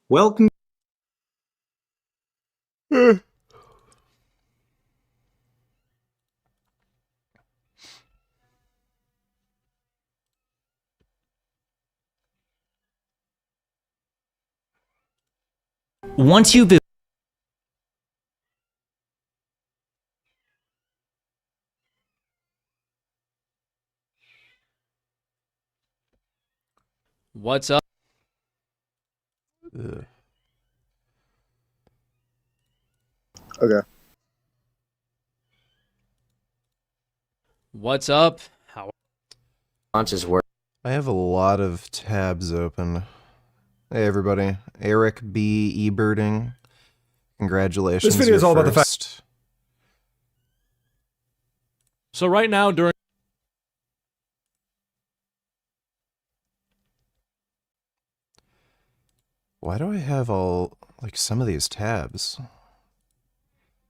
Welcome. Once you've What's up? Okay. What's up? How Launches work. I have a lot of tabs open. Hey everybody, Eric B. Eberting. Congratulations. This video is all about the fact. So right now during Why do I have all, like, some of these tabs?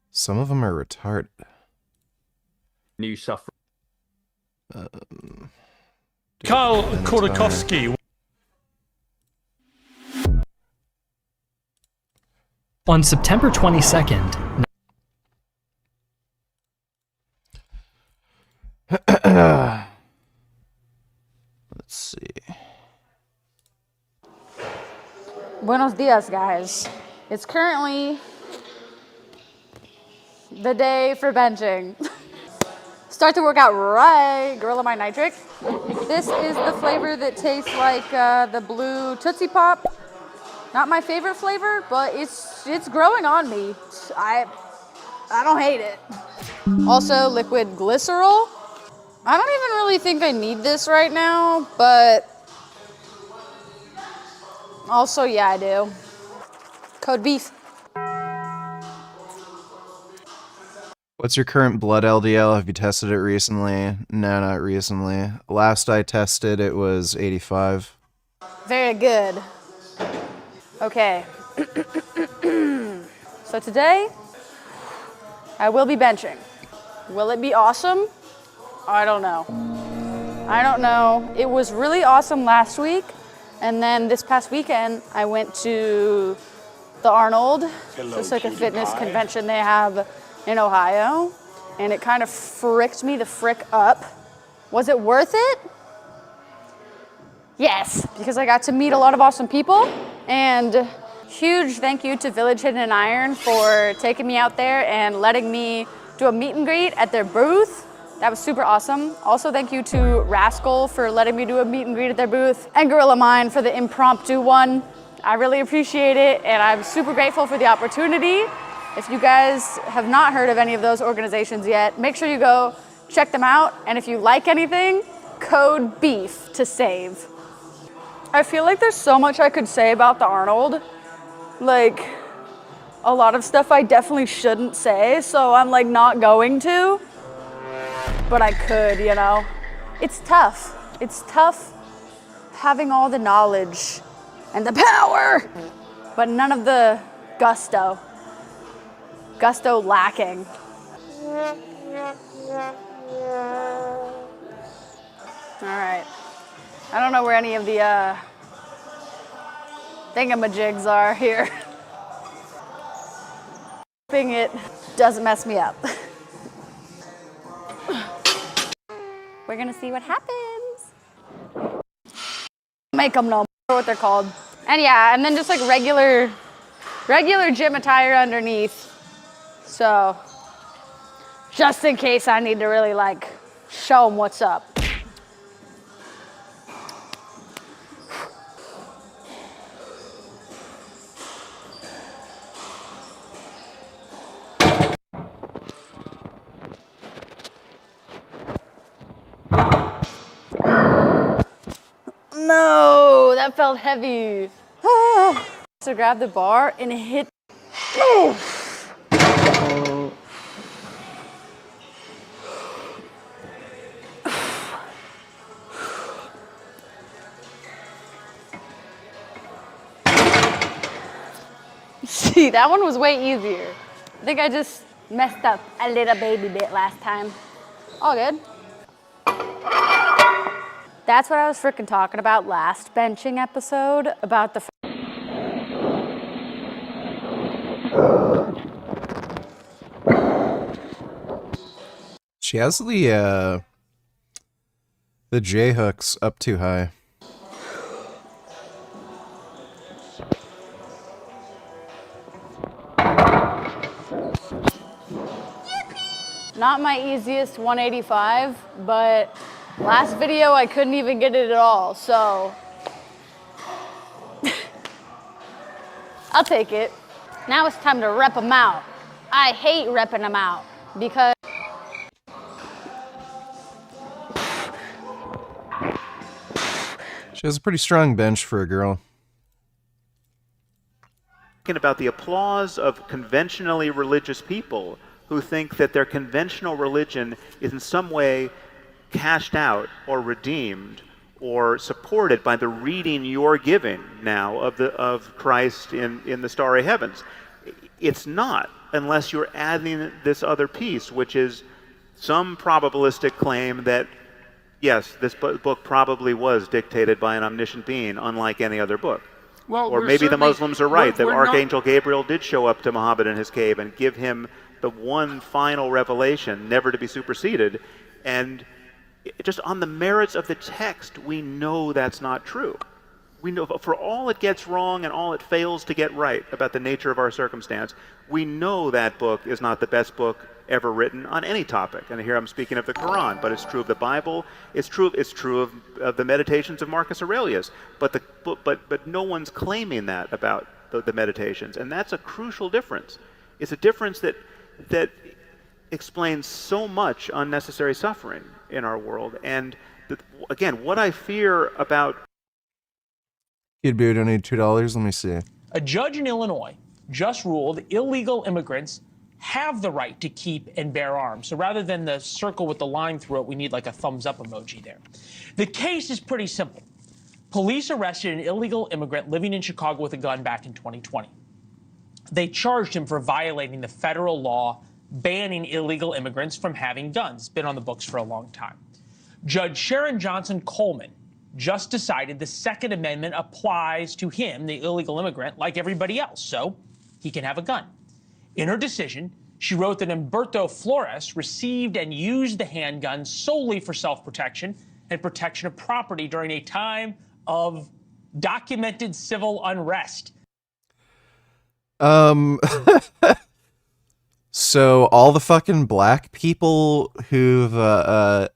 Some of them are retarded. New suffer. Karl Khodorkovsky. On September 22nd, Let's see. Buenos dias, guys. It's currently the day for benching. Start to work out right, Gorilla My Nitric. This is the flavor that tastes like the blue Tootsie Pop. Not my favorite flavor, but it's growing on me. I don't hate it. Also, liquid glycerol. I don't even really think I need this right now, but also, yeah, I do. Code beef. What's your current blood LDL? Have you tested it recently? No, not recently. Last I tested, it was 85. Very good. Okay. So today, I will be benching. Will it be awesome? I don't know. I don't know. It was really awesome last week. And then this past weekend, I went to the Arnold. It's like a fitness convention they have in Ohio. And it kind of fricked me the frick up. Was it worth it? Yes, because I got to meet a lot of awesome people. And huge thank you to Village Hidden and Iron for taking me out there and letting me do a meet and greet at their booth. That was super awesome. Also, thank you to Rascal for letting me do a meet and greet at their booth, and Gorilla Mine for the impromptu one. I really appreciate it, and I'm super grateful for the opportunity. If you guys have not heard of any of those organizations yet, make sure you go check them out. And if you like anything, code BEEF to save. I feel like there's so much I could say about the Arnold. Like, a lot of stuff I definitely shouldn't say, so I'm like not going to. But I could, you know. It's tough. It's tough having all the knowledge and the power, but none of the gusto. Gusto lacking. All right. I don't know where any of the thingamajigs are here. Hoping it doesn't mess me up. We're gonna see what happens. Make them know what they're called. And yeah, and then just like regular gym attire underneath. So, just in case I need to really like show them what's up. No, that felt heavy. So grab the bar and hit. See, that one was way easier. I think I just messed up a little baby bit last time. All good. That's what I was freaking talking about last benching episode, about the She has the J hooks up too high. Not my easiest 185, but last video I couldn't even get it at all, so I'll take it. Now it's time to rep them out. I hate repping them out because She has a pretty strong bench for a girl. About the applause of conventionally religious people who think that their conventional religion is in some way cashed out or redeemed or supported by the reading you're giving now of Christ in the starry heavens. It's not, unless you're adding this other piece, which is some probabilistic claim that, yes, this book probably was dictated by an omniscient being, unlike any other book. Well, or maybe the Muslims are right, that we're Archangel Gabriel did show up to Muhammad in his cave and give him the one final revelation, never to be superseded. And just on the merits of the text, we know that's not true. We know, for all it gets wrong and all it fails to get right about the nature of our circumstance, we know that book is not the best book ever written on any topic. And here I'm speaking of the Quran, but it's true of the Bible. It's true of the Meditations of Marcus Aurelius. But no one's claiming that about the Meditations, and that's a crucial difference. It's a difference that explains so much unnecessary suffering in our world. And again, what I fear about... Kid Beer donated $2. Let me see. A judge in Illinois just ruled illegal immigrants have the right to keep and bear arms. So rather than the circle with the line through it, we need like a thumbs up emoji there. The case is pretty simple. Police arrested an illegal immigrant living in Chicago with a gun back in 2020. They charged him for violating the federal law banning illegal immigrants from having guns. It's been on the books for a long time. Judge Sharon Johnson Coleman just decided the Second Amendment applies to him, the illegal immigrant, like everybody else, so he can have a gun. In her decision, she wrote that Humberto Flores received and used the handgun solely for self-protection and protection of property during a time of documented civil unrest. So all the fucking black people who've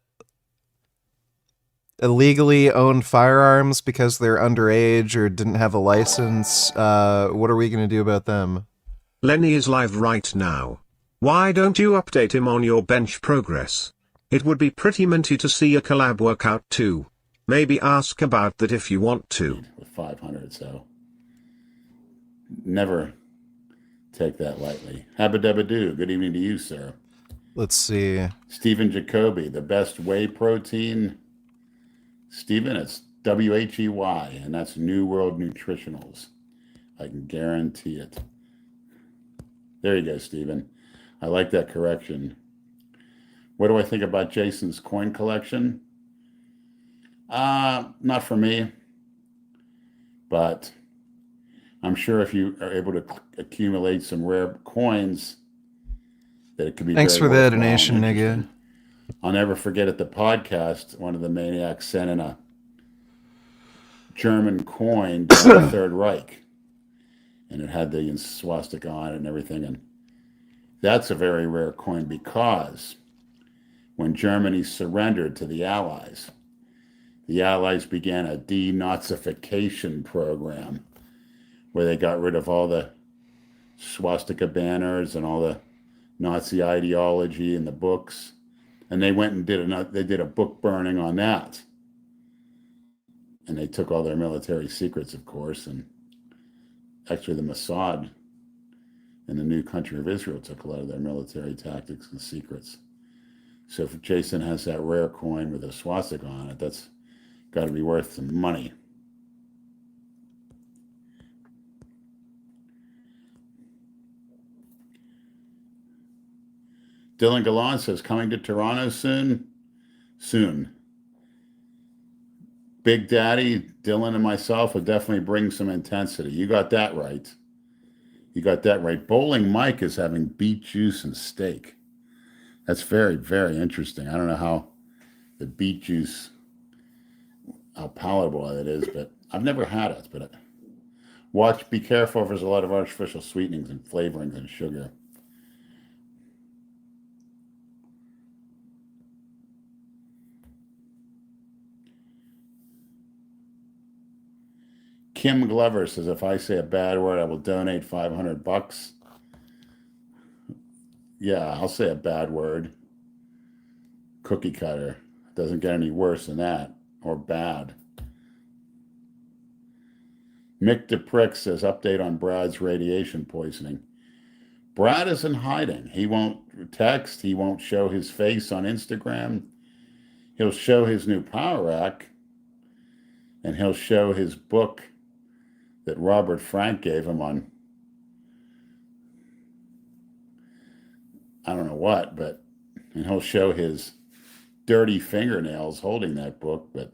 illegally owned firearms because they're underage or didn't have a license, what are we going to do about them? Lenny is live right now. Why don't you update him on your bench progress? It would be pretty minty to see a collab workout too. Maybe ask about that if you want to. With 500, so never take that lightly. Habba-dabba-doo. Good evening to you, sir. Let's see. Stephen Jacoby, the best whey protein. Stephen, it's WHEY, and that's New World Nutritionals. I can guarantee it. There you go, Stephen. I like that correction. What do I think about Jason's coin collection? Not for me, but I'm sure if you are able to accumulate some rare coins, that it could be. Thanks very for the worthwhile donation, and nigga. interesting. I'll never forget at the podcast, one of the maniacs sent in a German coin during the Third Reich, and it had the swastika on it and everything. And that's a very rare coin because when Germany surrendered to the Allies began a denazification program where they got rid of all the swastika banners and all the Nazi ideology in the books. And they went and did a book burning on that. And they took all their military secrets, of course, and actually the Mossad in the new country of Israel took a lot of their military tactics and secrets. So if Jason has that rare coin with a swastika on it, that's got to be worth some money. Dylan Gallant says, coming to Toronto soon? Soon. Big Daddy, Dylan, and myself will definitely bring some intensity. You got that right. You got that right. Bowling Mike is having beet juice and steak. That's very, very interesting. I don't know how the beet juice, how palatable it is, but I've never had it. But be careful if there's a lot of artificial sweetenings and flavorings and sugar. Kim Glover says, if I say a bad word, I will donate $500. Yeah, I'll say a bad word. Cookie cutter. Doesn't get any worse than that, or bad. Mick DePrick says, update on Brad's radiation poisoning. Brad is in hiding. He won't text. He won't show his face on Instagram. He'll show his new power rack, and he'll show his book that Robert Frank gave him on, I don't know what, and he'll show his dirty fingernails holding that book, but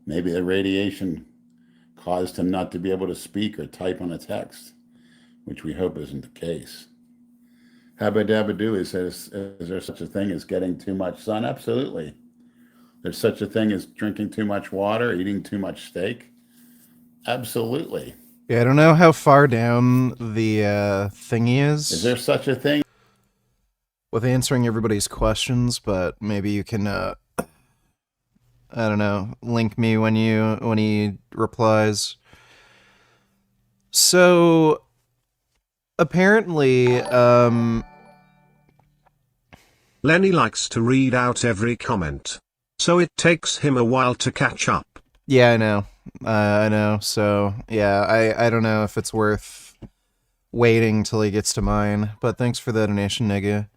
maybe the radiation caused him not to be able to speak or type on a text, which we hope isn't the case. Habba Dabba Doo says, is there such a thing as getting too much sun? Absolutely. There's such a thing as drinking too much water, eating too much steak. Absolutely. Yeah, I don't know how far down the thing he is. Is there such a thing? With answering everybody's questions, but maybe you can, I don't know, link me when he replies. So, apparently, Lenny likes to read out every comment, so it takes him a while to catch up. Yeah, I know. I know. So, yeah, I don't know if it's worth waiting till he gets to mine, but thanks for the donation, nigga.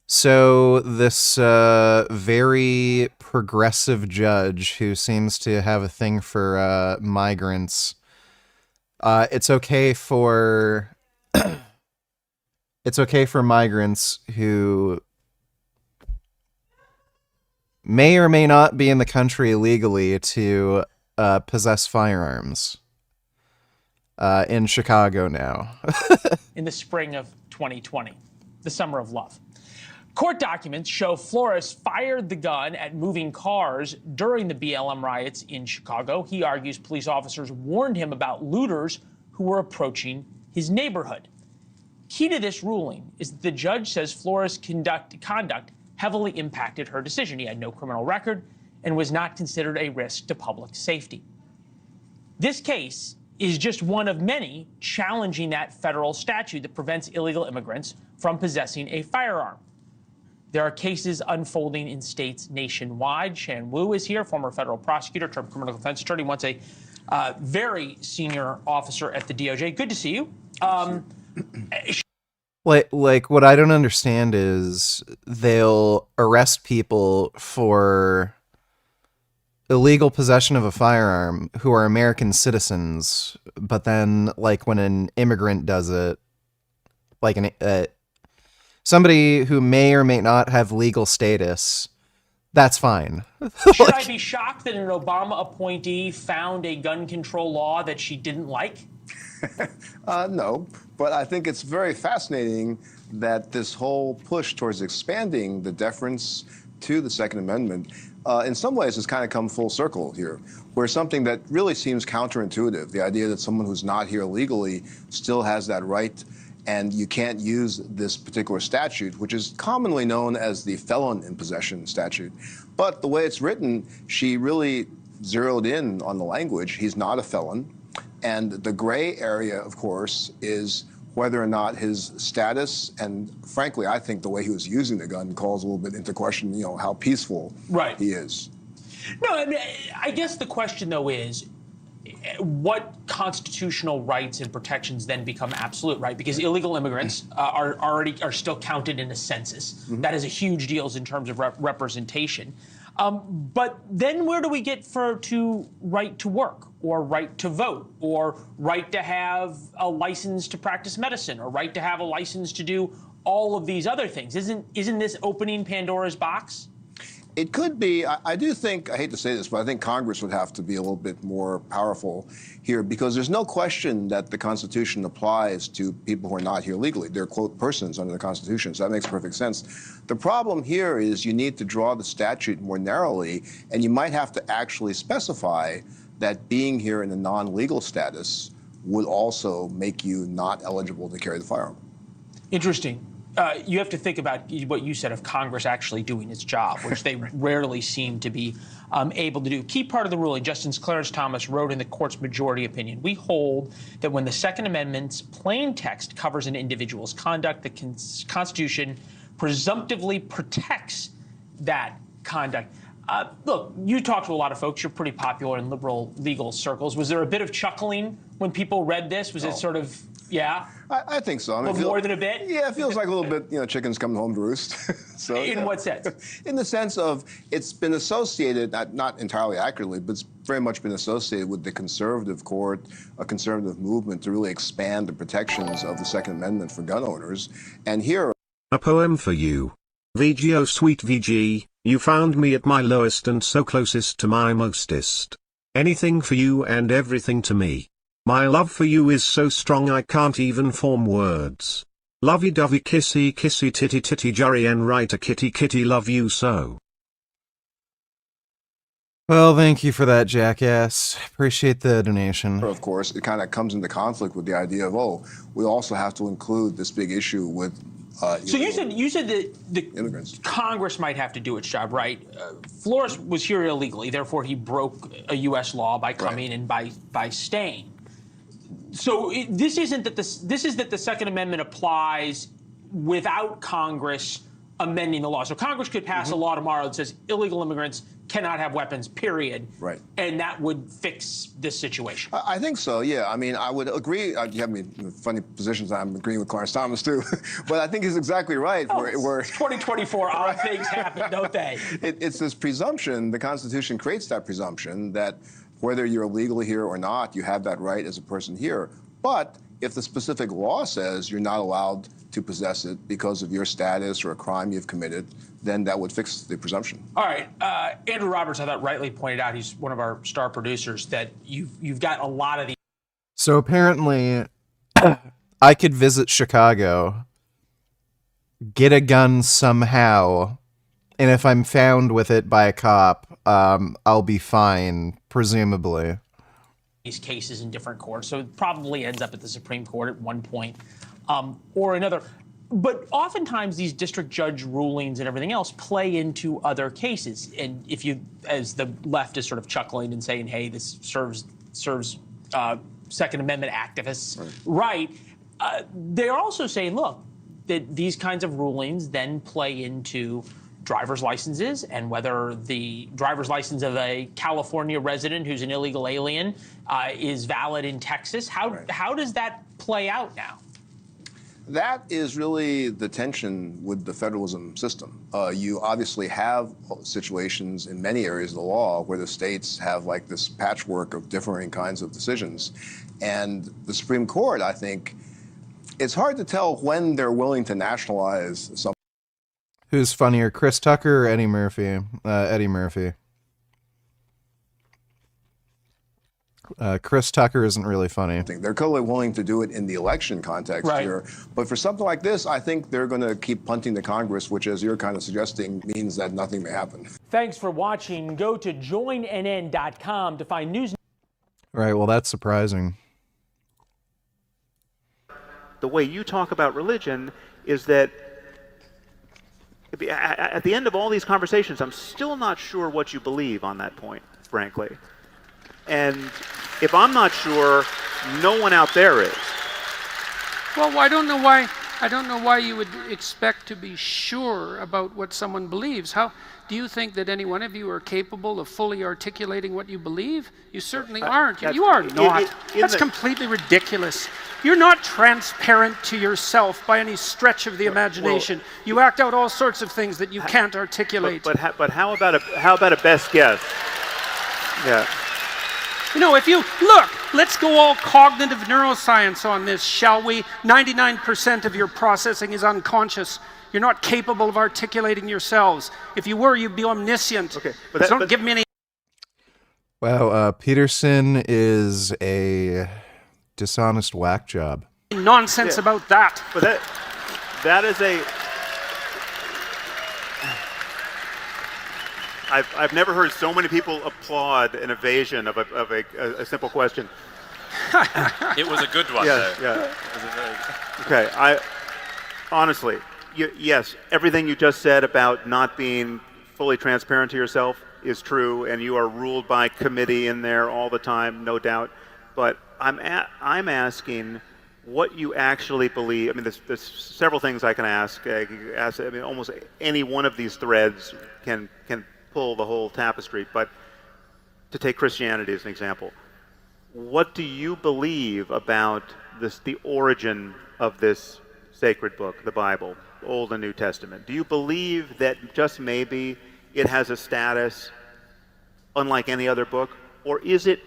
So, this very progressive judge who seems to have a thing for migrants, it's okay for migrants who may or may not be in the country illegally to possess firearms in Chicago now. In the spring of 2020, the summer of love. Court documents show Flores fired the gun at moving cars during the BLM riots in Chicago. He argues police officers warned him about looters who were approaching his neighborhood. Key to this ruling is that the judge says Flores' conduct heavily impacted her decision. He had no criminal record and was not considered a risk to public safety. This case is just one of many challenging that federal statute that prevents illegal immigrants from possessing a firearm. There are cases unfolding in states nationwide. Shan Wu is here, former federal prosecutor, turned criminal defense attorney, once a very senior officer at the DOJ. Good to see you. Like what I don't understand is they'll arrest people for illegal possession of a firearm who are American citizens, but then like when an immigrant does it, like somebody who may or may not have legal status, that's fine. Should I be shocked that an Obama appointee found a gun control law that she didn't like? No, but I think it's very fascinating that this whole push towards expanding the deference to the Second Amendment in some ways has kind of come full circle here, where something that really seems counterintuitive, the idea that someone who's not here legally still has that right, and you can't use this particular statute, which is commonly known as the felon in possession statute. But the way it's written, she really zeroed in on the language. He's not a felon. And the gray area, of course, is whether or not his status, and frankly, I think the way he was using the gun calls a little bit into question, you know, how peaceful he is. No, I mean, I guess the question, though, is what constitutional rights and protections then become absolute, right? Because illegal immigrants are still counted in a census. Mm-hmm. That is a huge deal in terms of representation. But then where do we get to right to work, or right to vote, or right to have a license to practice medicine, or right to have a license to do all of these other things? Isn't this opening Pandora's box? It could be. I do think, I hate to say this, but I think Congress would have to be a little bit more powerful here because there's no question that the Constitution applies to people who are not here legally. They're, quote, persons under the Constitution, so that makes perfect sense. The problem here is you need to draw the statute more narrowly, and you might have to actually specify that being here in a non-legal status would also make you not eligible to carry the firearm. Interesting. You have to think about what you said of Congress actually doing its job, which they rarely seem to be able to do. Key part of the ruling, Justice Clarence Thomas wrote in the court's majority opinion, we hold that when the Second Amendment's plain text covers an individual's conduct, the Constitution presumptively protects that conduct. Look, you talk to a lot of folks. You're pretty popular in liberal legal circles. Was there a bit of chuckling when people read this? Was it sort of, yeah? I think so. I mean, a little more than a bit? Yeah, it feels like a little bit, chickens coming home to roost. So, in what sense? In the sense of it's been associated, not entirely accurately, but it's very much been associated with the conservative court, a conservative movement to really expand the protections of the Second Amendment for gun owners. And here... A poem for you. VG, oh sweet VG, you found me at my lowest and so closest to my mostest. Anything for you and everything to me. My love for you is so strong I can't even form words. Lovey-dovey kissy kissy titty titty jurry and right a kitty kitty love you so. Well, thank you for that, jackass. Appreciate the donation. Of course, it kind of comes into conflict with the idea of, we also have to include this big issue with so you said that the immigrants. Congress might have to do its job, right? Flores was here illegally, therefore he broke a U.S. law by coming and by staying. So this isn't that this is that the Second Amendment applies without Congress amending the law. So Congress could pass a law tomorrow that says illegal immigrants cannot have weapons, period. Right. And that would fix this situation. I think so, yeah. I mean, I would agree. You have me in funny positions. I'm agreeing with Clarence Thomas, too. But I think he's exactly right. It's 2024, odd things happen, don't they? It's this presumption, the Constitution creates that presumption that whether you're legally here or not, you have that right as a person here. But if the specific law says you're not allowed to possess it because of your status or a crime you've committed, then that would fix the presumption. All right. Andrew Roberts, I thought, rightly pointed out, he's one of our star producers, that you've got a lot of these. So apparently, I could visit Chicago, get a gun somehow, and if I'm found with it by a cop, I'll be fine, presumably. These cases in different courts, so it probably ends up at the Supreme Court at one point or another. But oftentimes these district judge rulings and everything else play into other cases. And if you, as the left is sort of chuckling and saying, hey, this serves Second Amendment activists right, they're also saying, look, that these kinds of rulings then play into driver's licenses and whether the driver's license of a California resident who's an illegal alien is valid in Texas. How does that play out now? That is really the tension with the federalism system. You obviously have situations in many areas of the law where the states have like this patchwork of differing kinds of decisions. And the Supreme Court, I think, it's hard to tell when they're willing to nationalize something. Who's funnier, Chris Tucker or Eddie Murphy? Eddie Murphy. Chris Tucker isn't really funny. They're clearly willing to do it in the election context here. But for something like this, I think they're going to keep punting to Congress, which, as you're kind of suggesting, means that nothing may happen. Thanks for watching. Go to joinnn.com to find news. Right, well, that's surprising. The way you talk about religion is that at the end of all these conversations, I'm still not sure what you believe on that point, frankly. And if I'm not sure, no one out there is. Well, I don't know why you would expect to be sure about what someone believes. How do you think that any one of you are capable of fully articulating what you believe? You certainly aren't. You are not. That's completely ridiculous. You're not transparent to yourself by any stretch of the imagination. Well, you act out all sorts of things that you can't articulate. But how about a best guess? Yeah. You know, if you look, let's go all cognitive neuroscience on this, shall we? 99% of your processing is unconscious. You're not capable of articulating yourselves. If you were, you'd be omniscient. Okay, but don't give me any Wow, Peterson is a dishonest whack job. nonsense about that. But that is a... I've never heard so many people applaud an evasion of a simple question. It was a good one, Yeah, though. yeah. It was a very good... Okay, honestly, yes, everything you just said about not being fully transparent to yourself is true, and you are ruled by committee in there all the time, no doubt. But I'm asking what you actually believe. I mean, there's several things I can ask. I mean, almost any one of these threads can pull the whole tapestry. But to take Christianity as an example, what do you believe about the origin of this sacred book, the Bible, Old and New Testament? Do you believe that just maybe it has a status unlike any other book, or is it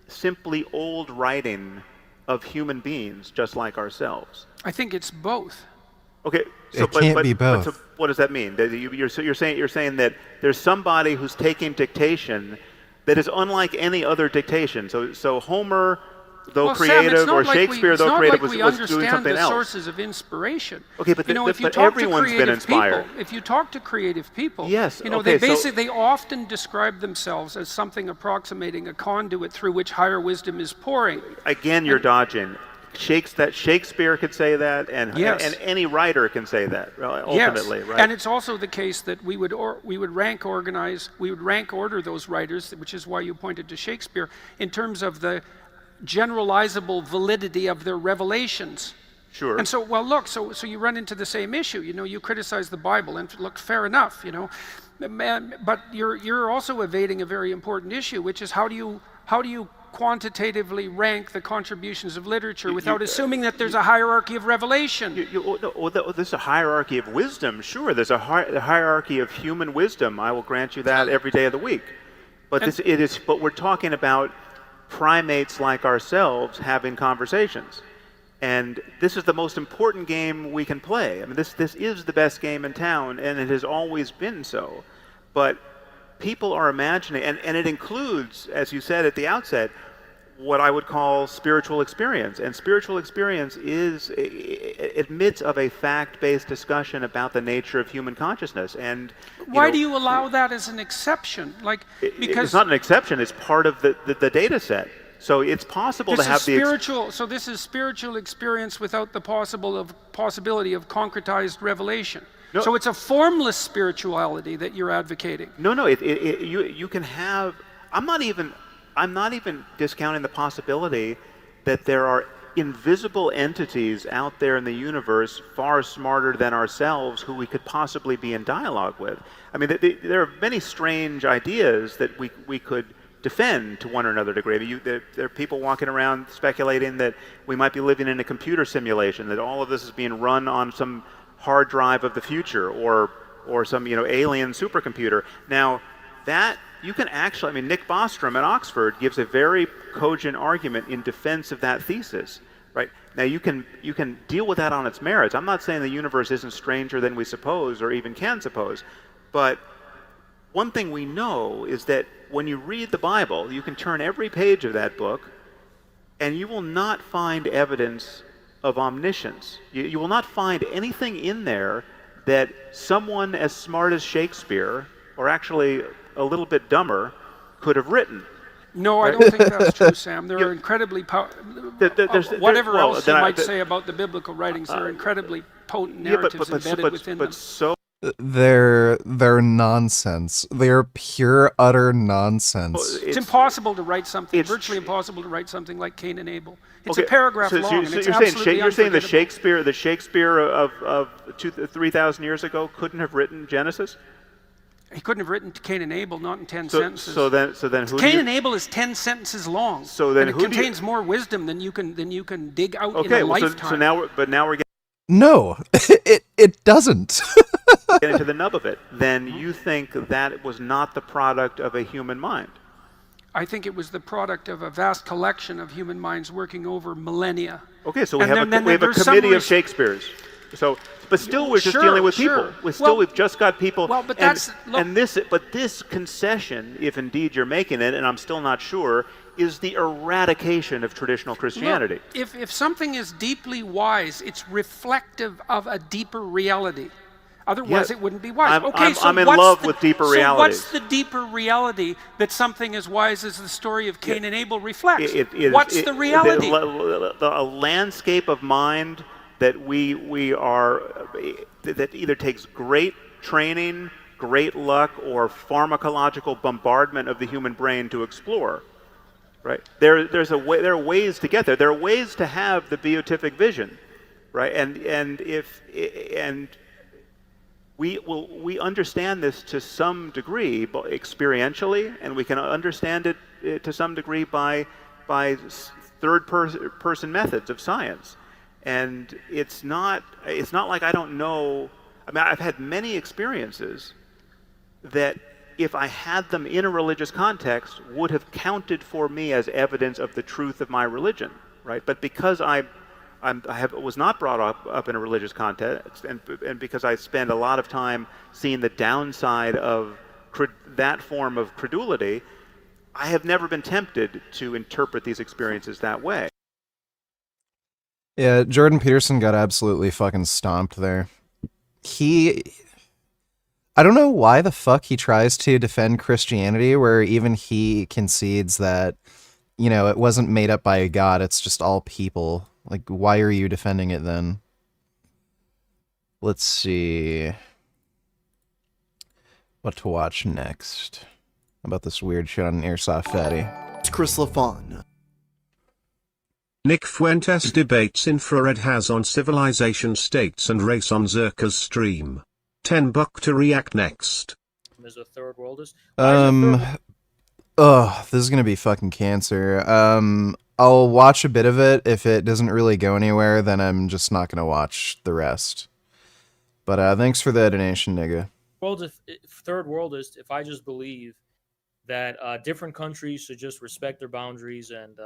simply old writing of human beings just like ourselves? I think it's both. Okay, so It can't be both. So what does that mean? That you're saying that there's somebody who's taking dictation that is unlike any other dictation. So Homer, though creative, or Shakespeare, though creative, was doing something the else. Sources of inspiration. Okay, but if you but talk everyone's to been inspired. People, if you talk to creative people, Yes, they often describe themselves as something approximating a conduit through which higher wisdom is pouring. Again, you're doging. Shakespeare could say that, and any writer can say that. Ultimately, yes. right? And it's also the case that we would rank order those writers, which is why you pointed to Shakespeare, in terms of the generalizable validity of their revelations. Sure. And so, well, look, so you run into the same issue. You criticize the Bible, and look, fair enough. But you're also evading a very important issue, which is how do you quantitatively rank the contributions of literature without assuming that there's a hierarchy of revelation? There's a hierarchy of wisdom. Sure, there's a hierarchy of human wisdom. I will grant you that every day of the week. But But we're talking about primates like ourselves having conversations, and this is the most important game we can play. I mean, this is the best game in town, and it has always been so. But people are imagining, and it includes, as you said at the outset, what I would call spiritual experience. And spiritual experience admits of a fact-based discussion about the nature of human consciousness. And why do you allow that as an exception? Because it's not an exception; it's part of the data set. So it's possible to have so this is spiritual experience without the possibility of concretized revelation. No. So it's a formless spirituality that you're advocating. No, you can have. I'm not even discounting the possibility that there are invisible entities out there in the universe far smarter than ourselves who we could possibly be in dialogue with. I mean, there are many strange ideas that we could defend to one or another degree. There are people walking around speculating that we might be living in a computer simulation, that all of this is being run on some hard drive of the future, or some alien supercomputer. Now, that you can actually, I mean, Nick Bostrom at Oxford gives a very cogent argument in defense of that thesis. Right? Now you can deal with that on its merits. I'm not saying the universe isn't stranger than we suppose or even can suppose, but one thing we know is that when you read the Bible, you can turn every page of that book and you will not find evidence of omniscience. You will not find anything in there that someone as smart as Shakespeare, or actually a little bit dumber, could have written. No, I don't think that's true, Sam. There are incredibly whatever else you might say about the biblical writings, there are incredibly potent narratives embedded within them. They're nonsense. They're pure, utter nonsense. It's impossible to write something, virtually impossible to write something like Cain and Abel. It's a paragraph long, and it's absolutely you're saying the Shakespeare of 3,000 years ago couldn't have written Genesis? He couldn't have written Cain and Abel, not in 10 sentences. So then who Cain and Abel is 10 sentences long. So then and it contains more wisdom than you can dig out in a Okay, lifetime. so now we're getting No, it doesn't. into the nub of it. Then you think that was not the product of a human mind? I think it was the product of a vast collection of human minds working over millennia. Okay, so we have a committee of Shakespeare's. So, but still, we're just dealing with people. We've just got people. Well, but this concession, if indeed you're making it, and I'm still not sure, is the eradication of traditional Christianity. Look, if something is deeply wise, it's reflective of a deeper reality. Otherwise, it wouldn't be wise. I'm in love with deeper realities. So what's the deeper reality that something as wise as the story of Cain and Abel reflects? What's the reality? A landscape of mind that that either takes great training, great luck, or pharmacological bombardment of the human brain to explore. Right? There are ways to get there. There are ways to have the beatific vision, right? And we understand this to some degree experientially, and we can understand it to some degree by third-person methods of science. And it's not like I don't know. I mean, I've had many experiences that, if I had them in a religious context, would have counted for me as evidence of the truth of my religion, right? But because I was not brought up in a religious context, and because I spend a lot of time seeing the downside of that form of credulity, I have never been tempted to interpret these experiences that way. Yeah, Jordan Peterson got absolutely fucking stomped there. I don't know why the fuck he tries to defend Christianity, where even he concedes that, it wasn't made up by a god, it's just all people. Like, why are you defending it then? Let's see what to watch next. How about this weird shit on Airsoft Fatty? It's Chris LaFon. Nick Fuentes debates infrared has on civilization states and race on Zerka's stream. $10 to react next. As a third worldist. This is gonna be fucking cancer. I'll watch a bit of it. If it doesn't really go anywhere, then I'm just not gonna watch the rest. But thanks for the donation, nigga. Third worldist, if I just believe that different countries should just respect their boundaries and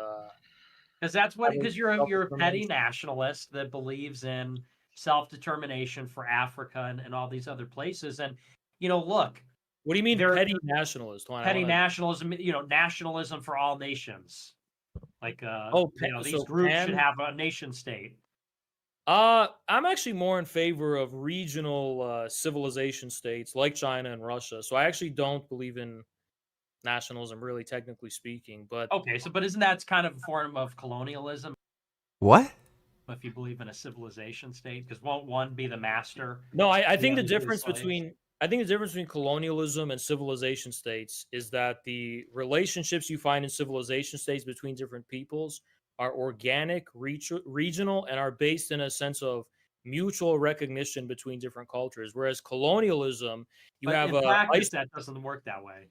because you're a petty nationalist that believes in self-determination for Africa and all these other places. And, look. What do you mean petty nationalist? Petty nationalism, nationalism for all nations. Like, these groups should have a nation state. I'm actually more in favor of regional civilization states like China and Russia. So I actually don't believe in nationalism, really, technically speaking. But okay, but isn't that kind of a form of colonialism? What? If you believe in a civilization state, because won't one be the master? No, I think the difference between colonialism and civilization states is that the relationships you find in civilization states between different peoples are organic, regional, and are based in a sense of mutual recognition between different cultures. Whereas colonialism, in practice, that doesn't work that way.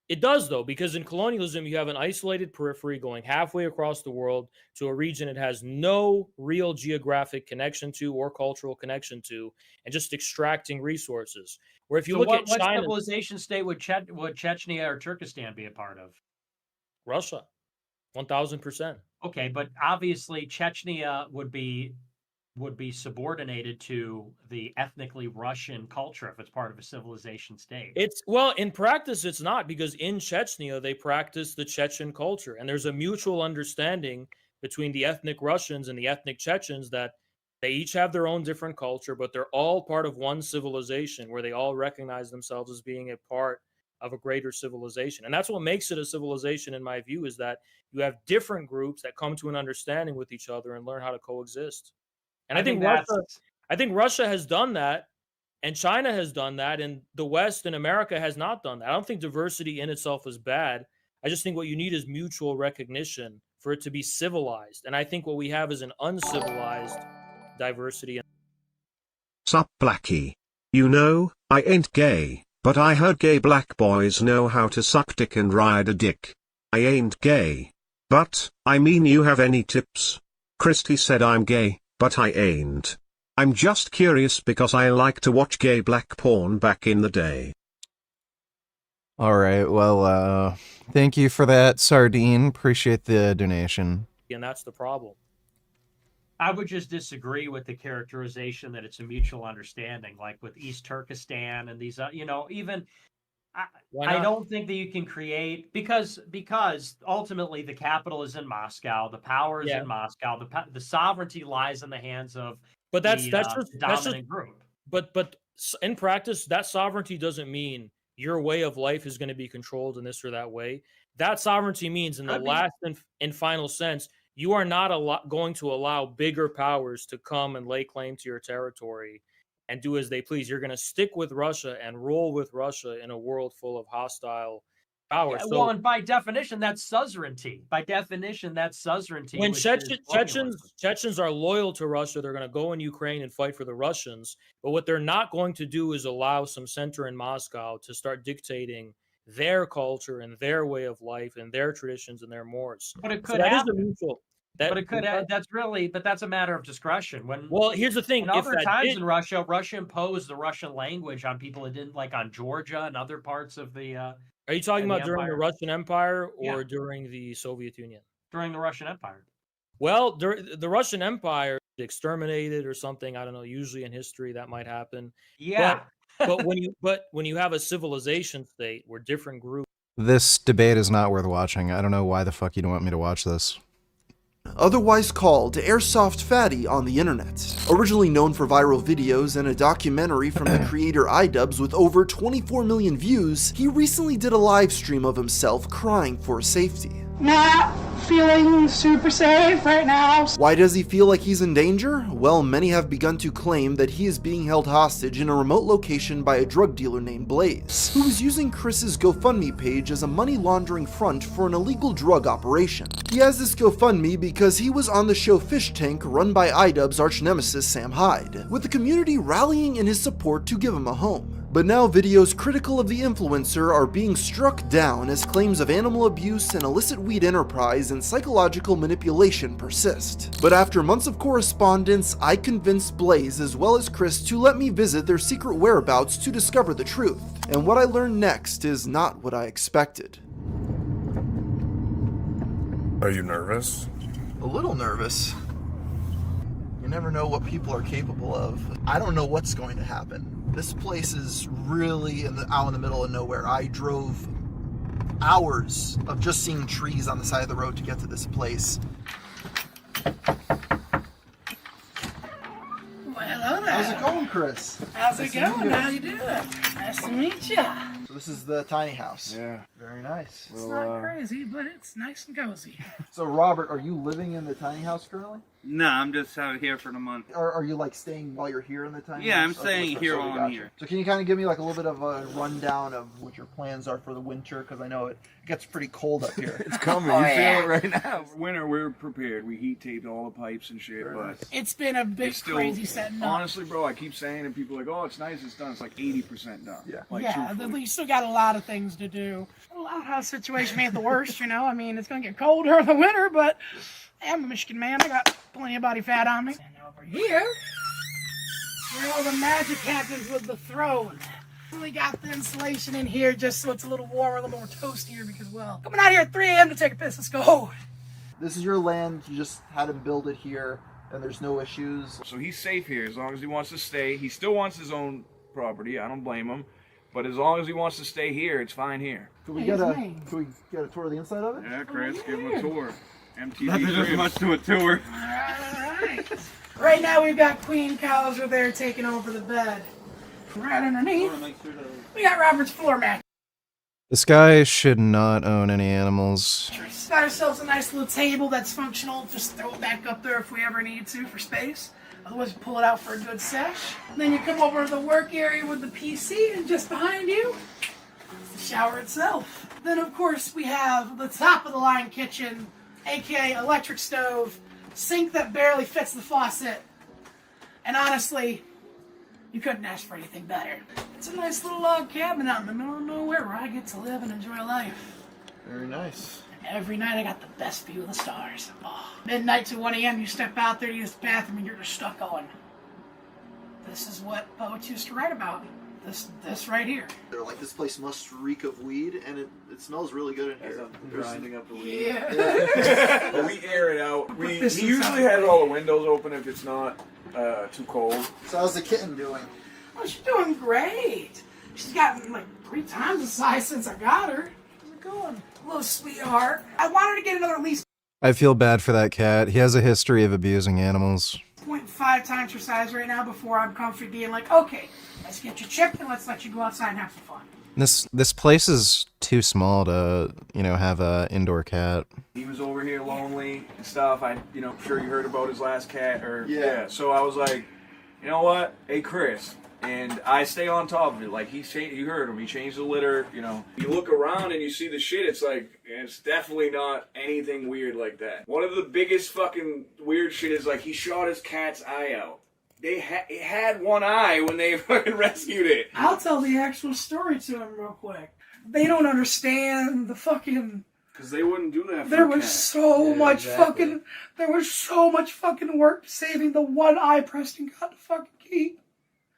It does, though, because in colonialism, you have an isolated periphery going halfway across the world to a region it has no real geographic connection to or cultural connection to, and just extracting resources. Where if you look at China, what civilization state would Chechnya or Turkestan be a part of? Russia, 1,000%. Okay, but obviously Chechnya would be subordinated to the ethnically Russian culture if it's part of a civilization state. In practice, it's not, because in Chechnya, they practice the Chechen culture. And there's a mutual understanding between the ethnic Russians and the ethnic Chechens that they each have their own different culture, but they're all part of one civilization where they all recognize themselves as being a part of a greater civilization. And that's what makes it a civilization, in my view, is that you have different groups that come to an understanding with each other and learn how to coexist. And I think Russia has done that, and China has done that, and the West and America has not done that. I don't think diversity in itself is bad. I just think what you need is mutual recognition for it to be civilized. And I think what we have is an uncivilized diversity. Sup, Blackie. I ain't gay, but I heard gay black boys know how to suck dick and ride a dick. I ain't gay. But, you have any tips? Christy said I'm gay, but I ain't. I'm just curious because I like to watch gay black porn back in the day. Alright, well, thank you for that, Sardine. Appreciate the donation. And that's the problem. I would just disagree with the characterization that it's a mutual understanding, like with East Turkestan and these, even I don't think that you can create because ultimately the capital is in Moscow, the power is in Moscow, the sovereignty lies in the hands of that's the just dominant group. But in practice, that sovereignty doesn't mean your way of life is going to be controlled in this or that way. That sovereignty means, in the last and final sense, you are not going to allow bigger powers to come and lay claim to your territory and do as they please. You're going to stick with Russia and roll with Russia in a world full of hostile powers. Yeah, well, and by definition, that's suzerainty. By definition, that's suzerainty. When Chechens are loyal to Russia, they're going to go in Ukraine and fight for the Russians. But what they're not going to do is allow some center in Moscow to start dictating their culture and their way of life and their traditions and their mores. But it could happen. That's a matter of discretion. Here's the thing: in other times in Russia imposed the Russian language on people it didn't, like on Georgia and other parts of the. Are you talking about during the Russian Empire or Yeah. during the Soviet Union? During the Russian Empire. Well, the Russian Empire exterminated or something. I don't know. Usually in history that might happen. Yeah. But when you have a civilization state where different groups. This debate is not worth watching. I don't know why the fuck you don't want me to watch this. Otherwise called Airsoft Fatty on the internet. Originally known for viral videos and a documentary from the creator iDubbbz with over 24 million views, he recently did a live stream of himself crying for safety. Not feeling super safe right now. Why does he feel like he's in danger? Well, many have begun to claim that he is being held hostage in a remote location by a drug dealer named Blaze, who is using Chris's GoFundMe page as a money laundering front for an illegal drug operation. He has this GoFundMe because he was on the show Fish Tank run by iDubbbz's arch nemesis Sam Hyde, with the community rallying in his support to give him a home. But now videos critical of the influencer are being struck down as claims of animal abuse and illicit weed enterprise and psychological manipulation persist. But after months of correspondence, I convinced Blaze as well as Chris to let me visit their secret whereabouts to discover the truth. And what I learned next is not what I expected. Are you nervous? A little nervous. You never know what people are capable of. I don't know what's going to happen. This place is really out in the middle of nowhere. I drove hours of just seeing trees on the side of the road to get to this place. Well, hello there. How's it going, Chris? How's it going? How you doing? Nice to meet you. So this is the tiny house. Yeah. Very nice. It's not crazy, but it's nice and cozy. So Robert, are you living in the tiny house currently? No, I'm just out here for the month. Or are you like staying while you're here in the tiny house? Yeah, I'm staying here while I'm here. So can you kind of give me like a little bit of a rundown of what your plans are for the winter? Because I know it gets pretty cold up here. It's coming. You feel it right now. Winter, we're prepared. We heat taped all the pipes and shit, but It's been a bit it's still, crazy setting up. honestly, bro, I keep saying and people are like, oh, it's nice, it's done. It's like 80% done. Yeah. Like, yeah, truthfully. we still got a lot of things to do. The outhouse situation ain't the worst, you know. I mean, it's gonna get colder in the winter, but hey, I'm a Michigan man. I got plenty of body fat on me. And over here, where all the magic happens with the throne. We got the insulation in here just so it's a little warmer, a little more toastier because, well, coming out here at 3 a.m. to take a piss. Let's go. This is your land. You just had him build it here, and there's no issues. So he's safe here as long as he wants to stay. He still wants his own property. I don't blame him. But as long as he wants to stay here, it's fine here. Can we get a tour of the inside of it? Yeah, Chris, give him a tour. MTV Nothing as much to a tour. All right. Right now we've got Queen Cows over there taking over the bed. Right underneath, we got Robert's floor mat. This guy should not own any animals. Got ourselves a nice little table that's functional. Just throw it back up there if we ever need to for space. Otherwise, pull it out for a good sesh. And then you come over to the work area with the PC, and just behind you, the shower itself. Then, of course, we have the top-of-the-line kitchen, aka electric stove, sink that barely fits the faucet. And honestly, you couldn't ask for anything better. It's a nice little log cabin out in the middle of nowhere where I get to live and enjoy life. Very nice. Every night I got the best view of the stars. Oh. Midnight to 1 a.m. you step out there to use the bathroom and you're just stuck going, this is what poets used to write about. This right here. They're like, this place must reek of weed, and it smells really good in here. Grinding up the weed. Yeah. But we air it out. He This is usually how- has all the windows open if it's not too cold. So how's the kitten doing? Oh, she's doing great. She's gotten like 3 times the size since I got her. How's it going? Little sweetheart. I want her to get another at least I feel bad for that cat. He has a history of abusing animals. 0.5 times her size right now before I'm comfy being like, okay, let's get you chipped and let's let you go outside and have some fun. This place is too small to, have a indoor cat. He was over here lonely and stuff. I'm sure you heard about his last cat Yeah. So I was like, you know what? Hey, Chris. And I stay on top of it. Like, you heard him. He changed the litter, You look around and you see the shit. It's like, it's definitely not anything weird like that. One of the biggest fucking weird shit is, like, he shot his cat's eye out. It had one eye when they fucking rescued it. I'll tell the actual story to him real quick. They don't understand the fucking... Because they wouldn't do that for There a was cat. so much fucking... There was so much fucking work saving the one eye Preston got to fucking keep.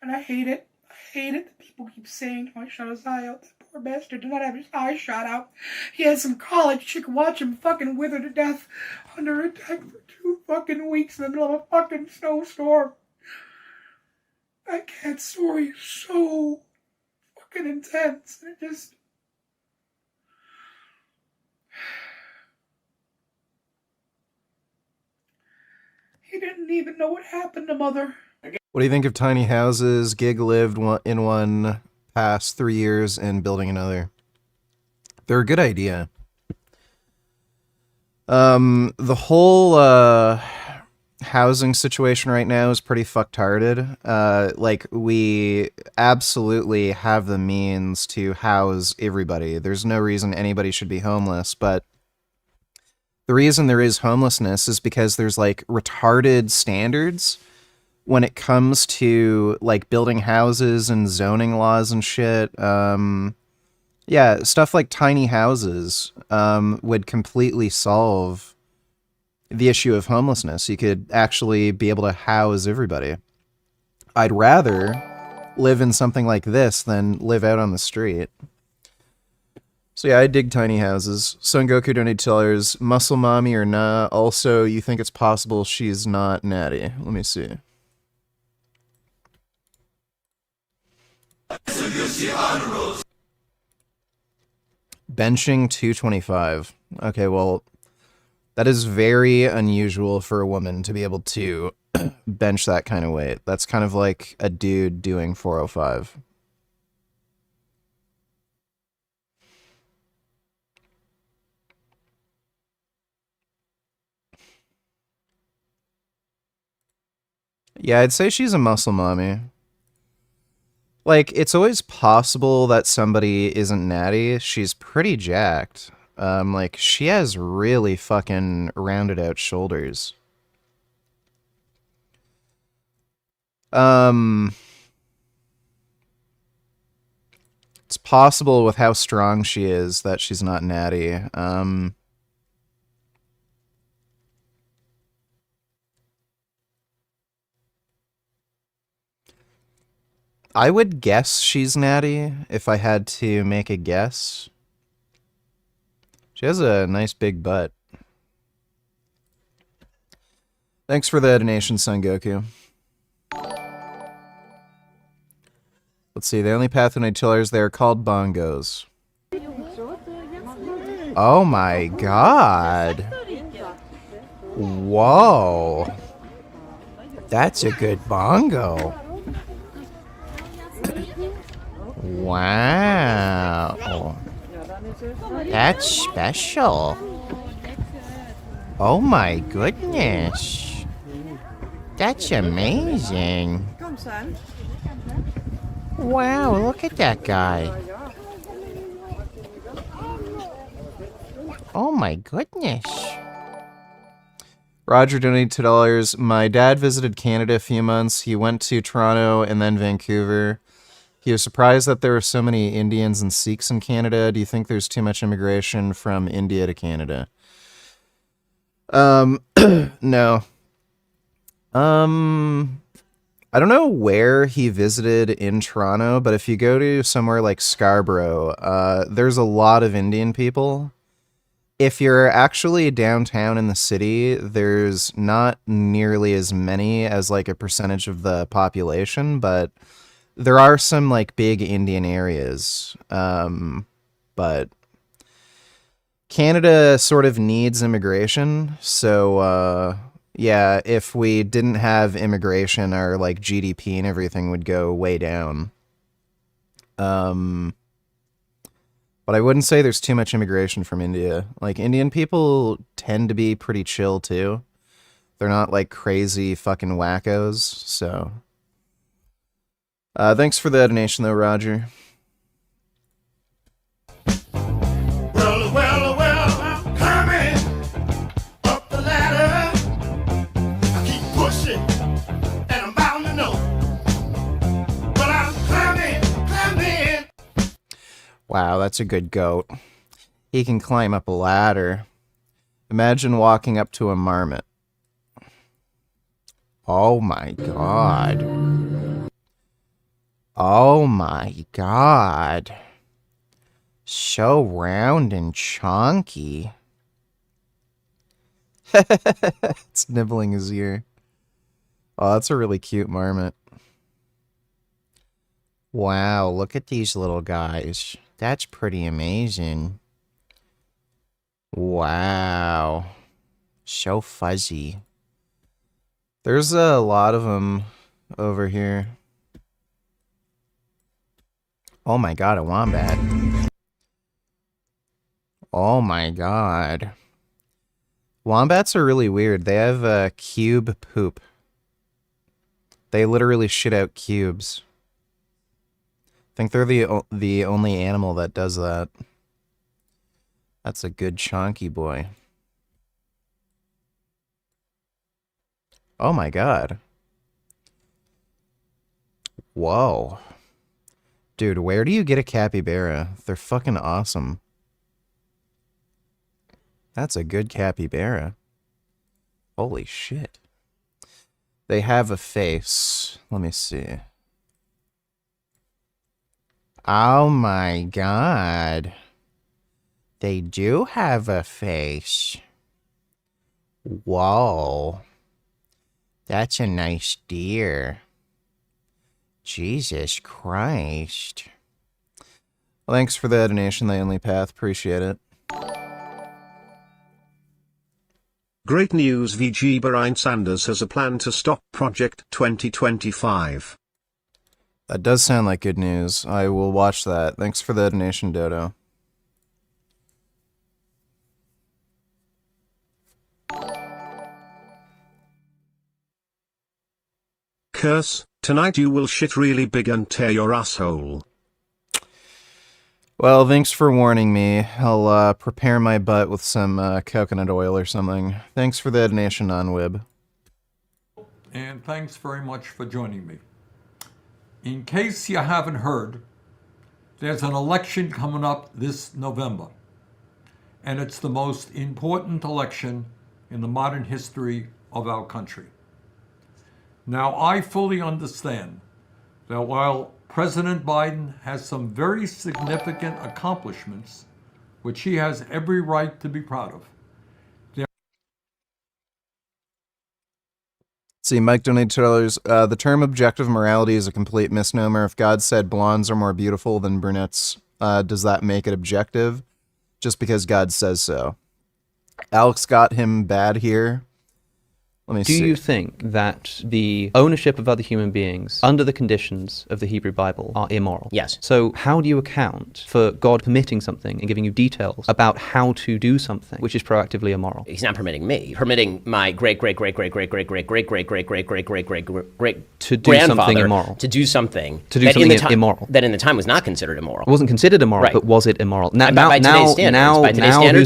And I hate it. I hate it that people keep saying, oh, I shot his eye out. That poor bastard did not have his eye shot out. He had some college chick watch him fucking wither to death under a deck for 2 fucking weeks in the middle of a fucking snowstorm. That cat's story is so fucking intense. And it just... He didn't even know what happened to Mother. What do you think of tiny houses? Gig lived in one past 3 years and building another. They're a good idea. The whole housing situation right now is pretty fucktarded. Like, we absolutely have the means to house everybody. There's no reason anybody should be homeless, but the reason there is homelessness is because there's, like, retarded standards when it comes to, like, building houses and zoning laws and shit. Yeah, stuff like tiny houses would completely solve the issue of homelessness. You could actually be able to house everybody. I'd rather live in something like this than live out on the street. So yeah, I dig tiny houses. Son Goku donated $2. Muscle mommy or nah? Also, you think it's possible she's not natty? Let me see. Benching 225. Okay, well, that is very unusual for a woman to be able to bench that kind of weight. That's kind of like a dude doing 405. Yeah, I'd say she's a muscle mommy. Like, it's always possible that somebody isn't natty. She's pretty jacked. Like, she has really fucking rounded out shoulders. It's possible with how strong she is that she's not natty. I would guess she's natty if I had to make a guess. She has a nice big butt. Thanks for the donation, Son Goku. Let's see, the only pathonate tillers, they're called bongos. Oh my god. Whoa. That's a good bongo. Wow. That's special. Oh my goodness. That's amazing. Wow, look at that guy. Oh my goodness. Roger donated $2. My dad visited Canada a few months. He went to Toronto and then Vancouver. He was surprised that there were so many Indians and Sikhs in Canada. Do you think there's too much immigration from India to Canada? No. I don't know where he visited in Toronto, but if you go to somewhere like Scarborough, there's a lot of Indian people. If you're actually downtown in the city, there's not nearly as many as like a percentage of the population, but there are some like big Indian areas. But Canada sort of needs immigration, so yeah, if we didn't have immigration, our like GDP and everything would go way down. But I wouldn't say there's too much immigration from India. Like, Indian people tend to be pretty chill too. They're not like crazy fucking wackos, so. Thanks for the donation though, Roger. Well, I'm climbing up the ladder. I keep pushing, and I'm bound to know. But I'm climbing. Wow, that's a good goat. He can climb up a ladder. Imagine walking up to a marmot. Oh my god. Oh my god. So round and chunky. It's nibbling his ear. Oh, that's a really cute marmot. Wow, look at these little guys. That's pretty amazing. Wow. So fuzzy. There's a lot of them over here. Oh my god, a wombat. Oh my god. Wombats are really weird. They have a cube poop. They literally shit out cubes. I think they're the only animal that does that. That's a good chonky boy. Oh my god. Whoa. Dude, where do you get a capybara? They're fucking awesome. That's a good capybara. Holy shit. They have a face. Let me see. Oh my god. They do have a face. Whoa. That's a nice deer. Jesus Christ. Well, thanks for the donation, The Only Path. Appreciate it. Great news, VG Brian Sanders has a plan to stop Project 2025. That does sound like good news. I will watch that. Thanks for the donation, Dodo. Curse, tonight you will shit really big and tear your asshole. Well, thanks for warning me. I'll prepare my butt with some coconut oil or something. Thanks for the donation, Non-Wib. And thanks very much for joining me. In case you haven't heard, there's an election coming up this November. And it's the most important election in the modern history of our country. Now, I fully understand that while President Biden has some very significant accomplishments, which he has every right to be proud of. See, Mike donated $2. The term objective morality is a complete misnomer. If God said blondes are more beautiful than brunettes, does that make it objective? Just because God says so. Alex got him bad here. Let me see. Do you think that the ownership of other human beings under the conditions of the Hebrew Bible are immoral? Yes. So how do you account for God permitting something and giving you details about how to do something which is proactively immoral? He's not permitting me. Permitting my great-great-great-great-great-great-great-great-great-great-great to do something immoral. To do something. To do something immoral. That in the time was not considered immoral. It wasn't considered immoral, right. But was it immoral? By today's standards, now that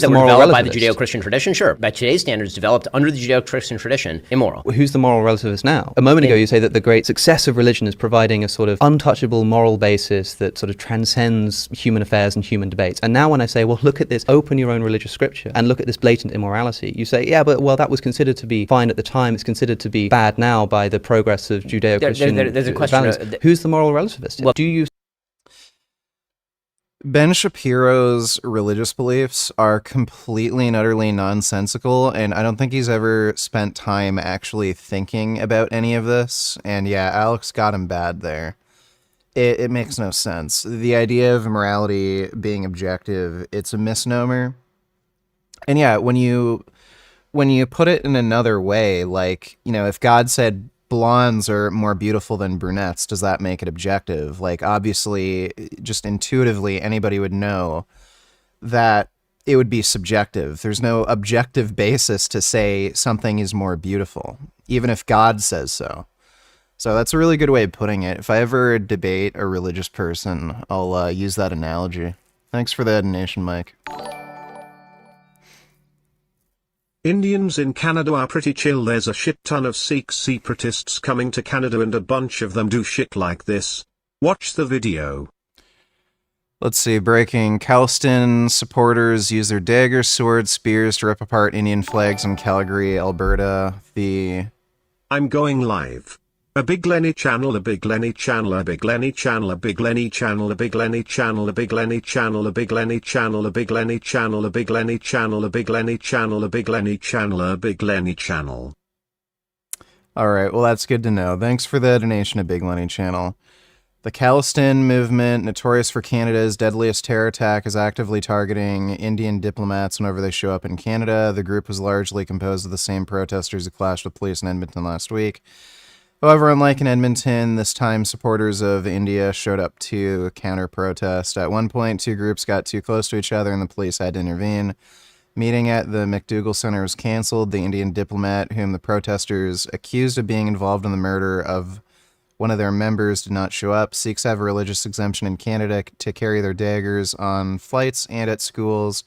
were developed by the relativist? Judeo-Christian tradition, sure. By today's standards developed under the Judeo-Christian tradition, religion immoral. Who's the moral relativist now? A moment ago, you say that the great success of religion is providing a sort of untouchable moral basis that sort of transcends human affairs and human debates. And now when I say, well, look at this, open your own religious scripture and look at this blatant immorality, you say, yeah, but well, that was considered to be fine at the time. It's considered to be bad now by the progress of Judeo-Christian There's a question values. Who's the moral relativist? Well, do you... Ben Shapiro's religious beliefs are completely and utterly nonsensical, and I don't think he's ever spent time actually thinking about any of this. And yeah, Alex got him bad there. It makes no sense. The idea of morality being objective, it's a misnomer. And yeah, when you put it in another way, like, you know, if God said blondes are more beautiful than brunettes, does that make it objective? Like, obviously, just intuitively, anybody would know that it would be subjective. There's no objective basis to say something is more beautiful, even if God says so. So that's a really good way of putting it. If I ever debate a religious person, I'll use that analogy. Thanks for the donation, Mike. Indians in Canada are pretty chill. There's a shit ton of Sikh separatists coming to Canada and a bunch of them do shit like this. Watch the video. Let's see, breaking. Calston supporters use their daggers, swords, spears to rip apart Indian flags in Calgary, Alberta. I'm going live. A big Lenny channel, a big Lenny channel, a big Lenny channel, a big Lenny channel, a big Lenny channel, a big Lenny channel, a big Lenny channel, a big Lenny channel, a big Lenny channel, a big Lenny channel, a big Lenny channel, a big Lenny channel. Alright, well that's good to know. Thanks for the donation to Big Lenny Channel. The Khalistan movement, notorious for Canada's deadliest terror attack, is actively targeting Indian diplomats whenever they show up in Canada. The group was largely composed of the same protesters who clashed with police in Edmonton last week. However, unlike in Edmonton, this time supporters of India showed up to counter-protest. At one point, two groups got too close to each other and the police had to intervene. Meeting at the McDougall Center was cancelled. The Indian diplomat, whom the protesters accused of being involved in the murder of one of their members, did not show up. Sikhs have a religious exemption in Canada to carry their daggers on flights and at schools.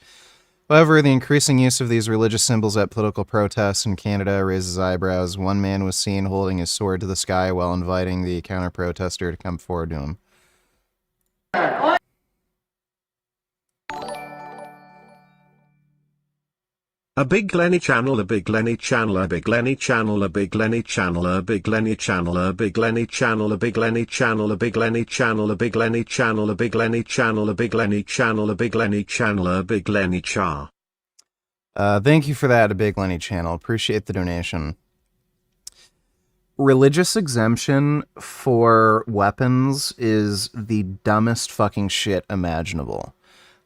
However, the increasing use of these religious symbols at political protests in Canada raises eyebrows. One man was seen holding his sword to the sky while inviting the counter-protester to come forward to him. A big Lenny channel, a big Lenny channel, a big Lenny channel, a big Lenny channel, a big Lenny channel, a big Lenny channel, a big Lenny channel, a big Lenny channel, a big Lenny channel, a big Lenny channel, a big Lenny channel, a big Lenny channel, a big Lenny cha. Thank you for that, a Big Lenny Channel. Appreciate the donation. Religious exemption for weapons is the dumbest fucking shit imaginable.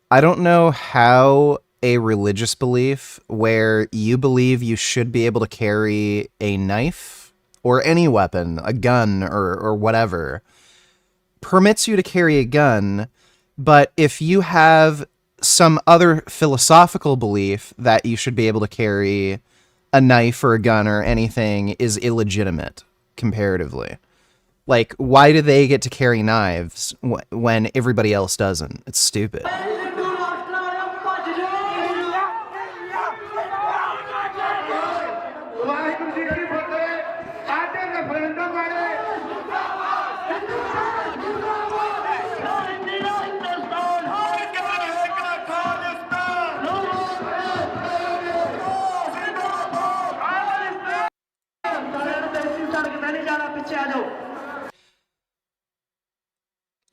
I don't know how a religious belief where you believe you should be able to carry a knife or any weapon, a gun or whatever, permits you to carry a gun, but if you have some other philosophical belief that you should be able to carry a knife or a gun or anything is illegitimate comparatively. Like, why do they get to carry knives when everybody else doesn't? It's stupid.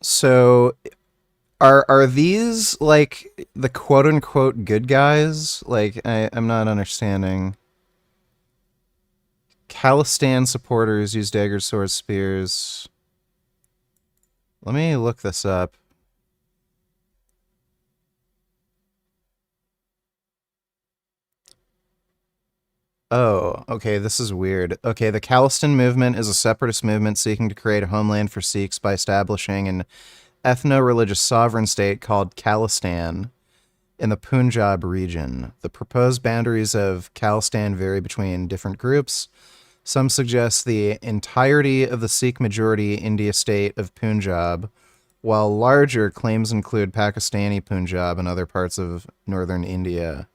So, are these, like, the quote-unquote good guys? Like, I'm not understanding. Khalistan supporters use daggers, swords, spears. Let me look this up. Oh, okay, this is weird. Okay, the Khalistan movement is a separatist movement seeking to create a homeland for Sikhs by establishing an ethno-religious sovereign state called Khalistan in the Punjab region. The proposed boundaries of Khalistan vary between different groups. Some suggest the entirety of the Sikh majority India state of Punjab, while larger claims include Pakistani Punjab and other parts of northern India,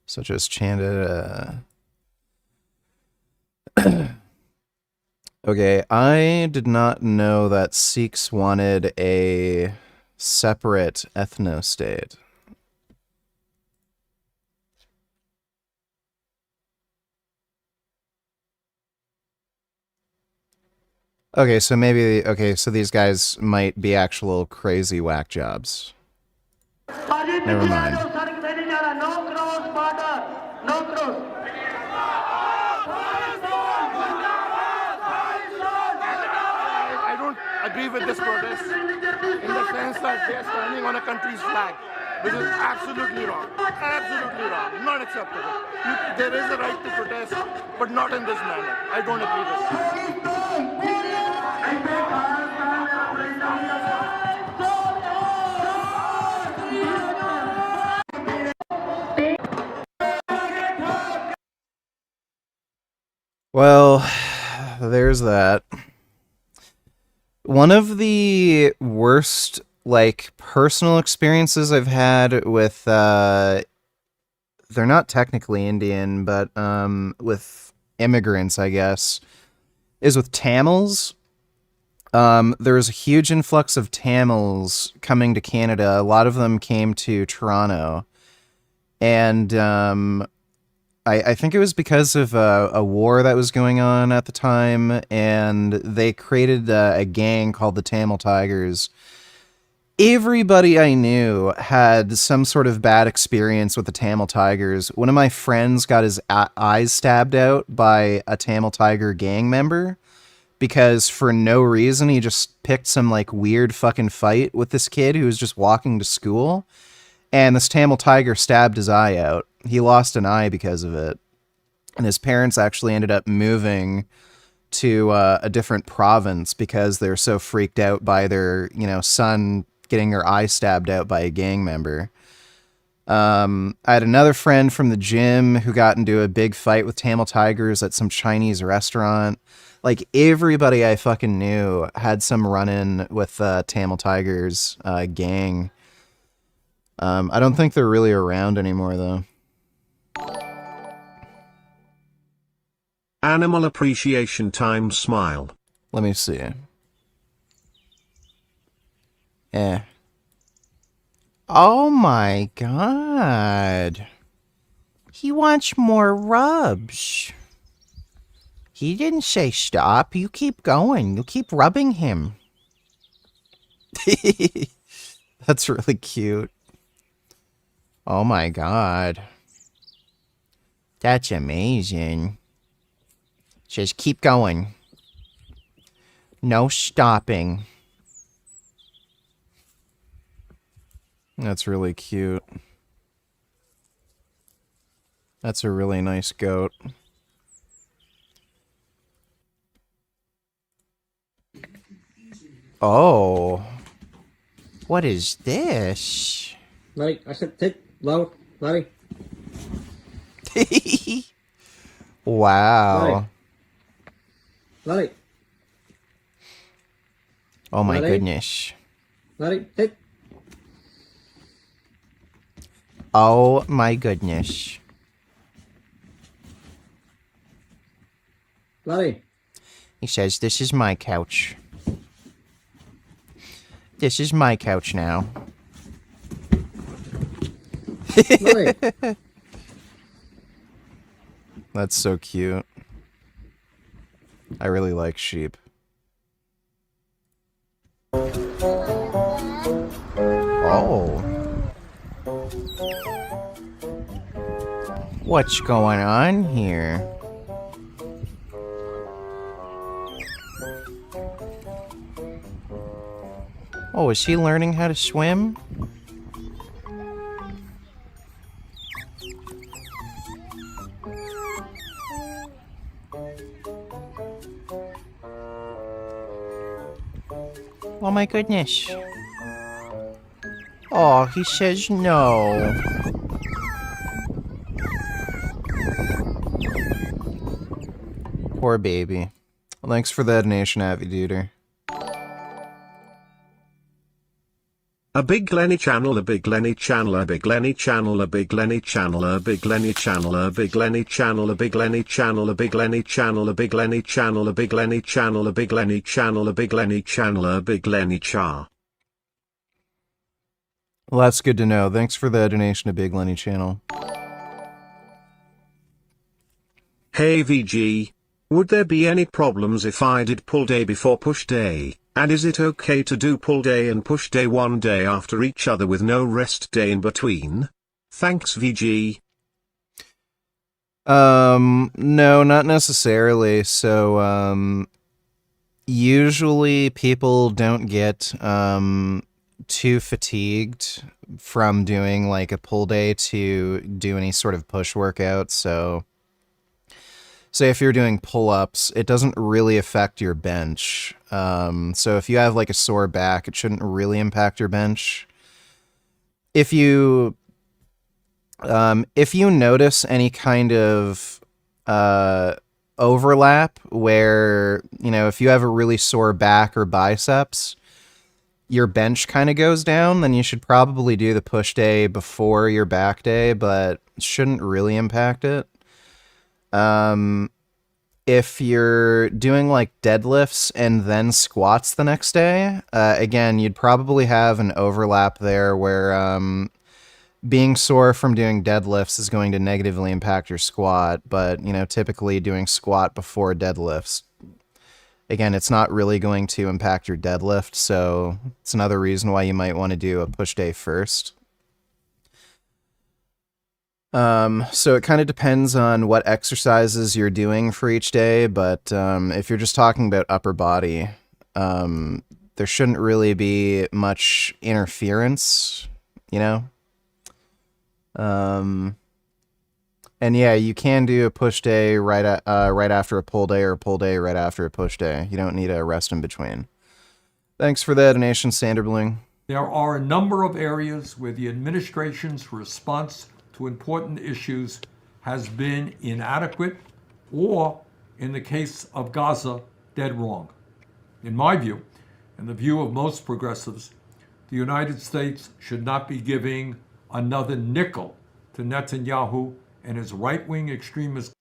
such as Chanda. Okay, I did not know that Sikhs wanted a separate ethno-state. Okay, so maybe, okay, so these guys might be actual crazy whack jobs. Never mind. I don't agree with this protest in the sense that they are standing on a country's flag, which is absolutely wrong. Absolutely wrong. Not acceptable. There is a right to protest, but not in this manner. I don't agree with Well, there's that. One of the worst, like, personal experiences I've had with, they're not technically Indian, but, with immigrants, I guess, is with Tamils. There was a huge influx of Tamils coming to Canada. A lot of them came to Toronto. And, I think it was because of a war that was going on at the time, and they created a gang called the Tamil Tigers. Everybody I knew had some sort of bad experience with the Tamil Tigers. One of my friends got his eyes stabbed out by a Tamil Tiger gang member because for no reason he just picked some like weird fucking fight with this kid who was just walking to school. And this Tamil Tiger stabbed his eye out. He lost an eye because of it. And his parents actually ended up moving to a different province because they're so freaked out by their, son getting their eye stabbed out by a gang member. I had another friend from the gym who got into a big fight with Tamil Tigers at some Chinese restaurant. Like, everybody I fucking knew had some run-in with Tamil Tigers gang. I don't think they're really around anymore, though. Animal Appreciation Time smile. Let me see. Oh my god. He wants more rubs. He didn't say stop. You keep going. You keep rubbing him. That's really cute. Oh my god. That's amazing. Just keep going. No stopping. That's really cute. That's a really nice goat. Oh. What is this? Larry, I said take loud, Larry. Wow. Larry. Oh my Larry. goodness. Larry, take. Oh my goodness. Larry. He says, this is my couch. This is my couch now. Larry. That's so cute. I really like sheep. Oh. What's going on here? Oh, is he learning how to swim? Oh my goodness. Oh, he says no. Poor baby. Well, thanks for that donation, Aviduder. A big Lenny channel, a big Lenny channel, a big Lenny channel, a big Lenny channel, a big Lenny channel, a big Lenny channel, a big Lenny channel, a big Lenny channel, a big Lenny channel, a big Lenny channel, a big Lenny channel, a big Lenny channel, a big Lenny char. Well, that's good to know. Thanks for the donation to Big Lenny channel. Hey VG, would there be any problems if I did pull day before push day? And is it okay to do pull day and push day one day after each other with no rest day in between? Thanks VG. No, not necessarily. So, usually people don't get, too fatigued from doing like a pull day to do any sort of push workout. So, say if you're doing pull-ups, it doesn't really affect your bench. So if you have like a sore back, it shouldn't really impact your bench. If you notice any kind of overlap where, you know, if you have a really sore back or biceps, your bench kind of goes down, then you should probably do the push day before your back day, but it shouldn't really impact it. If you're doing like deadlifts and then squats the next day, again, you'd probably have an overlap there where being sore from doing deadlifts is going to negatively impact your squat, but, you know, typically doing squat before deadlifts, again, it's not really going to impact your deadlift, so it's another reason why you might want to do a push day first. So it kind of depends on what exercises you're doing for each day, but if you're just talking about upper body, there shouldn't really be much interference, you know? And yeah, you can do a push day right after a pull day, or a pull day right after a push day. You don't need a rest in between. Thanks for the donation, Sanderbling. There are a number of areas where the administration's response to important issues has been inadequate, or, in the case of Gaza, dead wrong. In my view, and the view of most progressives, the United States should not be giving another nickel to Netanyahu and his right-wing extremist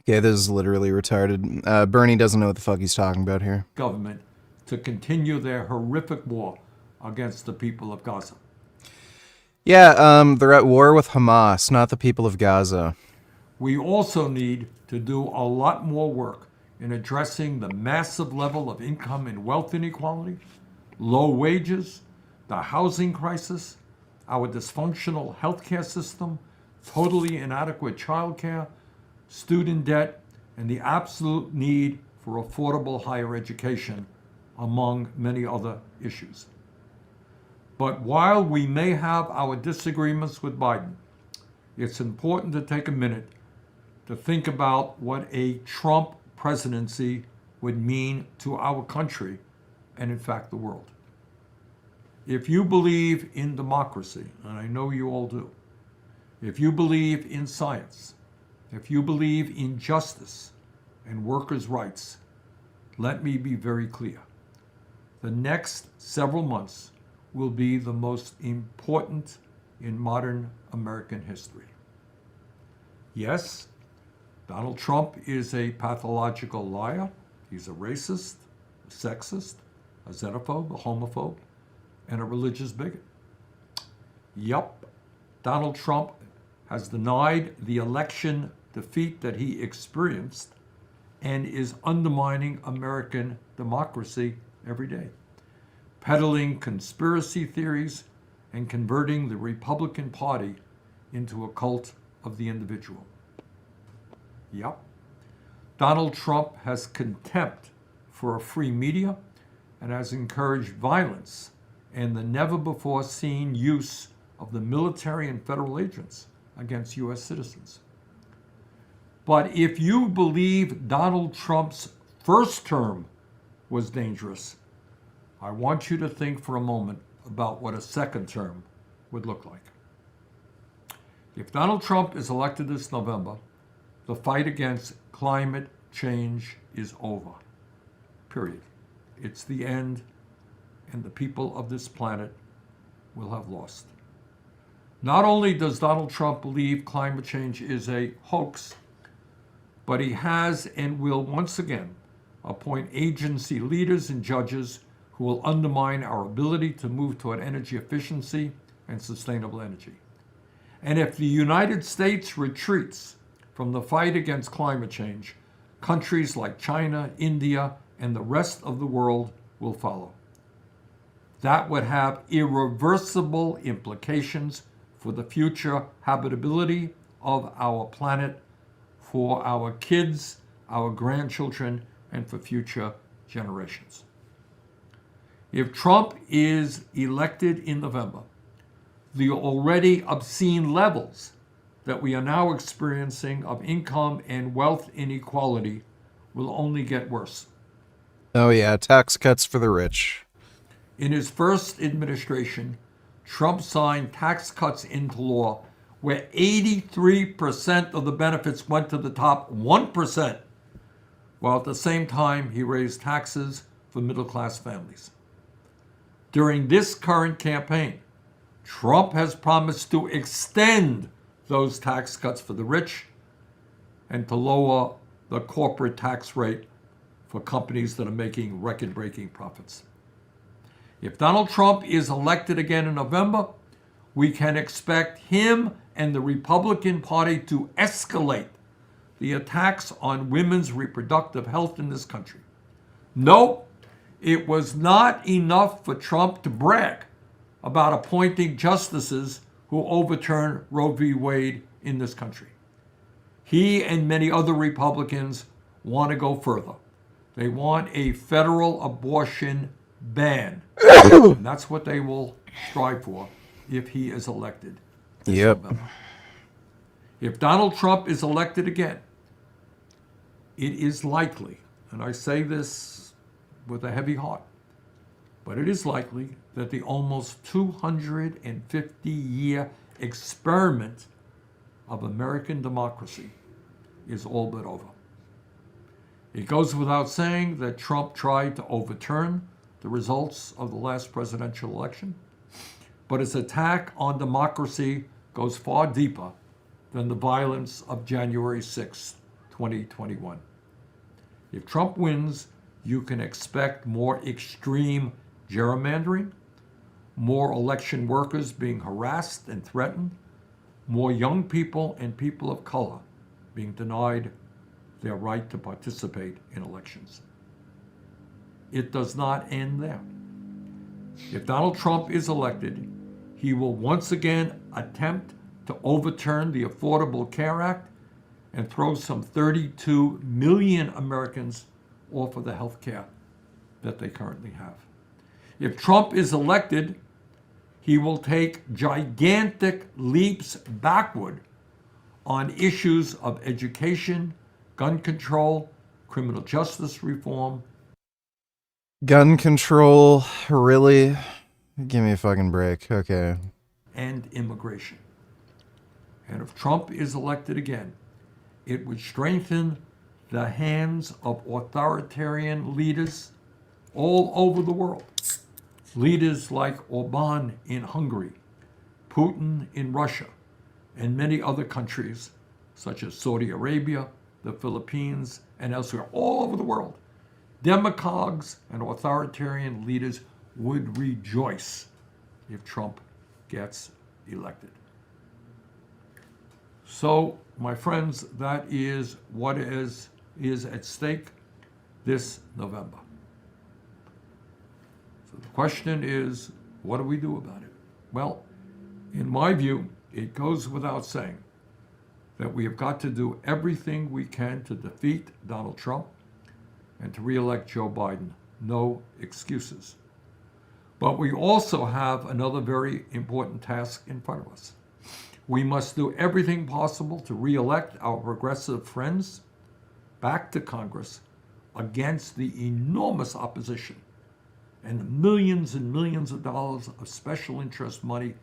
Okay, this is literally retarded. Bernie doesn't know what the fuck he's talking about here. government to continue their horrific war against the people of Gaza. Yeah, they're at war with Hamas, not the people of Gaza. We also need to do a lot more work in addressing the massive level of income and wealth inequality, low wages, the housing crisis, our dysfunctional healthcare system, totally inadequate childcare, student debt, and the absolute need for affordable higher education, among many other issues. But while we may have our disagreements with Biden, it's important to take a minute to think about what a Trump presidency would mean to our country and, in fact, the world. If you believe in democracy, and I know you all do, if you believe in science, if you believe in justice and workers' rights, let me be very clear. The next several months will be the most important in modern American history. Yes, Donald Trump is a pathological liar. He's a racist, a sexist, a xenophobe, a homophobe, and a religious bigot. Yup, Donald Trump has denied the election defeat that he experienced and is undermining American democracy every day, peddling conspiracy theories and converting the Republican Party into a cult of the individual. Yup. Donald Trump has contempt for a free media and has encouraged violence and the never-before-seen use of the military and federal agents against U.S. citizens. But if you believe Donald Trump's first term was dangerous, I want you to think for a moment about what a second term would look like. If Donald Trump is elected this November, the fight against climate change is over. Period. It's the end, and the people of this planet will have lost. Not only does Donald Trump believe climate change is a hoax, but he has and will once again appoint agency leaders and judges who will undermine our ability to move toward energy efficiency and sustainable energy. And if the United States retreats from the fight against climate change, countries like China, India, and the rest of the world will follow. That would have irreversible implications for the future habitability of our planet, for our kids, our grandchildren, and for future generations. If Trump is elected in November, the already obscene levels that we are now experiencing of income and wealth inequality will only get worse. Oh yeah, tax cuts for the rich. In his first administration, Trump signed tax cuts into law where 83% of the benefits went to the top 1%, while at the same time he raised taxes for middle-class families. During this current campaign, Trump has promised to extend those tax cuts for the rich and to lower the corporate tax rate for companies that are making record-breaking profits. If Donald Trump is elected again in November, we can expect him and the Republican Party to escalate the attacks on women's reproductive health in this country. No, it was not enough for Trump to brag about appointing justices who overturned Roe v. Wade in this country. He and many other Republicans want to go further. They want a federal abortion ban. And that's what they will strive for if he is elected. Yep. November. If Donald Trump is elected again, it is likely, and I say this with a heavy heart, but it is likely that the almost 250-year experiment of American democracy is all but over. It goes without saying that Trump tried to overturn the results of the last presidential election, but his attack on democracy goes far deeper than the violence of January 6, 2021. If Trump wins, you can expect more extreme gerrymandering, more election workers being harassed and threatened, more young people and people of color being denied their right to participate in elections. It does not end there. If Donald Trump is elected, he will once again attempt to overturn the Affordable Care Act and throw some 32 million Americans off of the health care that they currently have. If Trump is elected, he will take gigantic leaps backward on issues of education, gun control, criminal justice reform. Gun control, really? Give me a fucking break. Okay. And immigration. And if Trump is elected again, it would strengthen the hands of authoritarian leaders all over the world. Leaders like Orban in Hungary, Putin in Russia, and many other countries such as Saudi Arabia, the Philippines, and elsewhere, all over the world. Demagogues and authoritarian leaders would rejoice if Trump gets elected. So, my friends, that is what is at stake this November. So the question is, what do we do about it? Well, in my view, it goes without saying that we have got to do everything we can to defeat Donald Trump and to re-elect Joe Biden. No excuses. But we also have another very important task in front of us. We must do everything possible to re-elect our progressive friends back to Congress against the enormous opposition and the millions and millions of dollars of special interest money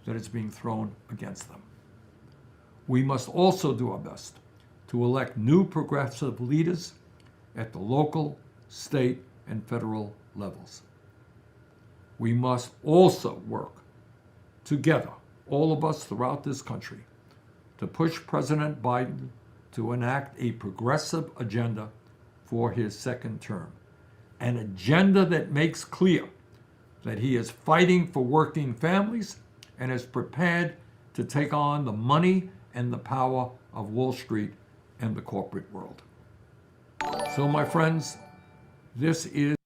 that is being thrown against them. We must also do our best to elect new progressive leaders at the local, state, and federal levels. We must also work together, all of us throughout this country, to push President Biden to enact a progressive agenda for his second term. An agenda that makes clear that he is fighting for working families and is prepared to take on the money and the power of Wall Street and the corporate world. So, my friends, this is...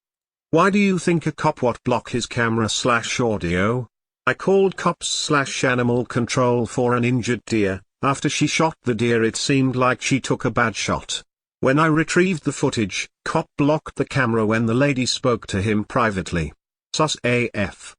Why do you think a cop would block his camera/audio? I called cops/animal control for an injured deer. After she shot the deer, it seemed like she took a bad shot. When I retrieved the footage, cop blocked the camera when the lady spoke to him privately. Sus AF.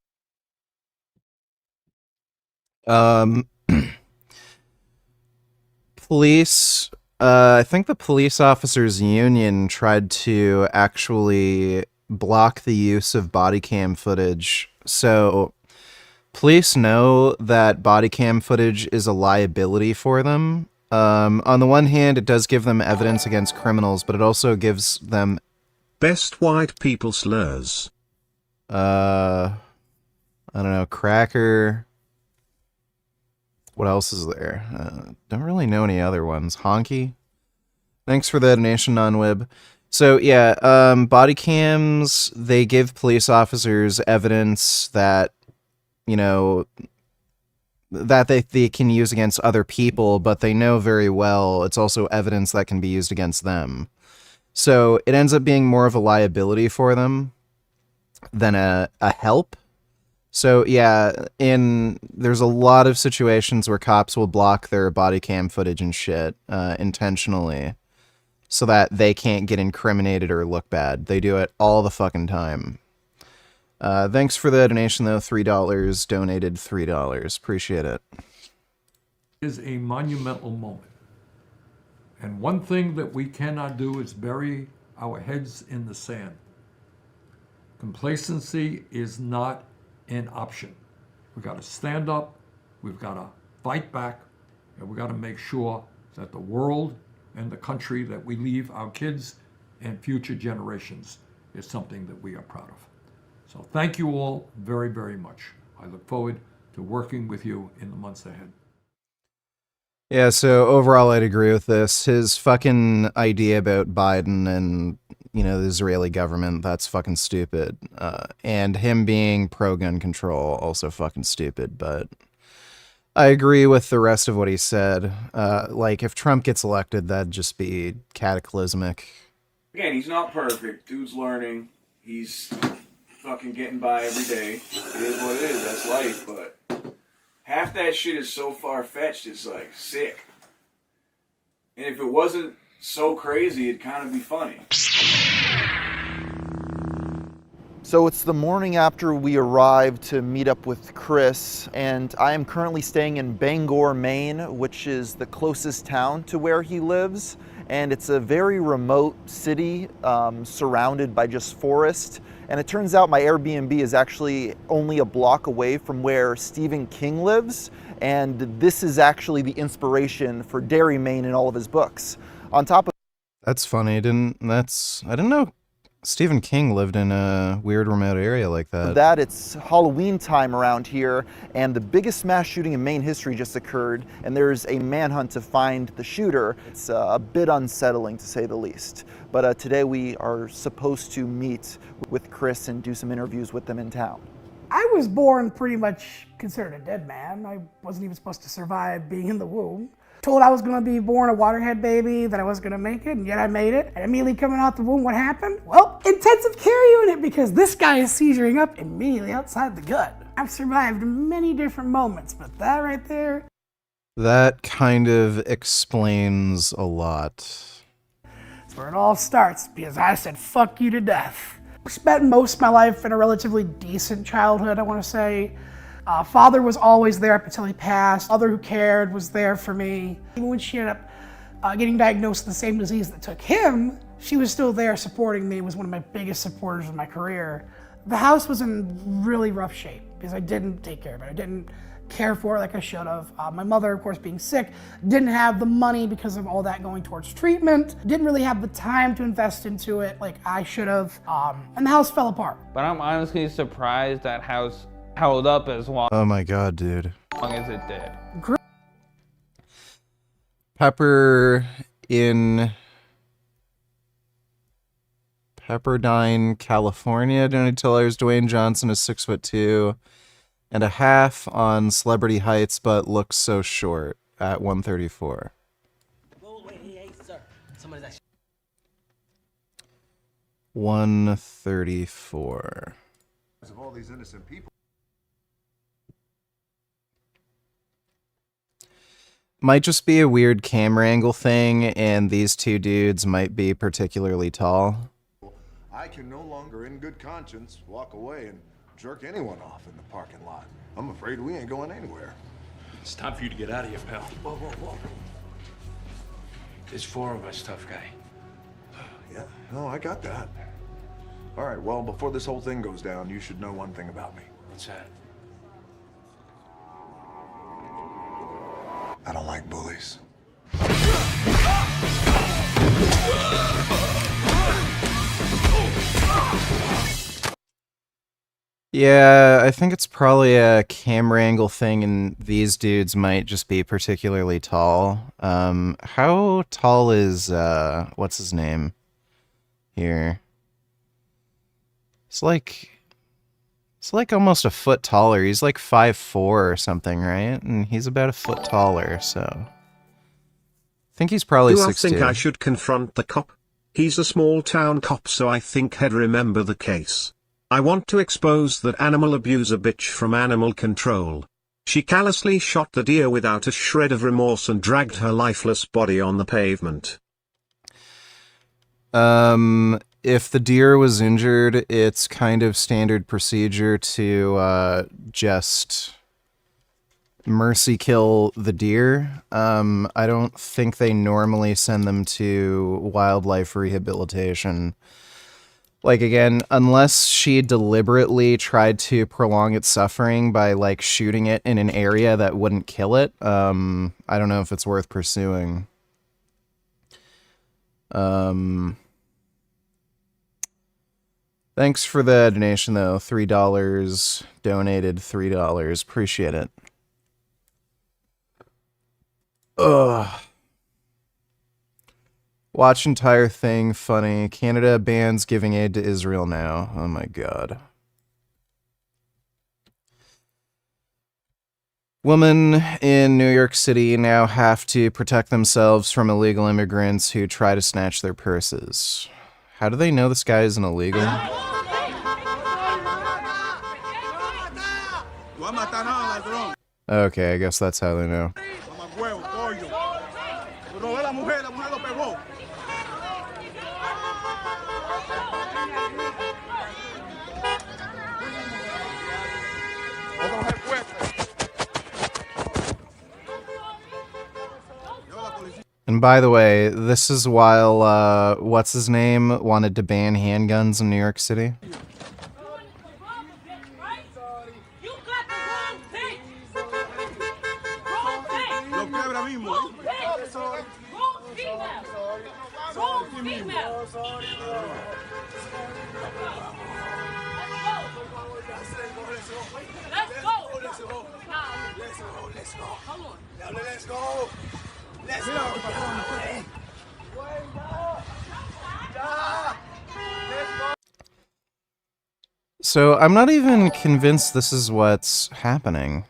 Police, I think the police officers union tried to actually block the use of body cam footage. So police know that body cam footage is a liability for them. On the one hand, it does give them evidence against criminals, but it also gives them best white people slurs. I don't know, cracker. What else is there? Don't really know any other ones. Honky. Thanks for the donation, non-wib. So yeah, body cams, they give police officers evidence that, you know, that they can use against other people, but they know very well it's also evidence that can be used against them. So it ends up being more of a liability for them than a help. So yeah, there's a lot of situations where cops will block their body cam footage and shit intentionally so that they can't get incriminated or look bad. They do it all the fucking time. Thanks for the donation though, $3, donated $3. Appreciate it. Is a monumental moment. And one thing that we cannot do is bury our heads in the sand. Complacency is not an option. We've got to stand up, we've got to fight back, and we've got to make sure that the world and the country that we leave our kids and future generations is something that we are proud of. So thank you all very, very much. I look forward to working with you in the months ahead. Yeah, so overall I'd agree with this. His fucking idea about Biden and, you know, the Israeli government, that's fucking stupid. And him being pro-gun control, also fucking stupid. But I agree with the rest of what he said. Like, if Trump gets elected, that'd just be cataclysmic. Again, he's not perfect. Dude's learning. He's fucking getting by every day. It is what it is. That's life, but half that shit is so far-fetched, it's like sick. And if it wasn't so crazy, it'd kind of be funny. So it's the morning after we arrived to meet up with Chris, and I am currently staying in Bangor, Maine, which is the closest town to where he lives. And it's a very remote city surrounded by just forest. And it turns out my Airbnb is actually only a block away from where Stephen King lives. And this is actually the inspiration for Derry, Maine in all of his books. On top of That's funny. I didn't know Stephen King lived in a weird remote area like that. It's Halloween time around here, and the biggest mass shooting in Maine history just occurred, and there's a manhunt to find the shooter. It's a bit unsettling, to say the least. But today we are supposed to meet with Chris and do some interviews with them in town. I was born pretty much considered a dead man. I wasn't even supposed to survive being in the womb. Told I was gonna be born a waterhead baby, that I wasn't gonna make it, and yet I made it. And immediately coming out the womb, what happened? Well, intensive care unit, because this guy is seizuring up immediately outside the gut. I've survived many different moments, but that right there. That kind of explains a lot. That's where it all starts, because I said fuck you to death. I spent most of my life in a relatively decent childhood, I wanna say. Father was always there up until he passed. Mother who cared was there for me. Even when she ended up getting diagnosed with the same disease that took him, she was still there supporting me, was one of my biggest supporters of my career. The house was in really rough shape because I didn't take care of it. I didn't care for it like I should have. My mother, of course, being sick, didn't have the money because of all that going towards treatment. Didn't really have the time to invest into it like I should have. And the house fell apart. But I'm honestly surprised that house held up as long Oh my god, dude. as it did. Pepper in Pepperdine, California. Donny Tillers, Dwayne Johnson is 6'2.5" on Celebrity Heights, but looks so short at 134. 134. Of all these innocent people. Might just be a weird camera angle thing, and these two dudes might be particularly tall. I can no longer, in good conscience, walk away and jerk anyone off in the parking lot. I'm afraid we ain't going anywhere. It's time for you to get out of here, pal. Whoa, whoa, whoa. There's 4 of us, tough guy. Yeah, no, I got that. All right, well, before this whole thing goes down, you should know one thing about me. What's that? I don't like bullies. Yeah, I think it's probably a camera angle thing, and these dudes might just be particularly tall. How tall is, what's his name here? It's like almost a foot taller. He's like 5'4" or something, right? And he's about a foot taller, so I think he's probably 6'2". Do I think I should confront the cop? He's a small town cop, so I think he'd remember the case. I want to expose that animal abuser bitch from Animal Control. She callously shot the deer without a shred of remorse and dragged her lifeless body on the pavement. If the deer was injured, it's kind of standard procedure to just mercy kill the deer. I don't think they normally send them to wildlife rehabilitation. Like, again, unless she deliberately tried to prolong its suffering by, like, shooting it in an area that wouldn't kill it, I don't know if it's worth pursuing. Thanks for the donation, though. $3 donated, $3. Appreciate it. Ugh. Watch entire thing, funny. Canada bans giving aid to Israel now. Oh my god. Women in New York City now have to protect themselves from illegal immigrants who try to snatch their purses. How do they know this guy isn't illegal? Okay, I guess that's how they know. And by the way, this is while, what's his name wanted to ban handguns in New York City. So I'm not even convinced this is what's happening.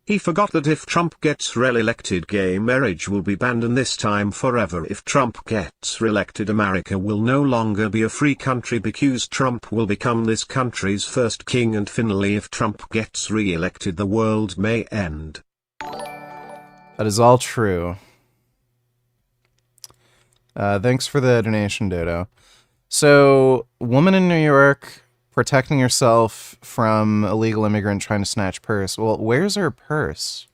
He forgot that if Trump gets re-elected, gay marriage will be banned, and this time forever. If Trump gets re-elected, America will no longer be a free country because Trump will become this country's first king, and finally if Trump gets re-elected, the world may end. That is all true. Thanks for the donation, Dodo. So, woman in New York protecting herself from illegal immigrant trying to snatch purse. Well, where's her purse?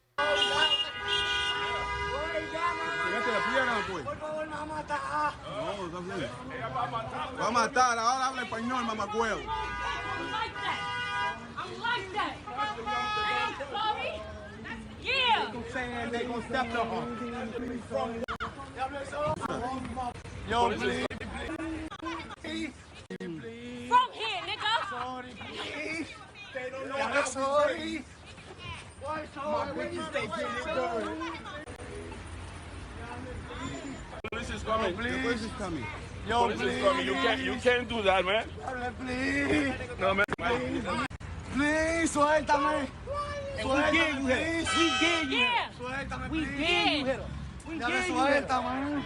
Yo, please. From here, nigga. Sorry, please. Police is coming. The police is coming. Yo, police is coming. You can't do that, man. Please. No, man. Please, suéltame. Suéltame, please. We did you. Suéltame, please. We did you hit him. We did you hit him.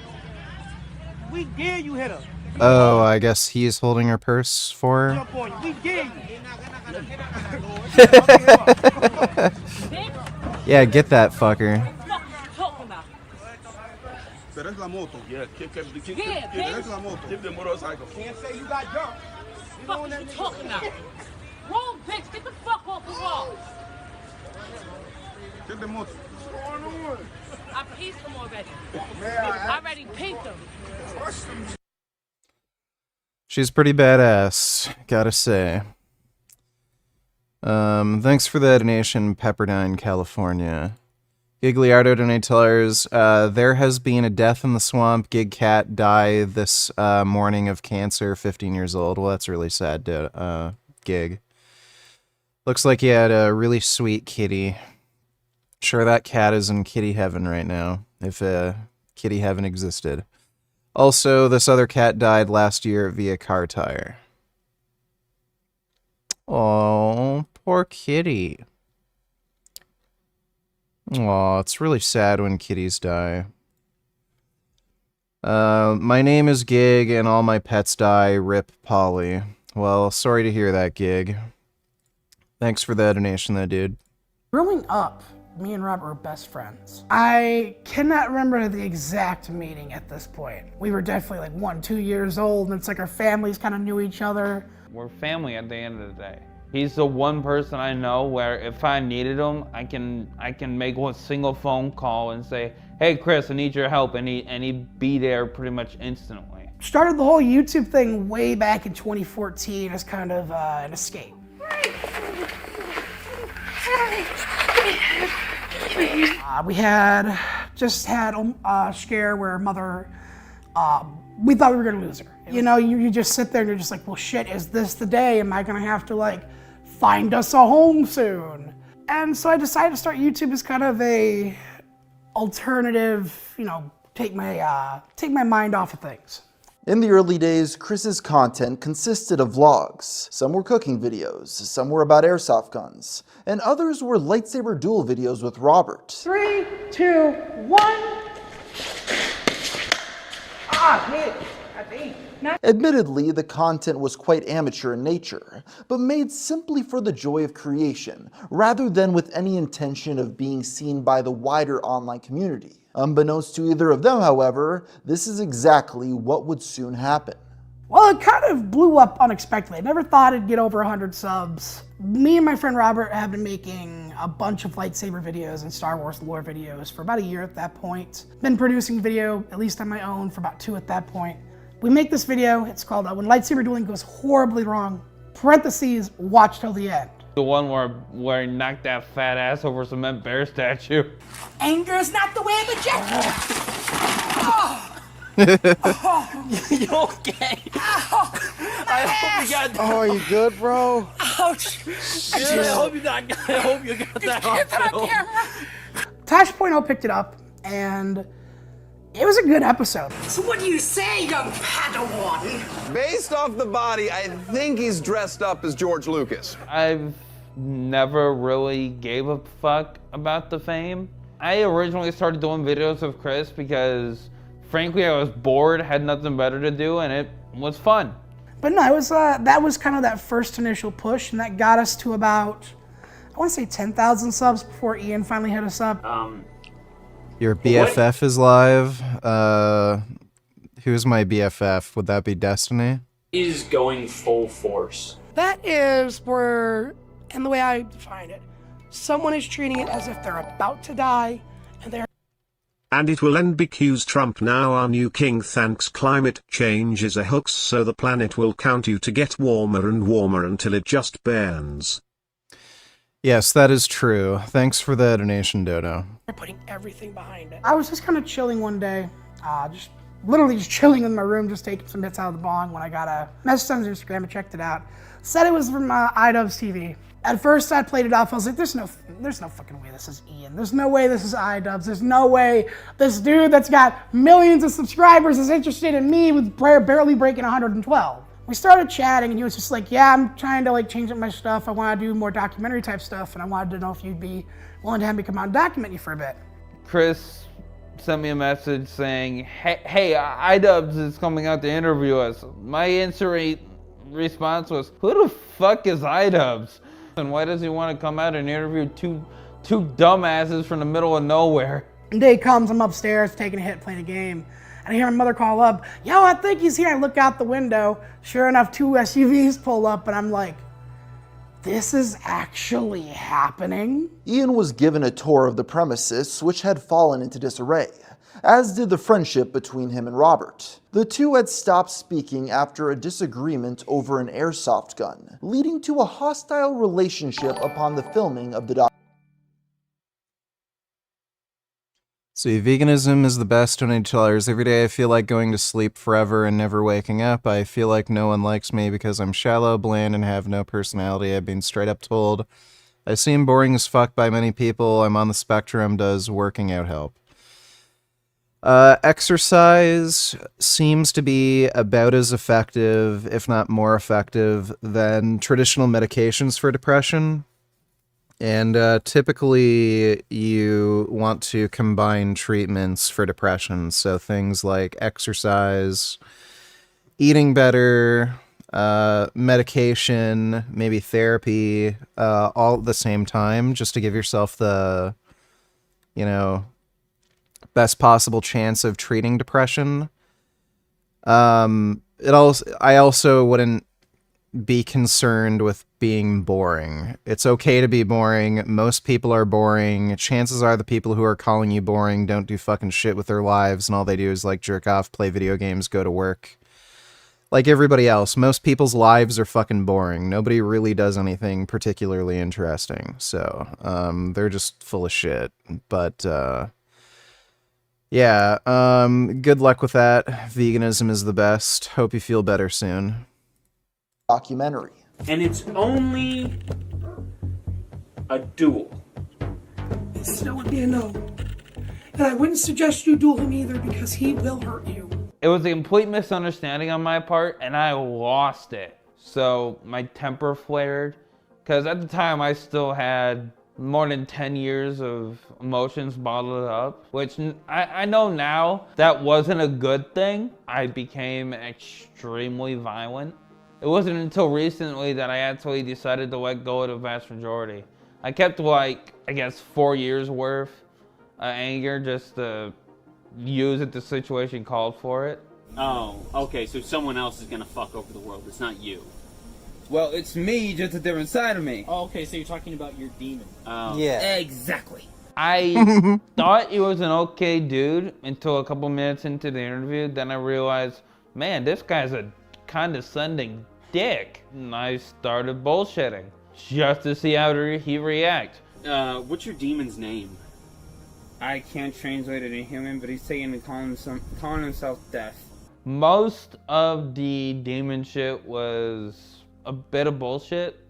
We did you hit him. Oh, I guess he's holding her purse for her. We did you. Yeah, get that fucker. Pero es la moto. Yeah, keep la moto. Keep the motorcycle. Can't say you got jumped. What the fuck are you talking about? Wrong bitch, get the fuck off the wall. Keep the moto. What's going on? I pieced them already. I already pinked them. She's pretty badass, gotta say. Thanks for the donation, Pepperdine, California. Gigliardo donators, there has been a death in the swamp. Gig Cat died this morning of cancer, 15 years old. Well, that's really sad, Gig. Looks like he had a really sweet kitty. Sure, that cat is in kitty heaven right now, if kitty heaven existed. Also, this other cat died last year via car tire. Oh, poor kitty. Aw, it's really sad when kitties die. My name is Gig, and all my pets die. Rip Polly. Well, sorry to hear that, Gig. Thanks for the donation, though, dude. Growing up, me and Robert were best friends. I cannot remember the exact meeting at this point. We were definitely like 1-2 years old, and it's like our families kind of knew each other. We're family at the end of the day. He's the one person I know where if I needed him, I can make one single phone call and say, "Hey Chris, I need your help," and he'd be there pretty much instantly. Started the whole YouTube thing way back in 2014 as kind of an escape. We had just had a scare where mother, we thought we were gonna lose her. You know, you just sit there and you're just like, well shit, is this the day? Am I gonna have to like find us a home soon? And so I decided to start YouTube as kind of a alternative, you know, take my mind off of things. In the early days, Chris's content consisted of vlogs. Some were cooking videos, some were about airsoft guns, and others were lightsaber duel videos with Robert. 3, 2, 1. Ah, hit. I think. Admittedly, the content was quite amateur in nature, but made simply for the joy of creation, rather than with any intention of being seen by the wider online community. Unbeknownst to either of them, however, this is exactly what would soon happen. Well, it kind of blew up unexpectedly. I never thought it'd get over 100 subs. Me and my friend Robert have been making a bunch of lightsaber videos and Star Wars lore videos for about a year at that point. Been producing video, at least on my own, for about 2 at that point. We make this video, it's called When Lightsaber Dueling Goes Horribly Wrong, parentheses, watch till the end. The one where he knocked that fat ass over some bear statue. Anger is not the way of the Jedi. You okay? I hope you got. Oh, you good, bro? Ouch! I hope you got that on film. Tosh.0 picked it up, and it was a good episode. So what do you say, young Padawan? Based off the body, I think he's dressed up as George Lucas. I've never really gave a fuck about the fame. I originally started doing videos with Chris because, frankly, I was bored, had nothing better to do, and it was fun. But no, it was that was kind of that first initial push, and that got us to about, I want to say 10,000 subs before Ian finally hit us up. Your BFF is live. Who's my BFF? Would that be Destiny? Is going full force. That is where, and the way I define it, someone is treating it as if they're about to die, and they're. And it will end because Trump now our new king thanks climate change is a hoax, so the planet will count you to get warmer and warmer until it just burns. Yes, that is true. Thanks for the donation, Dodo. They're putting everything behind it. I was just kind of chilling one day, just literally just chilling in my room, just taking some bits out of the bong when I got a message on Instagram and checked it out. Said it was from iDubbbz TV. At first I played it off, I was like, there's no fucking way this is Ian. There's no way this is iDubbbz. There's no way this dude that's got millions of subscribers is interested in me with barely breaking 112. We started chatting and he was just like, yeah, I'm trying to like change up my stuff. I want to do more documentary type stuff and I wanted to know if you'd be willing to have me come out and document you for a bit. Chris sent me a message saying, hey, iDubbbz is coming out to interview us. My instant response was, who the fuck is iDubbbz? And why does he want to come out and interview two dumbasses from the middle of nowhere? Day comes, I'm upstairs taking a hit playing a game. And I hear my mother call up, yo, I think he's here. I look out the window. Sure enough, 2 SUVs pull up and I'm like, this is actually happening? Ian was given a tour of the premises, which had fallen into disarray, as did the friendship between him and Robert. The two had stopped speaking after a disagreement over an airsoft gun, leading to a hostile relationship upon the filming of the documentary. See, veganism is the best $20. Every day I feel like going to sleep forever and never waking up. I feel like no one likes me because I'm shallow, bland, and have no personality. I've been straight up told I seem boring as fuck by many people. I'm on the spectrum. Does working out help? Exercise seems to be about as effective, if not more effective, than traditional medications for depression. And typically you want to combine treatments for depression. So things like exercise, eating better, medication, maybe therapy, all at the same time, just to give yourself the, best possible chance of treating depression. I also wouldn't be concerned with being boring. It's okay to be boring. Most people are boring. Chances are the people who are calling you boring don't do fucking shit with their lives, and all they do is like jerk off, play video games, go to work. Like everybody else, most people's lives are fucking boring. Nobody really does anything particularly interesting. So, they're just full of shit. But, yeah, good luck with that. Veganism is the best. Hope you feel better soon. Documentary. And it's only a duel. That would be a no. And I wouldn't suggest you duel him either because he will hurt you. It was a complete misunderstanding on my part and I lost it. So my temper flared because at the time I still had more than 10 years of emotions bottled up, which I know now that wasn't a good thing. I became extremely violent. It wasn't until recently that I actually decided to let go of the vast majority. I kept like, I guess 4 years worth of anger just to use it, the situation called for it. Oh, okay, so someone else is gonna fuck over the world, it's not you. Well, it's me, just a different side of me. Oh, okay, so you're talking about your demon. Yeah. Exactly. I thought he was an okay dude until a couple minutes into the interview. Then I realized, man, this guy's a condescending dick. And I started bullshitting just to see how he react. What's your demon's name? I can't translate it in human, but he's saying calling himself Death. Most of the demon shit was a bit of bullshit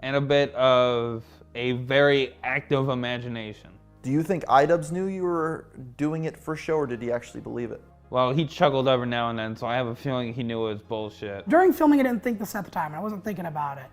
and a bit of a very active imagination. Do you think iDubbbz knew you were doing it for show, or did he actually believe it? Well, he chuckled every now and then, so I have a feeling he knew it was bullshit. During filming, I didn't think this at the time. I wasn't thinking about it.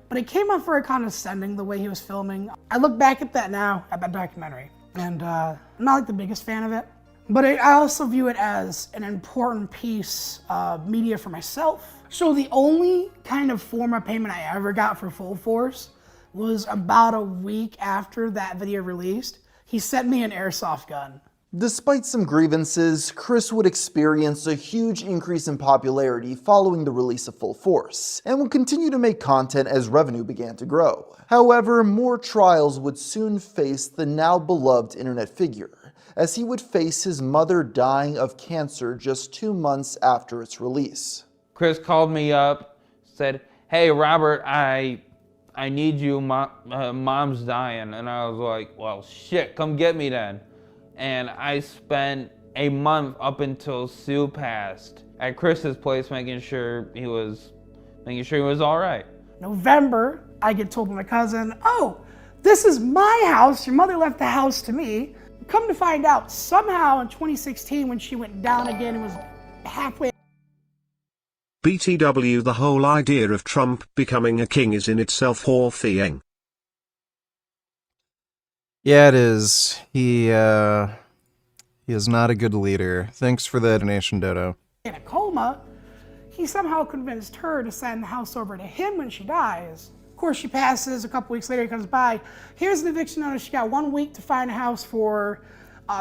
But it came off very condescending the way he was filming. I look back at that now, at that documentary, and I'm not like the biggest fan of it. But I also view it as an important piece of media for myself. So the only kind of form of payment I ever got for Full Force was about a week after that video released. He sent me an airsoft gun. Despite some grievances, Chris would experience a huge increase in popularity following the release of Full Force, and would continue to make content as revenue began to grow. However, more trials would soon face the now beloved internet figure, as he would face his mother dying of cancer just 2 months after its release. Chris called me up, said, hey Robert, I need you, mom's dying. And I was like, well shit, come get me then. And I spent a month up until Sue passed at Chris's place making sure he was all right. November, I get told by my cousin, oh, this is my house. Your mother left the house to me. Come to find out, somehow in 2016, when she went down again, it was halfway. BTW, the whole idea of Trump becoming a king is in itself horrifying. Yeah, it is. He is not a good leader. Thanks for the donation, Dodo. In a coma, he somehow convinced her to send the house over to him when she dies. Of course, she passes. A couple weeks later, he comes by. Here's an eviction notice. She got 1 week to find a house for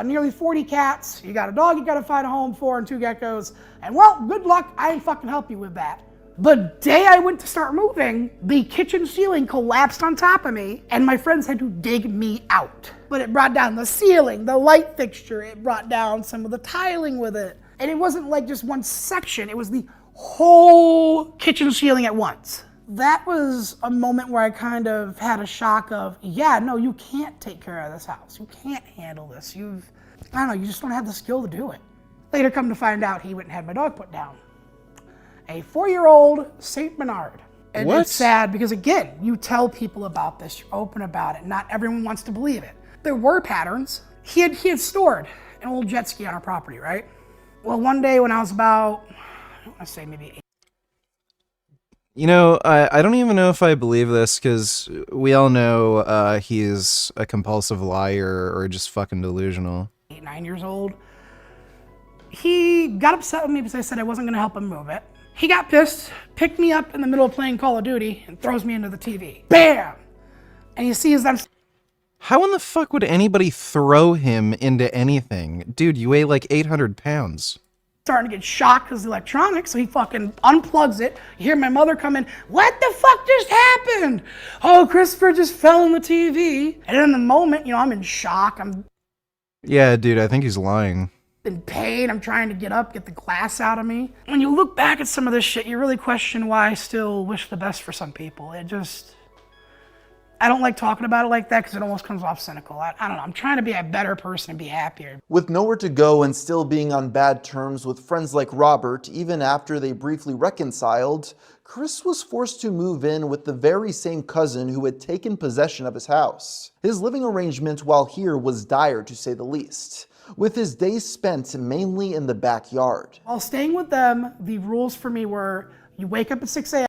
nearly 40 cats. You got a dog you got to find a home for and 2 geckos. And well, good luck. I ain't fucking help you with that. The day I went to start moving, the kitchen ceiling collapsed on top of me, and my friends had to dig me out. But it brought down the ceiling, the light fixture. It brought down some of the tiling with it. And it wasn't like just one section. It was the whole kitchen ceiling at once. That was a moment where I kind of had a shock of, yeah, no, you can't take care of this house. You can't handle this. I don't know, you just don't have the skill to do it. Later come to find out, he went and had my dog put down. A 4-year-old Saint Bernard. And What? it's sad because, again, you tell people about this, you're open about it. Not everyone wants to believe it. There were patterns. He had stored an old jet ski on our property, right? Well, one day when I was about, I want to say maybe 8. You know, I don't even know if I believe this, because we all know he's a compulsive liar or just fucking delusional. 8, 9 years old. He got upset with me because I said I wasn't going to help him move it. He got pissed, picked me up in the middle of playing Call of Duty, and throws me into the TV. Bam! And he sees them. How in the fuck would anybody throw him into anything? Dude, you weigh like 800 pounds. Starting to get shocked because the electronics, so he fucking unplugs it. You hear my mother come in, what the fuck just happened? Oh, Christopher just fell in the TV. And in the moment, I'm in shock. I'm Yeah, dude, I think he's lying. in pain. I'm trying to get up, get the glass out of me. When you look back at some of this shit, you really question why I still wish the best for some people. I don't like talking about it like that because it almost comes off cynical. I don't know. I'm trying to be a better person and be happier. With nowhere to go and still being on bad terms with friends like Robert, even after they briefly reconciled, Chris was forced to move in with the very same cousin who had taken possession of his house. His living arrangement while here was dire, to say the least, with his days spent mainly in the backyard. While staying with them, the rules for me were you wake up at 6 a.m.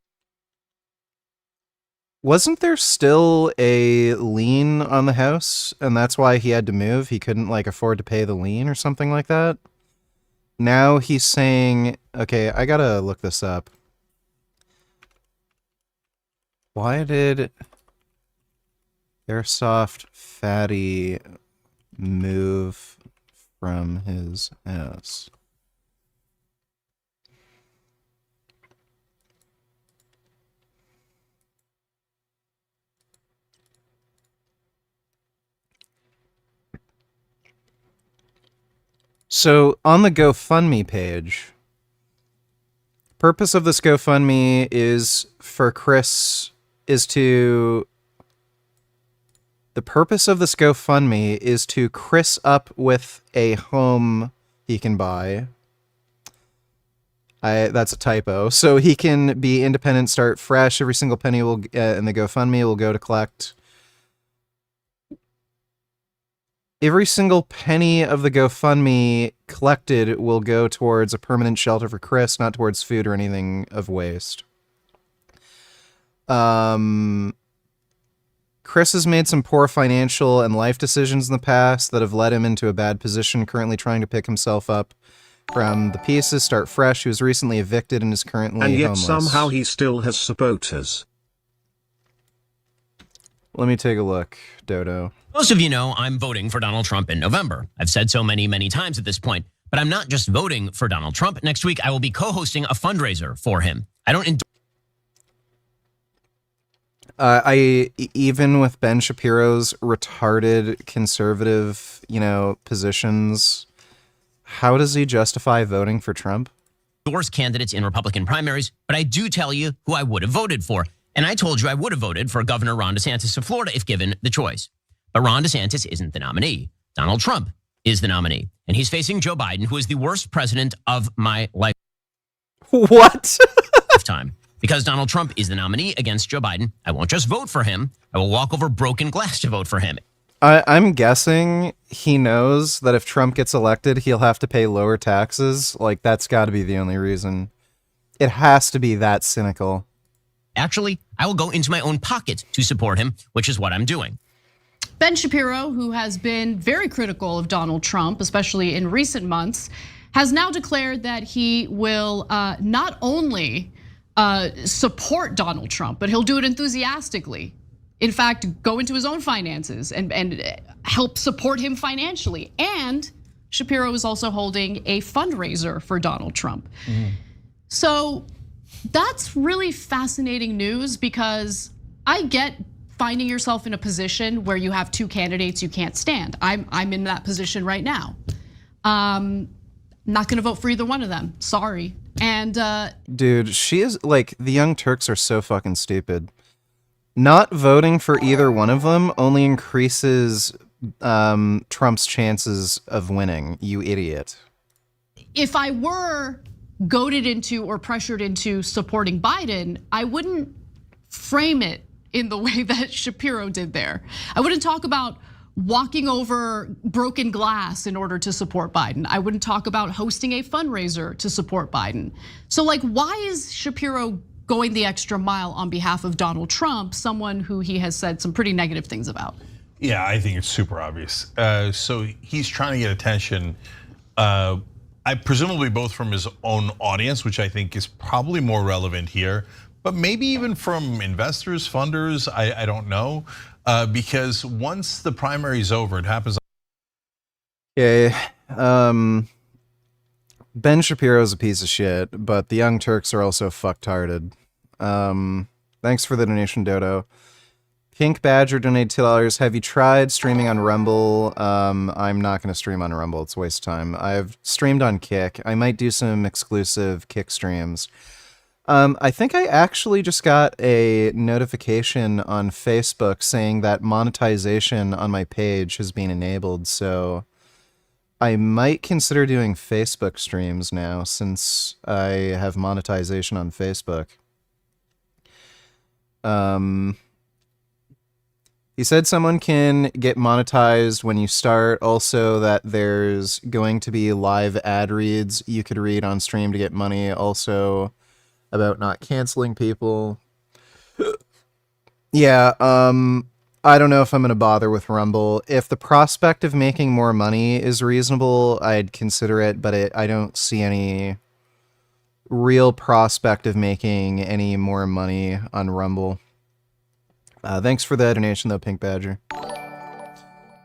Wasn't there still a lien on the house, and that's why he had to move? He couldn't, like, afford to pay the lien or something like that? Now he's saying... Okay, I gotta look this up. Why did Airsoft Fatty move from his house? So, on the GoFundMe page, purpose of this GoFundMe is for Chris to Chris up with a home he can buy. That's a typo. So he can be independent, start fresh. Every single penny will in the GoFundMe will go to collect. Every single penny of the GoFundMe collected will go towards a permanent shelter for Chris, not towards food or anything of waste. Chris has made some poor financial and life decisions in the past that have led him into a bad position, currently trying to pick himself up from the pieces, start fresh. He was recently evicted and is currently and yet homeless. somehow he still has supporters. Let me take a look, Dodo. Most of you know I'm voting for Donald Trump in November. I've said so many, many times at this point. But I'm not just voting for Donald Trump. Next week, I will be co-hosting a fundraiser for him. I don't endorse... Even with Ben Shapiro's retarded conservative, positions, how does he justify voting for Trump? endorse candidates in Republican primaries, but I do tell you who I would have voted for. And I told you I would have voted for Governor Ron DeSantis of Florida if given the choice. But Ron DeSantis isn't the nominee. Donald Trump is the nominee. And he's facing Joe Biden, who is the worst president of my life. What? Time. Because Donald Trump is the nominee against Joe Biden, I won't just vote for him. I will walk over broken glass to vote for him. I'm guessing he knows that if Trump gets elected, he'll have to pay lower taxes. Like, that's got to be the only reason. It has to be that cynical. Actually, I will go into my own pocket to support him, which is what I'm doing. Ben Shapiro, who has been very critical of Donald Trump, especially in recent months, has now declared that he will not only support Donald Trump, but he'll do it enthusiastically. In fact, go into his own finances and help support him financially. And Shapiro is also holding a fundraiser for Donald Trump. So that's really fascinating news, because I get finding yourself in a position where you have two candidates you can't stand. I'm in that position right now. Not gonna vote for either one of them, sorry. And dude, she is like, the Young Turks are so fucking stupid. Not voting for either one of them only increases Trump's chances of winning, you idiot. if I were goaded into or pressured into supporting Biden, I wouldn't frame it in the way that Shapiro did there. I wouldn't talk about walking over broken glass in order to support Biden. I wouldn't talk about hosting a fundraiser to support Biden. So like, why is Shapiro going the extra mile on behalf of Donald Trump, someone who he has said some pretty negative things about? Yeah, I think it's super obvious. So he's trying to get attention, presumably both from his own audience, which I think is probably more relevant here, but maybe even from investors, funders, I don't know. Because once the primary is over, it happens. Okay, Ben Shapiro is a piece of shit, but the Young Turks are also fucktarded. Thanks for the donation, Dodo. Pink Badger donated $2. Have you tried streaming on Rumble? I'm not going to stream on Rumble. It's a waste of time. I've streamed on Kick. I might do some exclusive Kick streams. I think I actually just got a notification on Facebook saying that monetization on my page has been enabled, so I might consider doing Facebook streams now since I have monetization on Facebook. He said someone can get monetized when you start, also that there's going to be live ad reads you could read on stream to get money, also about not canceling people. Yeah, I don't know if I'm going to bother with Rumble. If the prospect of making more money is reasonable, I'd consider it, but I don't see any real prospect of making any more money on Rumble. Thanks for the donation, though, Pink Badger.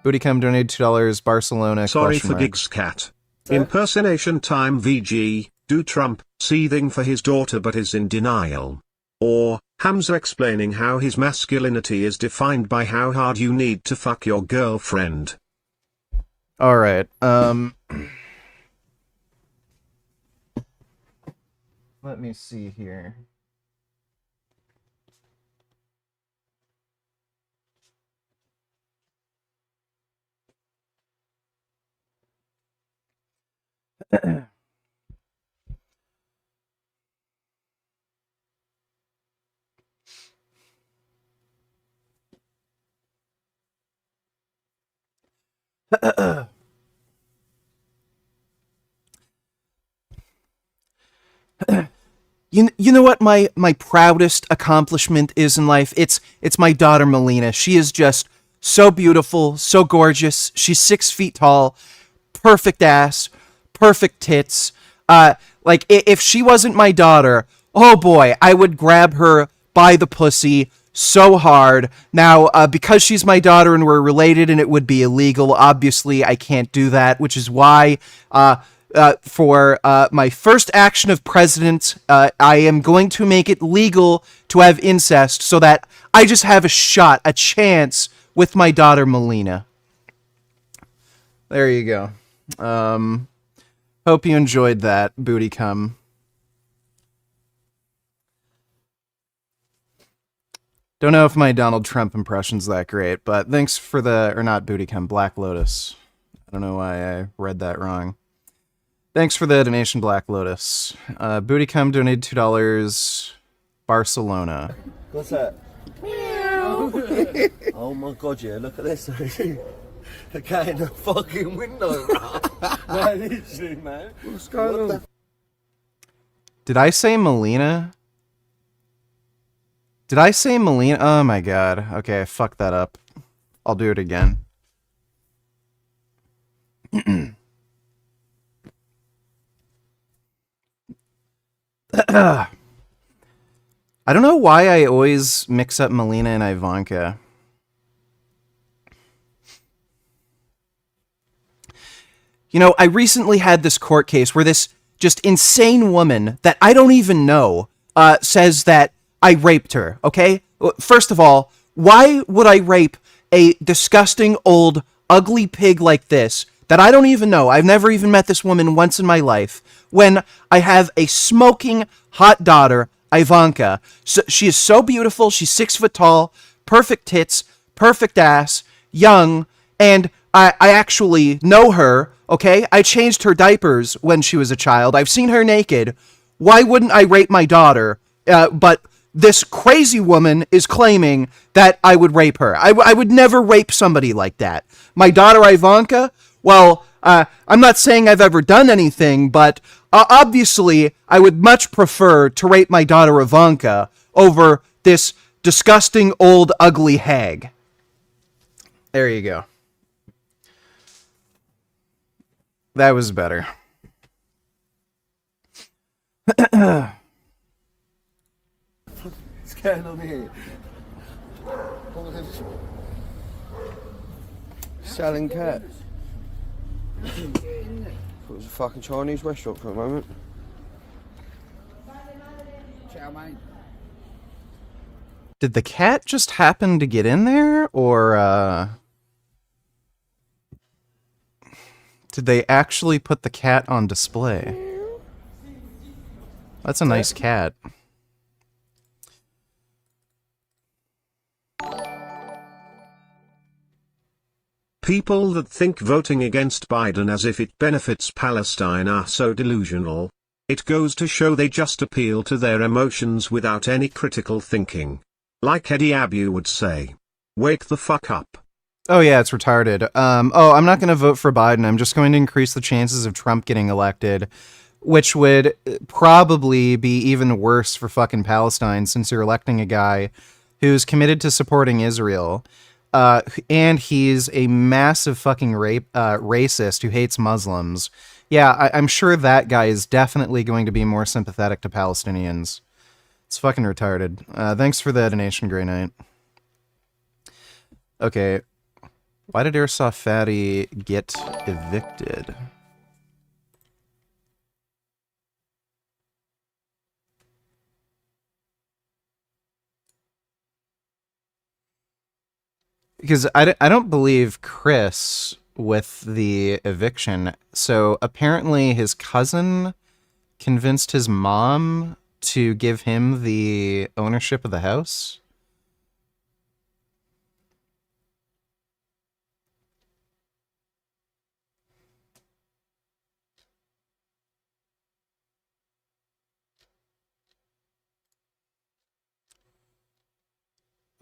Bootycum donated $2. Barcelona. Sorry for Gigs Cat. Impersonation time VG. Do Trump seething for his daughter but is in denial? Or Hamza explaining how his masculinity is defined by how hard you need to fuck your girlfriend. All right. Let me see here. You know what my proudest accomplishment is in life? It's my daughter Melina. She is just so beautiful, so gorgeous. She's 6 feet tall, perfect ass, perfect tits. Like if she wasn't my daughter, oh boy, I would grab her by the pussy so hard. Now, because she's my daughter and we're related and it would be illegal, obviously I can't do that, which is why for my first action of president, I am going to make it legal to have incest so that I just have a chance with my daughter Melina. There you go. Hope you enjoyed that, Bootycum. Don't know if my Donald Trump impression's that great, but thanks for or not Bootycum, Black Lotus. I don't know why I read that wrong. Thanks for the donation, Black Lotus. Bootycum donated $2. Barcelona. What's that? Oh my god, yeah, look at this. The cat in the fucking window, bro. Man, literally, man. What's going on? Did I say Melina? Did I say Melina? Oh my god. Okay, I fucked that up. I'll do it again. I don't know why I always mix up Melina and Ivanka. You know, I recently had this court case where this just insane woman that I don't even know says that I raped her, okay? First of all, why would I rape a disgusting, old, ugly pig like this that I don't even know? I've never even met this woman once in my life. When I have a smoking, hot daughter, Ivanka. So, she is so beautiful, she's 6 foot tall, perfect tits, perfect ass, young, and I actually know her, okay? I changed her diapers when she was a child. I've seen her naked. Why wouldn't I rape my daughter? But this crazy woman is claiming that I would rape her. I would never rape somebody like that. My daughter Ivanka, well, I'm not saying I've ever done anything, but obviously I would much prefer to rape my daughter Ivanka over this disgusting old ugly hag. There you go. That was better. What's going on here? Selling cats. It was a fucking Chinese restaurant for a moment. Ciao, mate. Did the cat just happen to get in there, or did they actually put the cat on display? That's a nice cat. People that think voting against Biden as if it benefits Palestine are so delusional. It goes to show they just appeal to their emotions without any critical thinking. Like Eddie Abu would say, wake the fuck up. Oh yeah, it's retarded. Oh, I'm not going to vote for Biden. I'm just going to increase the chances of Trump getting elected, which would probably be even worse for fucking Palestine, since you're electing a guy who's committed to supporting Israel, and he's a massive fucking racist who hates Muslims. Yeah, I'm sure that guy is definitely going to be more sympathetic to Palestinians. It's fucking retarded. Thanks for the donation, Grey Knight. Okay. Why did Airsoft Fatty get evicted? Because I don't believe Chris with the eviction. So apparently his cousin convinced his mom to give him the ownership of the house.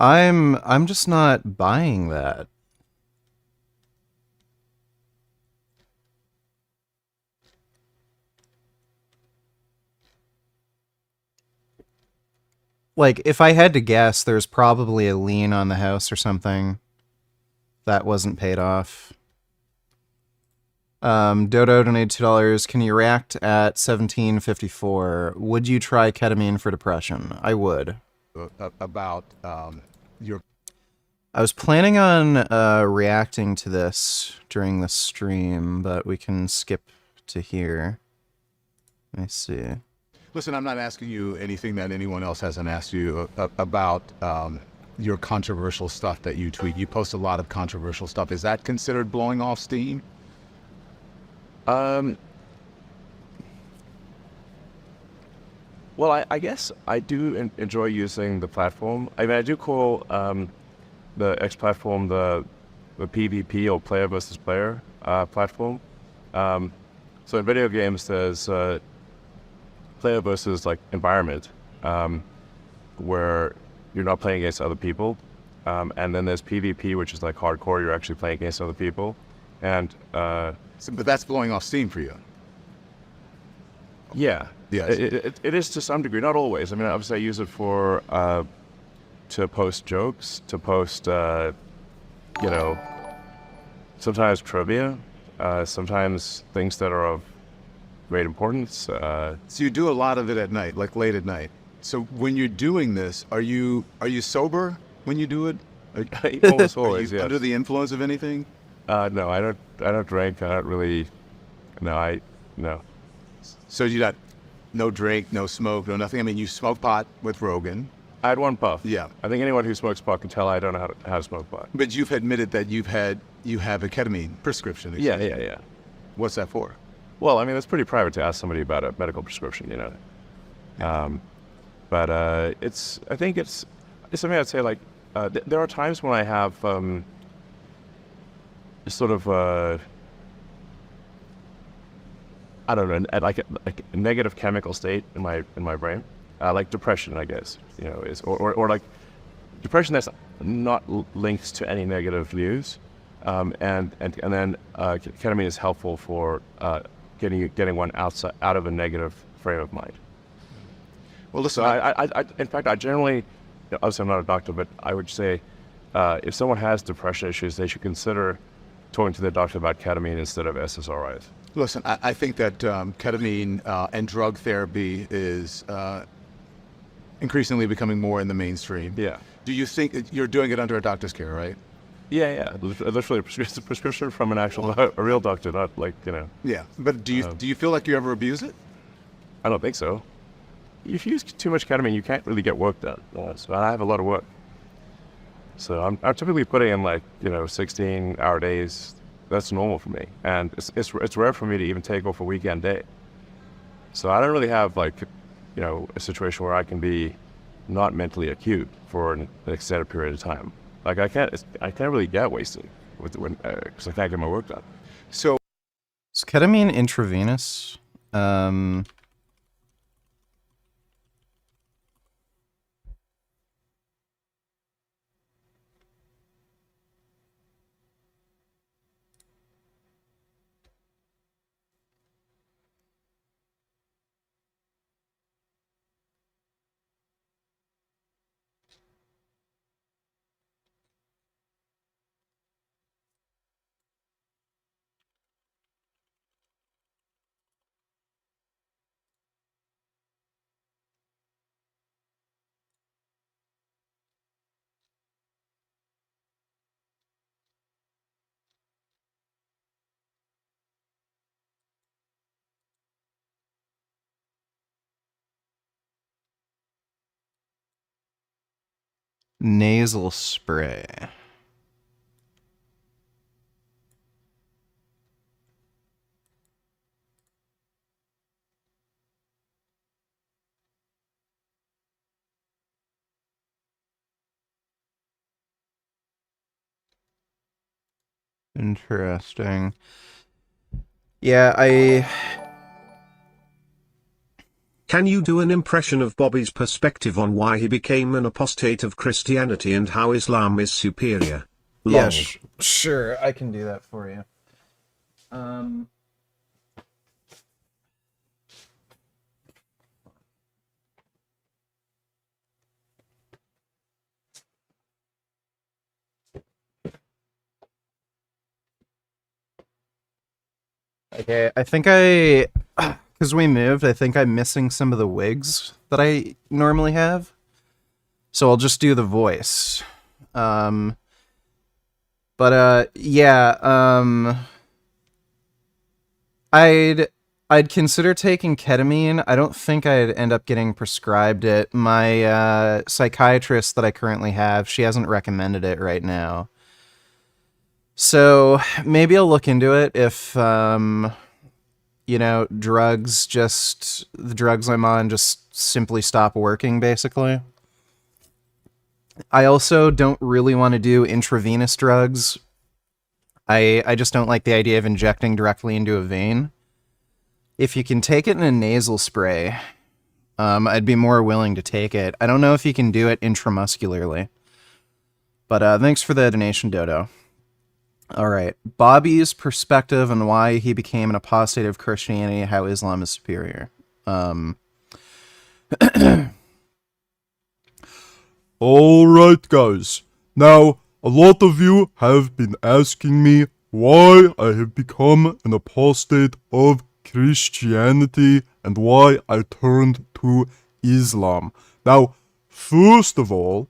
I'm just not buying that. Like, if I had to guess, there's probably a lien on the house or something that wasn't paid off. Dodo donated $2. Can you react at 1754? Would you try ketamine for depression? I would. About your... I was planning on reacting to this during the stream, but we can skip to here. Let me see. Listen, I'm not asking you anything that anyone else hasn't asked you about your controversial stuff that you tweet. You post a lot of controversial stuff. Is that considered blowing off steam? Well, I guess I do enjoy using the platform. I mean, I do call the X platform the PvP, or player versus player platform. So in video games, there's player versus like environment, where you're not playing against other people. And then there's PvP, which is like hardcore. You're actually playing against other people. And but that's blowing off steam for you. Yeah. Yes. It is to some degree, not always. I mean, obviously I use it for to post jokes, to post sometimes trivia, sometimes things that are of great importance. So you do a lot of it at night, like late at night. So when you're doing this, are you sober when you do it? Almost always, yes. Under the influence of anything? No, I don't drink. I don't really. No. So you got no drink, no smoke, no nothing. I mean, you smoke pot with Rogan. I had one puff. Yeah. I think anyone who smokes pot can tell I don't know how to smoke pot. But you've admitted that you have a ketamine prescription. Yeah. What's that for? Well, I mean, it's pretty private to ask somebody about a medical prescription, But I think it's something I'd say, like, there are times when I have sort of I don't know, like a negative chemical state in my brain, like depression, I guess, is or like depression that's not linked to any negative views, and then ketamine is helpful for getting one out of a negative frame of mind. Well, listen, I in fact, I generally, obviously I'm not a doctor, but I would say if someone has depression issues, they should consider talking to their doctor about ketamine instead of SSRIs. Listen, I think that ketamine and drug therapy is increasingly becoming more in the mainstream. Yeah. Do you think you're doing it under a doctor's care, right? Yeah. Literally a prescription from a real doctor, not like, Yeah, but do you feel like you ever abuse it? I don't think so. If you use too much ketamine, you can't really get work done. So I have a lot of work. So I'm typically putting in 16-hour days. That's normal for me, and it's rare for me to even take off a weekend day. So I don't really have a situation where I can be not mentally acute for an extended period of time. Like I can't really get wasted because I can't get my work done. So is ketamine intravenous? Nasal spray. Interesting. Yeah, Can you do an impression of Bobby's perspective on why he became an apostate of Christianity and how Islam is superior? Yeah, sure, I can do that for you. Okay, I think because we moved, I think I'm missing some of the wigs that I normally have. So I'll just do the voice. I'd consider taking ketamine. I don't think I'd end up getting prescribed it. My psychiatrist that I currently have, she hasn't recommended it right now. So maybe I'll look into it if the drugs I'm on just simply stop working, basically. I also don't really want to do intravenous drugs. I just don't like the idea of injecting directly into a vein. If you can take it in a nasal spray, I'd be more willing to take it. I don't know if you can do it intramuscularly. But thanks for the donation, Dodo. All right. Bobby's perspective on why he became an apostate of Christianity, how Islam is superior. All right, guys. Now, a lot of you have been asking me why I have become an apostate of Christianity and why I turned to Islam. Now, first of all,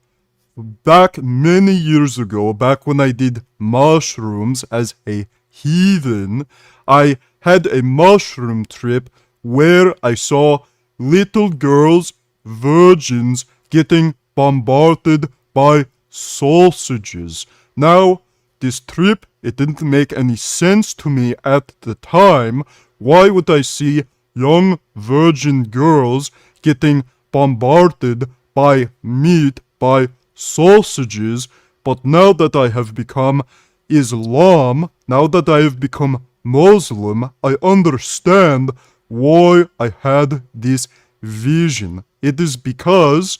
back many years ago, back when I did mushrooms as a heathen, I had a mushroom trip where I saw little girls, virgins, getting bombarded by sausages. Now, this trip, it didn't make any sense to me at the time. Why would I see young virgin girls getting bombarded by meat, by sausages? But now that I have become Islam, now that I have become Muslim, I understand why I had this vision. It is because,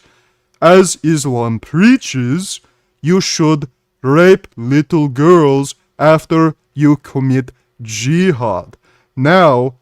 as Islam preaches, you should rape little girls after you commit jihad. Now,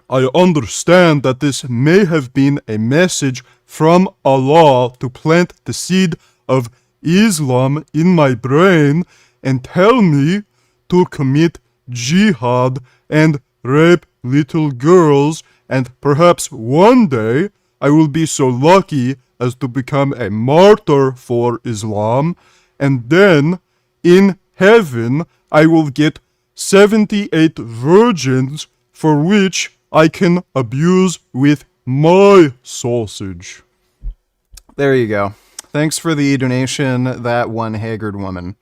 I understand that this may have been a message from Allah to plant the seed of Islam in my brain and tell me to commit jihad and rape little girls, and perhaps one day I will be so lucky as to become a martyr for Islam, and then in heaven I will get 78 virgins for which I can abuse with my sausage. There you go. Thanks for the donation, that one haggard woman.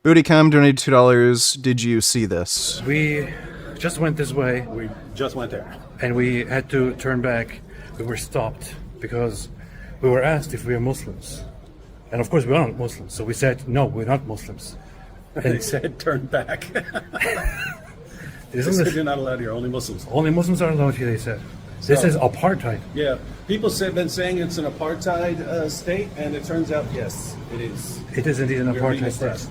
Bootycom donated $2. Did you see this? We just went this way. We just went there. And we had to turn back. We were stopped because we were asked if we are Muslims. And of course we aren't Muslims. So we said, no, we're not Muslims. And they said, turn back. They said you're not allowed here, only Muslims. Only Muslims are allowed here, they said. This is apartheid. Yeah, people have been saying it's an apartheid state, and it turns out, yes, it is. It is indeed an apartheid state.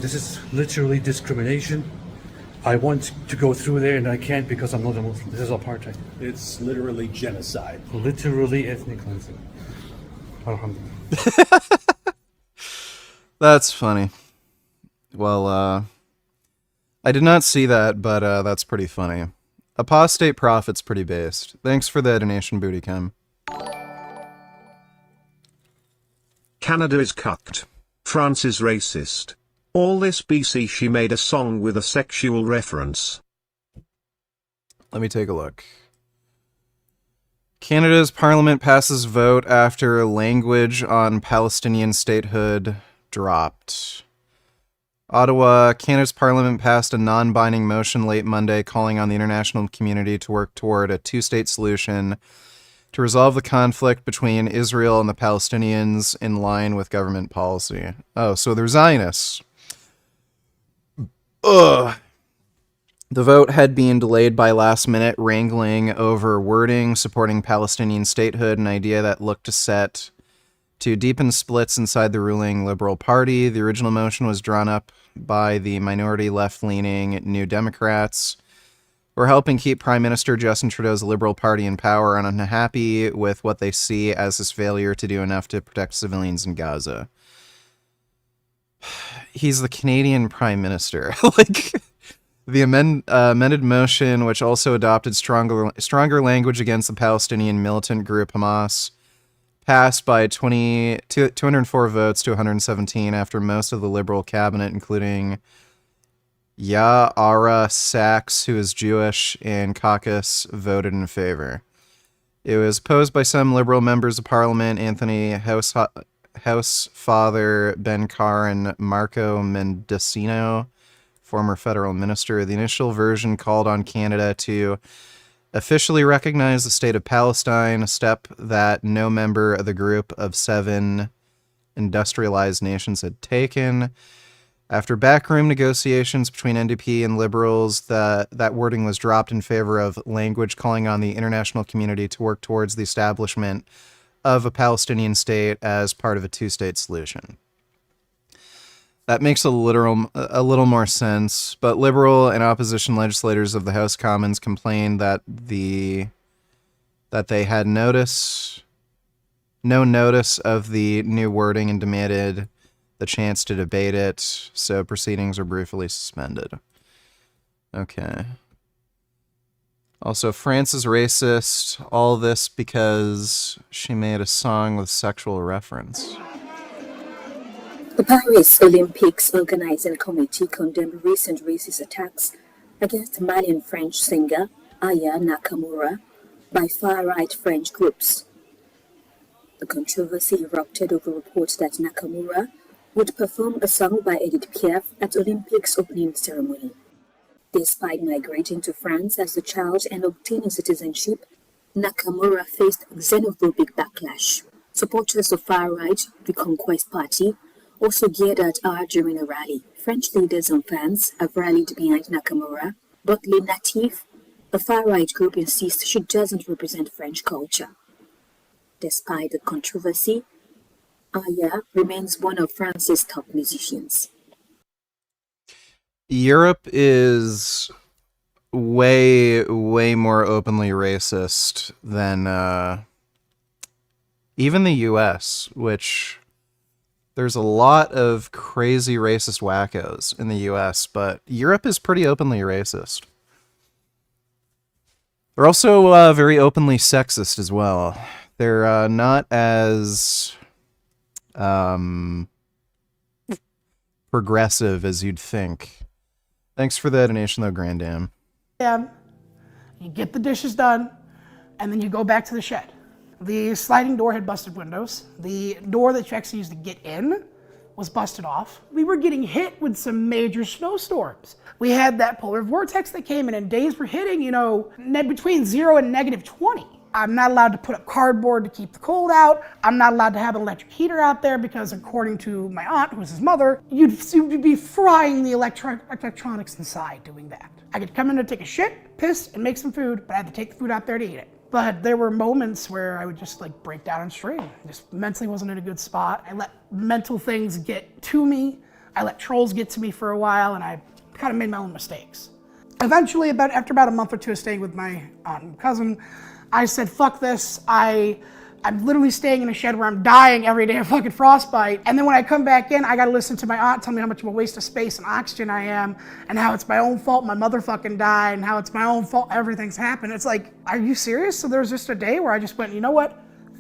This is literally discrimination. I want to go through there and I can't because I'm not a Muslim. This is apartheid. It's literally genocide. Literally ethnic cleansing. Alhamdulillah. That's funny. Well, I did not see that, but that's pretty funny. Apostate Prophet's pretty based. Thanks for the donation, Bootycam. Canada is cucked. France is racist. All this BC she made a song with a sexual reference. Let me take a look. Canada's parliament passes vote after language on Palestinian statehood dropped. Ottawa, Canada's parliament passed a non-binding motion late Monday calling on the international community to work toward a two-state solution to resolve the conflict between Israel and the Palestinians in line with government policy. Oh, so they're Zionists. Ugh. The vote had been delayed by last-minute wrangling over wording supporting Palestinian statehood, an idea that looked to deepen splits inside the ruling Liberal Party. The original motion was drawn up by the minority left-leaning New Democrats, who are helping keep Prime Minister Justin Trudeau's Liberal Party in power and unhappy with what they see as his failure to do enough to protect civilians in Gaza. He's the Canadian Prime Minister. The amended motion, which also adopted stronger language against the Palestinian militant group Hamas, passed by 204 votes to 117 after most of the Liberal cabinet, including Ya'ara Sachs, who is Jewish, and Caucus, voted in favor. It was opposed by some Liberal members of Parliament, Anthony Housefather Ben Carr and Marco Mendocino, former federal minister. The initial version called on Canada to officially recognize the state of Palestine, a step that no member of the group of 7 industrialized nations had taken. After backroom negotiations between NDP and Liberals, that wording was dropped in favor of language calling on the international community to work towards the establishment of a Palestinian state as part of a two-state solution. That makes a little more sense, but Liberal and opposition legislators of the House Commons complained that they had no notice of the new wording and demanded the chance to debate it, so proceedings are briefly suspended. Okay. Also, France is racist. All this because she made a song with sexual reference. The Paris Olympics Organizing Committee condemned recent racist attacks against Malian French singer Aya Nakamura by far-right French groups. The controversy erupted over reports that Nakamura would perform a song by Edith Piaf at Olympics opening ceremony. Despite migrating to France as a child and obtaining citizenship, Nakamura faced xenophobic backlash. Supporters of far-right Reconquest Party also geared at her during a rally. French leaders and fans have rallied behind Nakamura, but Les Natifs, a far-right group, insists she doesn't represent French culture. Despite the controversy, Aya remains one of France's top musicians. Europe is way more openly racist than even the US, which there's a lot of crazy racist wackos in the US, but Europe is pretty openly racist. They're also very openly sexist as well. They're not as progressive as you'd think. Thanks for the donation though, Grandam. You get the dishes done, and then you go back to the shed. The sliding door had busted windows. The door that you actually used to get in was busted off. We were getting hit with some major snowstorms. We had that polar vortex that came in, and days were hitting, between 0 and -20. I'm not allowed to put up cardboard to keep the cold out. I'm not allowed to have an electric heater out there because, according to my aunt, who was his mother, you'd be frying the electronics inside doing that. I could come in to take a shit, piss, and make some food, but I had to take the food out there to eat it. But there were moments where I would just break down and scream. Just mentally wasn't in a good spot. I let mental things get to me. I let trolls get to me for a while, and I kind of made my own mistakes. Eventually, after about a month or two of staying with my aunt and cousin, I said, fuck this. I'm literally staying in a shed where I'm dying every day of fucking frostbite. And then when I come back in, I gotta listen to my aunt tell me how much of a waste of space and oxygen I am, and how it's my own fault my mother fucking died, and how it's my own fault everything's happened. It's like, are you serious? So there was just a day where I just went, you know what?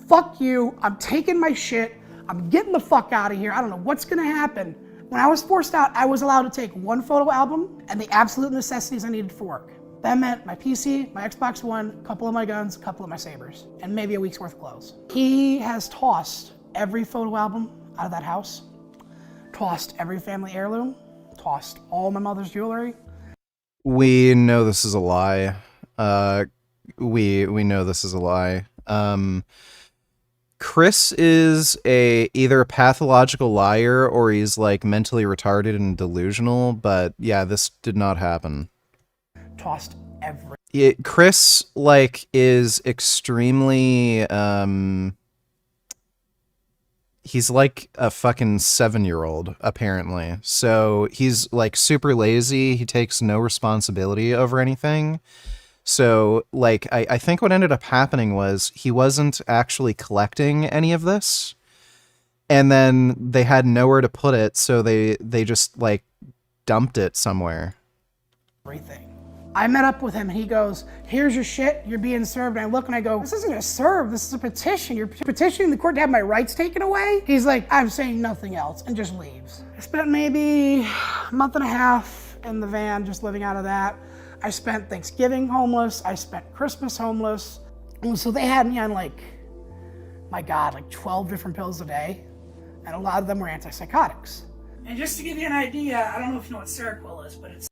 Fuck you. I'm taking my shit. I'm getting the fuck out of here. I don't know what's gonna happen. When I was forced out, I was allowed to take one photo album and the absolute necessities I needed for work. That meant my PC, my Xbox One, a couple of my guns, a couple of my sabers, and maybe a week's worth of clothes. He has tossed every photo album out of that house, tossed every family heirloom, tossed all my mother's jewelry. We know this is a lie. We know this is a lie. Chris is either a pathological liar or he's mentally retarded and delusional, but yeah, this did not happen. Tossed every. Chris is extremely he's like a fucking 7-year-old apparently. So he's super lazy. He takes no responsibility over anything. So I think what ended up happening was he wasn't actually collecting any of this, and then they had nowhere to put it, so they just dumped it somewhere. Everything. I met up with him and he goes, here's your shit, you're being served. And I look and I go, this isn't gonna serve, this is a petition. You're petitioning the court to have my rights taken away? He's like, I'm saying nothing else, and just leaves. I spent maybe a month and a half in the van just living out of that. I spent Thanksgiving homeless, I spent Christmas homeless. And so they had me on my God, 12 different pills a day. And a lot of them were antipsychotics. And just to give you an idea, I don't know if you know what Seroquel is, but it's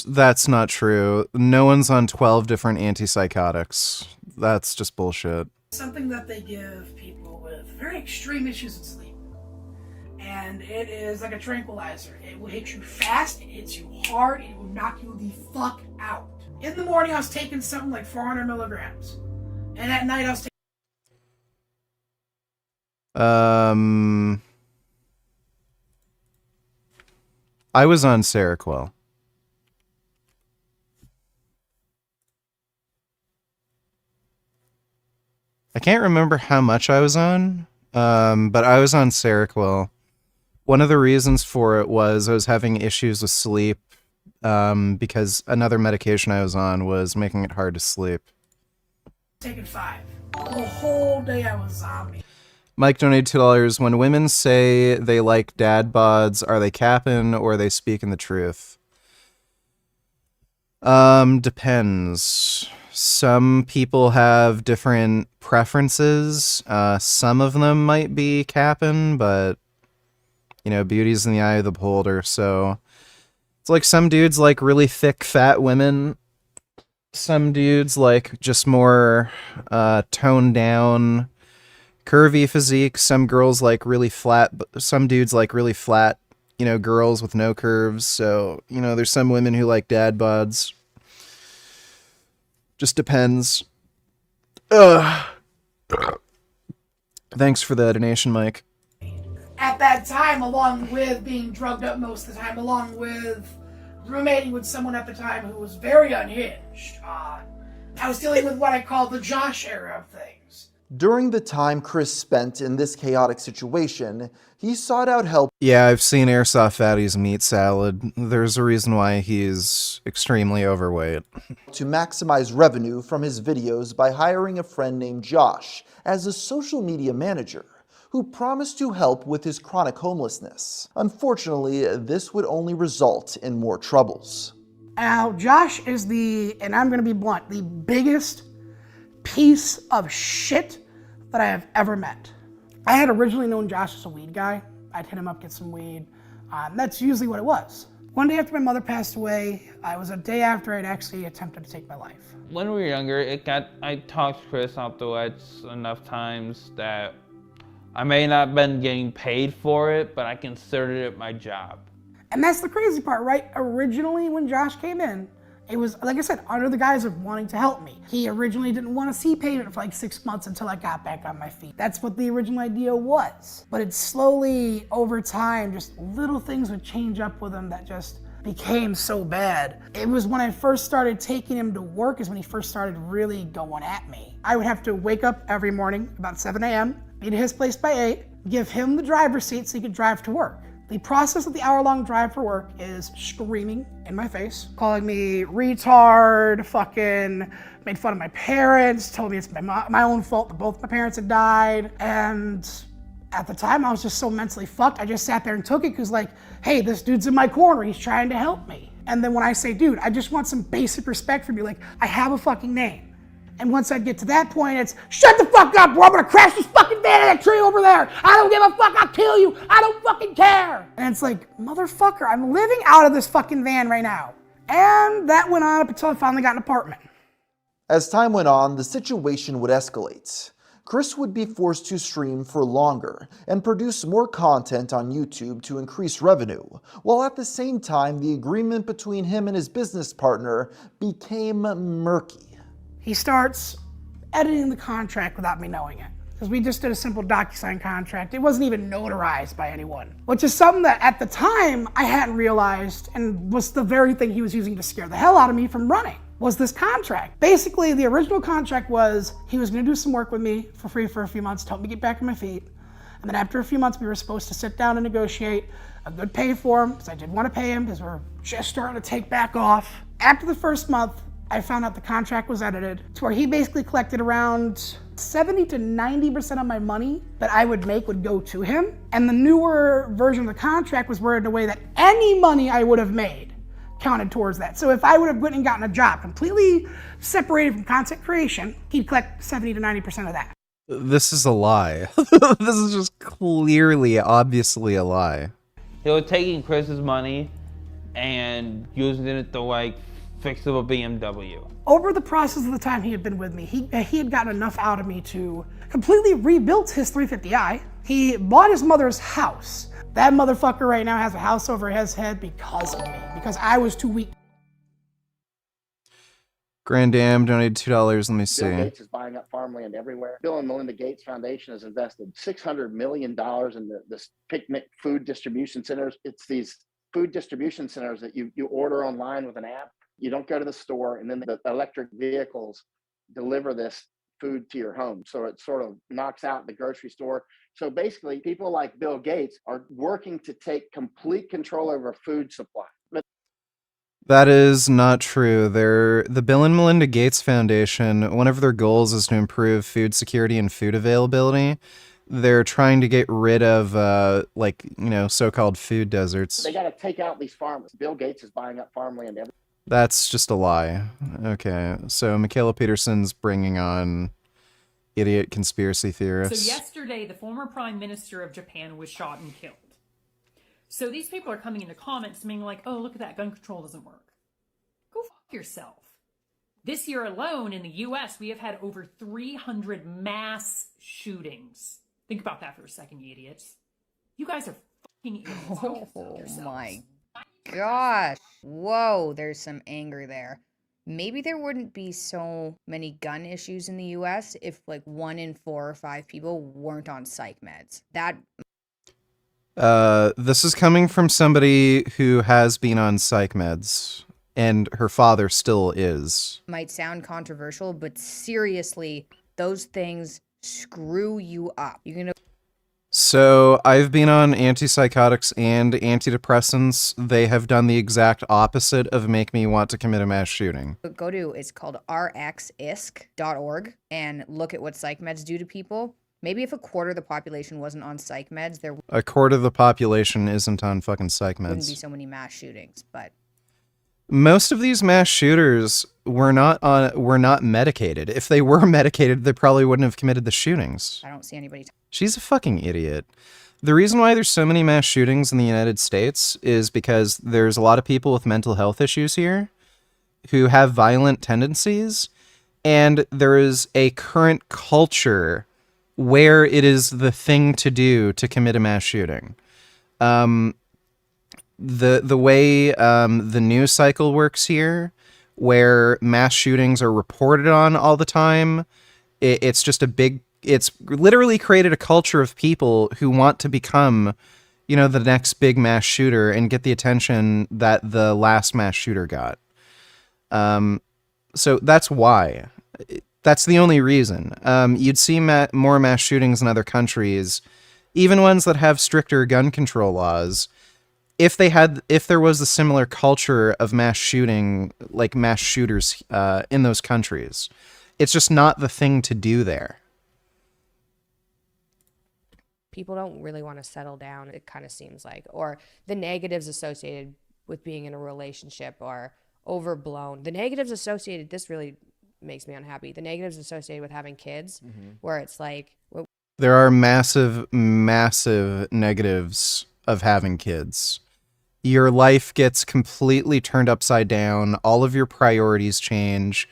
That's not true. No one's on 12 different antipsychotics. That's just bullshit. something that they give people with very extreme issues with sleep. And it is like a tranquilizer. It will hit you fast, it hits you hard, it will knock you the fuck out. In the morning, I was taking something like 400 milligrams. And at night, I was taking... I was on Seroquel. I can't remember how much I was on, but I was on Seroquel. One of the reasons for it was I was having issues with sleep, because another medication I was on was making it hard to sleep. Taking 5. The whole day I was zombie. Mike donated $2. When women say they like dad bods, are they capping or are they speaking the truth? Depends. Some people have different preferences. Some of them might be capping, but you know, beauty's in the eye of the beholder. So it's like some dudes like really thick, fat women. Some dudes like just more toned down, curvy physique. Some girls like really flat, but some dudes like really flat, you know, girls with no curves. So, you know, there's some women who like dad bods. Just depends. Thanks for the donation, Mike. At that time, along with being drugged up most of the time, along with roommating with someone at the time who was very unhinged, I was dealing with what I call the Josh era of things. During the time Chris spent in this chaotic situation, he sought out help. Yeah, I've seen Airsoft Fatty's meat salad. There's a reason why he's extremely overweight. To maximize revenue from his videos by hiring a friend named Josh as a social media manager, who promised to help with his chronic homelessness. Unfortunately, this would only result in more troubles. Now, Josh is and I'm gonna be blunt, the biggest piece of shit that I have ever met. I had originally known Josh as a weed guy. I'd hit him up, get some weed. That's usually what it was. One day after my mother passed away, it was a day after I'd actually attempted to take my life. When we were younger, I talked Chris off the ledge enough times that I may not have been getting paid for it, but I considered it my job. And that's the crazy part, right? Originally, when Josh came in, it was, like I said, under the guise of wanting to help me. He originally didn't want to see payment for like 6 months until I got back on my feet. That's what the original idea was. But it's slowly, over time, just little things would change up with him that just became so bad. It was when I first started taking him to work is when he first started really going at me. I would have to wake up every morning about 7 a.m., be to his place by 8, give him the driver's seat so he could drive to work. The process of the hour-long drive for work is screaming in my face, calling me retard, fucking made fun of my parents, told me it's my own fault that both my parents had died. And at the time, I was just so mentally fucked, I just sat there and took it because like, hey, this dude's in my corner, he's trying to help me. And then when I say, dude, I just want some basic respect from you, like, I have a fucking name. And once I get to that point, it's, shut the fuck up, bro, I'm gonna crash this fucking van in that tree over there. I don't give a fuck, I'll kill you, I don't fucking care. And it's like, motherfucker, I'm living out of this fucking van right now. And that went on up until I finally got an apartment. As time went on, the situation would escalate. Chris would be forced to stream for longer and produce more content on YouTube to increase revenue, while at the same time, the agreement between him and his business partner became murky. He starts editing the contract without me knowing it. Because we just did a simple DocuSign contract. It wasn't even notarized by anyone. Which is something that at the time I hadn't realized and was the very thing he was using to scare the hell out of me from running, was this contract. Basically, the original contract was he was gonna do some work with me for free for a few months to help me get back on my feet. And then after a few months, we were supposed to sit down and negotiate a good pay for him, because I did want to pay him because we're just starting to take back off. After the first month, I found out the contract was edited to where he basically collected around 70 to 90% of my money that I would make would go to him. And the newer version of the contract was worded in a way that any money I would have made counted towards that. So if I would have went and gotten a job completely separated from content creation, he'd collect 70 to 90% of that. This is a lie. This is just clearly, obviously a lie. He was taking Chris's money and using it to like fix up a BMW. Over the process of the time he had been with me, he had gotten enough out of me to completely rebuild his 350i. He bought his mother's house. That motherfucker right now has a house over his head because of me, because I was too weak. Grand Dam donated $2. Let me Bill see. Gates is buying up farmland everywhere. Bill and Melinda Gates Foundation has invested $600 million in this picnic food distribution centers. It's these food distribution centers that you order online with an app. You don't go to the store, and then the electric vehicles deliver this food to your home. So it sort of knocks out the grocery store. So basically, people like Bill Gates are working to take complete control over food supply. That is not true. The Bill and Melinda Gates Foundation, one of their goals is to improve food security and food availability. They're trying to get rid of, so-called food deserts. They got to take out these farmers. Bill Gates is buying up farmland everywhere. That's just a lie. Okay, so Mikhaila Peterson's bringing on idiot conspiracy theorists. So yesterday, the former prime minister of Japan was shot and killed. So these people are coming into comments being like, oh, look at that, gun control doesn't work. Go fuck yourself. This year alone in the US, we have had over 300 mass shootings. Think about that for a second, you idiots. You guys are fucking idiots. Oh my gosh. Whoa, there's some anger there. Maybe there wouldn't be so many gun issues in the US if like 1 in 4 or 5 people weren't on psych meds. This is coming from somebody who has been on psych meds, and her father still is. Might sound controversial, but seriously, those things screw you up. You're gonna. So I've been on antipsychotics and antidepressants. They have done the exact opposite of make me want to commit a mass shooting. Go to, it's called rxisc.org, and look at what psych meds do to people. Maybe if a quarter of the population wasn't on psych meds, there A quarter of the population isn't on fucking psych meds. wouldn't be so many mass shootings, but Most of these mass shooters were not medicated. If they were medicated, they probably wouldn't have committed the shootings. I don't see anybody. She's a fucking idiot. The reason why there's so many mass shootings in the United States is because there's a lot of people with mental health issues here who have violent tendencies, and there is a current culture where it is the thing to do to commit a mass shooting. The way the news cycle works here, where mass shootings are reported on all the time, it's just it's literally created a culture of people who want to become, the next big mass shooter and get the attention that the last mass shooter got. So that's why. That's the only reason. You'd see more mass shootings in other countries, even ones that have stricter gun control laws, if there was a similar culture of mass shooting, like mass shooters in those countries. It's just not the thing to do there. People don't really want to settle down, it kind of seems like, or the negatives associated with being in a relationship are overblown. The negatives associated, this really makes me unhappy. The negatives associated with having kids, where it's like... There are massive, massive negatives of having kids. Your life gets completely turned upside down. All of your priorities change.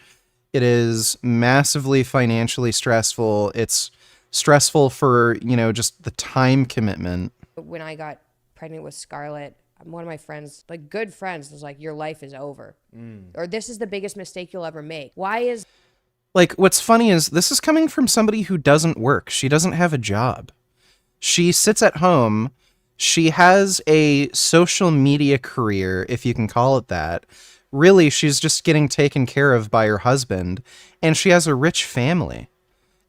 It is massively financially stressful. It's stressful for, just the time commitment. When I got pregnant with Scarlett, one of my friends, like good friends, was like, your life is over. Or this is the biggest mistake you'll ever make. Why is... Like, what's funny is this is coming from somebody who doesn't work. She doesn't have a job. She sits at home. She has a social media career, if you can call it that. Really, she's just getting taken care of by her husband, and she has a rich family.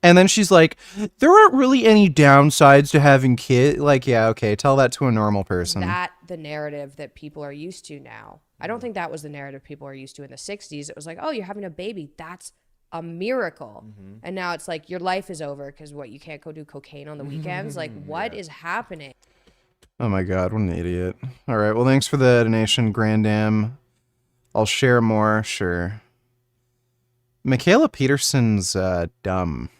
And then she's like, there aren't really any downsides to having kids. Like, yeah, okay, tell that to a normal person. The narrative that people are used to now. I don't think that was the narrative people are used to in the 60s. It was like, oh, you're having a baby. That's a miracle. And now it's like, your life is over because you can't go do cocaine on the weekends? Like, what is happening? Oh my God, what an idiot. All right, well, thanks for the donation, Grandam. I'll share more, sure. Mikhaila Peterson's dumb.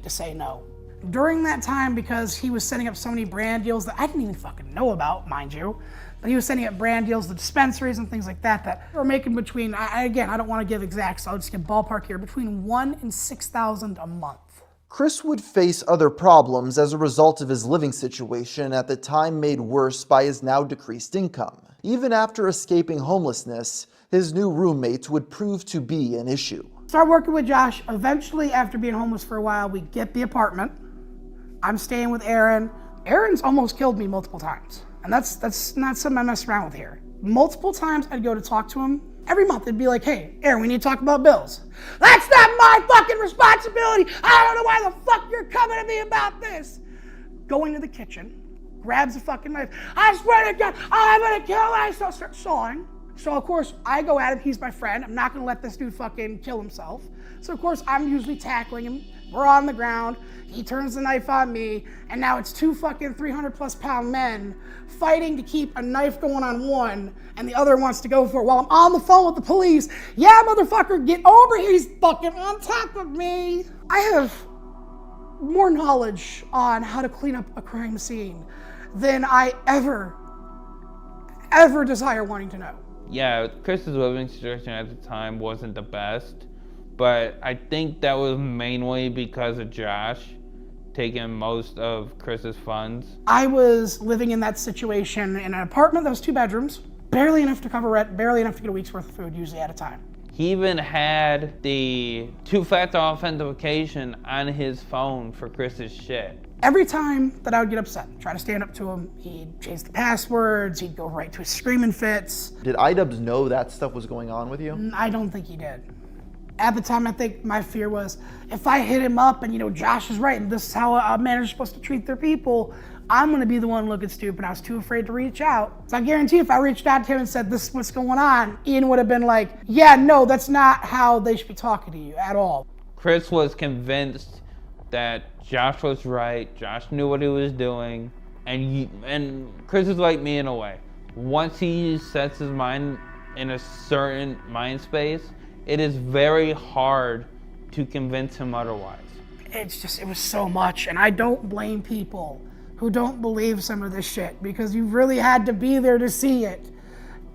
To say no. During that time, because he was setting up so many brand deals that I didn't even fucking know about, mind you, but he was setting up brand deals, the dispensaries and things like that were making between, again, I don't want to give exact, so I'll just give ballpark here, between $1,000 and $6,000 a month Chris would face other problems as a result of his living situation, at the time made worse by his now decreased income. Even after escaping homelessness, his new roommates would prove to be an issue. Start working with Josh. Eventually, after being homeless for a while, we get the apartment. I'm staying with Aaron. Aaron's almost killed me multiple times. And that's not something I mess around with here. Multiple times I'd go to talk to him. Every month it'd be like, hey, Aaron, we need to talk about bills. That's not my fucking responsibility. I don't know why the fuck you're coming to me about this. Go into the kitchen, grabs a fucking knife. I swear to God, I'm gonna kill myself. Start sawing. So of course I go at him, he's my friend. I'm not gonna let this dude fucking kill himself. So of course I'm usually tackling him. We're on the ground. He turns the knife on me, and now it's two fucking 300+ pound men fighting to keep a knife going on one, and the other wants to go for it while I'm on the phone with the police. Yeah, motherfucker, get over here. He's fucking on top of me. I have more knowledge on how to clean up a crime scene than I ever desire wanting to know. Yeah, Chris's living situation at the time wasn't the best, but I think that was mainly because of Josh taking most of Chris's funds. I was living in that situation in an apartment that was 2 bedrooms, barely enough to cover rent, barely enough to get a week's worth of food usually at a time. He even had the 2-factor authentication on his phone for Chris's shit. Every time that I would get upset, try to stand up to him, he'd change the passwords, he'd go right to his screaming fits. Did iDubbbz know that stuff was going on with you? I don't think he did. At the time, I think my fear was, if I hit him up and, Josh is right, and this is how a manager's supposed to treat their people, I'm gonna be the one looking stupid. I was too afraid to reach out. So I guarantee if I reached out to him and said, this is what's going on, Ian would have been like, yeah, no, that's not how they should be talking to you at all. Chris was convinced that Josh was right, Josh knew what he was doing, and Chris is like me in a way. Once he sets his mind in a certain mind space, it is very hard to convince him otherwise. It was so much, and I don't blame people who don't believe some of this shit, because you really had to be there to see it.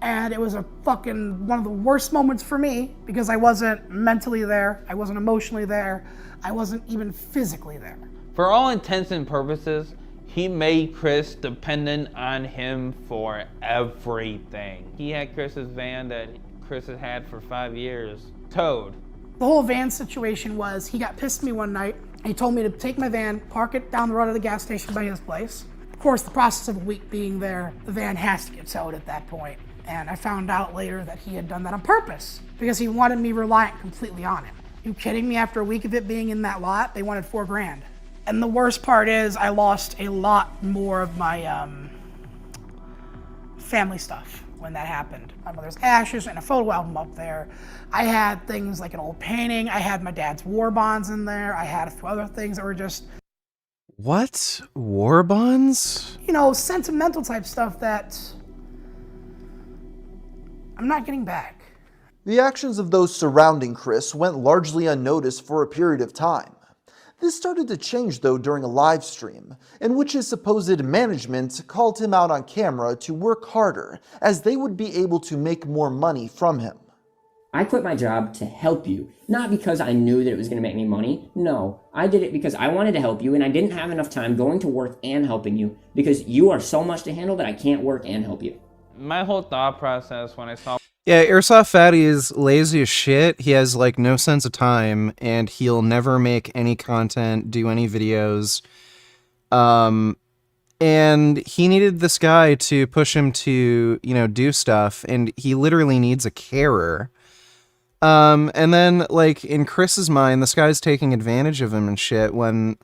And it was one of the worst moments for me, because I wasn't mentally there, I wasn't emotionally there, I wasn't even physically there. For all intents and purposes, he made Chris dependent on him for everything. He had Chris's van that Chris had had for 5 years towed. The whole van situation was, he got pissed at me one night. He told me to take my van, park it down the road at the gas station by his place. Of course, the process of a week being there, the van has to get towed at that point. And I found out later that he had done that on purpose, because he wanted me reliant completely on him. You kidding me? After a week of it being in that lot, they wanted $4 grand. And the worst part is, I lost a lot more of my family stuff when that happened. My mother's ashes and a photo album up there. I had things like an old painting. I had my dad's war bonds in there. I had a few other things that were just... What? War bonds? Sentimental type stuff that I'm not getting back. The actions of those surrounding Chris went largely unnoticed for a period of time. This started to change though during a live stream, in which his supposed management called him out on camera to work harder, as they would be able to make more money from him. I quit my job to help you, not because I knew that it was going to make me money. No, I did it because I wanted to help you, and I didn't have enough time going to work and helping you, because you are so much to handle that I can't work and help you. My whole thought process when I saw... Yeah, Airsoft Fatty is lazy as shit. He has no sense of time, and he'll never make any content, do any videos. And he needed this guy to push him to, do stuff, and he literally needs a carer. And then, in Chris's mind, this guy's taking advantage of him and shit, when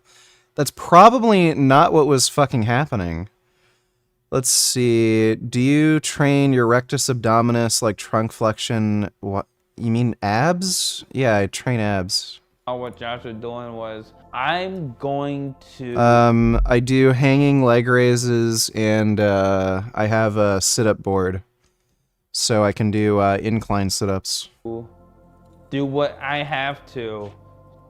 that's probably not what was fucking happening. Let's see. Do you train your rectus abdominis, trunk flexion? What? You mean abs? Yeah, I train abs. What Josh was doing was, I'm going to... I do hanging leg raises, and I have a sit-up board. So I can do incline sit-ups. Do what I have to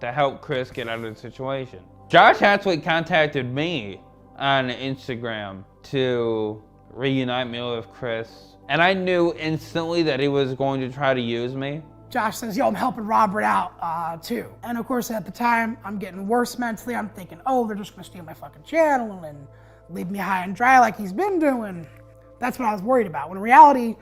help Chris get out of the situation. Josh actually contacted me on Instagram to reunite me with Chris, and I knew instantly that he was going to try to use me. Josh says, yo, I'm helping Robert out too. And of course, at the time, I'm getting worse mentally. I'm thinking, oh, they're just gonna steal my fucking channel and leave me high and dry like he's been doing. That's what I was worried about. When in reality,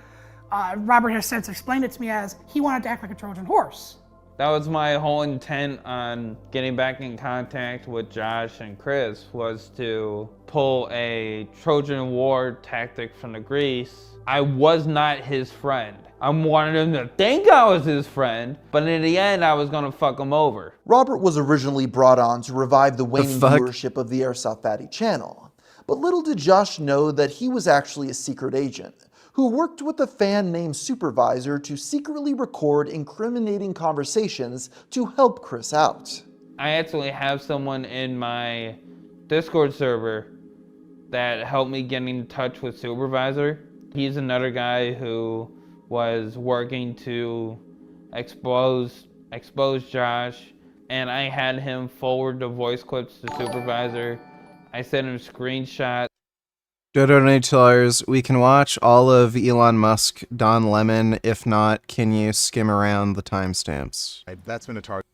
Robert has since explained it to me as he wanted to act like a Trojan horse. That was my whole intent on getting back in contact with Josh and Chris, was to pull a Trojan War tactic from the Greece. I was not his friend. I wanted him to think I was his friend, but in the end, I was gonna fuck him over. Robert was originally brought on to revive the waning viewership of the Airsoft Fatty channel, but little did Josh know that he was actually a secret agent who worked with a fan named Supervisor to secretly record incriminating conversations to help Chris out. I actually have someone in my Discord server that helped me get in touch with Supervisor. He's another guy who was working to expose Josh, and I had him forward the voice clips to Supervisor. I sent him screenshots. $2 we can watch all of Elon Musk, Don Lemon. If not, can you skim around the timestamps? That's been a target.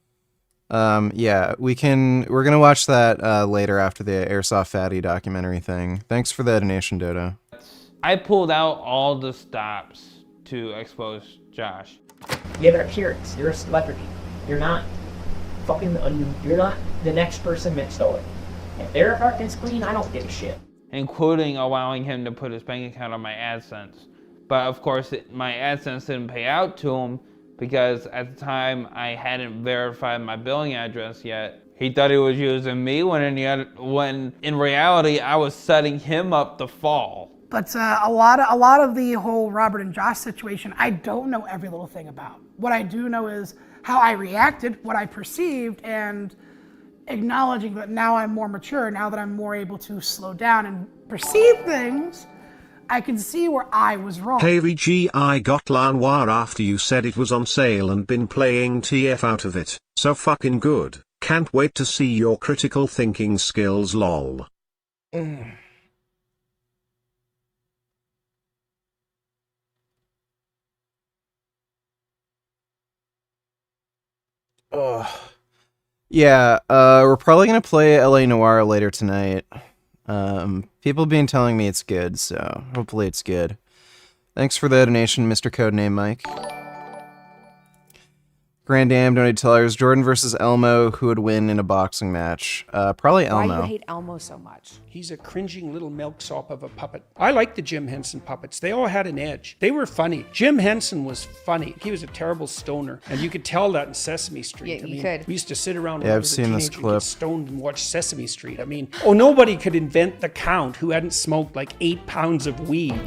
Yeah, we're gonna watch that later after the Airsoft Fatty documentary thing. Thanks for the donation, Dodo. I pulled out all the stops to expose Josh. You have an appearance. You're a celebrity. You're not you're not the next person that stole it. If their apartment's clean, I don't give a shit. Including allowing him to put his bank account on my AdSense. But of course, my AdSense didn't pay out to him because at the time I hadn't verified my billing address yet. He thought he was using me when in reality I was setting him up to fall. But a lot of the whole Robert and Josh situation, I don't know every little thing about. What I do know is how I reacted, what I perceived, and acknowledging that now I'm more mature, now that I'm more able to slow down and perceive things, I can see where I was wrong. Hey VG, I got Lanoir after you said it was on sale and been playing TF out of it. So fucking good. Can't wait to see your critical thinking skills, lol. Yeah, we're probably gonna play LA Noire later tonight. People have been telling me it's good, so hopefully it's good. Thanks for the donation, Mr. Codename Mike. Grand Dam donated $2. Jordan versus Elmo, who would win in a boxing match? Probably Elmo. Why do you hate Elmo so much? He's a cringing little milksop of a puppet. I like the Jim Henson puppets. They all had an edge. They were funny. Jim Henson was funny. He was a terrible stoner, and you could tell that in Sesame Street. Yeah, you could. We used to sit around Yeah, when I I've was a seen this teenager, clip. get stoned and watch Sesame Street. I mean, nobody could invent the Count who hadn't smoked like 8 pounds of weed.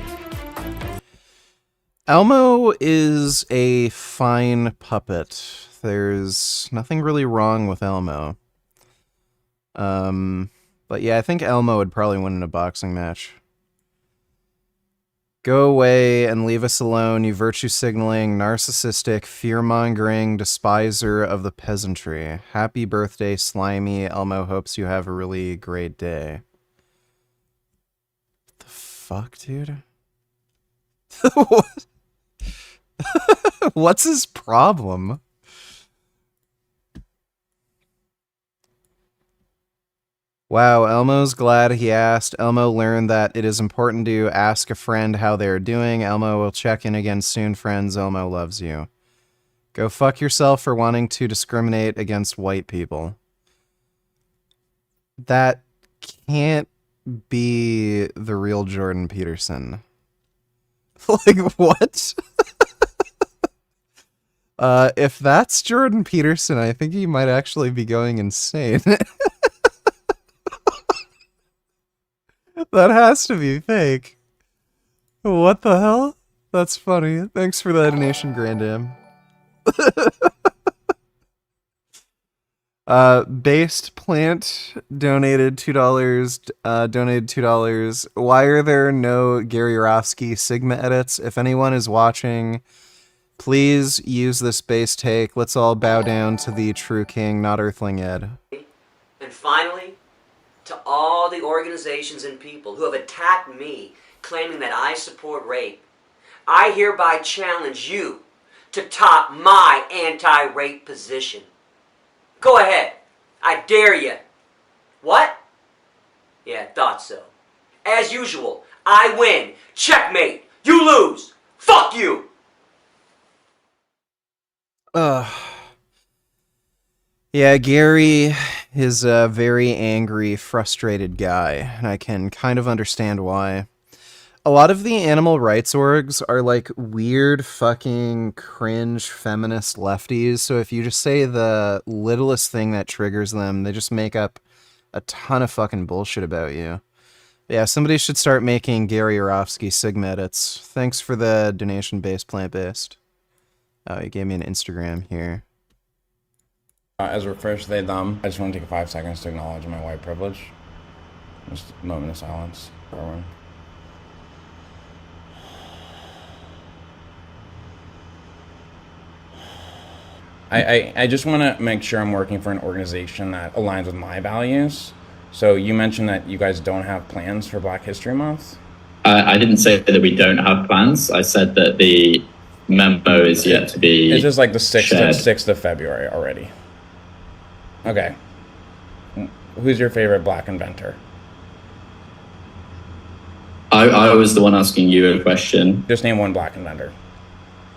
Elmo is a fine puppet. There's nothing really wrong with Elmo. But yeah, I think Elmo would probably win in a boxing match. Go away and leave us alone, you virtue-signaling, narcissistic, fear-mongering despiser of the peasantry. Happy birthday, Slimy. Elmo hopes you have a really great day. What the fuck, dude? What? What's his problem? Wow, Elmo's glad he asked. Elmo learned that it is important to ask a friend how they're doing. Elmo will check in again soon, friends. Elmo loves you. Go fuck yourself for wanting to discriminate against white people. That can't be the real Jordan Peterson. Like, what? If that's Jordan Peterson, I think he might actually be going insane. That has to be fake. What the hell? That's funny. Thanks for the donation, Grandam. Based Plant donated $2. Why are there no Gary Rofsky Sigma edits? If anyone is watching, please use this base take. Let's all bow down to the true king, not Earthling Ed. And finally, to all the organizations and people who have attacked me, claiming that I support rape, I hereby challenge you to top my anti-rape position. Go ahead. I dare you. What? Yeah, thought so. As usual, I win. Checkmate. You lose. Fuck you. Yeah, Gary is a very angry, frustrated guy, and I can kind of understand why. A lot of the animal rights orgs are like weird fucking cringe feminist lefties, so if you just say the littlest thing that triggers them, they just make up a ton of fucking bullshit about you. Yeah, somebody should start making Gary Orofsky Sigma edits. Thanks for the donation-based plant-based. Oh, he gave me an Instagram here. As we're first they them, I just want to take 5 seconds to acknowledge my white privilege. Just a moment of silence for everyone. I just want to make sure I'm working for an organization that aligns with my values. So you mentioned that you guys don't have plans for Black History Month? I didn't say that we don't have plans. I said that the memo is yet to be It's just like the 6th shared. of February already. Okay. Who's your favorite Black inventor? I was the one asking you a question. Just name one Black inventor.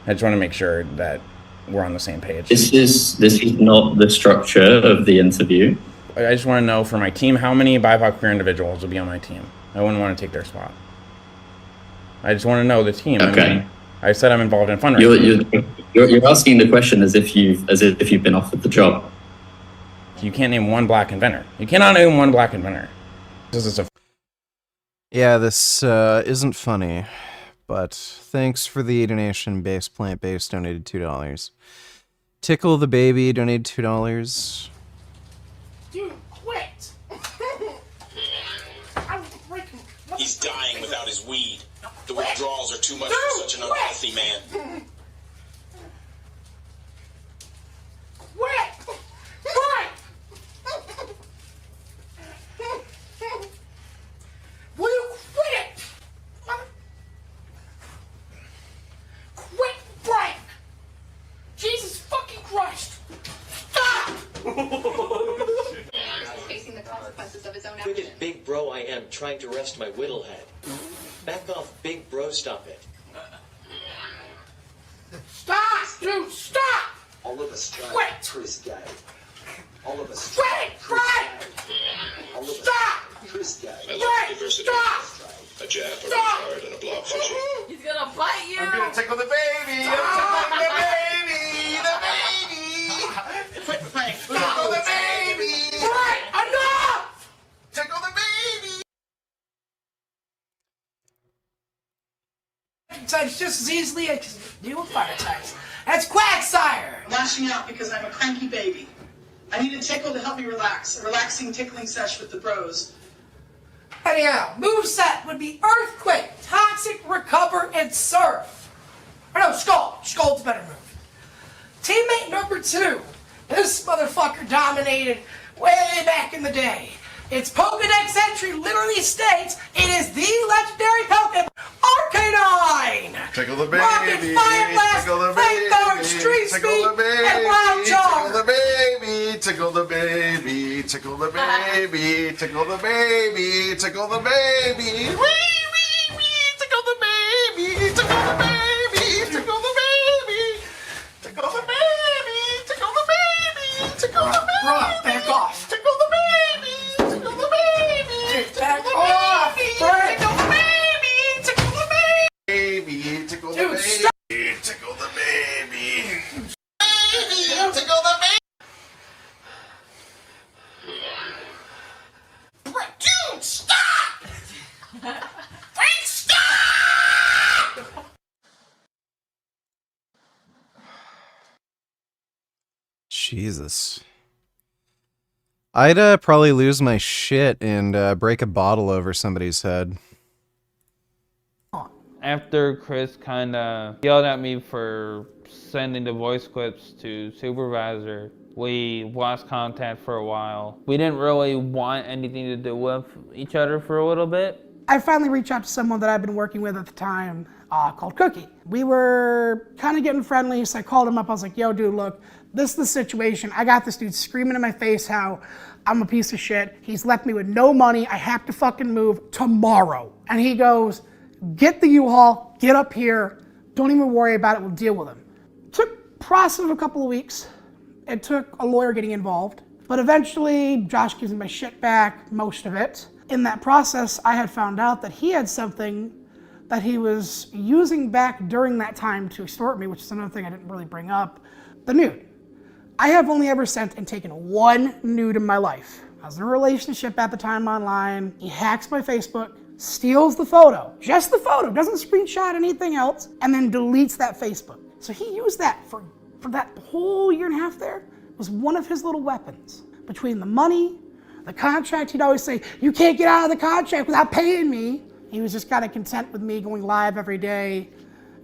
I just want to make sure that we're on the same page. This is not the structure of the interview. I just want to know for my team, how many BIPOC queer individuals will be on my team? I wouldn't want to take their spot. I just want to know the team. Okay. I mean, I said I'm involved in fundraising. You're asking the question as if you've been offered the job. You can't name one Black inventor. You cannot name one Black inventor. This is a... Yeah, this isn't funny, but thanks for the donation. Base plant-based donated $2. Tickle the Baby donated $2. Dude, quit! He's dying without his weed. The withdrawals are too much for such an unhealthy man. Quit! Will you quit it? Quit, Frank! Jesus fucking Christ! Stop! Facing the consequences of his own Look actions. at big bro I am trying to rest my whittle head. Back off, big bro, stop it. Stop, dude, stop! All of us try. Quit! Chris Guy. All of us Quit, Frank! All of us Stop! Chris Guy. Frank, stop! A jab, a Stop! retard, and a blob fishing. He's gonna bite you! I'm gonna tickle the baby! I'm tickling the baby! The baby! Quit, Frank! Tickle the baby! Frank, enough! Tickle the baby! It's just as easily as deal with fire attacks. That's Quagsire! Lashing out because I'm a cranky baby. I need a tickle to help me relax. A relaxing tickling sesh with the bros. Anyhow, moveset would be Earthquake, Toxic, Recover, and Surf. Or no, Skull. Skull's a better move. Teammate number 2. This motherfucker dominated way back in the day. Its Pokedex entry literally states it is the legendary Pokemon Arcanine! Tickle the baby! Rocket, Fire Blast, Tickle the Flamethrower, baby! Street Tickle Speed, the baby! and Wild Charm! Tickle the baby! Tickle the baby! Tickle the baby! Tickle the baby! Tickle the baby! Wee wee wee! Tickle the baby! Tickle the baby! Tickle the baby! Tickle the baby! Tickle the baby! Tickle the baby! Bruh, back off! Tickle the baby! Tickle the baby! Back off! Frank! Tickle the baby! Tickle the baby! Tickle the Dude, baby! stop! Tickle the baby! Baby! Tickle the baby! Dude, stop! Frank, stop! Jesus. I'd probably lose my shit and break a bottle over somebody's head. After Chris kind of yelled at me for sending the voice clips to supervisor, we lost contact for a while. We didn't really want anything to do with each other for a little bit. I finally reached out to someone that I've been working with at the time called Cookie. We were kind of getting friendly, so I called him up. I was like, yo, dude, look, this is the situation. I got this dude screaming in my face how I'm a piece of shit. He's left me with no money. I have to fucking move tomorrow. And he goes, get the U-Haul, get up here. Don't even worry about it. We'll deal with him. Took process of a couple of weeks. It took a lawyer getting involved. But eventually, Josh gives me my shit back, most of it. In that process, I had found out that he had something that he was using back during that time to extort me, which is another thing I didn't really bring up, the nude. I have only ever sent and taken one nude in my life. I was in a relationship at the time online. He hacks my Facebook, steals the photo, just the photo, doesn't screenshot anything else, and then deletes that Facebook. So he used that for that whole year and a half there. It was one of his little weapons. Between the money, the contract, he'd always say, you can't get out of the contract without paying me. He was just kind of content with me going live every day,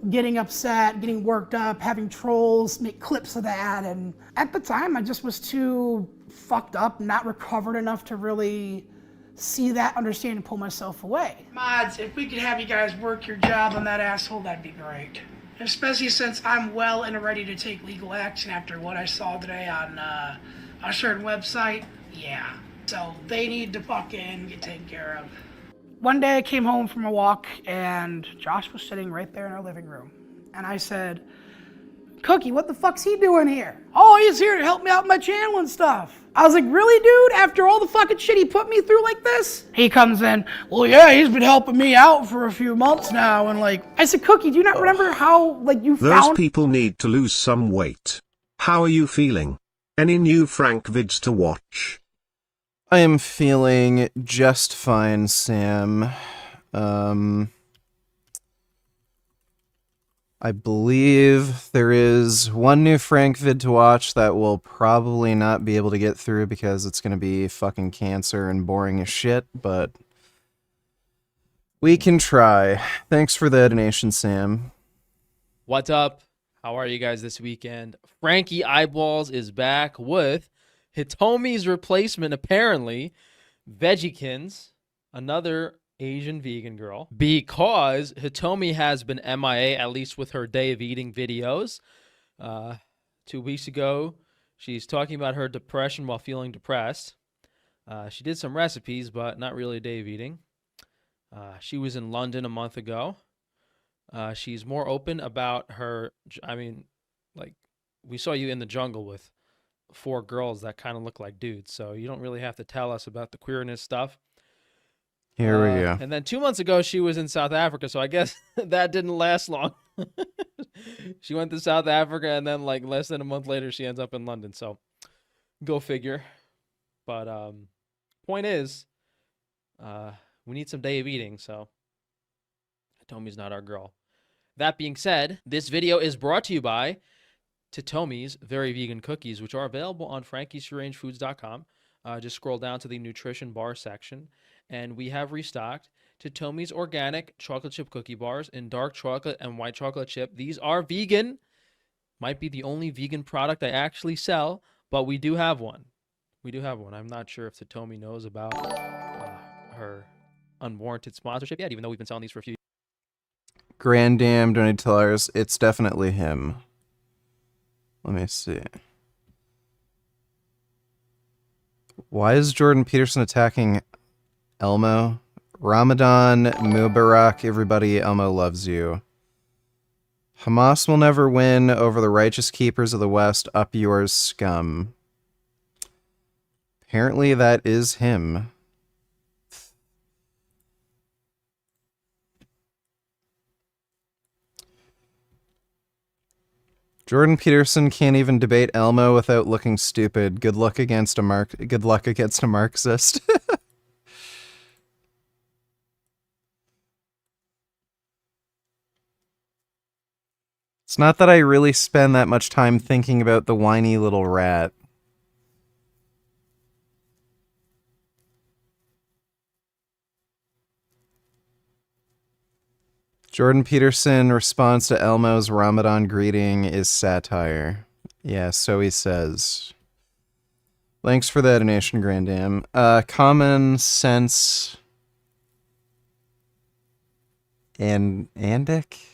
getting upset, getting worked up, having trolls make clips of that. And at the time, I just was too fucked up, not recovered enough to really see that, understand, and pull myself away. Mods, if we could have you guys work your job on that asshole, that'd be great. Especially since I'm well and ready to take legal action after what I saw today on a certain website. Yeah. So they need to fucking get taken care of. One day I came home from a walk and Josh was sitting right there in our living room. And I said, Cookie, what the fuck's he doing here? Oh, he's here to help me out with my channel and stuff. I was like, really, dude? After all the fucking shit he put me through like this? He comes in, well, yeah, he's been helping me out for a few months now. And like, I said, Cookie, do you not remember how, like, you Those found... people need to lose some weight. How are you feeling? Any new Frank vids to watch? I am feeling just fine, Sam. I believe there is one new Frank vid to watch that we'll probably not be able to get through because it's going to be fucking cancer and boring as shit, but we can try. Thanks for the donation, Sam. What's up? How are you guys this weekend? Frankie Eyeballs is back with Hitomi's replacement, apparently, Veggiekins, another Asian vegan girl, because Hitomi has been MIA, at least with her day of eating videos. 2 weeks ago, she's talking about her depression while feeling depressed. She did some recipes, but not really a day of eating. She was in London a month ago. She's more open about her, I mean, like, we saw you in the jungle with 4 girls that kind of look like dudes, so you don't really have to tell us about the queerness stuff. Here we go. And then 2 months ago, she was in South Africa, so I guess that didn't last long. She went to South Africa, and then like less than a month later, she ends up in London, so go figure. But point is, we need some day of eating, so Tomi's not our girl. That being said, this video is brought to you by Tomi's Very Vegan Cookies, which are available on frankiesfrangefoods.com. Just scroll down to the nutrition bar section, and we have restocked Tomi's organic chocolate chip cookie bars in dark chocolate and white chocolate chip. These are vegan. Might be the only vegan product I actually sell, but we do have one. We do have one. I'm not sure if Tomi knows about her unwarranted sponsorship yet, even though we've been selling these for a few years. Grand Dam donated $2. It's definitely him. Let me see. Why is Jordan Peterson attacking Elmo? Ramadan Mubarak, everybody. Elmo loves you. Hamas will never win over the righteous keepers of the West. Up yours, scum. Apparently that is him. Jordan Peterson can't even debate Elmo without looking stupid. Good luck against a Marxist. It's not that I really spend that much time thinking about the whiny little rat. Jordan Peterson responds to Elmo's Ramadan greeting is satire. Yeah, so he says. Thanks for that donation, Grand Dam. Common sense Andick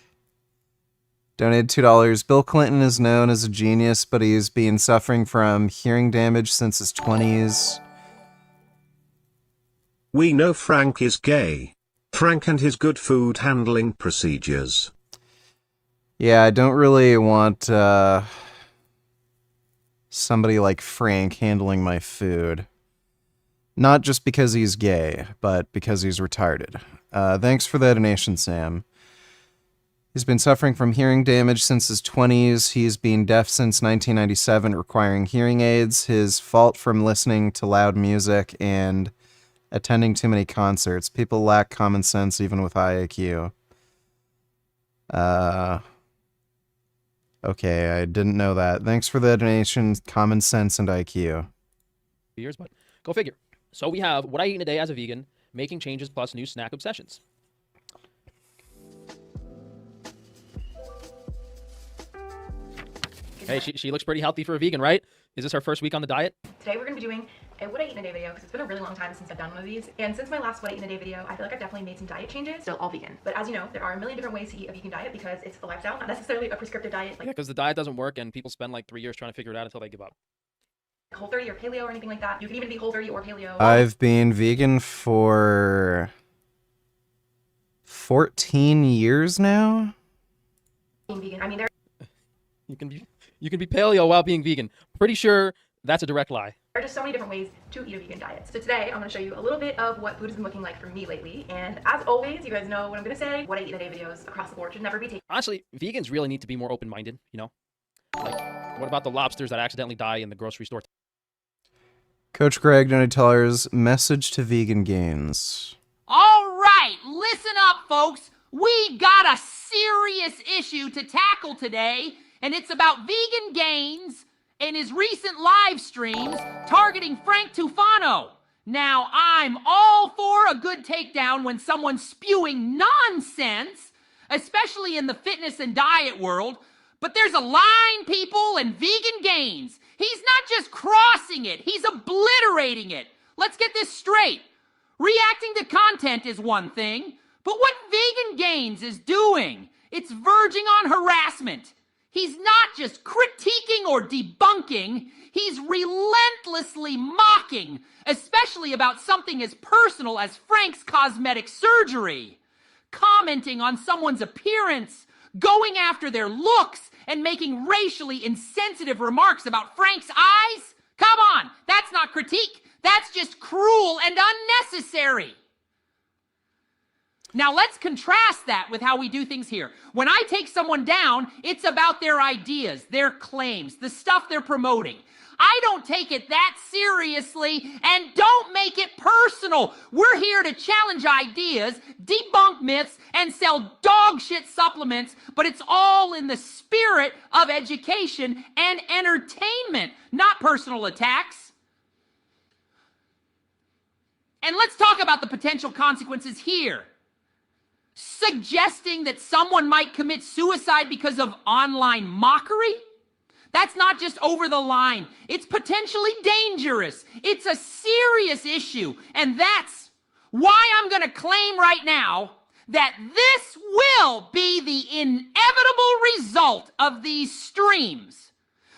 donated $2. Bill Clinton is known as a genius, but he's been suffering from hearing damage since his 20s. We know Frank is gay. Frank and his good food handling procedures. Yeah, I don't really want somebody like Frank handling my food. Not just because he's gay, but because he's retarded. Thanks for the donation, Sam. He's been suffering from hearing damage since his 20s. He's been deaf since 1997, requiring hearing aids. His fault from listening to loud music and attending too many concerts. People lack common sense even with high IQ. Okay, I didn't know that. Thanks for the donation, common sense and IQ. Years, but go figure. So we have what I eat in a day as a vegan, making changes plus new snack obsessions. Hey, she looks pretty healthy for a vegan, right? Is this her first week on the diet? Today we're going to be doing a what I eat in a day video because it's been a really long time since I've done one of these. And since my last what I eat in a day video, I feel like I've definitely made some diet changes. Still all vegan. But as you know, there are a million different ways to eat a vegan diet because it's a lifestyle, not necessarily a prescriptive diet. Like Yeah, because the diet doesn't work and people spend like 3 years trying to figure it out until they give up. Whole 30 or paleo or anything like that. You can even be Whole 30 or paleo. I've been vegan for 14 years now. Being vegan. I mean, there You can be paleo while being vegan. Pretty sure that's a direct lie. are just so many different ways to eat a vegan diet. So today I'm going to show you a little bit of what food has been looking like for me lately. And as always, you guys know what I'm going to say. What I eat in a day videos across the board should never be taken. Honestly, vegans really need to be more open-minded, you know? Like, what about the lobsters that accidentally die in the grocery store? Coach Greg, donated $2. Message to vegan gains. All right, listen up, folks. We got a serious issue to tackle today, and it's about vegan gains and his recent live streams targeting Frank Tufano. Now, I'm all for a good takedown when someone's spewing nonsense, especially in the fitness and diet world, but there's a line, people, and vegan gains. He's not just crossing it, he's obliterating it. Let's get this straight. Reacting to content is one thing, but what vegan gains is doing, it's verging on harassment. He's not just critiquing or debunking, he's relentlessly mocking, especially about something as personal as Frank's cosmetic surgery. Commenting on someone's appearance, going after their looks, and making racially insensitive remarks about Frank's eyes? Come on, that's not critique, that's just cruel and unnecessary. Now let's contrast that with how we do things here. When I take someone down, it's about their ideas, their claims, the stuff they're promoting. I don't take it that seriously, and don't make it personal. We're here to challenge ideas, debunk myths, and sell dog shit supplements, but it's all in the spirit of education and entertainment, not personal attacks. And let's talk about the potential consequences here. Suggesting that someone might commit suicide because of online mockery? That's not just over the line. It's potentially dangerous. It's a serious issue. And that's why I'm going to claim right now that this will be the inevitable result of these streams.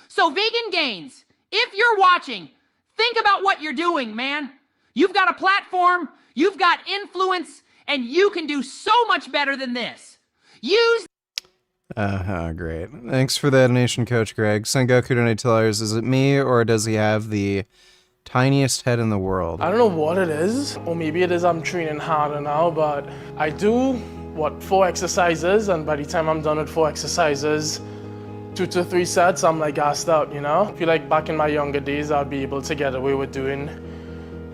So vegan gains, if you're watching, think about what you're doing, man. You've got a platform, you've got influence, and you can do so much better than this. Use... Great. Thanks for the donation, Coach Greg. Sengoku donated $2. Is it me, or does he have the tiniest head in the world? I don't know what it is, or maybe it is I'm training harder now, but I do, 4 exercises, and by the time I'm done with 4 exercises, 2 to 3 sets, I'm like gassed out, you know? I feel like back in my younger days, I'll be able to get away with doing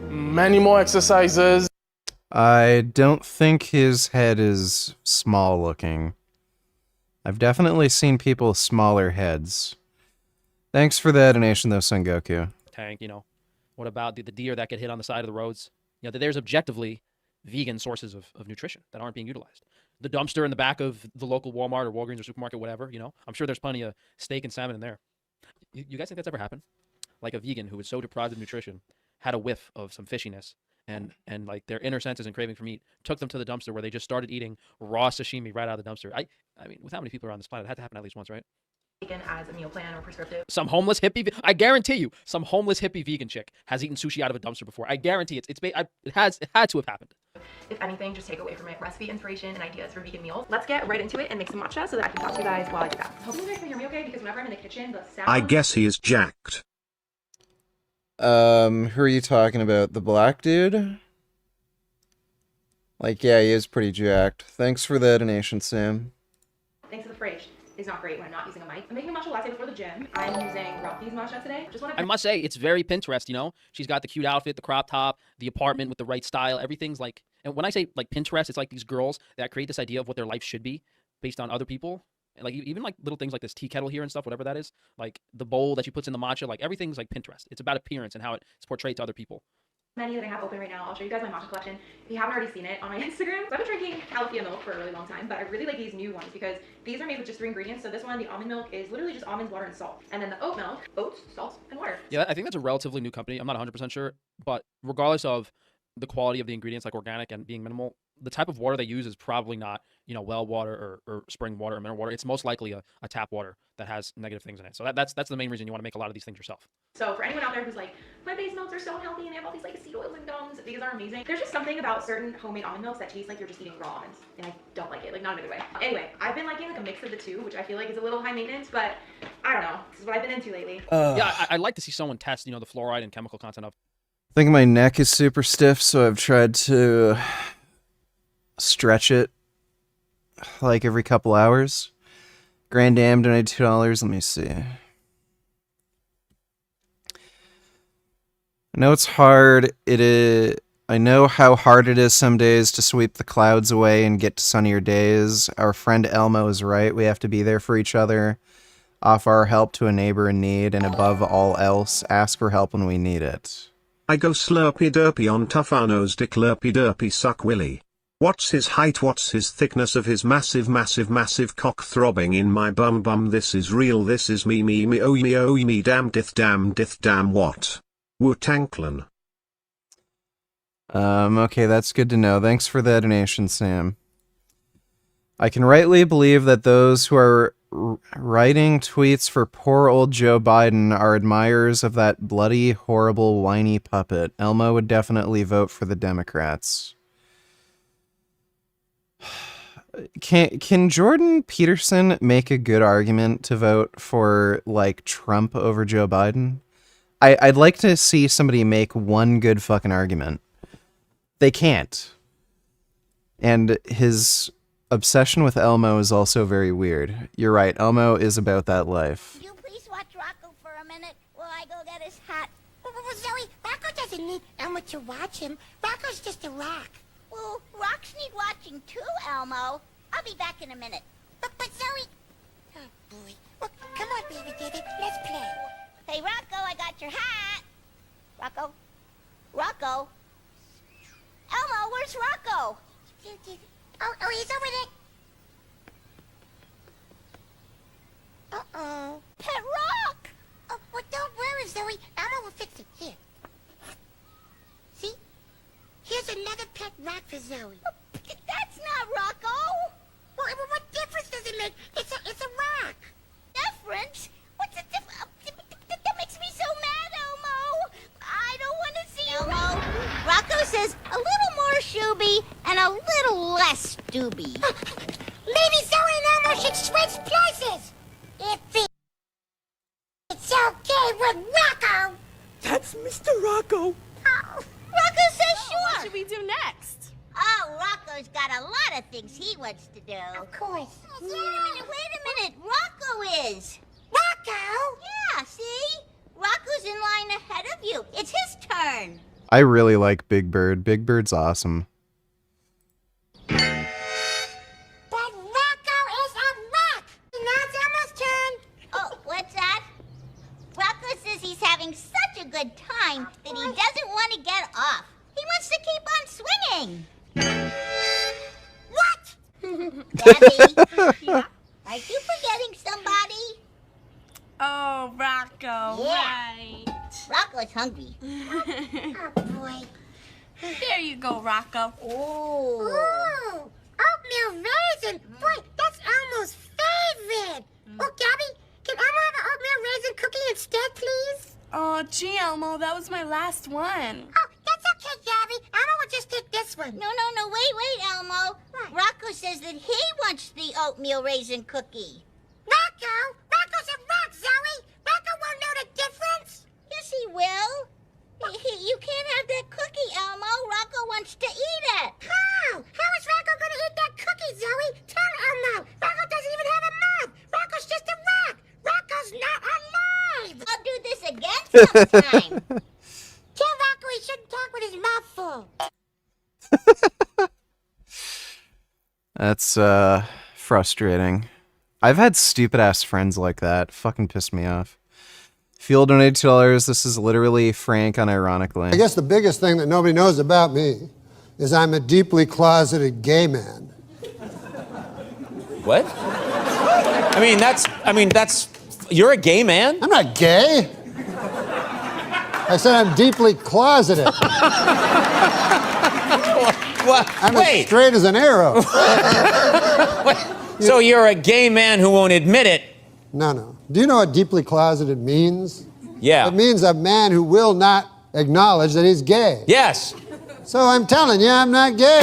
many more exercises. I don't think his head is small looking. I've definitely seen people with smaller heads. Thanks for the donation, though, Sengoku. Tank, you know. What about the deer that get hit on the side of the roads? You know, there's objectively vegan sources of nutrition that aren't being utilized. The dumpster in the back of the local Walmart or Walgreens or supermarket, whatever, you know. I'm sure there's plenty of steak and salmon in there. You guys think that's ever happened? Like a vegan who was so deprived of nutrition had a whiff of some fishiness and like their inner senses and craving for meat took them to the dumpster where they just started eating raw sashimi right out of the dumpster. I mean, with how many people are on this planet, it had to happen at least once, right? Taken as a meal plan or prescriptive. Some homeless hippie, I guarantee you, some homeless hippie vegan chick has eaten sushi out of a dumpster before. I guarantee it had to have happened. If anything, just take away from it recipe inspiration and ideas for vegan meals. Let's get right into it and make some matcha so that I can talk to you guys while I do that. Hopefully you guys can hear me okay, because whenever I'm in the kitchen, the sound... I guess he is jacked. Who are you talking about? The black dude? Like, yeah, he is pretty jacked. Thanks for the donation, Sam. Thanks to the fridge is not great when I'm not using a mic. I'm making a matcha latte before the gym. I'm using Rocky's matcha today. Just want to... I must say, it's very Pinterest, you know? She's got the cute outfit, the crop top, the apartment with the right style. Everything's like... And when I say, like, Pinterest, it's like these girls that create this idea of what their life should be based on other people. And, like, even, like, little things like this tea kettle here and stuff, whatever that is. Like, the bowl that she puts in the matcha. Like, everything's, like, Pinterest. It's about appearance and how it's portrayed to other people. Menu that I have open right now. I'll show you guys my matcha collection if you haven't already seen it on my Instagram. So I've been drinking Califia milk for a really long time, but I really like these new ones because these are made with just 3 ingredients. So this one, the almond milk, is literally just almonds, water, and salt. And then the oat milk, oats, salt, and water. Yeah, I think that's a relatively new company. I'm not 100% sure, but regardless of the quality of the ingredients, like organic and being minimal, the type of water they use is probably not, you know, well water or spring water or mineral water. It's most likely a tap water that has negative things in it. So that's the main reason you want to make a lot of these things yourself. So for anyone out there who's like, plant-based milks are so healthy and they have all these like seed oils and gums, these are amazing. There's just something about certain homemade almond milks that taste like you're just eating raw almonds, and I don't like it, like not in a good way. Anyway, I've been liking like a mix of the two, which I feel like is a little high maintenance, but I don't know. This is what I've been into lately. Yeah, I'd like to see someone test, you know, the fluoride and chemical content of. I think my neck is super stiff, so I've tried to stretch it like every couple hours. Grand Dam donated $2. Let me see. I know it's hard. I know how hard it is some days to sweep the clouds away and get to sunnier days. Our friend Elmo is right. We have to be there for each other, offer our help to a neighbor in need, and above all else, ask for help when we need it. I go slurpy derpy on Tufano's dick lurpy derpy suck willy. What's his height? What's his thickness of his massive cock throbbing in my bum? This is real. This is me oh me damn what? Wu-Tang Clan. Okay, that's good to know. Thanks for the donation, Sam. I can rightly believe that those who are writing tweets for poor old Joe Biden are admirers of that bloody, horrible, whiny puppet. Elmo would definitely vote for the Democrats. Can Jordan Peterson make a good argument to vote for, like, Trump over Joe Biden? I'd like to see somebody make one good fucking argument. They can't. And his obsession with Elmo is also very weird. You're right, Elmo is about that life. You please watch Rocco for a minute while I go get his hat. Well, Zoe, Rocco doesn't need Elmo to watch him. Rocco's just a rock. Well, rocks need watching too, Elmo. I'll be back in a minute. But Zoe... Oh, boy. Well, come on, baby David, let's play. Hey, Rocco, I got your hat. Rocco? Rocco? Elmo, where's Rocco? Oh, he's over there. Uh-oh. Pet Rock! Oh, well, don't worry, Zoe. Elmo will fix it. Here. See? Here's another pet rock for Zoe. That's not Rocco! Well, what difference does it make? It's a rock. Difference? What's the difference? That makes me so mad, Elmo. I don't want to see Elmo. Rocco says a little more shooby and a little less doobie. Maybe Zoe and Elmo should switch places. If it's okay with Rocco. That's Mr. Rocco. Oh, Rocco says sure. What should we do next? Oh, Rocco's got a lot of things he wants to do. Of course. Wait a minute. Rocco is. Rocco? Yeah, see? Rocco's in line ahead of you. It's his turn. I really like Big Bird. Big Bird's awesome. But Rocco is a rock. Now it's Elmo's turn. Oh, what's that? Rocco says he's having such a good time that he doesn't want to get off. He wants to keep on swinging. What? Debbie, are you forgetting somebody? Oh, Rocco, Yeah. right. Rocco's hungry. Oh, boy. Rocco. Ooh, oatmeal raisin. Boy, that's Elmo's favorite. Oh, Gabby, can Elmo have an oatmeal raisin cookie instead, please? Oh, gee, Elmo, that was my last one. Oh, that's okay, Gabby. Elmo will just take this one. No, wait, Elmo. Rocco says that he wants the oatmeal raisin cookie. Rocco? Rocco's a rock, Zoe. Rocco won't know the difference. Yes, he will. You can't have that cookie, Elmo. Rocco wants to eat it. How? How is Rocco going to eat that cookie, Zoe? Tell Elmo. Rocco doesn't even have a mouth. Rocco's just a rock. Rocco's not alive. I'll do this again sometime. Tell Rocco he shouldn't talk with his mouth full. That's frustrating. I've had stupid ass friends like that. Fucking pissed me off. Fuel donated $2. This is literally Frank unironically. I guess the biggest thing that nobody knows about me is I'm a deeply closeted gay man. What? I mean, that's, you're a gay man? I'm not gay. I said I'm deeply closeted. I'm as straight as an arrow. So you're a gay man who won't admit it? No. Do you know what deeply closeted means? Yeah. It means a man who will not acknowledge that he's gay. Yes. So I'm telling you, I'm not gay.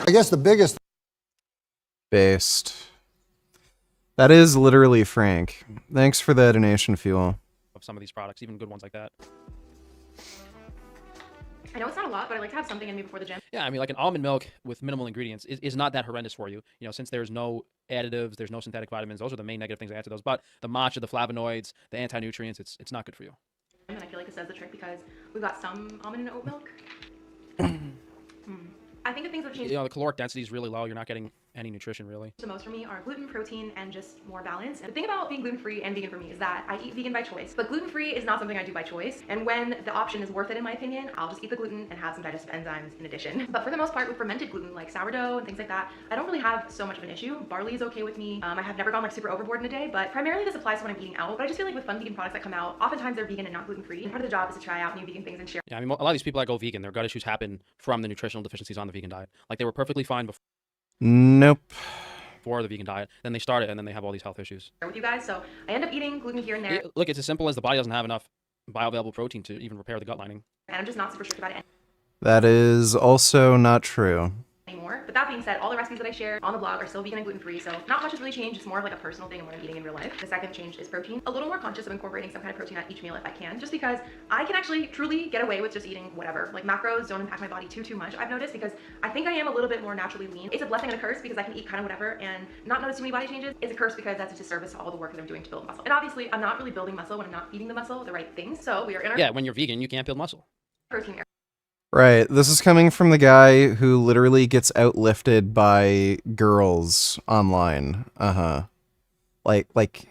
I guess the biggest... Based. That is literally Frank. Thanks for the donation, Fuel. Of some of these products, even good ones like that. I know it's not a lot, but I like to have something in me before the gym. Yeah, I mean, like an almond milk with minimal ingredients is not that horrendous for you. You know, since there's no additives, there's no synthetic vitamins. Those are the main negative things I add to those. But the matcha, the flavonoids, the anti-nutrients, it's not good for you. And I feel like this does the trick because we've got some almond and oat milk. I think the things that change You know, the caloric density is really low. You're not getting any nutrition, really. the most for me are gluten, protein, and just more balance. And the thing about being gluten-free and vegan for me is that I eat vegan by choice, but gluten-free is not something I do by choice. And when the option is worth it, in my opinion, I'll just eat the gluten and have some digestive enzymes in addition. But for the most part, with fermented gluten, like sourdough and things like that, I don't really have so much of an issue. Barley is okay with me. I have never gone like super overboard in a day, but primarily this applies to when I'm eating out. But I just feel like with fun vegan products that come out, oftentimes they're vegan and not gluten-free. And part of the job is to try out new vegan things and share. Yeah, I mean, a lot of these people that go vegan, their gut issues happen from the nutritional deficiencies on the vegan diet. Like they were perfectly fine Nope. before the vegan diet, then they start it, and then they have all these health issues. with you guys, so I end up eating gluten here and there. Look, it's as simple as the body doesn't have enough bioavailable protein to even repair the gut lining. And I'm just not super strict about it That is also not true. anymore. But that being said, all the recipes that I share on the blog are still vegan and gluten-free, so not much has really changed. It's more of like a personal thing and what I'm eating in real life. The second change is protein. A little more conscious of incorporating some kind of protein at each meal if I can, just because I can actually truly get away with just eating whatever. Like macros don't impact my body too much, I've noticed, because I think I am a little bit more naturally lean. It's a blessing and a curse because I can eat kind of whatever and not notice too many body changes. It's a curse because that's a disservice to all the work that I'm doing to build muscle. And obviously, I'm not really building muscle when I'm not feeding the muscle the right things. So we are in our Yeah, when you're vegan, you can't build muscle. protein era. Right, this is coming from the guy who literally gets outlifted by girls online. Like,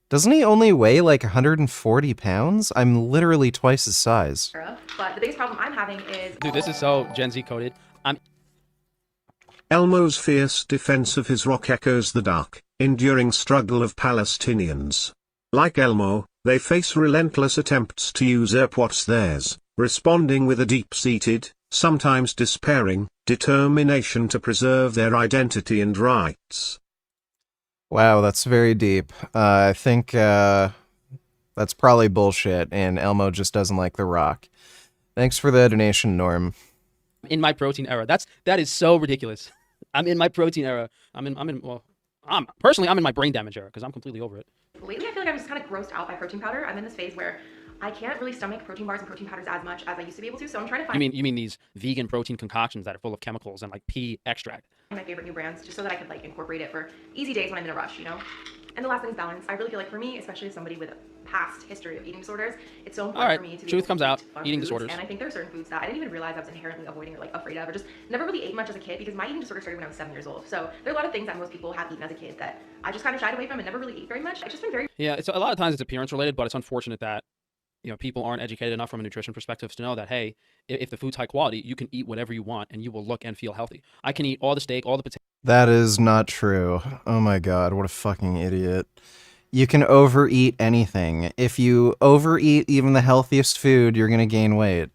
doesn't he only weigh like 140 pounds? I'm literally twice his size. But the biggest problem I'm having is Dude, this is so Gen Z coded. Elmo's fierce defense of his rock echoes the dark, enduring struggle of Palestinians. Like Elmo, they face relentless attempts to usurp what's theirs, responding with a deep-seated, sometimes despairing, determination to preserve their identity and rights. Wow, that's very deep. I think that's probably bullshit, and Elmo just doesn't like The Rock. Thanks for the donation, Norm. In my protein era. That is so ridiculous. I'm in my protein era. I'm in my brain damage era because I'm completely over it. lately I feel like I'm just kind of grossed out by protein powder. I'm in this phase where I can't really stomach protein bars and protein powders as much as I used to be able to, so I'm trying to find You mean these vegan protein concoctions that are full of chemicals and like pea extract? my favorite new brands just so that I could like incorporate it for easy days when I'm in a rush, you know? And the last thing is balance. I really feel like for me, especially as somebody with a past history of eating disorders, it's so important for me to be Truth able comes to out. eat fun Eating foods. disorders. And I think there are certain foods that I didn't even realize I was inherently avoiding or like afraid of or just never really ate much as a kid because my eating disorder started when I was 7 years old. So there are a lot of things that most people have eaten as a kid that I just kind of shied away from and never really ate very much. I've just been very Yeah, it's a lot of times it's appearance related, but it's unfortunate that people aren't educated enough from a nutrition perspective to know that, hey, if the food's high quality, you can eat whatever you want and you will look and feel healthy. I can eat all the steak, all the potatoes. That is not true. Oh my god, what a fucking idiot. You can overeat anything. If you overeat even the healthiest food, you're gonna gain weight.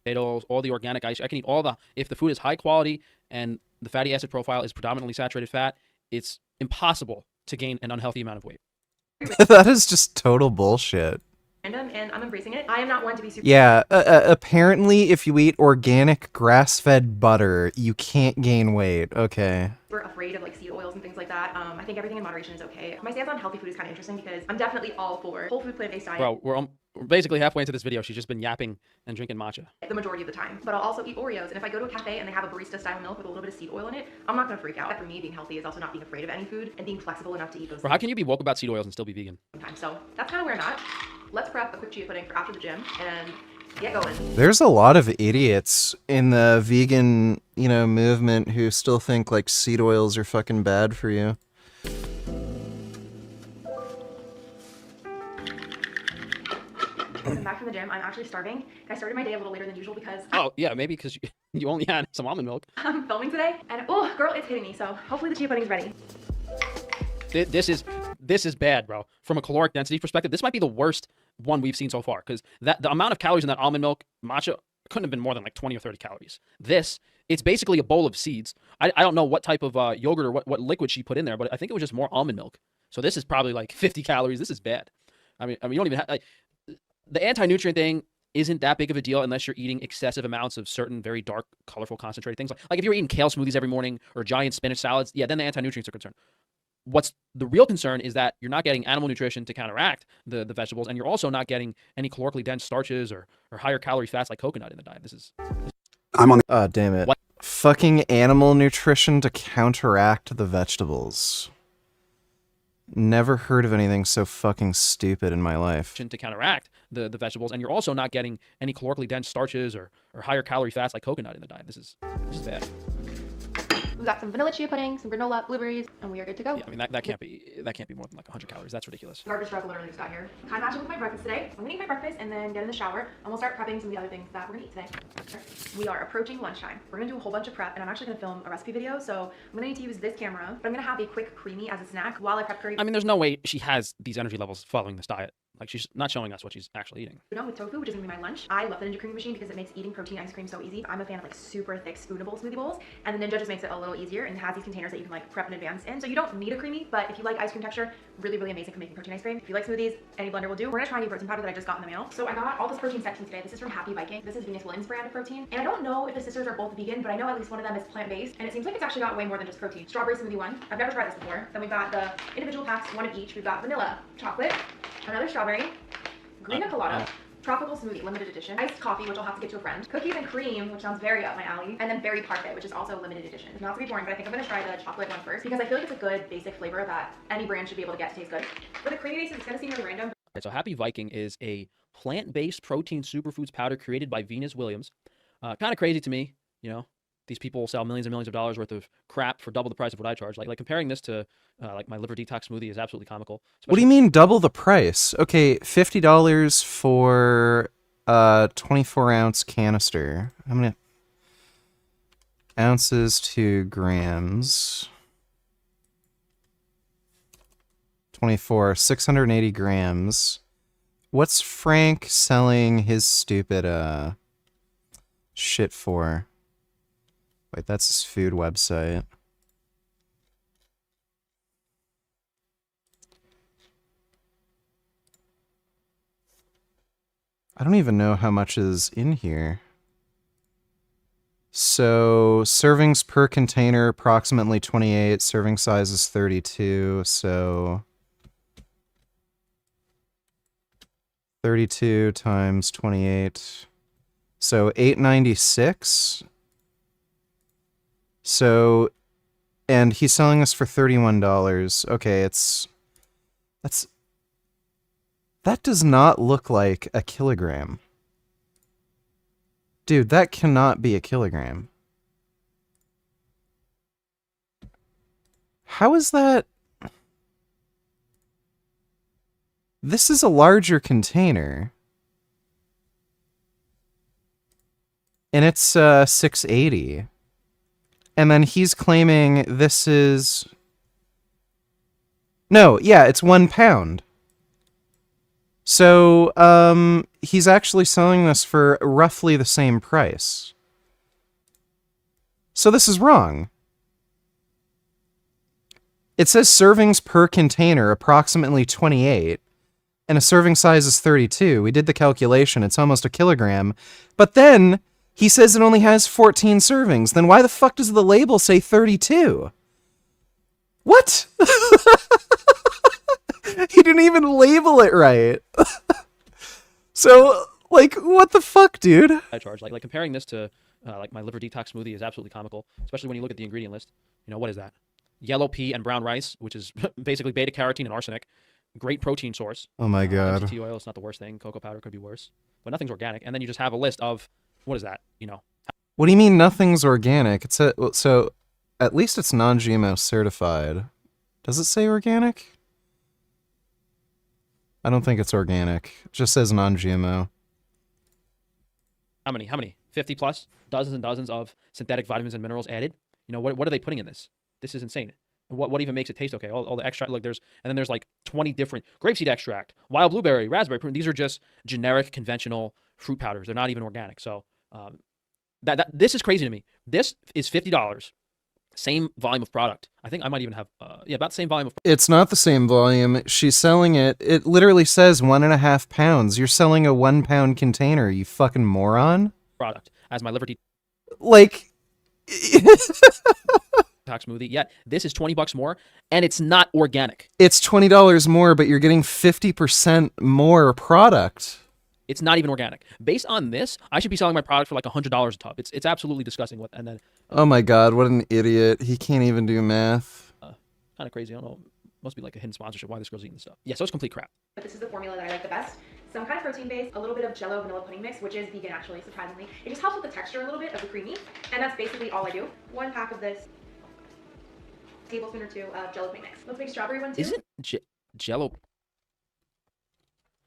potatoes, all the organic ice. I can eat all the, if the food is high quality and the fatty acid profile is predominantly saturated fat, it's impossible to gain an unhealthy amount of weight. That is just total bullshit. Random, and I'm embracing it. I am not one to be super. Yeah, apparently if you eat organic grass-fed butter, you can't gain weight. Okay. We're afraid of like seed oils and things like that. I think everything in moderation is okay. My stance on healthy food is kind of interesting because I'm definitely all for whole food plant-based diet. Bro, we're basically halfway into this video. She's just been yapping and drinking matcha. The majority of the time. But I'll also eat Oreos. And if I go to a cafe and they have a barista style milk with a little bit of seed oil in it, I'm not gonna freak out. For me, being healthy is also not being afraid of any food and being flexible enough to eat those Bro, how can you be woke about seed oils and still be vegan? sometimes. So that's kind of where I'm at. Let's prep a quick chia pudding for after the gym and get going. There's a lot of idiots in the vegan, movement who still think like seed oils are fucking bad for you. I'm back from the gym. I'm actually starving. I started my day a little later than usual because Oh, yeah, maybe because you only had some almond milk. I'm filming today. And oh, girl, it's hitting me. So hopefully the chia pudding's ready. This is bad, bro. From a caloric density perspective, this might be the worst one we've seen so far because the amount of calories in that almond milk matcha couldn't have been more than like 20 or 30 calories. It's basically a bowl of seeds. I don't know what type of yogurt or what liquid she put in there, but I think it was just more almond milk. So this is probably like 50 calories. This is bad. I mean, you don't even have the anti-nutrient thing isn't that big of a deal unless you're eating excessive amounts of certain very dark, colorful, concentrated things. Like if you're eating kale smoothies every morning or giant spinach salads, yeah, then the anti-nutrients are concerned. What's the real concern is that you're not getting animal nutrition to counteract the vegetables, and you're also not getting any calorically dense starches or higher calorie fats like coconut in the diet. I'm on. Oh, damn it. What? Fucking animal nutrition to counteract the vegetables. Never heard of anything so fucking stupid in my life. To counteract the vegetables, and you're also not getting any calorically dense starches or higher calorie fats like coconut in the diet. This is bad. We've got some vanilla chia pudding, some granola, blueberries, and we are good to go. Yeah, I mean that can't be more than like 100 calories. That's ridiculous. Garbage truck literally just got here. Kind of matching with my breakfast today. I'm gonna eat my breakfast and then get in the shower, and we'll start prepping some of the other things that we're gonna eat today. We are approaching lunchtime. We're gonna do a whole bunch of prep, and I'm actually gonna film a recipe video, so I'm gonna need to use this camera, but I'm gonna have a quick creamy as a snack while I prep curry. I mean, there's no way she has these energy levels following this diet. Like, she's not showing us what she's actually eating. Udon with tofu, which is gonna be my lunch. I love the Ninja Creamy Machine because it makes eating protein ice cream so easy. I'm a fan of like super thick spoonable smoothie bowls, and the Ninja just makes it a little easier and has these containers that you can like prep in advance in. So you don't need a creamy, but if you like ice cream texture, really, really amazing for making protein ice cream. If you like smoothies, any blender will do. We're gonna try a new protein powder that I just got in the mail. So I got all this protein section today. This is from Happy Viking. This is Venus Williams brand of protein. And I don't know if the sisters are both vegan, but I know at least one of them is plant-based. And it seems like it's actually got way more than just protein. Strawberry smoothie one. I've never tried this before. Then we've got the individual packs, one of each. We've got vanilla, chocolate, another strawberry, green colada, tropical smoothie, limited edition, iced coffee, which I'll have to get to a friend, cookies and cream, which sounds very up my alley, and then berry parfait, which is also limited edition. Not to be boring, but I think I'm gonna try the chocolate one first because I feel like it's a good basic flavor that any brand should be able to get to taste good. For the creamy bases, it's gonna seem really random. Right, so Happy Viking is a plant-based protein superfoods powder created by Venus Williams. Kind of crazy to me, These people sell millions and millions of dollars worth of crap for double the price of what I charge. Like comparing this to like my liver detox smoothie is absolutely comical. What do you mean double the price? Okay, $50 for a 24-ounce canister. How many ounces to grams? 24, 680 grams. What's Frank selling his stupid shit for? Wait, that's his food website. I don't even know how much is in here. So, servings per container, approximately 28. Serving size is 32, so 32 times 28. So, $8.96. So, and he's selling this for $31. Okay, that does not look like a kilogram. Dude, that cannot be a kilogram. How is that? This is a larger container. And it's 680. And then he's claiming this is... No, yeah, it's 1 pound. So, he's actually selling this for roughly the same price. So this is wrong. It says servings per container, approximately 28, and a serving size is 32. We did the calculation, it's almost a kilogram. But then, he says it only has 14 servings. Then why the fuck does the label say 32? What? He didn't even label it right. So, like, what the fuck, dude? I charge like comparing this to like my liver detox smoothie is absolutely comical, especially when you look at the ingredient list. You know, what is that? Yellow pea and brown rice, which is basically beta carotene and arsenic. Great protein source. Oh my god. MCT oil, it's not the worst thing. Cocoa powder could be worse, but nothing's organic. And then you just have a list of what is that? You know. What do you mean nothing's organic? It's so at least it's non-GMO certified. Does it say organic? I don't think it's organic. It just says non-GMO. How many? 50 plus? Dozens and dozens of synthetic vitamins and minerals added? You know, what are they putting in this? This is insane. What even makes it taste okay? All the extract, look, and then there's like 20 different grapeseed extract, wild blueberry, raspberry prune. These are just generic, conventional fruit powders. They're not even organic. So this is crazy to me. This is $50. Same volume of product. I think I might even have, about the same volume of. It's not the same volume. She's selling it. It literally says 1.5 pounds. You're selling a 1 pound container, you fucking moron. Product as my liver like detox smoothie. Yet this is $20 more, and it's not organic. It's $20 more, but you're getting 50% more product. It's not even organic. Based on this, I should be selling my product for like $100 a tub. It's absolutely disgusting. And then. Oh my god, what an idiot! He can't even do math. Kind of crazy. I don't know. Must be like a hidden sponsorship. Why this girl's eating this stuff? Yeah, so it's complete crap. But this is the formula that I like the best. Some kind of protein base, a little bit of Jello vanilla pudding mix, which is vegan actually, surprisingly. It just helps with the texture a little bit of the creamy, and that's basically all I do. 1 pack of this, tablespoon or 2 of Jello pudding mix. Let's make strawberry one too. Isn't Jello?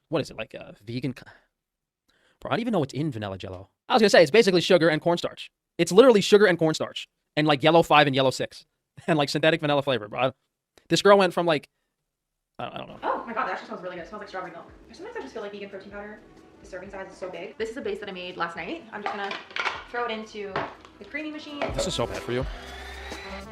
What is it, like a vegan? Bro, I don't even know what's in vanilla Jello. I was gonna say it's basically sugar and cornstarch. It's literally sugar and cornstarch, and like yellow 5 and yellow 6, and like synthetic vanilla flavor, bro. This girl went from like, I don't know. Oh my god, that actually smells really good. It smells like strawberry milk. Sometimes I just feel like vegan protein powder, the serving size is so big. This is a base that I made last night. I'm just gonna throw it into the creamy machine. This is so bad for you.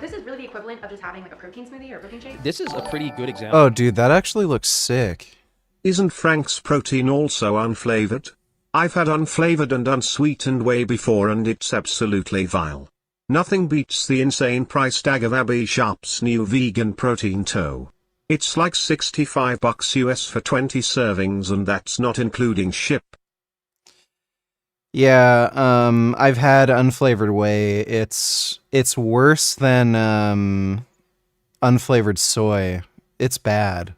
This is really the equivalent of just having like a protein smoothie or a protein shake. This is a pretty good example. Oh dude, that actually looks sick. Isn't Frank's protein also unflavored? I've had unflavored and unsweetened whey before and it's absolutely vile. Nothing beats the insane price tag of Abby Sharp's new vegan protein toe. It's like $65 US for 20 servings and that's not including ship. Yeah, I've had unflavored whey. It's worse than unflavored soy. It's bad.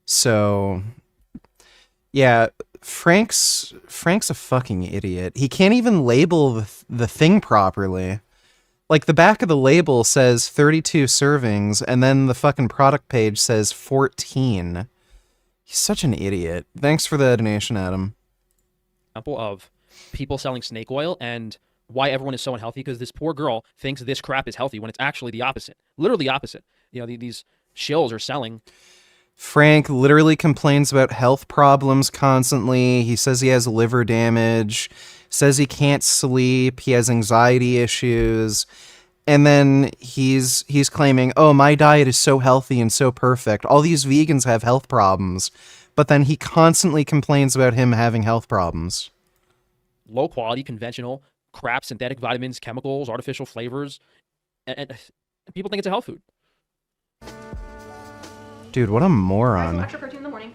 So yeah, Frank's a fucking idiot. He can't even label the thing properly. Like, the back of the label says 32 servings, and then the fucking product page says 14. He's such an idiot. Thanks for the donation, Adam. Example of people selling snake oil and why everyone is so unhealthy, because this poor girl thinks this crap is healthy when it's actually the opposite. Literally the opposite. You know, these shills are selling. Frank literally complains about health problems constantly. He says he has liver damage, says he can't sleep, he has anxiety issues, and then he's claiming, oh, my diet is so healthy and so perfect. All these vegans have health problems, but then he constantly complains about him having health problems. Low quality, conventional crap, synthetic vitamins, chemicals, artificial flavors, and people think it's a health food. Dude, what a moron. Extra protein in the morning.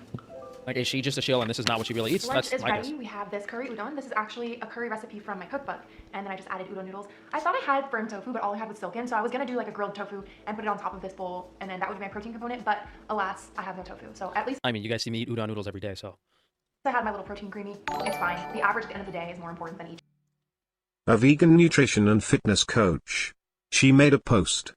Like, is she just a shill and this is not what she really eats? Lunch That's is my ready. guess. We have this curry udon. This is actually a curry recipe from my cookbook, and then I just added udon noodles. I thought I had firm tofu, but all I had was silken, so I was gonna do like a grilled tofu and put it on top of this bowl, and then that would be my protein component. But alas, I have no tofu, so at least I mean, you guys see me eat udon noodles every day, so. I had my little protein creamy. It's fine. The average at the end of the day is more important than each. A vegan nutrition and fitness coach. She made a post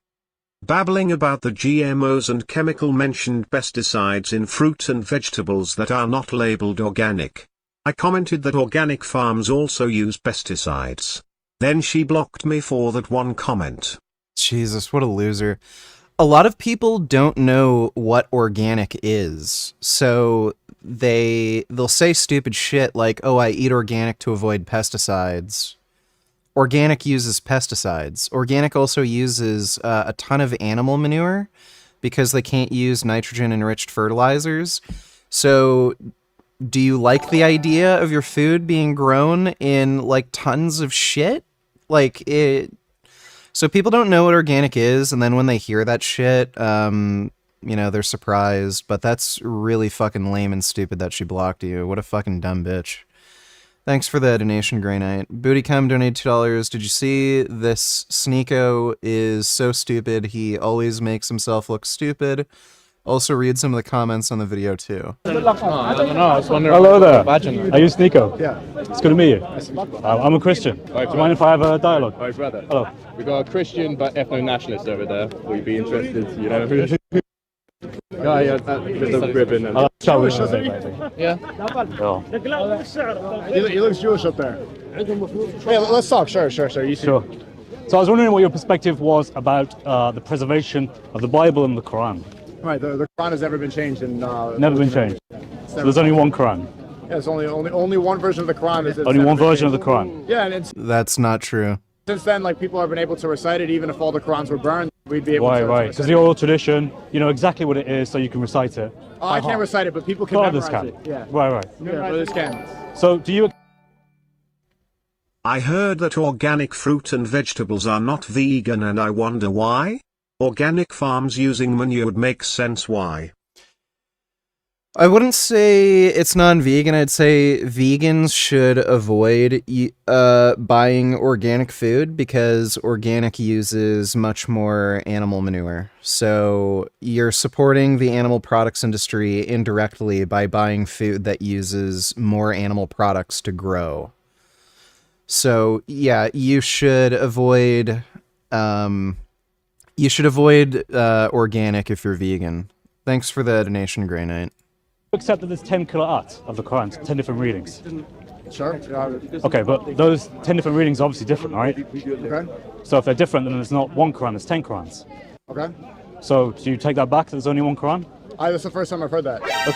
babbling about the GMOs and chemical mentioned pesticides in fruit and vegetables that are not labeled organic. I commented that organic farms also use pesticides. Then she blocked me for that one comment. Jesus, what a loser. A lot of people don't know what organic is. So they'll say stupid shit like, "Oh, I eat organic to avoid pesticides." Organic uses pesticides. Organic also uses a ton of animal manure because they can't use nitrogen-enriched fertilizers. So, do you like the idea of your food being grown in like tons of shit? Like it. So people don't know what organic is, and then when they hear that shit, they're surprised. But that's really fucking lame and stupid that she blocked you. What a fucking dumb bitch. Thanks for the donation, Grey Knight. BootyCum donated $2. Did you see this? Sneeko is so stupid, he always makes himself look stupid. Also read some of the comments on the video too. I don't know. I was wondering. Hello there. Are you Sneeko? Yeah. It's good to meet you. I'm a Christian. Do you mind if I have a dialogue? Hi, brother. Hello. We got a Christian but ethno-nationalist over there. Will you be interested? You know who? Guy with the ribbon. And... chat with him. Yeah. Oh. He looks Jewish up there. Hey, let's talk. Sure. You sure. So I was wondering what your perspective was about the preservation of the Bible and the Quran. Right, the Quran has never been changed. Never been changed. So there's only one Quran. Yeah, it's only one version of the Quran. Only one version of the Quran. Yeah, and it's, that's not true. Since then, like people have been able to recite it, even if all the Qurans were burned, we'd be able to. Right. Because the oral tradition, you know exactly what it is, so you can recite it. I can't recite it, but people can memorize it. Yeah. Right. Yeah, others can. So do you? I heard that organic fruit and vegetables are not vegan, and I wonder why. Organic farms using manure would make sense. Why? I wouldn't say it's non-vegan. I'd say vegans should avoid buying organic food because organic uses much more animal manure. So you're supporting the animal products industry indirectly by buying food that uses more animal products to grow. So yeah, you should avoid organic if you're vegan. Thanks for the donation, Grey Knight. Accept that there's 10 qira'at of the Quran, 10 different readings. Sure. Okay, but those 10 different readings are obviously different, right? Okay. So if they're different, then there's not one Quran, there's 10 Qurans. Okay. So do you take that back that there's only one Quran? That's the first time I've heard that. I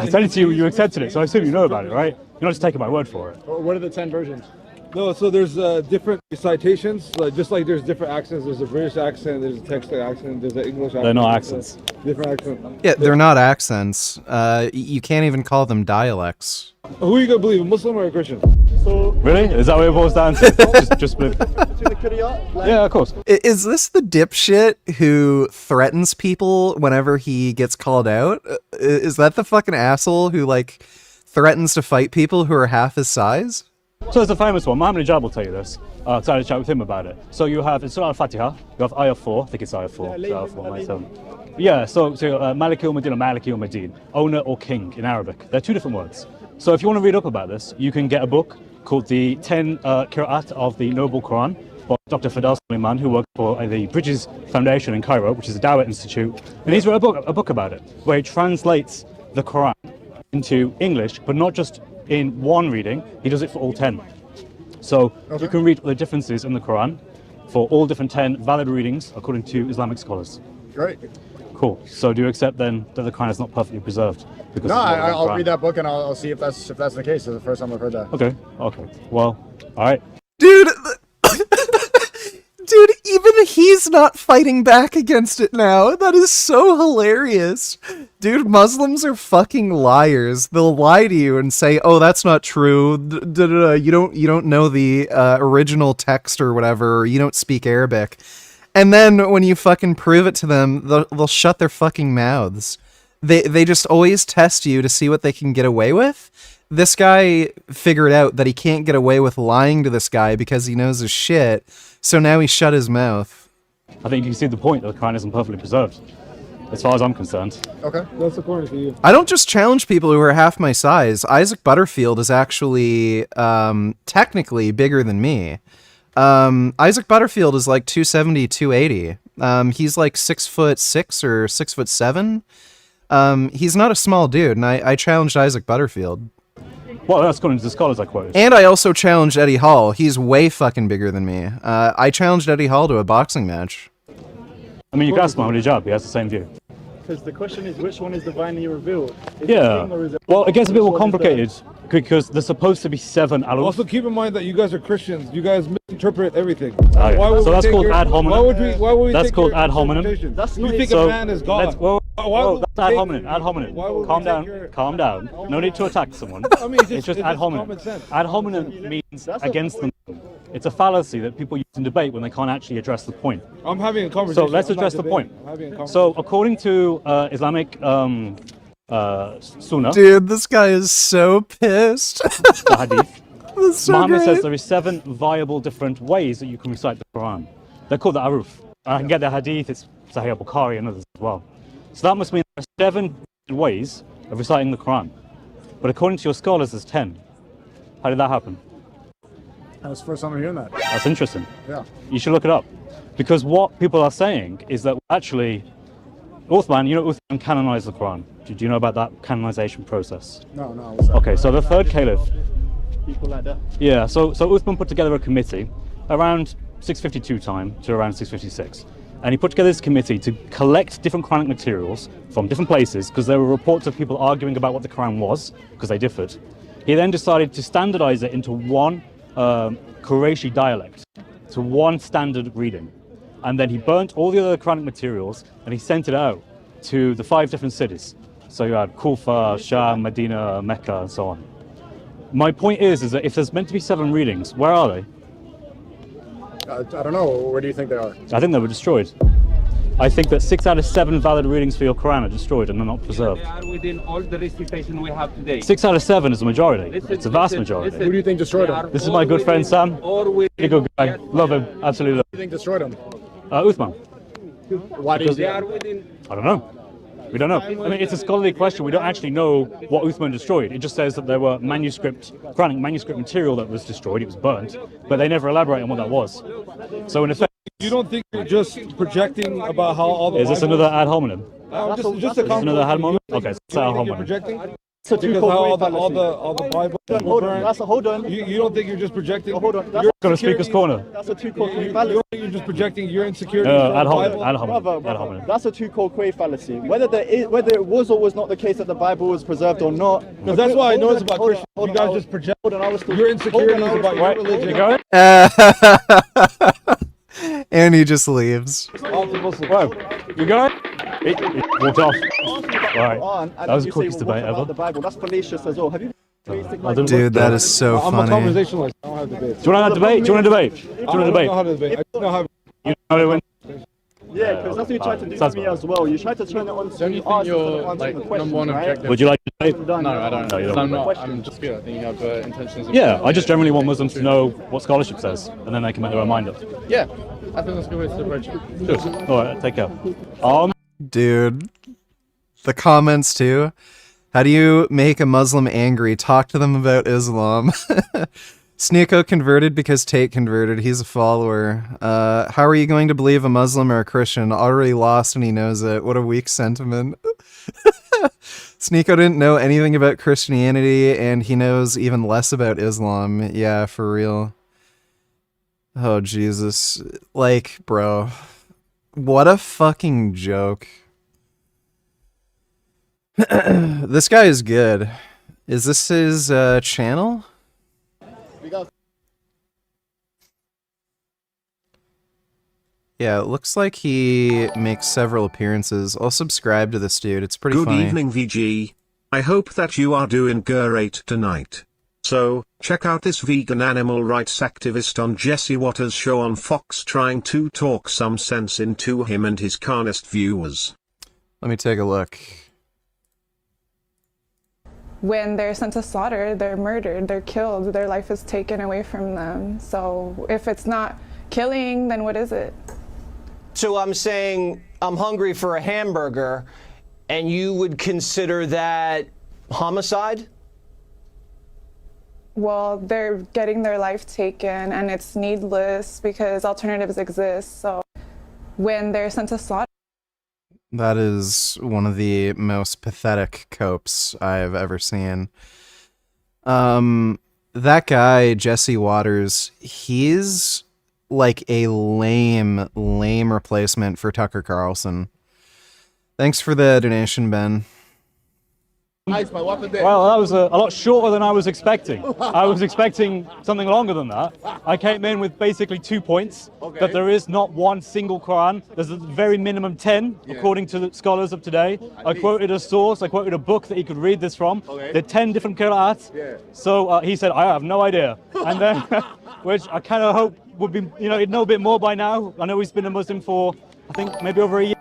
said it to you, you accepted it, so I assume you know about it, right? You're not just taking my word for it. What are the 10 versions? No, so there's different citations, just like there's different accents. There's a British accent, there's a Texas accent, there's an English accent. They're not accents. Different accent. Yeah, they're not accents. You can't even call them dialects. Who are you gonna believe, a Muslim or a Christian? Really? Is that what it boils down to? just believe. Yeah, of course. Is this the dipshit who threatens people whenever he gets called out? Is that the fucking asshole who, like, threatens to fight people who are half his size? So there's a famous one. Muhammad Hijab will tell you this. I had a chat with him about it. So you have in Surah Al-Fatiha, you have ayah 4. I think it's ayah 4. Ayah 4, right? Yeah, so Malik al-Madin or Maliki al-Madin, owner or king in Arabic. They're two different words. So if you want to read up about this, you can get a book called The 10 Qira'at of the Noble Quran by Dr. Fadal Suleiman, who worked for the British Foundation in Cairo, which is a Dawah Institute. And he's wrote a book about it, where he translates the Quran into English, but not just in one reading, he does it for all 10. So you can read the differences in the Quran for all different 10 valid readings according to Islamic scholars. Great. Cool. So do you accept then that the Quran is not perfectly preserved? Because No, I'll read that book and I'll see if that's the case. It's the first time I've heard that. Okay. Well, all right. Dude, even he's not fighting back against it now. That is so hilarious. Dude, Muslims are fucking liars. They'll lie to you and say, "Oh, that's not true. You don't know the original text or whatever, or you don't speak Arabic." And then when you fucking prove it to them, they'll shut their fucking mouths. They just always test you to see what they can get away with. This guy figured out that he can't get away with lying to this guy because he knows his shit, so now he shut his mouth. I think you see the point that the Quran isn't perfectly preserved, as far as I'm concerned. Okay, that's according to you. I don't just challenge people who are half my size. Isaac Butterfield is actually technically bigger than me. Isaac Butterfield is like 270, 280. He's like 6'6" or 6'7". He's not a small dude, and I challenged Isaac Butterfield. Well, that's according to the scholars I quoted. And I also challenged Eddie Hall. He's way fucking bigger than me. I challenged Eddie Hall to a boxing match. I mean, you can ask Muhammad Hijab, he has the same view. Because the question is, which one is divinely revealed? Is it Yeah. king or is it- Well, it gets a bit which more one is the- complicated because there's supposed to be 7 aluf. Also, keep in mind that you guys are Christians. You guys misinterpret everything. Okay. Why would So we that's take called your- ad hominem. Why would we? Why would we That's take called your ad hominem. interpretation? That's You not think so a man is God? let's- Whoa, Why whoa, would that's ad we hominem. take- Ad hominem. why would we Calm take down. your- Calm down. No need to attack someone. I mean, it's just it's ad just hominem. common sense. Ad hominem means against them. It's a fallacy that people use in debate when they can't actually address the point. I'm having a conversation. So let's I'm not address the point. debating. I'm having a So conversation. according to Islamic Sunnah, Dude, this guy is so pissed. the hadith, That's so Muhammad great. says there is 7 viable different ways that you can recite the Quran. They're called the aruf. I can get the hadith, it's Sahih al-Bukhari and others as well. So that must mean there are 7 ways of reciting the Quran. But according to your scholars, there's 10. How did that happen? That's the first time I'm hearing that. That's interesting. Yeah. You should look it up. Because what people are saying is that actually, Uthman, you know Uthman canonized the Quran. Do you know about that canonization process? No, no. What's that? Okay, so the third caliph, People like that. yeah, so Uthman put together a committee around 652 time to around 656. And he put together this committee to collect different Quranic materials from different places because there were reports of people arguing about what the Quran was because they differed. He then decided to standardize it into one Qurayshi dialect, to one standard reading. And then he burnt all the other Quranic materials and he sent it out to the 5 different cities. So you had Kufa, Sham, Medina, Mecca, and so on. My point is that if there's meant to be 7 readings, where are they? I don't know. Where do you think they are? I think they were destroyed. I think that 6 out of 7 valid readings for your Quran are destroyed and they're not preserved. They are within all the recitation we have today. 6 out of 7 is the majority. Listen, It's a vast listen, majority. listen. Who do you think destroyed them? This is my good friend Sam. He's a good guy. Love him. Absolutely love Who do you think destroyed them? him. Uthman. Why do you Because- think They are within. I don't know. We don't know. I mean, it's a scholarly question. We don't actually know what Uthman destroyed. It just says that there were Quranic manuscript material that was destroyed. It was burnt, but they never elaborate on what that was. So in effect, You don't think you're just projecting about how all the is this Bible- another ad hominem? Just a Is this another ad hominem? Okay, You it's ad don't think you're hominem. projecting? That's a Because two-court how way all the fallacy. Bible Hold on, burned. that's a hold on. You don't think you're just projecting? Hold on, that's your Go to Speaker's insecurities- Corner. That's a two-court You way don't fallacy. think you're just projecting your insecurities? No, from ad the hominem. Bible? Ad hominem. Brother, Ad hominem. that's a two-court way fallacy. Whether it was or was not the case that the Bible was preserved or not. Because that's why I know it's about Hold on, Christians. hold You on, guys hold just project on, I was still- your hold on, insecurities I was about still- your Right, religion. you going? And he just leaves. Whoa, you going? He walked off. Right. On, and That was then the you quickest say, well, debate what about ever. the Bible? That's fallacious as well. Have you I didn't- Dude, that is so I'm a funny. conversationalist. I don't have debates. Do you want to debate? Do you want to debate? Do you I want to don't debate? know how to debate. I don't know how. You know how to win? Yeah, because that's what you tried to do Sounds to me bad. as well. You tried to turn it on to Don't you think us instead you're of answering like the question, number one right? objective? Would you like to debate? No, I don't. No, you don't. I'm not. I'm just good. I think you have intentions. Of Yeah, I just generally want Muslims to know what scholarship says, and then they can make their own mind up. Yeah, I think that's a good way to approach it. Good. All right, take care. Dude, the comments too. How do you make a Muslim angry? Talk to them about Islam. Sneeko converted because Tate converted. He's a follower. How are you going to believe a Muslim or a Christian? Already lost and he knows it. What a weak sentiment. Sneeko didn't know anything about Christianity and he knows even less about Islam. Yeah, for real. Oh, Jesus. Like, bro. What a fucking joke. This guy is good. Is this his channel? Yeah, it looks like he makes several appearances. I'll subscribe to this dude. It's pretty Good funny. evening, VG. I hope that you are doing great tonight. So, check out this vegan animal rights activist on Jesse Waters' show on Fox trying to talk some sense into him and his carnist viewers. Let me take a look. When they're sent to slaughter, they're murdered, they're killed, their life is taken away from them. So if it's not killing, then what is it? So I'm saying I'm hungry for a hamburger, and you would consider that homicide? Well, they're getting their life taken, and it's needless because alternatives exist. So when they're sent to slaughter, That is one of the most pathetic copes I've ever seen. That guy, Jesse Waters, he's like a lame replacement for Tucker Carlson. Thanks for the donation, Ben. Well, that was a lot shorter than I was expecting. I was expecting something longer than that. I came in with basically 2 points, that there is not one single Quran. There's a very minimum 10, according to the scholars of today. I quoted a source, I quoted a book that he could read this from. There are 10 different qira'ats. So he said, I have no idea. And then, which I kind of hope would be, he'd know a bit more by now. I know he's been a Muslim for, I think, maybe over a year.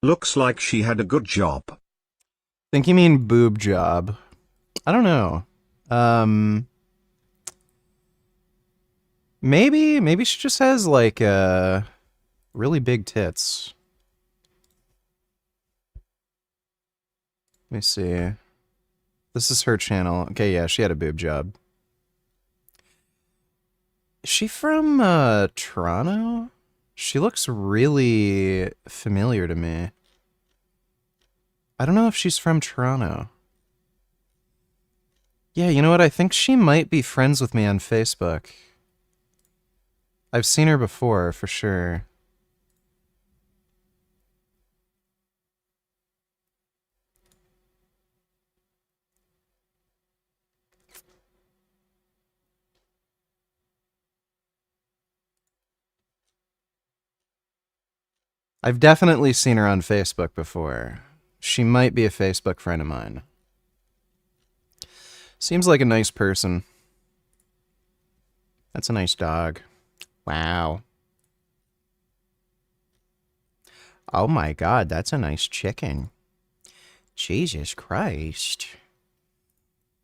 Looks like she had a good job. Think you mean boob job. I don't know. Maybe she just has like really big tits. Let me see. This is her channel. Okay, yeah, she had a boob job. Is she from Toronto? She looks really familiar to me. I don't know if she's from Toronto. Yeah, you know what? I think she might be friends with me on Facebook. I've seen her before, for sure. I've definitely seen her on Facebook before. She might be a Facebook friend of mine. Seems like a nice person. That's a nice dog. Wow. Oh my god, that's a nice chicken. Jesus Christ.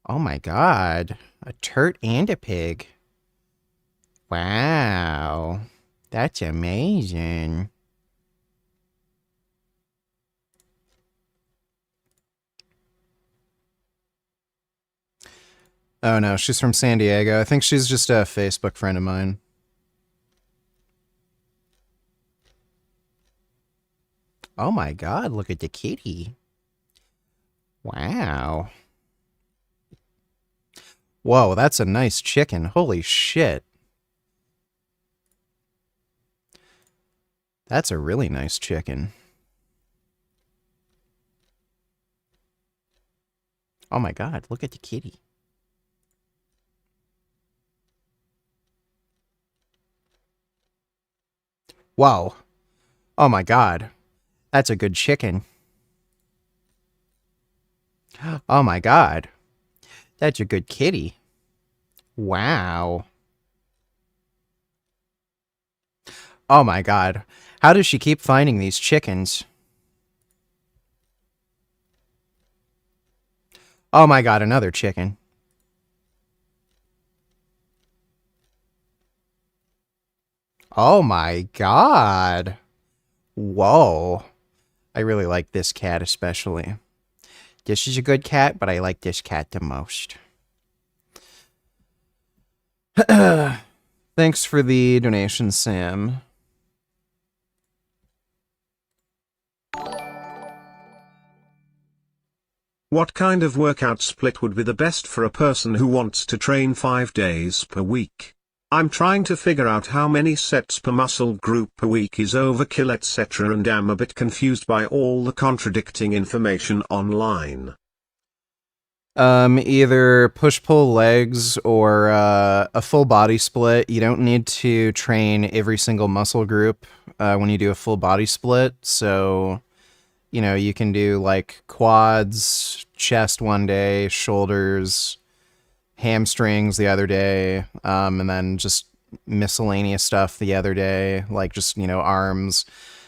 Oh my god. A turt and a pig. Wow. That's amazing. Oh no, she's from San Diego. I think she's just a Facebook friend of mine. Oh my god, look at the kitty. Wow. Whoa, that's a nice chicken. Holy shit. That's a really nice chicken. Oh my god, look at the kitty. Wow. Oh my god. That's a good chicken. Oh my god. That's a good kitty. Wow. Oh my god. How does she keep finding these chickens? Oh my god, another chicken. Oh my god. Whoa. I really like this cat especially. This is a good cat, but I like this cat the most. Thanks for the donation, Sam. What kind of workout split would be the best for a person who wants to train 5 days per week? I'm trying to figure out how many sets per muscle group per week is overkill, etc., and am a bit confused by all the contradicting information online. Either push-pull legs or a full body split. You don't need to train every single muscle group when you do a full body split. So, you know, you can do like quads, chest one day, shoulders, hamstrings the other day, and then just miscellaneous stuff the other day, like just, you know, arms,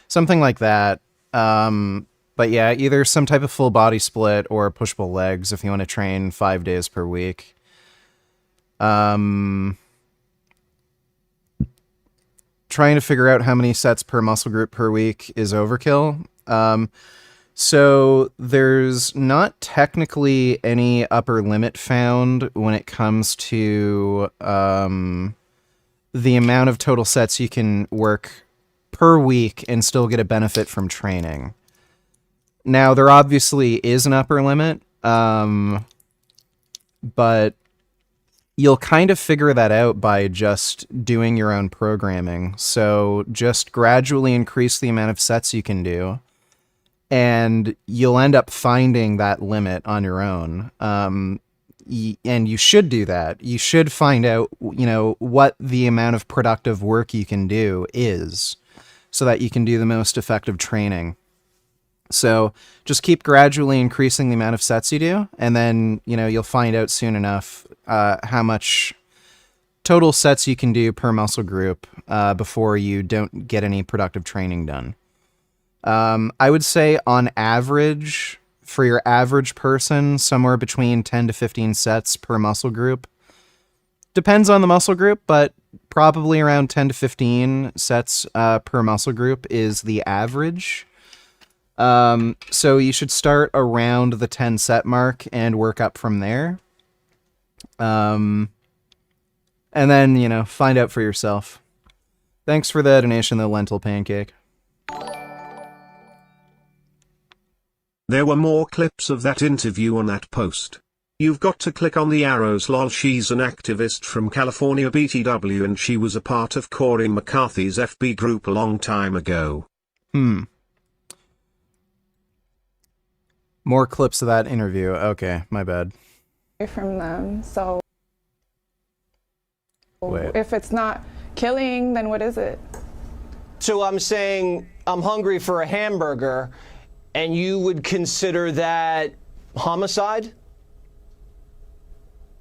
something like that. But yeah, either some type of full body split or push-pull legs if you want to train 5 days per week. Trying to figure out how many sets per muscle group per week is overkill. So there's not technically any upper limit found when it comes to the amount of total sets you can work per week and still get a benefit from training. Now, there obviously is an upper limit, but you'll kind of figure that out by just doing your own programming. So just gradually increase the amount of sets you can do, and you'll end up finding that limit on your own. And you should do that. You should find out, what the amount of productive work you can do is, so that you can do the most effective training. So just keep gradually increasing the amount of sets you do, and then, you'll find out soon enough how much total sets you can do per muscle group before you don't get any productive training done. I would say on average, for your average person, somewhere between 10 to 15 sets per muscle group. Depends on the muscle group, but probably around 10 to 15 sets per muscle group is the average. So you should start around the 10 set mark and work up from there. And then, find out for yourself. Thanks for the donation, the lentil pancake. There were more clips of that interview on that post. You've got to click on the arrows. Lol, she's an activist from California BTW and she was a part of Corey McCarthy's FB group a long time ago. More clips of that interview. Okay, my bad. From them, so Wait. if it's not killing, then what is it? So I'm saying I'm hungry for a hamburger, and you would consider that homicide?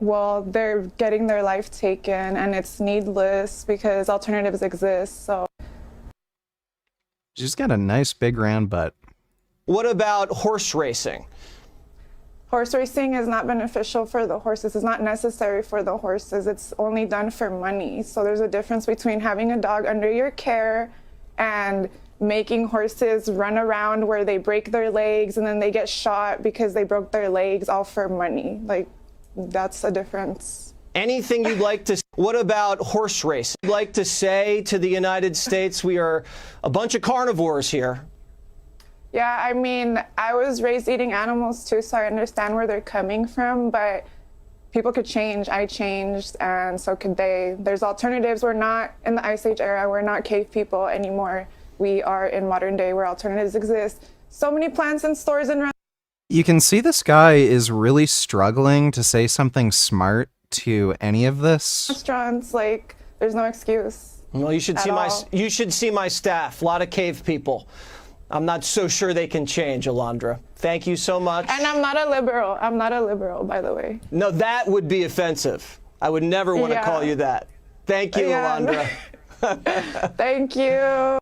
Well, they're getting their life taken, and it's needless because alternatives exist, so. She's got a nice big round butt. What about horse racing? Horse racing is not beneficial for the horses. It's not necessary for the horses. It's only done for money. So there's a difference between having a dog under your care and making horses run around where they break their legs and then they get shot because they broke their legs, all for money. Like, that's a difference. Anything you'd like to... What about horse racing? You'd like to say to the United States, we are a bunch of carnivores here. Yeah, I mean, I was raised eating animals too, so I understand where they're coming from, but people could change. I changed, and so could they. There's alternatives. We're not in the Ice Age era. We're not cave people anymore. We are in modern day where alternatives exist. So many plants in stores and... You can see this guy is really struggling to say something smart to any of this. Restaurants, like, there's no excuse. Well, you should see my staff. A lot of cave people. I'm not so sure they can change, Alondra. Thank you so much. And I'm not a liberal. I'm not a liberal, by the way. No, that would be offensive. I would never want to call you that. Thank you, Alondra. Thank you.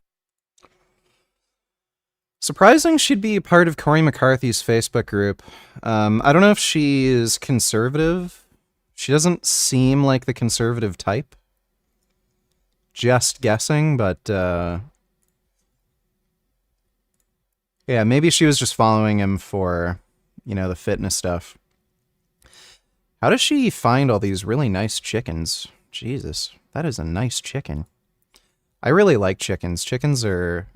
Surprising she'd be part of Corey McCarthy's Facebook group. I don't know if she is conservative. She doesn't seem like the conservative type. Just guessing, but... yeah, maybe she was just following him for, the fitness stuff. How does she find all these really nice chickens? Jesus, that is a nice chicken. I really like chickens. Chickens are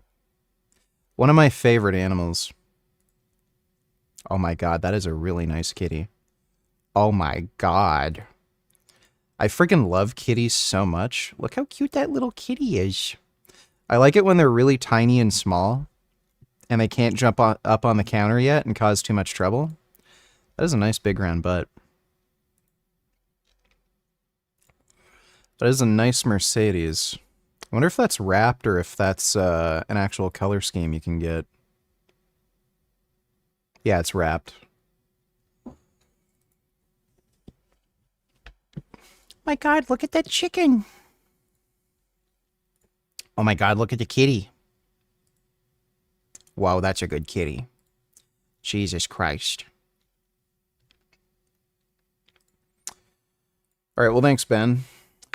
one of my favorite animals. Oh my god, that is a really nice kitty. Oh my god. I freaking love kitties so much. Look how cute that little kitty is. I like it when they're really tiny and small, and they can't jump up on the counter yet and cause too much trouble. That is a nice big round butt. That is a nice Mercedes. I wonder if that's wrapped or if that's an actual color scheme you can get. Yeah, it's wrapped. My god, look at that chicken. Oh my god, look at the kitty. Wow, that's a good kitty. Jesus Christ. Alright, well thanks, Ben.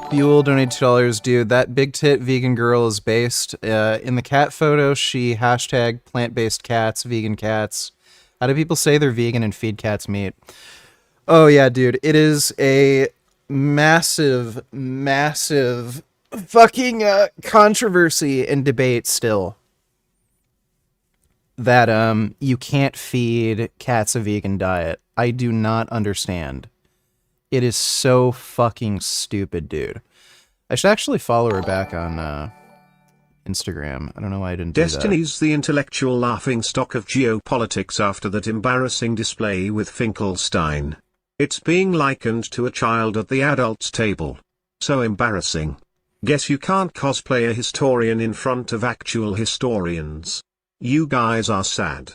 Buell donated $2. Dude, that big tit vegan girl is based. In the cat photo, she hashtag plant-based cats, vegan cats. How do people say they're vegan and feed cats meat? Oh yeah, dude, it is a massive, massive fucking controversy and debate still. That you can't feed cats a vegan diet. I do not understand. It is so fucking stupid, dude. I should actually follow her back on Instagram. I don't know why I didn't do that. Destiny's the intellectual laughingstock of geopolitics after that embarrassing display with Finkelstein. It's being likened to a child at the adults' table. So embarrassing. Guess you can't cosplay a historian in front of actual historians. You guys are sad.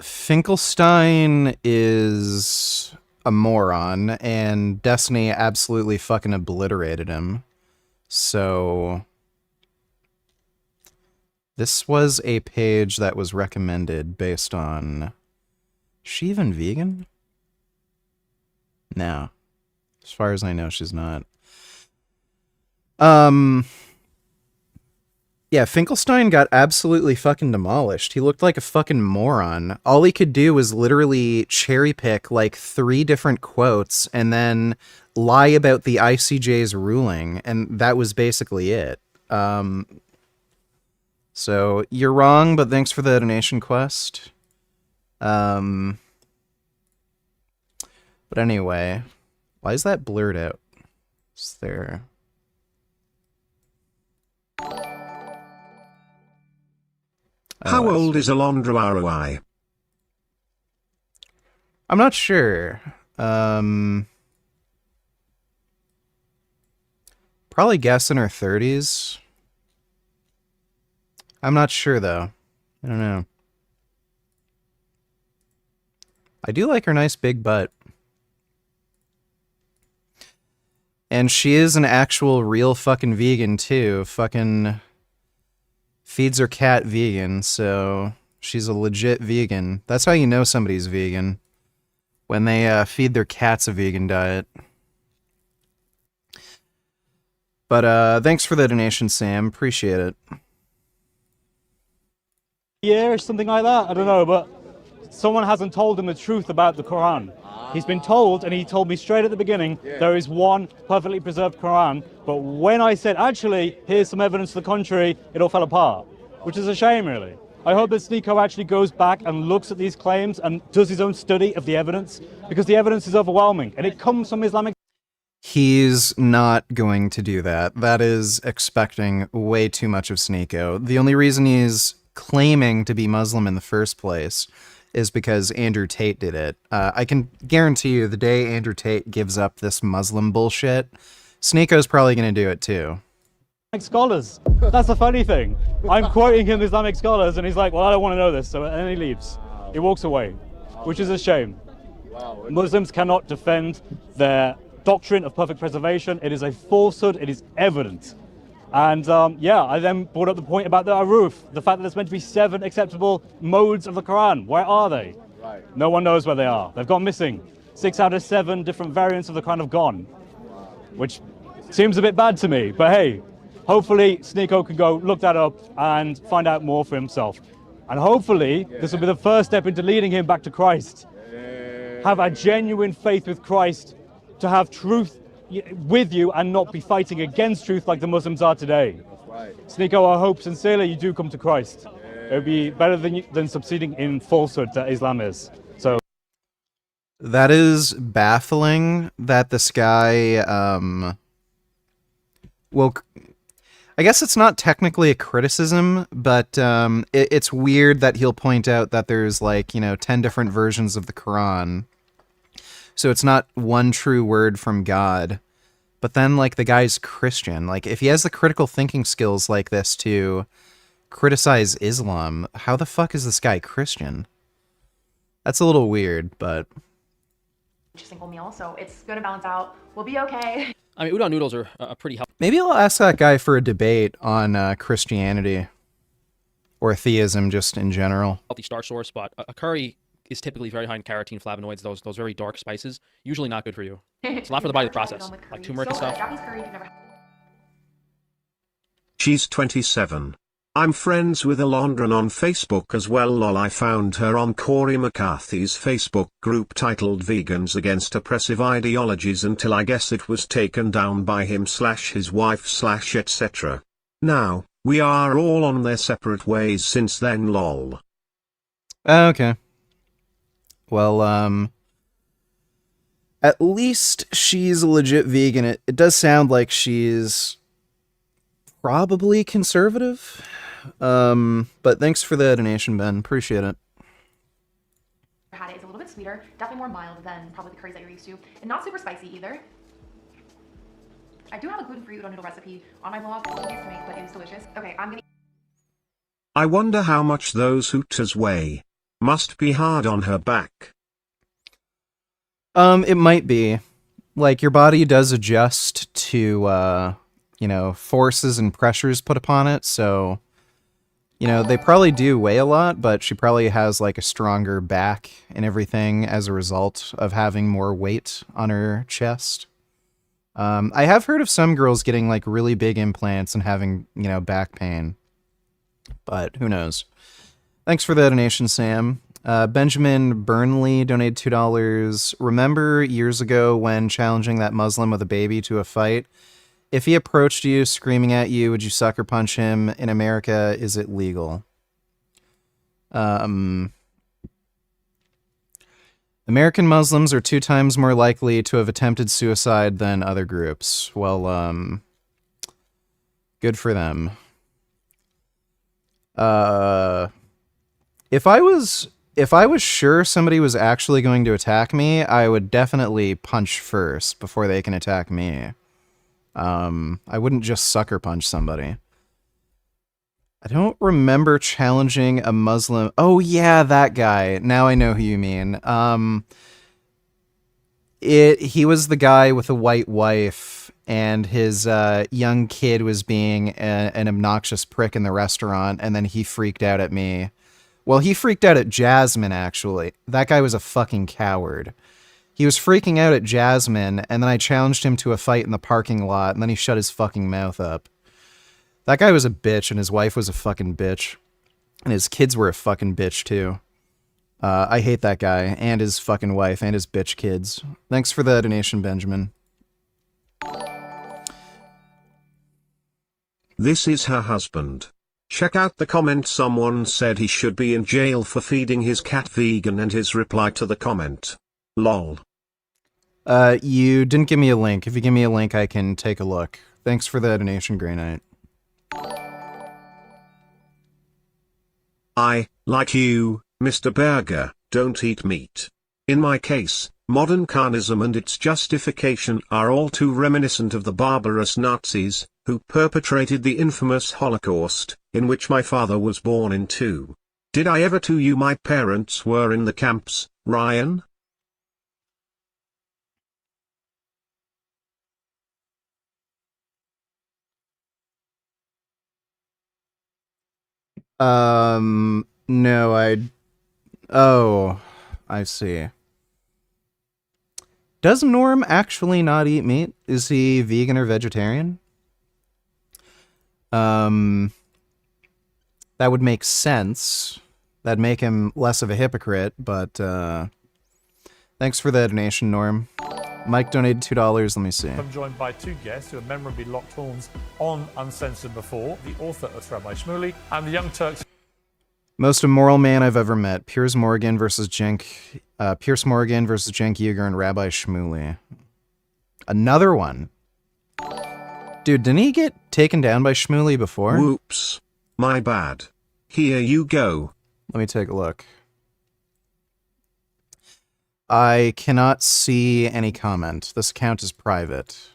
Finkelstein is a moron, and Destiny absolutely fucking obliterated him. So this was a page that was recommended based on... Is she even vegan? No. As far as I know, she's not. Yeah, Finkelstein got absolutely fucking demolished. He looked like a fucking moron. All he could do was literally cherry pick like 3 different quotes and then lie about the ICJ's ruling, and that was basically it. So you're wrong, but thanks for the donation quest. But anyway, why is that blurred out? Is there... How old is Alondra ROI? I'm not sure. Probably guess in her 30s. I'm not sure, though. I don't know. I do like her nice big butt. And she is an actual real fucking vegan, too. Fucking feeds her cat vegan, so she's a legit vegan. That's how you know somebody's vegan. When they feed their cats a vegan diet. But thanks for the donation, Sam. Appreciate it. Yeah, or something like that. I don't know, but someone hasn't told him the truth about the Quran. He's been told, and he told me straight at the beginning, there is one perfectly preserved Quran, but when I said, actually, here's some evidence to the contrary, it all fell apart, which is a shame, really. I hope that Sneeko actually goes back and looks at these claims and does his own study of the evidence, because the evidence is overwhelming, and it comes from Islamic... He's not going to do that. That is expecting way too much of Sneeko. The only reason he's claiming to be Muslim in the first place is because Andrew Tate did it. I can guarantee you the day Andrew Tate gives up this Muslim bullshit, Sneeko's probably going to do it too. Scholars. That's the funny thing. I'm quoting him, Islamic scholars, and he's like, well, I don't want to know this, so and then he leaves. He walks away, which is a shame. Muslims cannot defend their doctrine of perfect preservation. It is a falsehood. It is evident. And yeah, I then brought up the point about the Aruf, the fact that there's meant to be 7 acceptable modes of the Quran. Where are they? Right. No one knows where they are. They've gone missing. 6 out of 7 different variants of the Quran have gone, which seems a bit bad to me. But hey, hopefully Sneeko can go look that up and find out more for himself. And hopefully this will be the first step into leading him back to Christ. Have a genuine faith with Christ, to have truth with you and not be fighting against truth like the Muslims are today. Sneeko, I hope sincerely you do come to Christ. It would be better than succeeding in falsehood that Islam is. So that is baffling that this guy, well, I guess it's not technically a criticism, but it's weird that he'll point out that there's like, 10 different versions of the Quran. So it's not one true word from God. But then, like, the guy's Christian. Like, if he has the critical thinking skills like this to criticize Islam, how the fuck is this guy Christian? That's a little weird, but... Single meal, so it's gonna balance out. We'll be okay. I mean, udon noodles are pretty healthy. Maybe I'll ask that guy for a debate on Christianity. Or theism, just in general. Healthy starch source, but a curry is typically very high in carotene, flavonoids, those very dark spices. Usually not good for you. It's not for the body to process, like turmeric and stuff. She's 27. I'm friends with Alondra on Facebook as well. Lol, I found her on Corey McCarthy's Facebook group titled Vegans Against Oppressive Ideologies until I guess it was taken down by him/his wife/etc. Now, we are all on their separate ways since then. Lol. Okay. Well, At least she's a legit vegan. It does sound like she's probably conservative. But thanks for the donation, Ben. Appreciate it. Had it is a little bit sweeter, definitely more mild than probably the curries that you're used to, and not super spicy either. I do have a gluten-free udon noodle recipe on my blog. It's easiest to make, but it is delicious. Okay, I'm gonna. I wonder how much those hooters weigh. Must be hard on her back. It might be. Like, your body does adjust to, forces and pressures put upon it, so, they probably do weigh a lot, but she probably has, like, a stronger back and everything as a result of having more weight on her chest. I have heard of some girls getting, like, really big implants and having, back pain. But who knows? Thanks for the donation, Sam. Benjamin Burnley donated $2. Remember years ago when challenging that Muslim with a baby to a fight? If he approached you screaming at you, would you sucker punch him? In America, is it legal? American Muslims are 2 times more likely to have attempted suicide than other groups. Well, good for them. If I was sure somebody was actually going to attack me, I would definitely punch first before they can attack me. I wouldn't just sucker punch somebody. I don't remember challenging a Muslim. Oh yeah, that guy. Now I know who you mean. He was the guy with a white wife, and his young kid was being an obnoxious prick in the restaurant, and then he freaked out at me. Well, he freaked out at Jasmine, actually. That guy was a fucking coward. He was freaking out at Jasmine, and then I challenged him to a fight in the parking lot, and then he shut his fucking mouth up. That guy was a bitch, and his wife was a fucking bitch. And his kids were a fucking bitch, too. I hate that guy, and his fucking wife, and his bitch kids. Thanks for the donation, Benjamin. This is her husband. Check out the comment. Someone said he should be in jail for feeding his cat vegan and his reply to the comment. Lol. You didn't give me a link. If you give me a link, I can take a look. Thanks for the donation, Grey Knight. I, like you, Mr. Berger, don't eat meat. In my case, modern carnism and its justification are all too reminiscent of the barbarous Nazis, who perpetrated the infamous Holocaust, in which my father was born into. Did I ever tell you my parents were in the camps, Ryan? No, Oh, I see. Does Norm actually not eat meat? Is he vegan or vegetarian? That would make sense. That'd make him less of a hypocrite, but, thanks for the donation, Norm. Mike donated $2. Let me see. I'm joined by 2 guests who have memorably locked horns on Uncensored before, the author of Rabbi Shmuley and the Young Turks. Most immoral man I've ever met. Piers Morgan versus Cenk Uygur and Rabbi Shmuley. Another one. Dude, didn't he get taken down by Shmuley before? Whoops. My bad. Here you go. Let me take a look. I cannot see any comment. This account is private.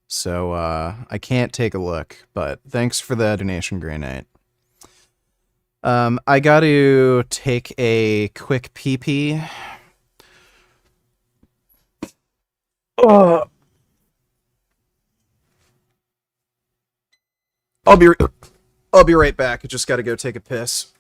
So, I can't take a look, but thanks for the donation, Grey Knight. I got to take a quick pee-pee. I'll be right back. I just got to go take a piss.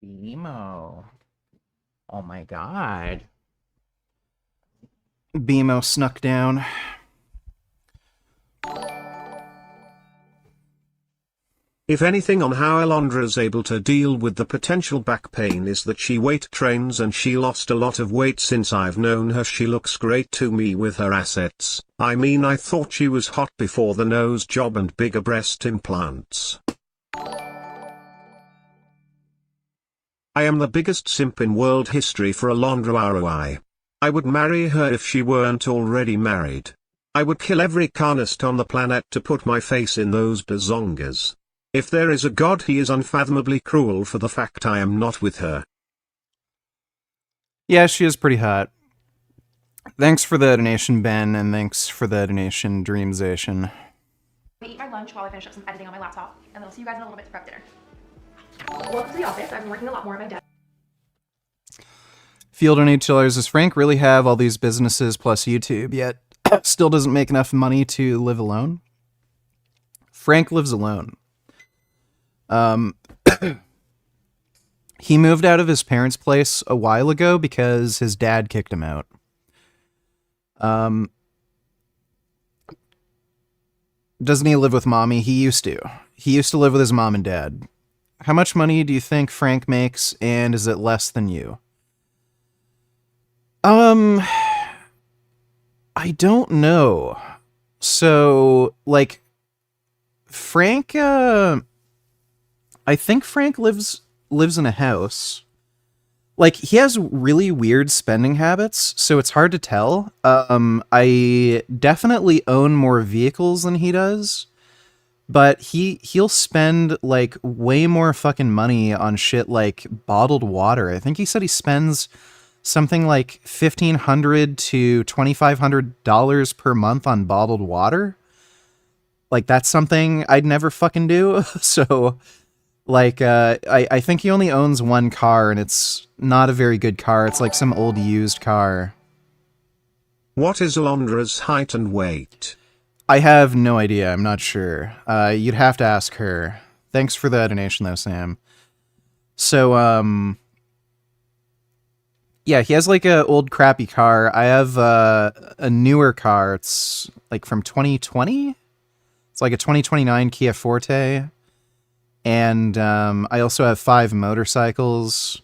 BMO. Oh my god. BMO snuck down. If anything on how Alondra's able to deal with the potential back pain is that she weight trains and she lost a lot of weight since I've known her. She looks great to me with her assets. I mean, I thought she was hot before the nose job and bigger breast implants. I am the biggest simp in world history for Alondra ROI. I would marry her if she weren't already married. I would kill every carnist on the planet to put my face in those bazongas. If there is a God, he is unfathomably cruel for the fact I am not with her. Yeah, she is pretty hot. Thanks for the donation, Ben, and thanks for the donation, Dreamzation. I eat my lunch while I finish up some editing on my laptop, and then I'll see you guys in a little bit to prep dinner. Welcome to the office. I've been working a lot more on my desk. Field donate $2. Does Frank really have all these businesses plus YouTube, yet still doesn't make enough money to live alone? Frank lives alone. He moved out of his parents' place a while ago because his dad kicked him out. Doesn't he live with mommy? He used to. He used to live with his mom and dad. How much money do you think Frank makes, and is it less than you? I don't know. So, like, Frank, I think Frank lives in a house. Like, he has really weird spending habits, so it's hard to tell. I definitely own more vehicles than he does, but he'll spend, like, way more fucking money on shit like bottled water. I think he said he spends something like $1,500 to $2,500 per month on bottled water. Like, that's something I'd never fucking do. So, like, I think he only owns one car, and it's not a very good car. It's like some old used car. What is Alondra's height and weight? I have no idea. I'm not sure. You'd have to ask her. Thanks for the donation, though, Sam. So, yeah, he has, like, a old crappy car. I have a newer car. It's, like, from 2020? It's like a 2029 Kia Forte. And I also have 5 motorcycles.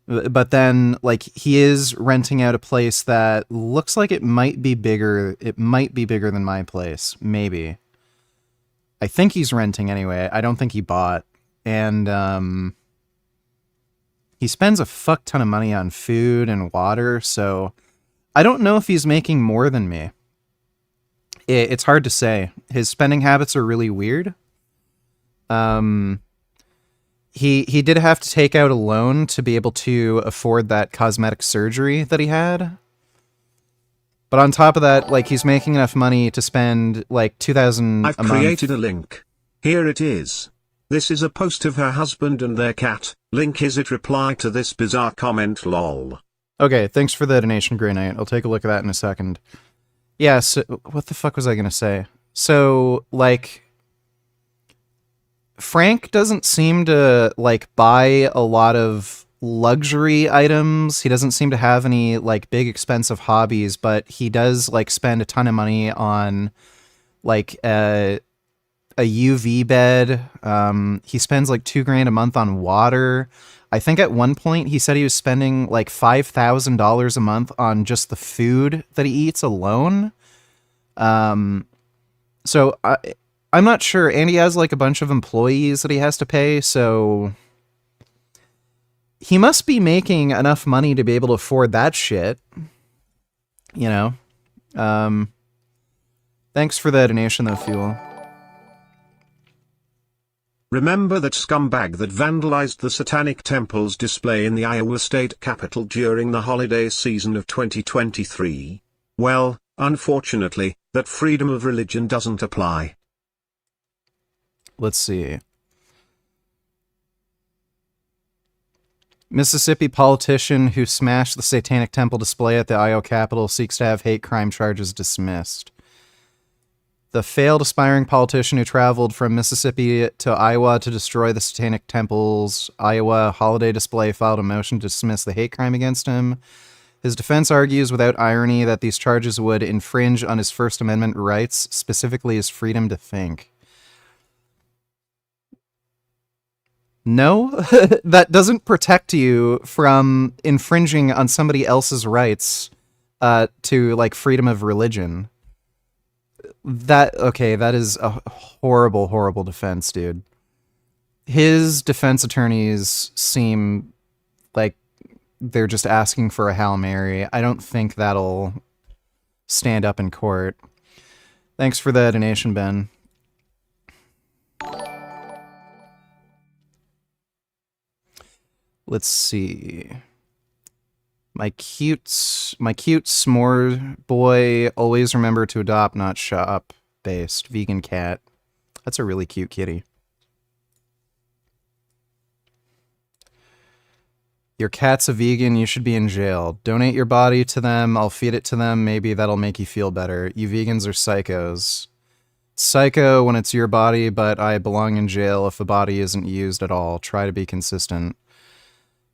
But then, like, he is renting out a place that looks like it might be bigger. It might be bigger than my place. Maybe. I think he's renting anyway. I don't think he bought. And he spends a fuck ton of money on food and water, so I don't know if he's making more than me. It's hard to say. His spending habits are really weird. He did have to take out a loan to be able to afford that cosmetic surgery that he had. But on top of that, like, he's making enough money to spend like $2,000 a month. I've created a link. Here it is. This is a post of her husband and their cat. Link is it reply to this bizarre comment lol. Okay, thanks for the donation, Grey Knight. I'll take a look at that in a second. Yeah, so what the fuck was I gonna say? So, like, Frank doesn't seem to, like, buy a lot of luxury items. He doesn't seem to have any, like, big expensive hobbies, but he does, like, spend a ton of money on, like, a UV bed. He spends like $2,000 a month on water. I think at one point he said he was spending like $5,000 a month on just the food that he eats alone. So I'm not sure. And he has like a bunch of employees that he has to pay. So he must be making enough money to be able to afford that shit. You know? Thanks for the donation though, Fuel. Remember that scumbag that vandalized the Satanic Temple's display in the Iowa State Capitol during the holiday season of 2023? Well, unfortunately, that freedom of religion doesn't apply. Let's see. Mississippi politician who smashed the Satanic Temple display at the Iowa Capitol seeks to have hate crime charges dismissed. The failed aspiring politician who traveled from Mississippi to Iowa to destroy the Satanic Temple's Iowa holiday display filed a motion to dismiss the hate crime against him. His defense argues without irony that these charges would infringe on his First Amendment rights, specifically his freedom to think. No, that doesn't protect you from infringing on somebody else's rights to, like, freedom of religion. That is a horrible, horrible defense, dude. His defense attorneys seem like they're just asking for a Hail Mary. I don't think that'll stand up in court. Thanks for the donation, Ben. Let's see. My cute s'more boy, always remember to adopt, not shop. Based. Vegan cat. That's a really cute kitty. Your cat's a vegan, you should be in jail. Donate your body to them, I'll feed it to them, maybe that'll make you feel better. You vegans are psychos. Psycho when it's your body, but I belong in jail if a body isn't used at all. Try to be consistent.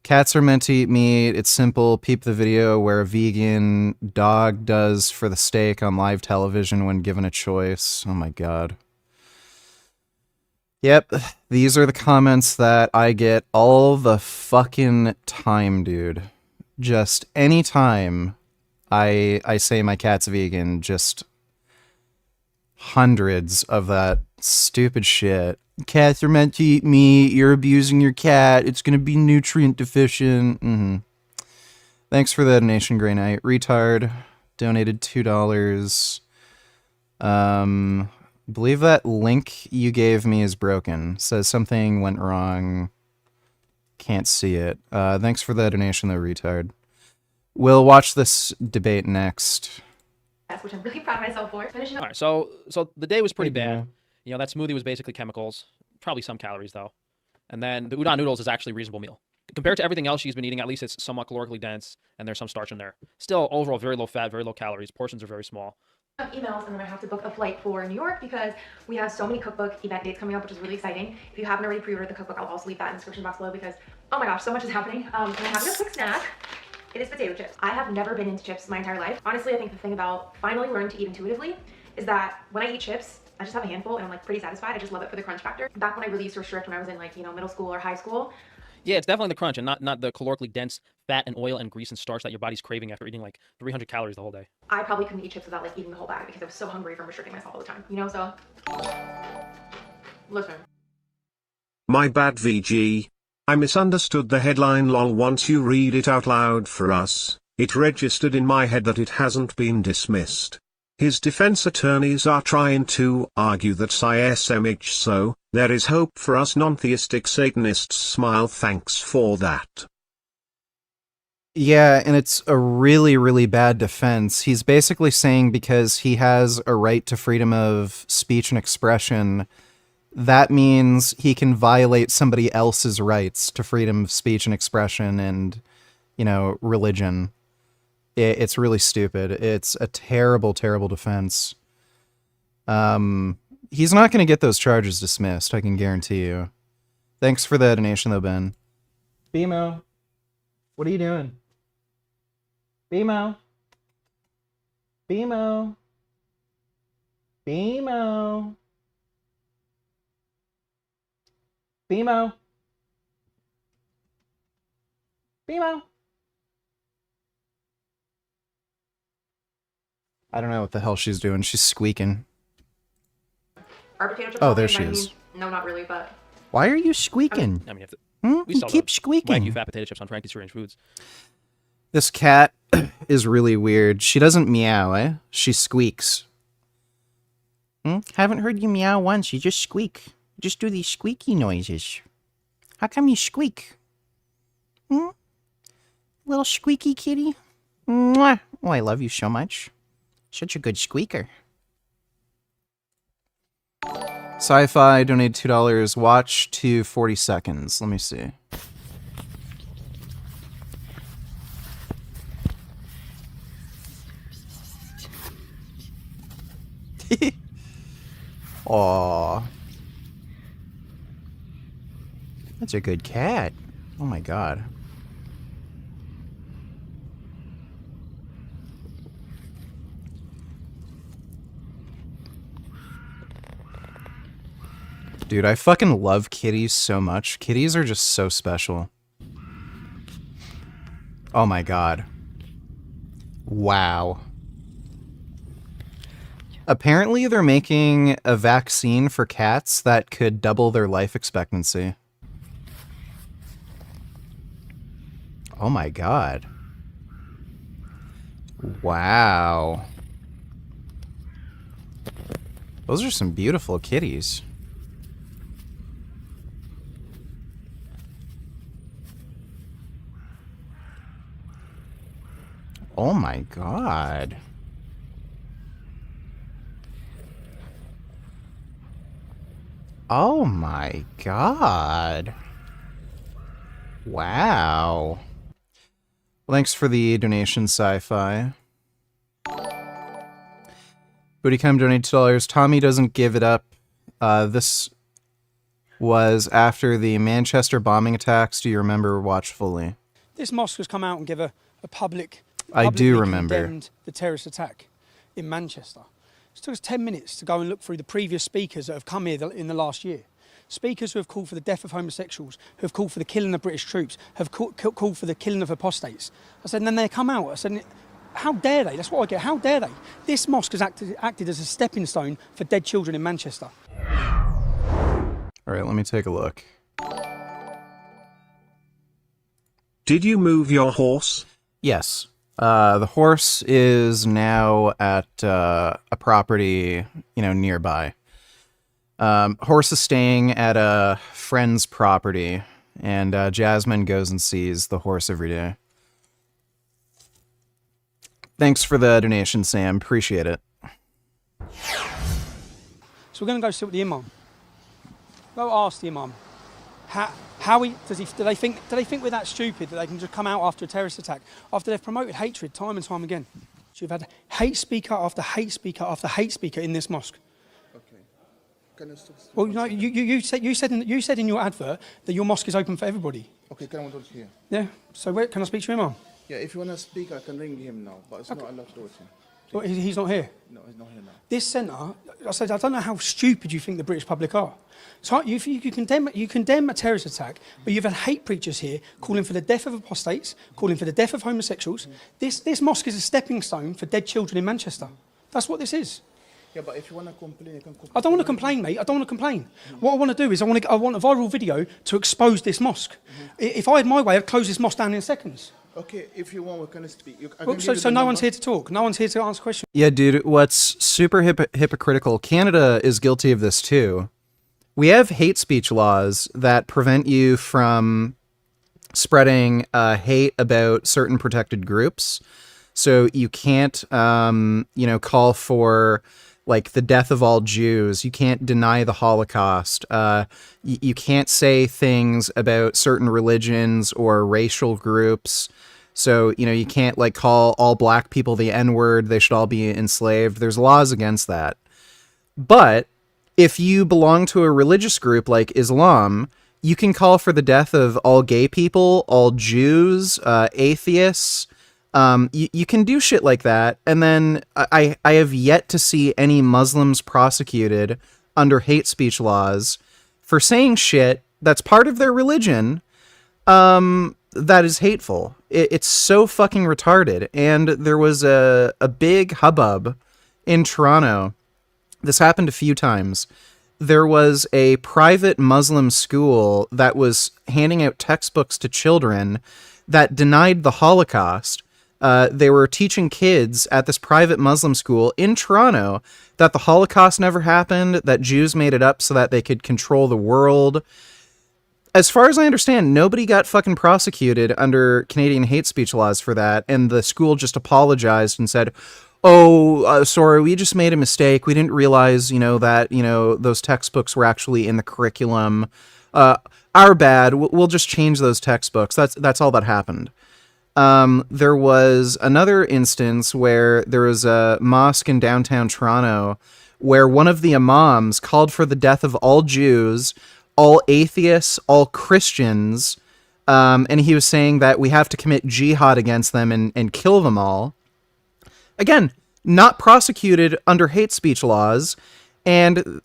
Cats are meant to eat meat. It's simple. Peep the video where a vegan dog does for the steak on live television when given a choice. Oh my god. Yep, these are the comments that I get all the fucking time, dude. Just any time I say my cat's vegan, just hundreds of that stupid shit. Cats are meant to eat meat. You're abusing your cat. It's going to be nutrient deficient. Thanks for the donation, Grey Knight. Retard donated $2. Believe that link you gave me is broken. Says something went wrong. Can't see it. Thanks for the donation, though, retard. We'll watch this debate next. Which I'm really proud of myself for. Finishing up. All right, so the day was pretty bad. You know, that smoothie was basically chemicals, probably some calories though. And then the udon noodles is actually a reasonable meal. Compared to everything else she's been eating, at least it's somewhat calorically dense and there's some starch in there. Still, overall, very low fat, very low calories. Portions are very small. Emails, and then I have to book a flight for New York because we have so many cookbook event dates coming up, which is really exciting. If you haven't already pre-ordered the cookbook, I'll also leave that in the description box below because, oh my gosh, so much is happening. And I'm having a quick snack. It is potato chips. I have never been into chips my entire life. Honestly, I think the thing about finally learning to eat intuitively is that when I eat chips, I just have a handful and I'm like pretty satisfied. I just love it for the crunch factor. Back when I really used to restrict when I was in like, you know, middle school or high school. Yeah, it's definitely the crunch and not the calorically dense fat and oil and grease and starch that your body's craving after eating like 300 calories the whole day. I probably couldn't eat chips without like eating the whole bag because I was so hungry from restricting myself all the time, you know, so listen. My bad, VG. I misunderstood the headline lol. Once you read it out loud for us, it registered in my head that it hasn't been dismissed. His defense attorneys are trying to argue that SMH, so there is hope for us non-theistic Satanists. Smile. Thanks for that. Yeah, and it's a really, really bad defense. He's basically saying because he has a right to freedom of speech and expression, that means he can violate somebody else's rights to freedom of speech and expression and, you know, religion. It's really stupid. It's a terrible, terrible defense. He's not going to get those charges dismissed, I can guarantee you. Thanks for the donation, though, Ben. BMO, what are you doing? BMO. BMO. BMO. BMO. BMO. I don't know what the hell she's doing. She's squeaking. Are potato chips Oh, there healthy? she I mean, is. no, not really, but Why are you squeaking? I mean, you have to. You keep squeaking. Wagyu fat potato chips on Frankie's Strange Foods. This cat is really weird. She doesn't meow, eh? She squeaks. Haven't heard you meow once. You just squeak. Just do these squeaky noises. How come you squeak? Little squeaky kitty? Mwah. Oh, I love you so much. Such a good squeaker. Sci-Fi donated $2. Watch to 40 seconds. Let me see. Aw. That's a good cat. Oh my god. Dude, I fucking love kitties so much. Kitties are just so special. Oh my god. Wow. Apparently they're making a vaccine for cats that could double their life expectancy. Oh my god. Wow. Those are some beautiful kitties. Oh my god. Oh my god. Wow. Well, thanks for the donation, Sci-Fi. Bootycom donated $2. Tommy doesn't give it up. This was after the Manchester bombing attacks. Do you remember? Watch fully. This mosque has come out and give a public... I do remember. Condemned the terrorist attack in Manchester. It took us 10 minutes to go and look through the previous speakers that have come here in the last year. Speakers who have called for the death of homosexuals, who have called for the killing of British troops, have called for the killing of apostates. I said, and then they come out. I said, how dare they? That's what I get. How dare they? This mosque has acted as a stepping stone for dead children in Manchester. All right, let me take a look. Did you move your horse? Yes. The horse is now at a property, nearby. Horse is staying at a friend's property, and Jasmine goes and sees the horse every day. Thanks for the donation, Sam. Appreciate it. So we're going to go sit with the imam. Go ask the imam. Do they think we're that stupid that they can just come out after a terrorist attack after they've promoted hatred time and time again? So you've had hate speaker after hate speaker after hate speaker in this mosque. Okay. Can I stop? Well, you said in your advert that your mosque is open for everybody. Okay, can I do it here? Yeah. So can I speak to your imam? Yeah, if you want to speak, I can ring him now, but it's not allowed to do it here. Well, he's not here. No, he's not here now. This centre, I said, I don't know how stupid you think the British public are. So you condemn a terrorist attack, but you've had hate preachers here calling for the death of apostates, calling for the death of homosexuals. This mosque is a stepping stone for dead children in Manchester. That's what this is. Yeah, but if you want to complain, you can complain. I don't want to complain, mate. I don't want to complain. What I want to do is I want a viral video to expose this mosque. If I had my way, I'd close this mosque down in seconds. Okay, if you want, we can speak. So no one's here to talk. No one's here to answer questions. Yeah, dude, what's super hypocritical, Canada is guilty of this too. We have hate speech laws that prevent you from spreading hate about certain protected groups. So you can't, call for like the death of all Jews. You can't deny the Holocaust. You can't say things about certain religions or racial groups. So, you can't like call all black people the N-word. They should all be enslaved. There's laws against that. But if you belong to a religious group like Islam, you can call for the death of all gay people, all Jews, atheists. You can do shit like that. And then I have yet to see any Muslims prosecuted under hate speech laws for saying shit that's part of their religion that is hateful. It's so fucking retarded. And there was a big hubbub in Toronto. This happened a few times. There was a private Muslim school that was handing out textbooks to children that denied the Holocaust. They were teaching kids at this private Muslim school in Toronto that the Holocaust never happened, that Jews made it up so that they could control the world. As far as I understand, nobody got fucking prosecuted under Canadian hate speech laws for that, and the school just apologized and said, sorry, we just made a mistake. We didn't realize, that, those textbooks were actually in the curriculum. Our bad. We'll just change those textbooks. That's all that happened. There was another instance where there was a mosque in downtown Toronto where one of the imams called for the death of all Jews, all atheists, all Christians, and he was saying that we have to commit jihad against them and kill them all. Again, not prosecuted under hate speech laws, and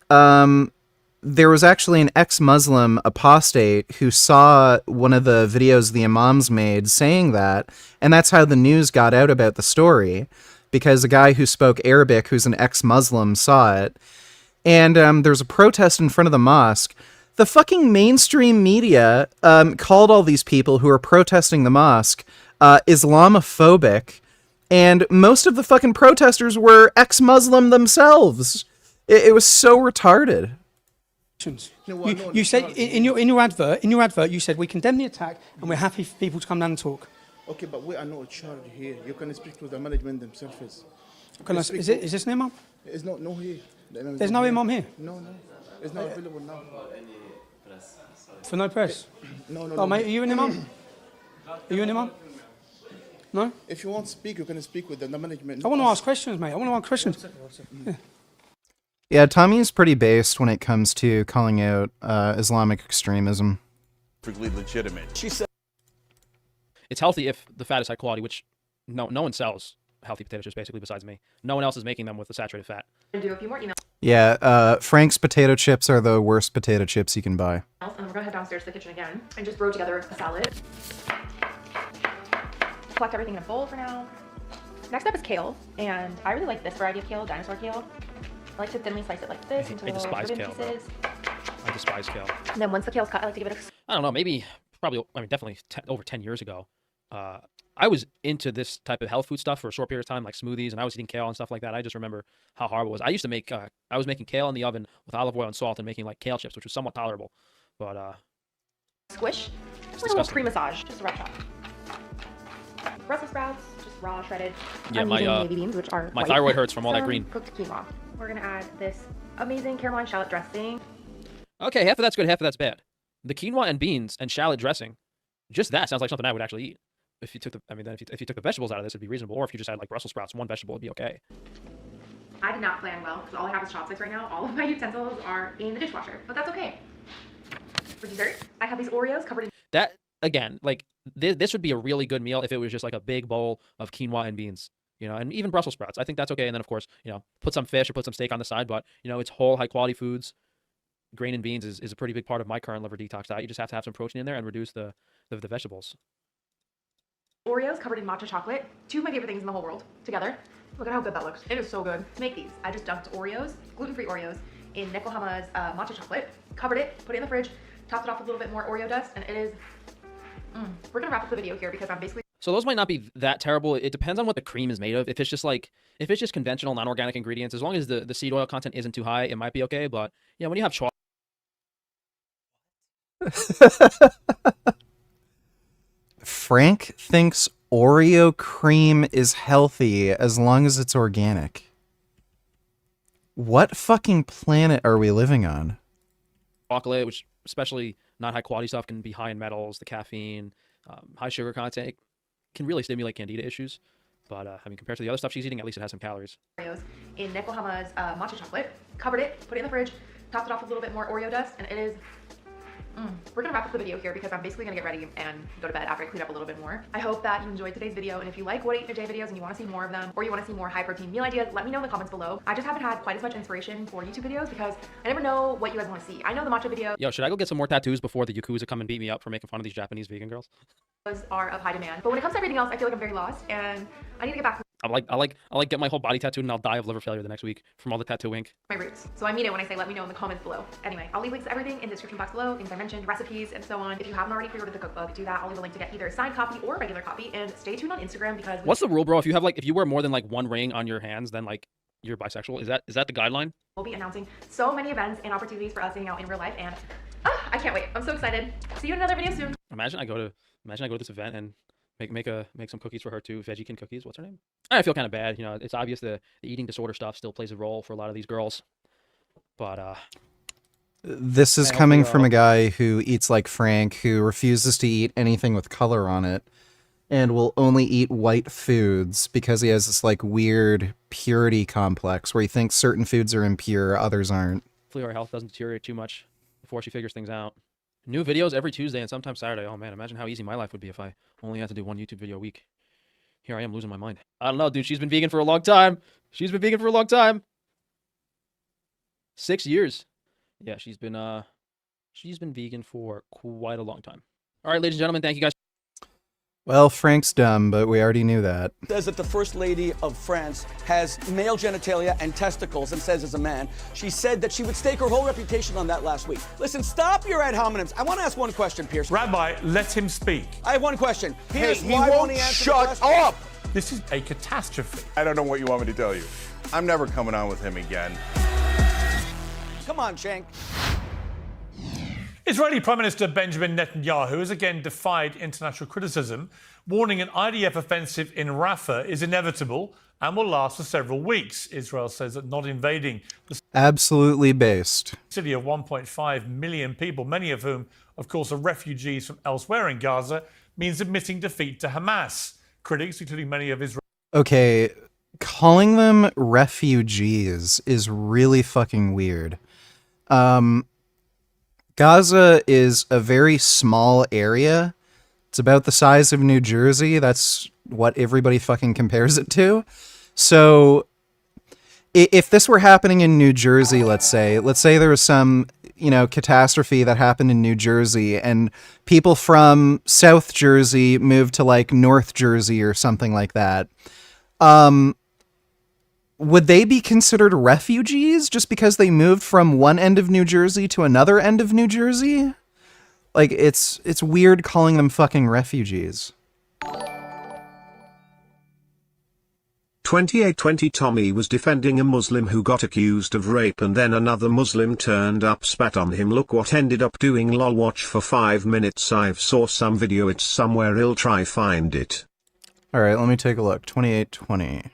there was actually an ex-Muslim apostate who saw one of the videos the imams made saying that, and that's how the news got out about the story, because a guy who spoke Arabic, who's an ex-Muslim, saw it. And there was a protest in front of the mosque. The fucking mainstream media called all these people who are protesting the mosque Islamophobic, and most of the fucking protesters were ex-Muslim themselves. It was so retarded. You said in your advert you said we condemn the attack and we're happy for people to come down and talk. Okay, but we are not in charge here. You can speak to the management themselves. Is this an imam? It's not here. There's no imam here? No. It's not available now. For no press? No. Oh, mate, are you an imam? Are you an imam? No? If you want to speak, you can speak with the management. I want to ask questions, mate. I want to ask questions. Yeah, Tommy's pretty based when it comes to calling out Islamic extremism. Perfectly legitimate. She said it's healthy if the fat is high quality, which no one sells healthy potato chips basically besides me. No one else is making them with the saturated fat. Do a few more emails. Yeah, Frank's potato chips are the worst potato chips you can buy. And we're gonna head downstairs to the kitchen again and just throw together a salad. Collect everything in a bowl for now. Next up is kale, and I really like this variety of kale, dinosaur kale. I like to thinly slice it like this into little ribbon pieces. I despise kale. And then once the kale's cut, I like to give it I don't know, definitely over 10 years ago. I was into this type of health food stuff for a short period of time, like smoothies, and I was eating kale and stuff like that. I just remember how horrible it was. I used to make, I was making kale in the oven with olive oil and salt and making like kale chips, which was somewhat tolerable. But squish, just like a little pre-massage, just a rough chop. Brussels sprouts, just raw shredded. Yeah, I'm using navy beans, which are my white. thyroid hurts from all that green. Cooked quinoa. We're gonna add this amazing caramel and shallot dressing. Okay, half of that's good, half of that's bad. The quinoa and beans and shallot dressing, just that sounds like something I would actually eat. If you took the, if you took the vegetables out of this, it'd be reasonable. Or if you just had like Brussels sprouts, one vegetable would be okay. I did not plan well because all I have is chopsticks right now. All of my utensils are in the dishwasher, but that's okay. For dessert, I have these Oreos covered in. That again, like this would be a really good meal if it was just like a big bowl of quinoa and beans, and even Brussels sprouts. I think that's okay. And then of course, put some fish or put some steak on the side. But it's whole, high quality foods. Grain and beans is a pretty big part of my current liver detox diet. You just have to have some protein in there and reduce the vegetables. Oreos covered in matcha chocolate. Two of my favorite things in the whole world together. Look at how good that looks. It is so good. To make these, I just dunked Oreos, gluten-free Oreos, in Nekohama's matcha chocolate, covered it, put it in the fridge, topped it off with a little bit more Oreo dust, and it is. We're gonna wrap up the video here because I'm basically. So those might not be that terrible. It depends on what the cream is made of. If it's just conventional, non-organic ingredients, as long as the seed oil content isn't too high, it might be okay. But when you have chocolate. Frank thinks Oreo cream is healthy as long as it's organic. What fucking planet are we living on? Chocolate, which especially not high quality stuff, can be high in metals, the caffeine, high sugar content, can really stimulate candida issues. But compared to the other stuff she's eating, at least it has some calories. Oreos in Nekohama's matcha chocolate, covered it, put it in the fridge, topped it off with a little bit more Oreo dust, and it is. We're gonna wrap up the video here because I'm basically gonna get ready and go to bed after I clean up a little bit more. I hope that you enjoyed today's video, and if you like What I Eat in a Day videos and you want to see more of them, or you want to see more high protein meal ideas, let me know in the comments below. I just haven't had quite as much inspiration for YouTube videos because I never know what you guys want to see. I know the matcha video. Yo, should I go get some more tattoos before the Yakuza come and beat me up for making fun of these Japanese vegan girls? Are of high demand, but when it comes to everything else, I feel like I'm very lost, and I need to get back. I like get my whole body tattooed and I'll die of liver failure the next week from all the tattoo ink. My roots. So I mean it when I say let me know in the comments below. Anyway, I'll leave links to everything in the description box below, things I mentioned, recipes, and so on. If you haven't already pre-ordered the cookbook, do that. I'll leave a link to get either a signed copy or a regular copy, and stay tuned on Instagram because. What's the rule, bro? If you wear more than like one ring on your hands, then like you're bisexual. Is that the guideline? We'll be announcing so many events and opportunities for us to hang out in real life, and I can't wait. I'm so excited. See you in another video soon. Imagine I go to this event and make some cookies for her too. Veggiekin cookies. What's her name? I feel kind of bad. It's obvious the eating disorder stuff still plays a role for a lot of these girls. But this is coming from a guy who eats like Frank, who refuses to eat anything with color on it. and will only eat white foods because he has this like weird purity complex where he thinks certain foods are impure, others aren't. Hopefully our health doesn't deteriorate too much before she figures things out. New videos every Tuesday and sometimes Saturday. Oh man, imagine how easy my life would be if I only had to do one YouTube video a week. Here I am losing my mind. I don't know, dude. She's been vegan for a long time. 6 years. Yeah, she's been vegan for quite a long time. All right, ladies and gentlemen, thank you guys. Well, Frank's dumb, but we already knew that. Says that the First Lady of France has male genitalia and testicles and says as a man. She said that she would stake her whole reputation on that last week. Listen, stop your ad hominems. I want to ask one question, Pierce. Rabbi, let him speak. I have one question. Pierce, Hey, he why won't he answer shut the question? up! This is a catastrophe. I don't know what you want me to tell you. I'm never coming on with him again. Come on, Shank. Israeli Prime Minister Benjamin Netanyahu has again defied international criticism, warning an IDF offensive in Rafah is inevitable and will last for several weeks. Israel says that not invading the Absolutely based. city of 1.5 million people, many of whom, of course, are refugees from elsewhere in Gaza, means admitting defeat to Hamas. Critics, including many of Israel. Okay, calling them refugees is really fucking weird. Gaza is a very small area. It's about the size of New Jersey. That's what everybody fucking compares it to. So if this were happening in New Jersey, let's say there was some, catastrophe that happened in New Jersey and people from South Jersey moved to like North Jersey or something like that. Would they be considered refugees just because they moved from one end of New Jersey to another end of New Jersey? Like, it's weird calling them fucking refugees. 2820 Tommy was defending a Muslim who got accused of rape and then another Muslim turned up spat on him. Look what ended up doing. Lol, watch for 5 minutes. I've saw some video, it's somewhere, I'll try find it. Alright, let me take a look. 2820.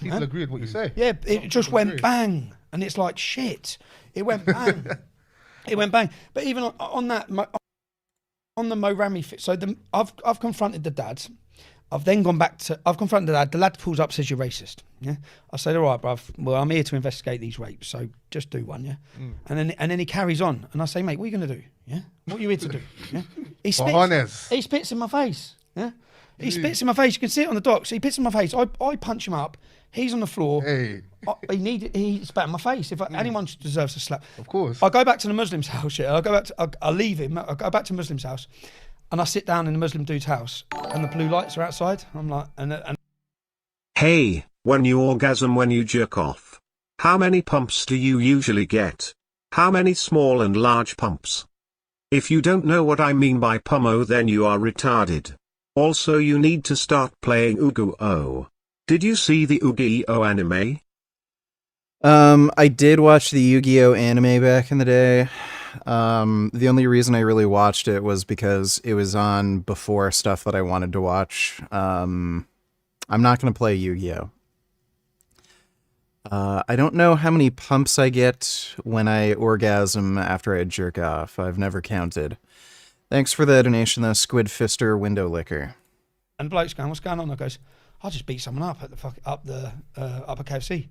People agree with what you say. Yeah, it just went bang, and it's like shit. It went bang. It went bang. But even on that, on the Morami fit, so I've confronted the dad. I've then gone back to, I've confronted the lad. The lad pulls up, says you're racist. Yeah, I said, all right, bruv. Well, I'm here to investigate these rapes, so just do one. Yeah, and then he carries on, and I say, mate, what are you gonna do? Yeah, what are you here to do? Yeah, he spits in my face. Yeah. He spits in my face. You can see it on the docs. He spits in my face. I punch him up. He's on the floor. Hey. He spat in my face. If anyone deserves a slap, of course. I go back to the Muslim's house. Yeah, I leave him. I go back to Muslim's house, and I sit down in the Muslim dude's house, and the blue lights are outside. I'm like, and Hey, when you orgasm when you jerk off, how many pumps do you usually get? How many small and large pumps? If you don't know what I mean by pummo, then you are retarded. Also, you need to start playing Yu-Gi-Oh! Did you see the Yu-Gi-Oh! Anime? I did watch the Yu-Gi-Oh! Anime back in the day. The only reason I really watched it was because it was on before stuff that I wanted to watch. I'm not going to play Yu-Gi-Oh! I don't know how many pumps I get when I orgasm after I jerk off. I've never counted. Thanks for the donation, though, Squid Fister Window Licker. And the bloke's going, what's going on? I goes, I just beat someone up at the upper KFC.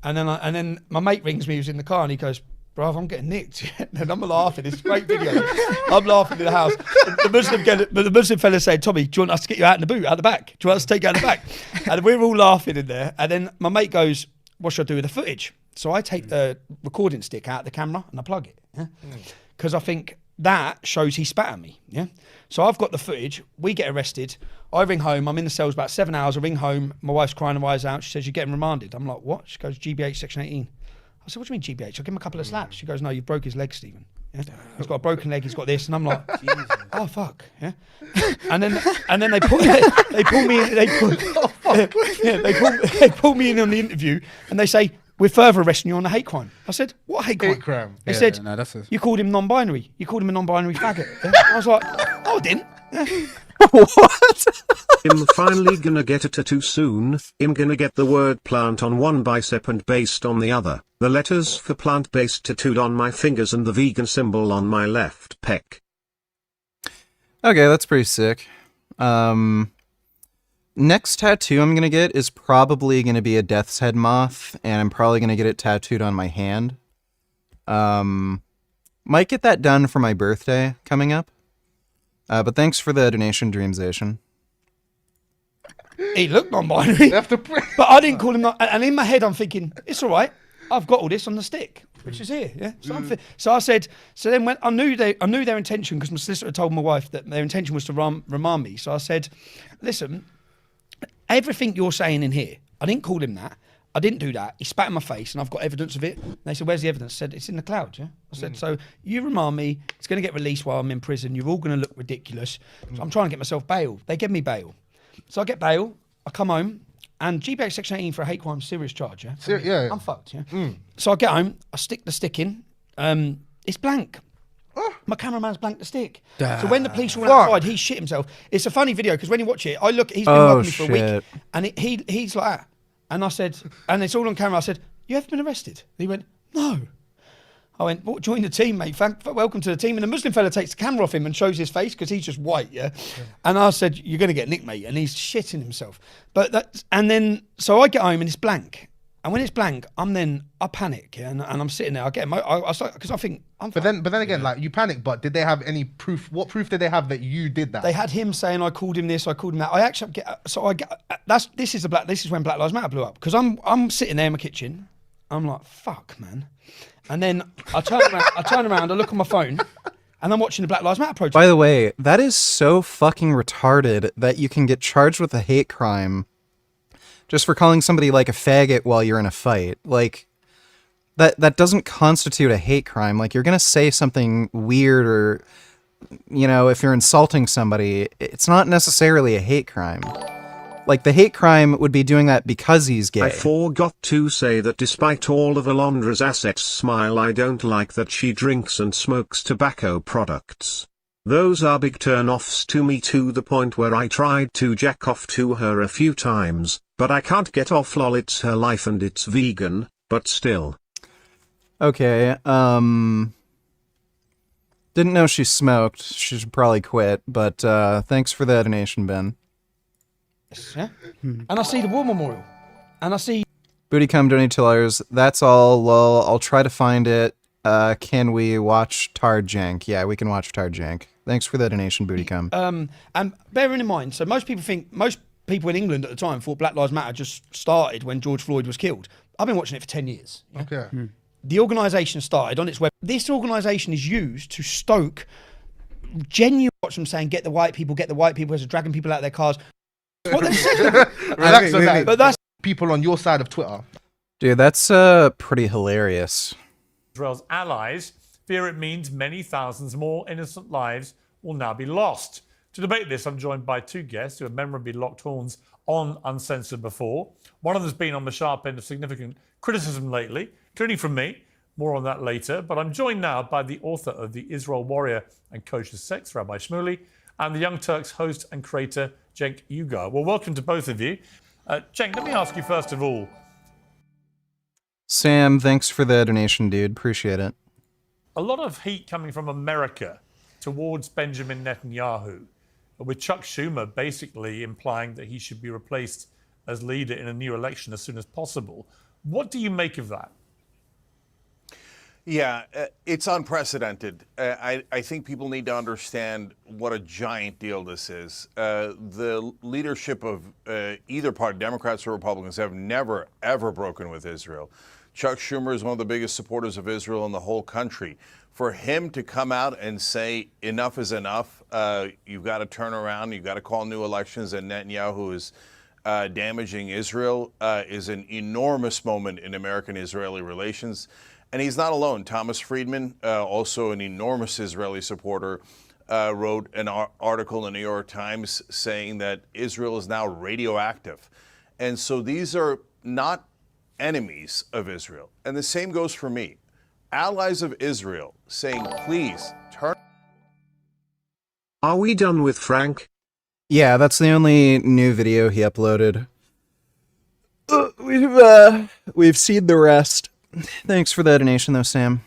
And then my mate rings me, who's in the car, and he goes, bruv, I'm getting nicked. And I'm laughing. It's a great video. I'm laughing in the house. The Muslim fella said, Tommy, do you want us to get you out in the boot, out the back? Do you want us to take you out the back? And we're all laughing in there. And then my mate goes, what should I do with the footage? So I take the recording stick out of the camera and I plug it. Because I think that shows he spat at me. Yeah. So I've got the footage. We get arrested. I ring home. I'm in the cells about 7 hours. I ring home. My wife's crying her eyes out. She says, you're getting remanded. I'm like, what? She goes, GBH section 18. I said, what do you mean GBH? I'll give him a couple of slaps. She goes, no, you broke his leg, Stephen. Yeah? He's got a broken leg. He's got this. And I'm like, oh, fuck. Yeah. And then they pull me in on the interview and they say, we're further arresting you on a hate crime. I said, what hate crime? Hate crime. They said, you called him non-binary. You called him a non-binary faggot. Yeah? I was like, oh, I didn't. Yeah. What? I'm finally gonna get a tattoo soon. I'm gonna get the word plant on one bicep and based on the other. The letters for plant-based tattooed on my fingers and the vegan symbol on my left pec. Okay, that's pretty sick. Next tattoo I'm gonna get is probably gonna be a death's head moth, and I'm probably gonna get it tattooed on my hand. Might get that done for my birthday coming up. But thanks for the donation, Dreamsation. He looked non-binary, but I didn't call him. And in my head, I'm thinking, it's all right. I've got all this on the stick, which is here. Yeah. So I said. So then when I knew their intention, because my solicitor told my wife that their intention was to remand me. So I said, listen, everything you're saying in here, I didn't call him that. I didn't do that. He spat in my face, and I've got evidence of it. And they said, where's the evidence? I said, it's in the cloud, yeah? I said, so you remand me, it's going to get released while I'm in prison. You're all going to look ridiculous. So I'm trying to get myself bail. They give me bail. So I get bail, I come home, and GBH Section 18 for a hate crime, serious charge, yeah? Yeah. I'm fucked, yeah? So I get home, I stick the stick in, it's blank. My cameraman's blanked the stick. So when the police were outside, he shit himself. It's a funny video, because when you watch it, he's been working me for a week, and he's like that. And I said, and it's all on camera, I said, you have been arrested? He went, no. I went, well, join the team, mate. Welcome to the team. And the Muslim fella takes the camera off him and shows his face because he's just white, yeah? And I said, you're going to get nicked, mate. And he's shitting himself. So I get home and it's blank. And when it's blank, I panic, yeah? And I'm sitting there, I get because I think, But then again, like, you panic, but did they have any proof? What proof did they have that you did that? They had him saying I called him this, I called him that. This is when Black Lives Matter blew up, because I'm sitting there in my kitchen, I'm like, fuck, man. And then I turn around, I look on my phone, and I'm watching the Black Lives Matter protest. By the way, that is so fucking retarded that you can get charged with a hate crime just for calling somebody like a faggot while you're in a fight. Like, that doesn't constitute a hate crime. Like, you're gonna say something weird, or, you know, if you're insulting somebody, it's not necessarily a hate crime. Like, the hate crime would be doing that because he's gay. I forgot to say that despite all of Alondra's assets smile, I don't like that she drinks and smokes tobacco products. Those are big turn-offs to me, to the point where I tried to jack off to her a few times, but I can't get off. Lol, it's her life and it's vegan, but still. Okay, didn't know she smoked. She should probably quit, but thanks for the donation, Ben. Yeah. And I see the War Memorial, and I see Booty Cum donated $2. That's all. Lol. I'll try to find it. Can we watch Tard Jank? Yeah, we can watch Tard Jank. Thanks for the donation, Booty Cum. and bearing in mind, so most people in England at the time thought Black Lives Matter just started when George Floyd was killed. I've been watching it for 10 years. Yeah? Okay. The organisation started on its web. This organisation is used to stoke genuine. Watch them saying, get the white people, as dragging people out of their cars. What they said. Relax on that. But that's people on your side of Twitter. Dude, that's pretty hilarious. Israel's allies fear it means many thousands more innocent lives will now be lost. To debate this, I'm joined by two guests who have memorably locked horns on Uncensored before. One of them has been on the sharp end of significant criticism lately, including from me. More on that later. But I'm joined now by the author of The Israel Warrior and Kosher Sex, Rabbi Shmuley, and the Young Turks host and creator, Cenk Uygur. Well, welcome to both of you. Cenk, let me ask you first of all. Sam, thanks for the donation, dude. Appreciate it. A lot of heat coming from America towards Benjamin Netanyahu, with Chuck Schumer basically implying that he should be replaced as leader in a new election as soon as possible. What do you make of that? Yeah, it's unprecedented. I think people need to understand what a giant deal this is. The leadership of either party, Democrats or Republicans, have never, ever broken with Israel. Chuck Schumer is one of the biggest supporters of Israel in the whole country. For him to come out and say enough is enough, you've got to turn around, you've got to call new elections, and Netanyahu is damaging Israel is an enormous moment in American-Israeli relations. And he's not alone. Thomas Friedman, also an enormous Israeli supporter, wrote an article in the New York Times saying that Israel is now radioactive. And so these are not enemies of Israel. And the same goes for me. Allies of Israel saying, please, turn. Are we done with Frank? Yeah, that's the only new video he uploaded. We've seen the rest. Thanks for the donation, though, Sam.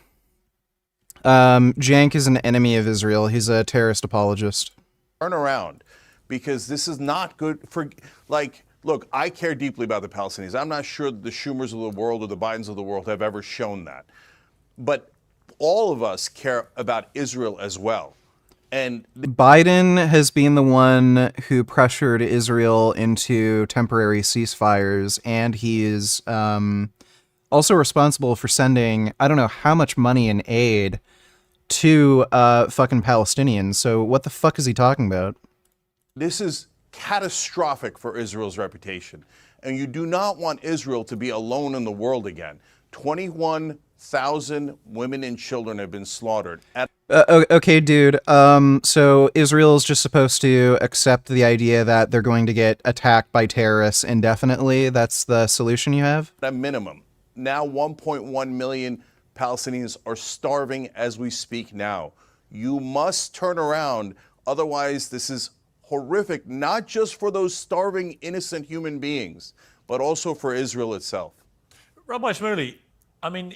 Jank is an enemy of Israel. He's a terrorist apologist. turn around, because this is not good for, like, look, I care deeply about the Palestinians. I'm not sure that the Schumers of the world or the Bidens of the world have ever shown that. But all of us care about Israel as well. And Biden has been the one who pressured Israel into temporary ceasefires, and he is also responsible for sending, I don't know how much money in aid to fucking Palestinians. So what the fuck is he talking about? this is catastrophic for Israel's reputation. And you do not want Israel to be alone in the world again. 21,000 women and children have been slaughtered. Okay, dude. So Israel's just supposed to accept the idea that they're going to get attacked by terrorists indefinitely? That's the solution you have? At a minimum. Now 1.1 million Palestinians are starving as we speak now. You must turn around, otherwise this is horrific, not just for those starving innocent human beings, but also for Israel itself. Rabbi Shmuley, I mean,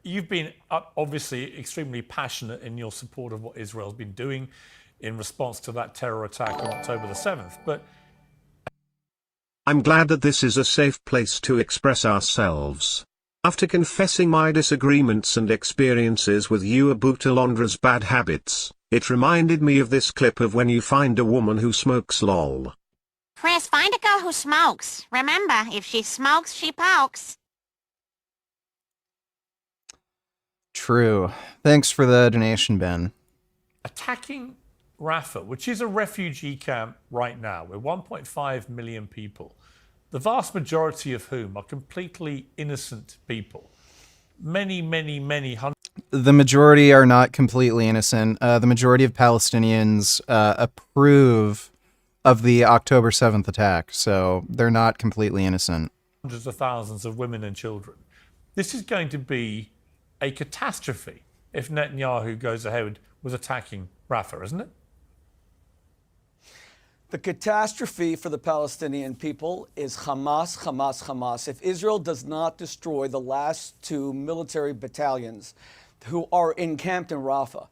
you've been obviously extremely passionate in your support of what Israel's been doing in response to that terror attack on October the 7th, but I'm glad that this is a safe place to express ourselves. After confessing my disagreements and experiences with you about Alondra's bad habits, it reminded me of this clip of when you find a woman who smokes lol. Chris, find a girl who smokes. Remember, if she smokes, she pokes. True. Thanks for the donation, Ben. attacking Rafah, which is a refugee camp right now, with 1.5 million people, the vast majority of whom are completely innocent people. Many hundreds. The majority are not completely innocent. The majority of Palestinians approve of the October 7th attack, so they're not completely innocent. Hundreds of thousands of women and children. This is going to be a catastrophe if Netanyahu goes ahead with attacking Rafah, isn't it? The catastrophe for the Palestinian people is Hamas, Hamas, Hamas. If Israel does not destroy the last two military battalions who are encamped in Rafah,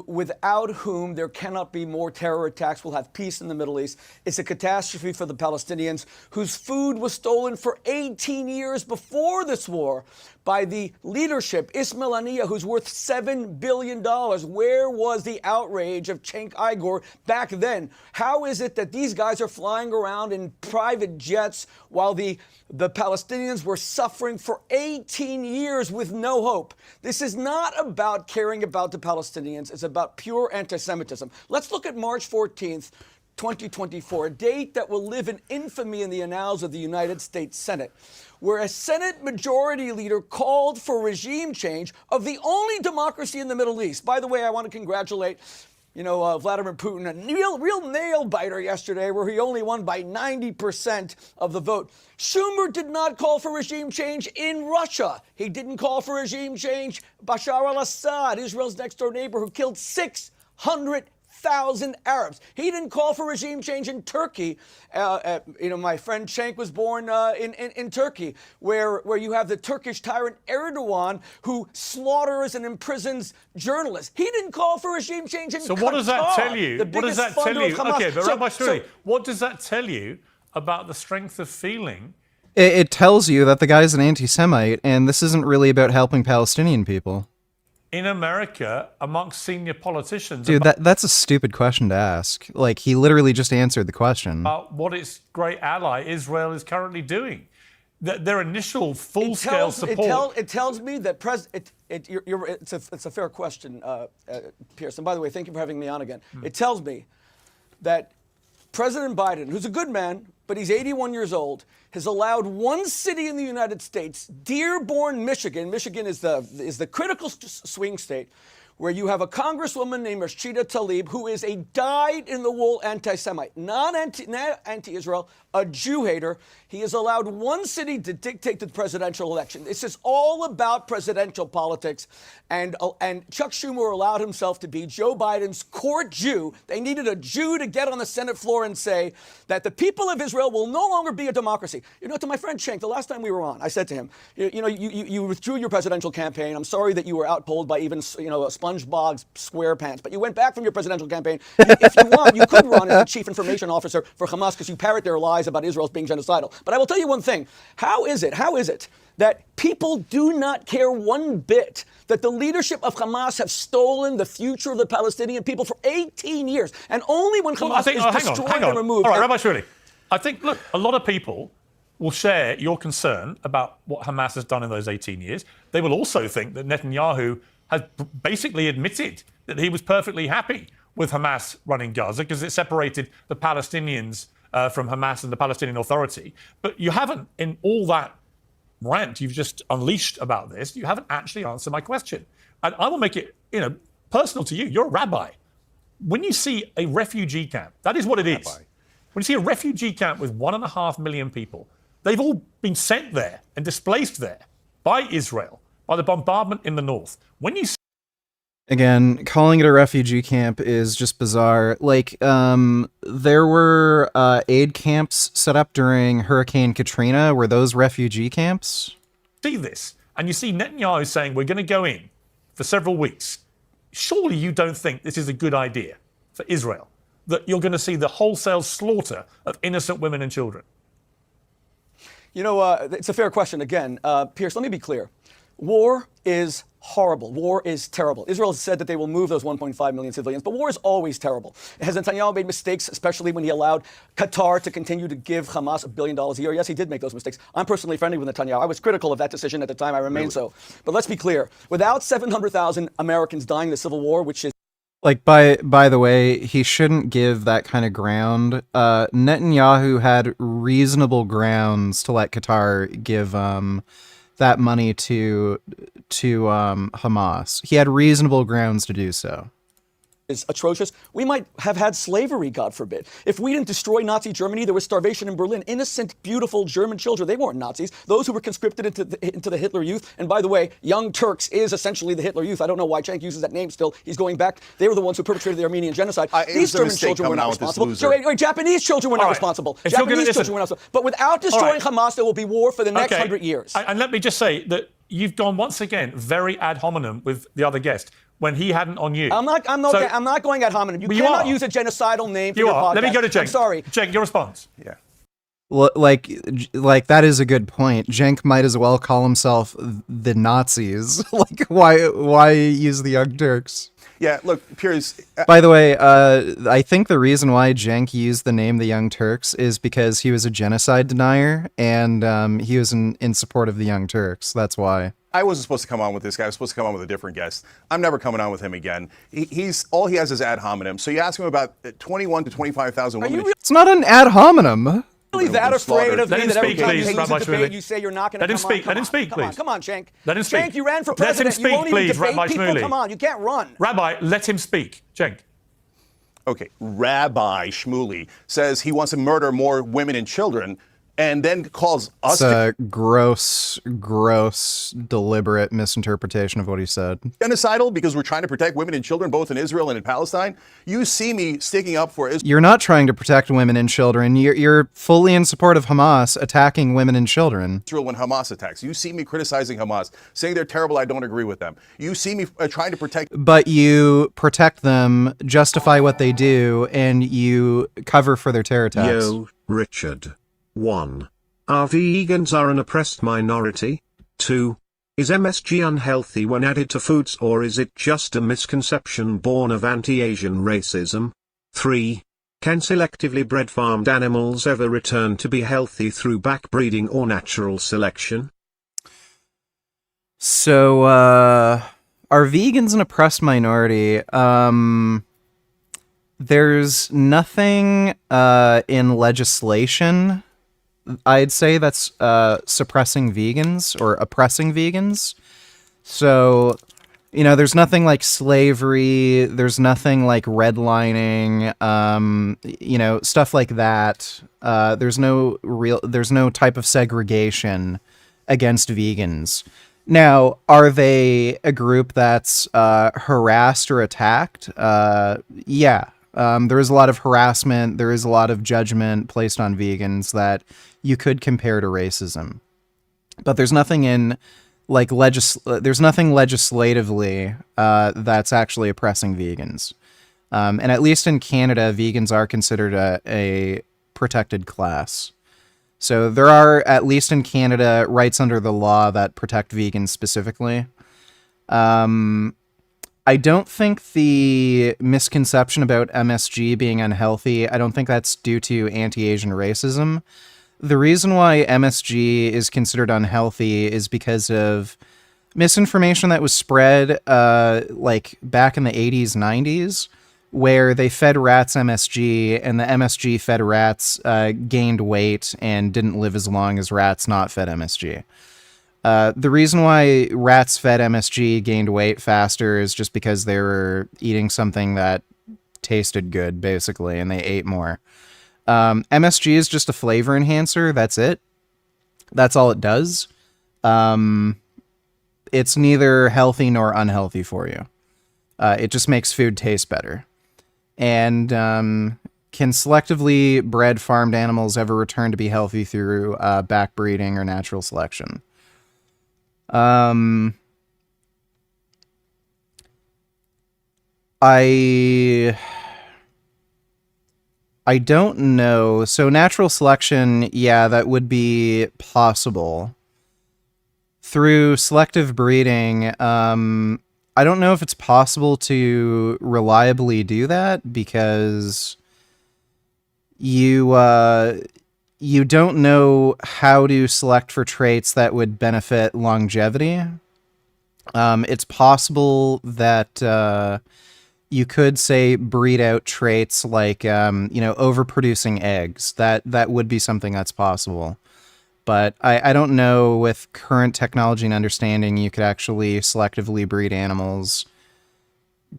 without whom there cannot be more terror attacks, we'll have peace in the Middle East. It's a catastrophe for the Palestinians, whose food was stolen for 18 years before this war by the leadership, Ismail Haniyeh, who's worth $7 billion. Where was the outrage of Cenk Uygur back then? How is it that these guys are flying around in private jets while the Palestinians were suffering for 18 years with no hope? This is not about caring about the Palestinians. It's about pure anti-Semitism. Let's look at March 14th, 2024, a date that will live in infamy in the annals of the United States Senate, where a Senate majority leader called for regime change of the only democracy in the Middle East. By the way, I want to congratulate Vladimir Putin, a real nail biter yesterday, where he only won by 90% of the vote. Schumer did not call for regime change in Russia. He didn't call for regime change. Bashar al-Assad, Israel's next door neighbor, who killed 600,000 Arabs. He didn't call for regime change in Turkey. My friend Cenk was born in Turkey, where you have the Turkish tyrant Erdogan, who slaughters and imprisons journalists. He didn't call for regime change in Qatar. So what does that tell you? The What does biggest that tell funder you? of Hamas. Okay, but Rabbi Shmuley, what does that tell you about the strength of feeling? It tells you that the guy's an anti-Semite, and this isn't really about helping Palestinian people. In America, amongst senior politicians, Dude, that's a stupid question to ask. Like, he literally just answered the question. about what its great ally Israel is currently doing. Their initial full-scale support. It tells me that it's a fair question, Pearson. By the way, thank you for having me on again. It tells me that President Biden, who's a good man, but he's 81 years old, has allowed one city in the United States, Dearborn, Michigan. Michigan is the critical swing state, where you have a congresswoman named Rashida Tlaib, who is a dyed-in-the-wool anti-Semite, not anti-Israel, a Jew hater. He has allowed one city to dictate the presidential election. This is all about presidential politics, and Chuck Schumer allowed himself to be Joe Biden's court Jew. They needed a Jew to get on the Senate floor and say that the people of Israel will no longer be a democracy. To my friend Cenk, the last time we were on, I said to him, you withdrew your presidential campaign. I'm sorry that you were outpolled by even, a sponge SpongeBob SquarePants. But you went back from your presidential campaign. If you want, you could run as the chief information officer for Hamas because you parrot their lies about Israel being genocidal. But I will tell you one thing. How is it that people do not care one bit that the leadership of Hamas have stolen the future of the Palestinian people for 18 years, and only when Hamas is destroyed and removed. All right, Rabbi Shmuley, I think, look, a lot of people will share your concern about what Hamas has done in those 18 years. They will also think that Netanyahu has basically admitted that he was perfectly happy with Hamas running Gaza because it separated the Palestinians from Hamas and the Palestinian Authority. But you haven't, in all that rant you've just unleashed about this, you haven't actually answered my question. And I will make it, personal to you. You're a rabbi. When you see a refugee camp, that is what it is. When you see a refugee camp with 1.5 million people, they've all been sent there and displaced there by Israel, by the bombardment in the north. When you Again, calling it a refugee camp is just bizarre. Like, there were aid camps set up during Hurricane Katrina. Were those refugee camps? see this, and you see Netanyahu saying, we're going to go in for several weeks, surely you don't think this is a good idea for Israel, that you're going to see the wholesale slaughter of innocent women and children? It's a fair question. Again, Pierce, let me be clear. War is horrible. War is terrible. Israel has said that they will move those 1.5 million civilians, but war is always terrible. Has Netanyahu made mistakes, especially when he allowed Qatar to continue to give Hamas $1 billion a year? Yes, he did make those mistakes. I'm personally friendly with Netanyahu. I was critical of that decision at the time. I remain so. But let's be clear. Without 700,000 Americans dying in the civil war, which is Like, by the way, he shouldn't give that kind of ground. Netanyahu had reasonable grounds to let Qatar give that money to Hamas. He had reasonable grounds to do so. Is atrocious. We might have had slavery, God forbid. If we didn't destroy Nazi Germany, there was starvation in Berlin. Innocent, beautiful German children. They weren't Nazis. Those who were conscripted into the Hitler Youth. And by the way, Young Turks is essentially the Hitler Youth. I don't know why Cenk uses that name still. He's going back. They were the ones who perpetrated the Armenian genocide. These German children were not responsible. Japanese children were not responsible. Japanese children were not responsible. But without destroying Hamas, there will be war for the next 100 years. And let me just say that you've gone once again very ad hominem with the other guest when he hadn't on you. I'm not going ad hominem. You cannot use a genocidal name for your podcast. Let me go to Cenk. I'm sorry. Cenk, your response. Yeah. Like that is a good point. Cenk might as well call himself the Nazis. Like, why use the Young Turks? Yeah, look, Piers. By the way, I think the reason why Cenk used the name the Young Turks is because he was a genocide denier, and he was in support of the Young Turks. That's why. I wasn't supposed to come on with this guy. I was supposed to come on with a different guest. I'm never coming on with him again. He's all he has is ad hominem. So you ask him about 21 to 25,000 women. It's not an ad hominem. Really that afraid of me that every time please, you use a debate, you say you're not going to come on? Let him speak, please. Come on, Cenk. Let him speak. Cenk, you ran for president. Let him speak, you won't even please, debate Rabbi people. Shmuley. Come on, you can't run. Rabbi, let him speak. Cenk. Okay, Rabbi Shmuley says he wants to murder more women and children, and then calls us. It's a gross, deliberate misinterpretation of what he said. Genocidal because we're trying to protect women and children both in Israel and in Palestine. You see me sticking up for Israel. You're not trying to protect women and children. You're fully in support of Hamas attacking women and children. Israel when Hamas attacks. You see me criticizing Hamas, saying they're terrible. I don't agree with them. You see me trying to protect. But you protect them, justify what they do, and you cover for their terror attacks. Yo, Richard. 1. Are vegans an oppressed minority? 2. Is MSG unhealthy when added to foods, or is it just a misconception born of anti-Asian racism? 3. Can selectively bred farmed animals ever return to be healthy through backbreeding or natural selection? So, are vegans an oppressed minority? There's nothing in legislation, I'd say, that's suppressing vegans or oppressing vegans. So, there's nothing like slavery, there's nothing like redlining, stuff like that. There's no type of segregation against vegans. Now, are they a group that's harassed or attacked? Yeah. There is a lot of harassment, there is a lot of judgment placed on vegans that you could compare to racism. But there's nothing in like there's nothing legislatively that's actually oppressing vegans. And at least in Canada, vegans are considered a protected class. So there are, at least in Canada, rights under the law that protect vegans specifically. I don't think the misconception about MSG being unhealthy, I don't think that's due to anti-Asian racism. The reason why MSG is considered unhealthy is because of misinformation that was spread like back in the 80s, 90s, where they fed rats MSG, and the MSG fed rats gained weight and didn't live as long as rats not fed MSG. The reason why rats fed MSG gained weight faster is just because they were eating something that tasted good, basically, and they ate more. MSG is just a flavor enhancer. That's it. That's all it does. It's neither healthy nor unhealthy for you. It just makes food taste better. And can selectively bred farmed animals ever return to be healthy through backbreeding or natural selection? I don't know. So natural selection, yeah, that would be possible. Through selective breeding, I don't know if it's possible to reliably do that because you don't know how to select for traits that would benefit longevity. It's possible that you could, say, breed out traits like, overproducing eggs. That would be something that's possible. But I don't know with current technology and understanding you could actually selectively breed animals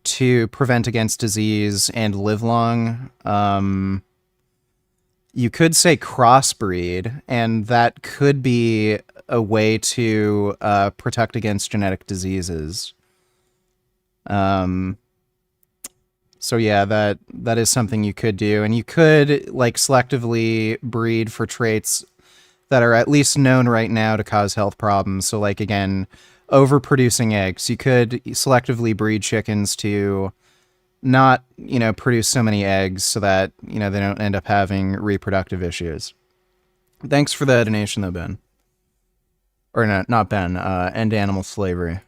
to prevent against disease and live long. You could say crossbreed, and that could be a way to protect against genetic diseases. So yeah, that is something you could do, and you could like selectively breed for traits that are at least known right now to cause health problems. So like, again, overproducing eggs. You could selectively breed chickens to not, produce so many eggs so that, they don't end up having reproductive issues. Thanks for the donation though, Ben. Or not Ben, End Animal Slavery.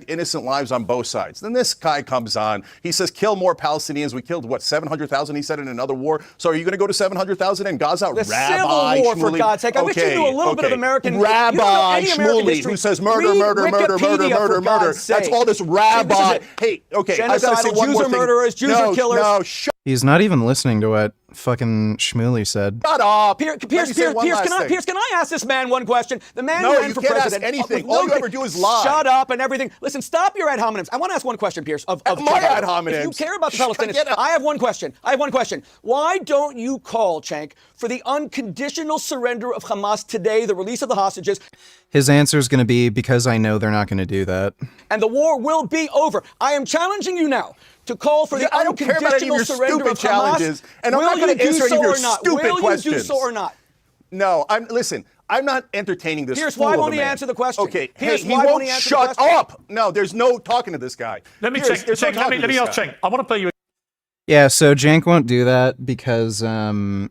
Innocent lives on both sides. Then this guy comes on. He says, kill more Palestinians. We killed, 700,000, he said, in another war. So are you going to go to 700,000 in Gaza? The Rabbi Civil War, Shmuley. for God's sake. I wish you knew a little bit of American... Rabbi Shmuley, who says murder, murder, murder, murder, murder, murder. That's all this rabbi... Hey, okay, I've got to say one more thing. Jews are murderers, Jews are killers. No, shut He's not even listening to what fucking Shmuley said. Shut up! Pierce, can I ask this man one question? The man who ran for president... No, you can't ask anything. All you ever do is lie. Shut up and everything. Listen, stop your ad hominems. I want to ask one question, Pierce. Of my ad hominems. If you care about the Palestinians, I have one question. Why don't you call, Cenk, for the unconditional surrender of Hamas today, the release of the hostages? His answer is going to be, because I know they're not going to do that. And the war will be over. I am challenging you now to call for the unconditional surrender of Hamas. And I'm not going to answer any of your stupid questions. Will you do so or not? No, I'm not entertaining this. Pierce, why won't he answer the question? Okay, Pierce, he won't shut up. No, there's no talking to this guy. Let me check. Let me ask Cenk. I want to play you. Yeah, so Cenk won't do that because in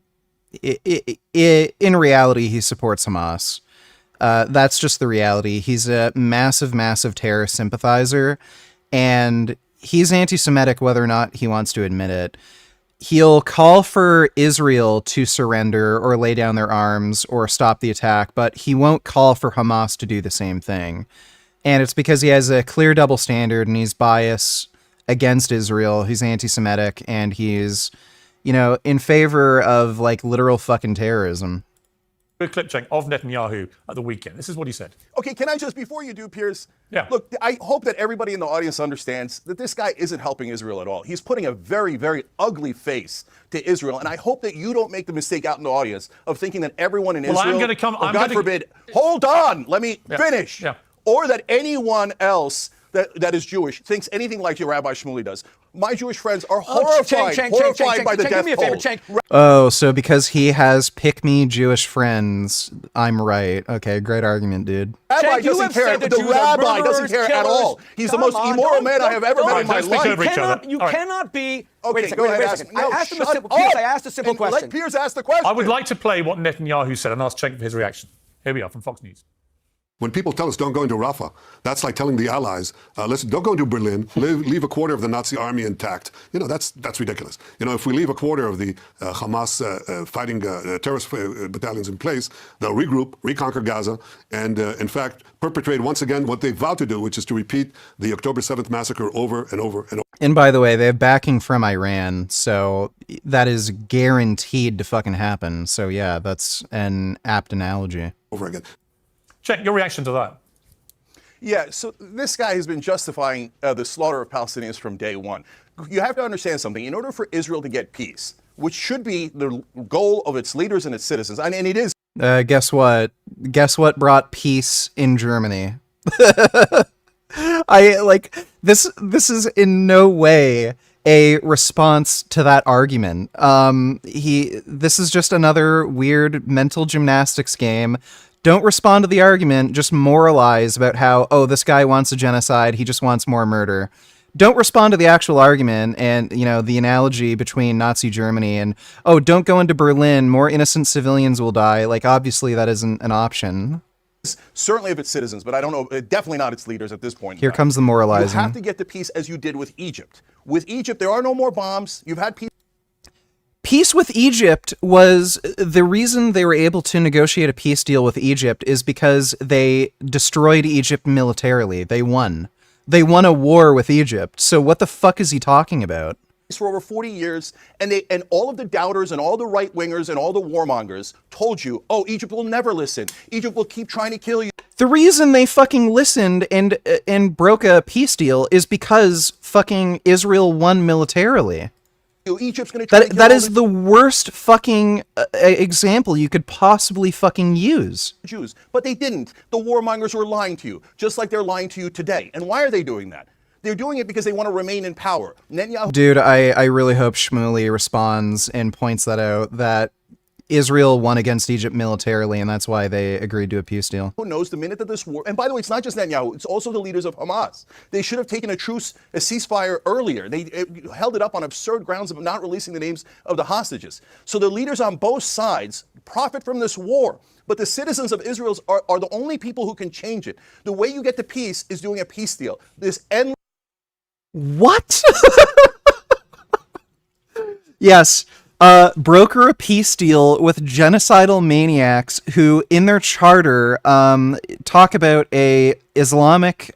reality he supports Hamas. That's just the reality. He's a massive, massive terrorist sympathizer, and he's anti-Semitic whether or not he wants to admit it. He'll call for Israel to surrender or lay down their arms or stop the attack, but he won't call for Hamas to do the same thing. And it's because he has a clear double standard and he's biased against Israel. He's anti-Semitic and he's, in favor of like literal fucking terrorism. A clip, Cenk, of Netanyahu at the weekend. This is what he said. Okay, can I just, before you do, Pierce? Yeah. Look, I hope that everybody in the audience understands that this guy isn't helping Israel at all. He's putting a very, very ugly face to Israel, and I hope that you don't make the mistake out in the audience of thinking that everyone in Israel, I'm going to come. God forbid, hold on, let me finish. Yeah. Or that anyone else that is Jewish thinks anything like your Rabbi Shmuley does. My Jewish friends are horrified by the death toll. Oh, so because he has pick-me Jewish friends, I'm right. Okay, great argument, dude. Rabbi doesn't care. The rabbi doesn't care at all. He's the most immoral man I have ever met in my life. You cannot be. Okay, wait a second. go ahead. Wait a second. I asked him a simple. Piers, I asked a simple question. Let Piers ask the question. I would like to play what Netanyahu said and ask Cenk for his reaction. Here we are from Fox News. When people tell us don't go into Rafah, that's like telling the Allies, listen, don't go into Berlin, leave a quarter of the Nazi army intact. You know, that's ridiculous. You know, if we leave a quarter of the Hamas fighting terrorist battalions in place, they'll regroup, reconquer Gaza, and in fact, perpetrate once again what they vowed to do, which is to repeat the October 7th massacre over and over and over. And by the way, they have backing from Iran, so that is guaranteed to fucking happen. So yeah, that's an apt analogy. Over again. Check your reaction to that. Yeah, so this guy has been justifying the slaughter of Palestinians from day one. You have to understand something. In order for Israel to get peace, which should be the goal of its leaders and its citizens, and it is. Guess what? Guess what brought peace in Germany? This is in no way a response to that argument. This is just another weird mental gymnastics game. Don't respond to the argument, just moralize about how, oh, this guy wants a genocide, he just wants more murder. Don't respond to the actual argument and, you know, the analogy between Nazi Germany and, oh, don't go into Berlin, more innocent civilians will die. Like, obviously that isn't an option. Certainly of its citizens, but I don't know, definitely not its leaders at this point. Here comes the moralizing. You have to get the peace as you did with Egypt. With Egypt, there are no more bombs. You've had peace. Peace with Egypt was the reason they were able to negotiate a peace deal with Egypt is because they destroyed Egypt militarily. They won. They won a war with Egypt. So what the fuck is he talking about? For over 40 years, and all of the doubters and all the right-wingers and all the warmongers told you, oh, Egypt will never listen. Egypt will keep trying to kill you. The reason they fucking listened and broke a peace deal is because fucking Israel won militarily. Egypt's going to try to kill that is the worst fucking example you could possibly fucking use. Jews, but they didn't. The warmongers were lying to you, just like they're lying to you today. And why are they doing that? They're doing it because they want to remain in power. Netanyahu. Dude, I really hope Shmuley responds and points that out, that Israel won against Egypt militarily, and that's why they agreed to a peace deal. Who knows the minute that this war, and by the way, it's not just Netanyahu, it's also the leaders of Hamas. They should have taken a truce, a ceasefire earlier. They held it up on absurd grounds of not releasing the names of the hostages. So the leaders on both sides profit from this war. But the citizens of Israel are the only people who can change it. The way you get to peace is doing a peace deal. This endless. What? Yes. Broker a peace deal with genocidal maniacs who, in their charter, talk about a Islamic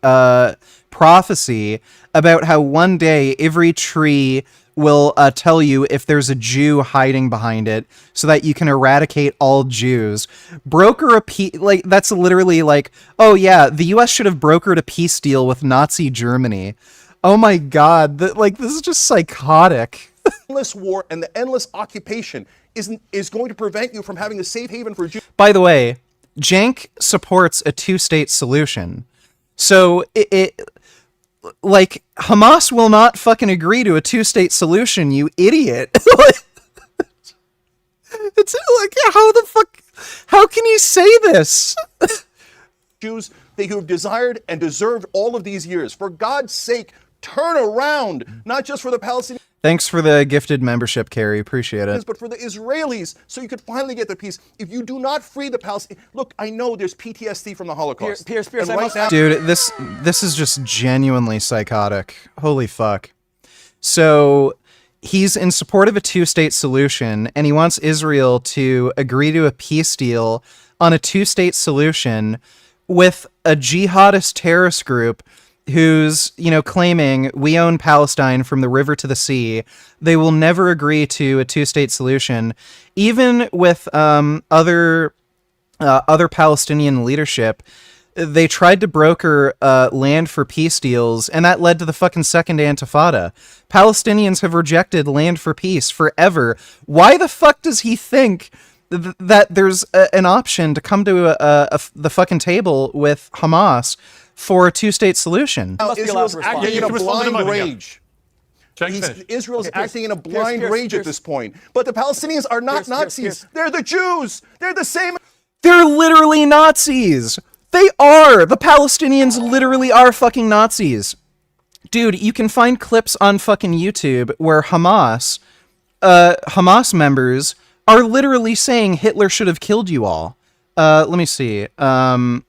prophecy about how one way every tree will tell you if there's a Jew hiding behind it, so that you can eradicate all Jews. Broker a peace, like, that's literally like, oh yeah, the U.S. should have brokered a peace deal with Nazi Germany. Oh my God, this is just psychotic. Endless war and the endless occupation is going to prevent you from having a safe haven for Jews. By the way, Cenk supports a two-state solution. So like, Hamas will not fucking agree to a two-state solution, you idiot. It's like, how can you say this? Jews that you have desired and deserved all of these years. For God's sake, turn around, not just for the Palestinians. Thanks for the gifted membership, Carrie. Appreciate it. But for the Israelis, so you could finally get the peace. If you do not free the Palestinians, look, I know there's PTSD from the Holocaust. Piers, dude, this is just genuinely psychotic. Holy fuck. So he's in support of a two-state solution, and he wants Israel to agree to a peace deal on a two-state solution with a jihadist terrorist group who's, claiming we own Palestine from the river to the sea. They will never agree to a two-state solution, even with other Palestinian leadership. They tried to broker land for peace deals, and that led to the fucking second Intifada. Palestinians have rejected land for peace forever. Why the fuck does he think that there's an option to come to the fucking table with Hamas for a two-state solution. Now, must be allowed Israel's to respond. acting Yeah, in you a can respond to the blind moment, yeah. rage. Finish. Israel's Okay, Pierce, acting in a Pierce, blind Pierce, rage at Pierce. this point. But the Palestinians are not Pierce, Pierce, Nazis. Pierce. They're the Jews. They're the same. They're literally Nazis. They are. The Palestinians literally are fucking Nazis. Dude, you can find clips on fucking YouTube where Hamas members are literally saying Hitler should have killed you all. Let me see. Hamas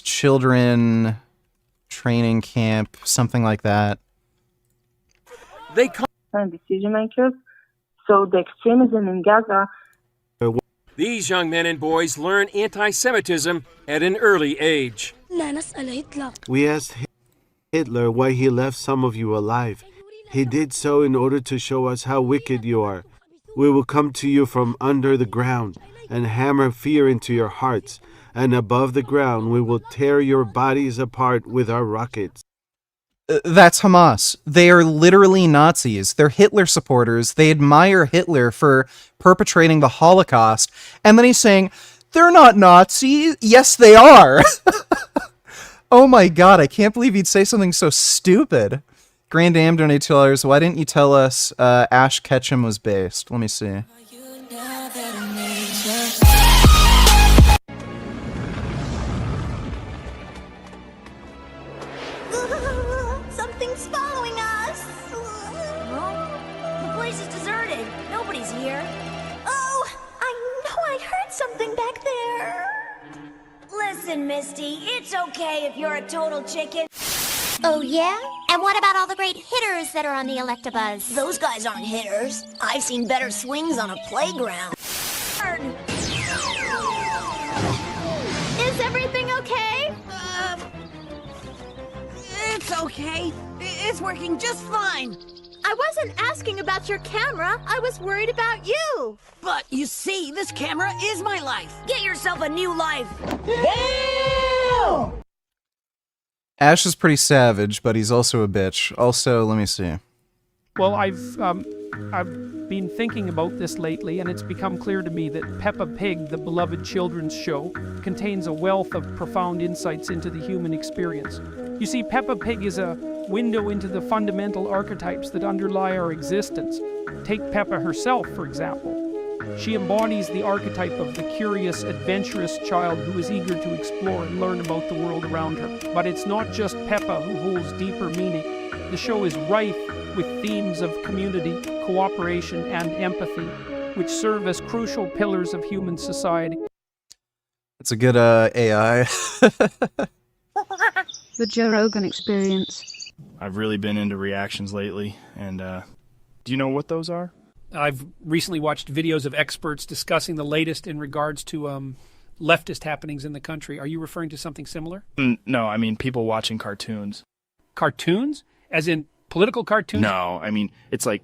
children training camp, something like that. They come decision makers. So the extremism in Gaza. These young men and boys learn anti-Semitism at an early age. We asked Hitler why he left some of you alive. He did so in order to show us how wicked you are. We will come to you from under the ground and hammer fear into your hearts. And above the ground, we will tear your bodies apart with our rockets. That's Hamas. They are literally Nazis. They're Hitler supporters. They admire Hitler for perpetrating the Holocaust. And then he's saying, they're not Nazis. Yes, they are. Oh my god, I can't believe he'd say something so stupid. Grand Dam donated $2. Why didn't you tell us Ash Ketchum was based? Let me see. Something's following us. The place is deserted. Nobody's here. Oh, I know I heard something back there. Listen, Misty, it's okay if you're a total chicken. Oh, yeah? And what about all the great hitters that are on the Electabuzz? Those guys aren't hitters. I've seen better swings on a playground. Is everything okay? It's okay. It's working just fine. I wasn't asking about your camera. I was worried about you. But you see, this camera is my life. Get yourself a new life. Damn! Ash is pretty savage, but he's also a bitch. Also, let me see. Well, I've been thinking about this lately, and it's become clear to me that Peppa Pig, the beloved children's show, contains a wealth of profound insights into the human experience. You see, Peppa Pig is a window into the fundamental archetypes that underlie our existence. Take Peppa herself, for example. She embodies the archetype of the curious, adventurous child who is eager to explore and learn about the world around her. But it's not just Peppa who holds deeper meaning. The show is rife with themes of community, cooperation, and empathy, which serve as crucial pillars of human society. It's a good AI. The Joe Rogan Experience. I've really been into reactions lately, and do you know what those are? I've recently watched videos of experts discussing the latest in regards to leftist happenings in the country. Are you referring to something similar? No, I mean people watching cartoons. Cartoons? As in political cartoons? No, I mean it's like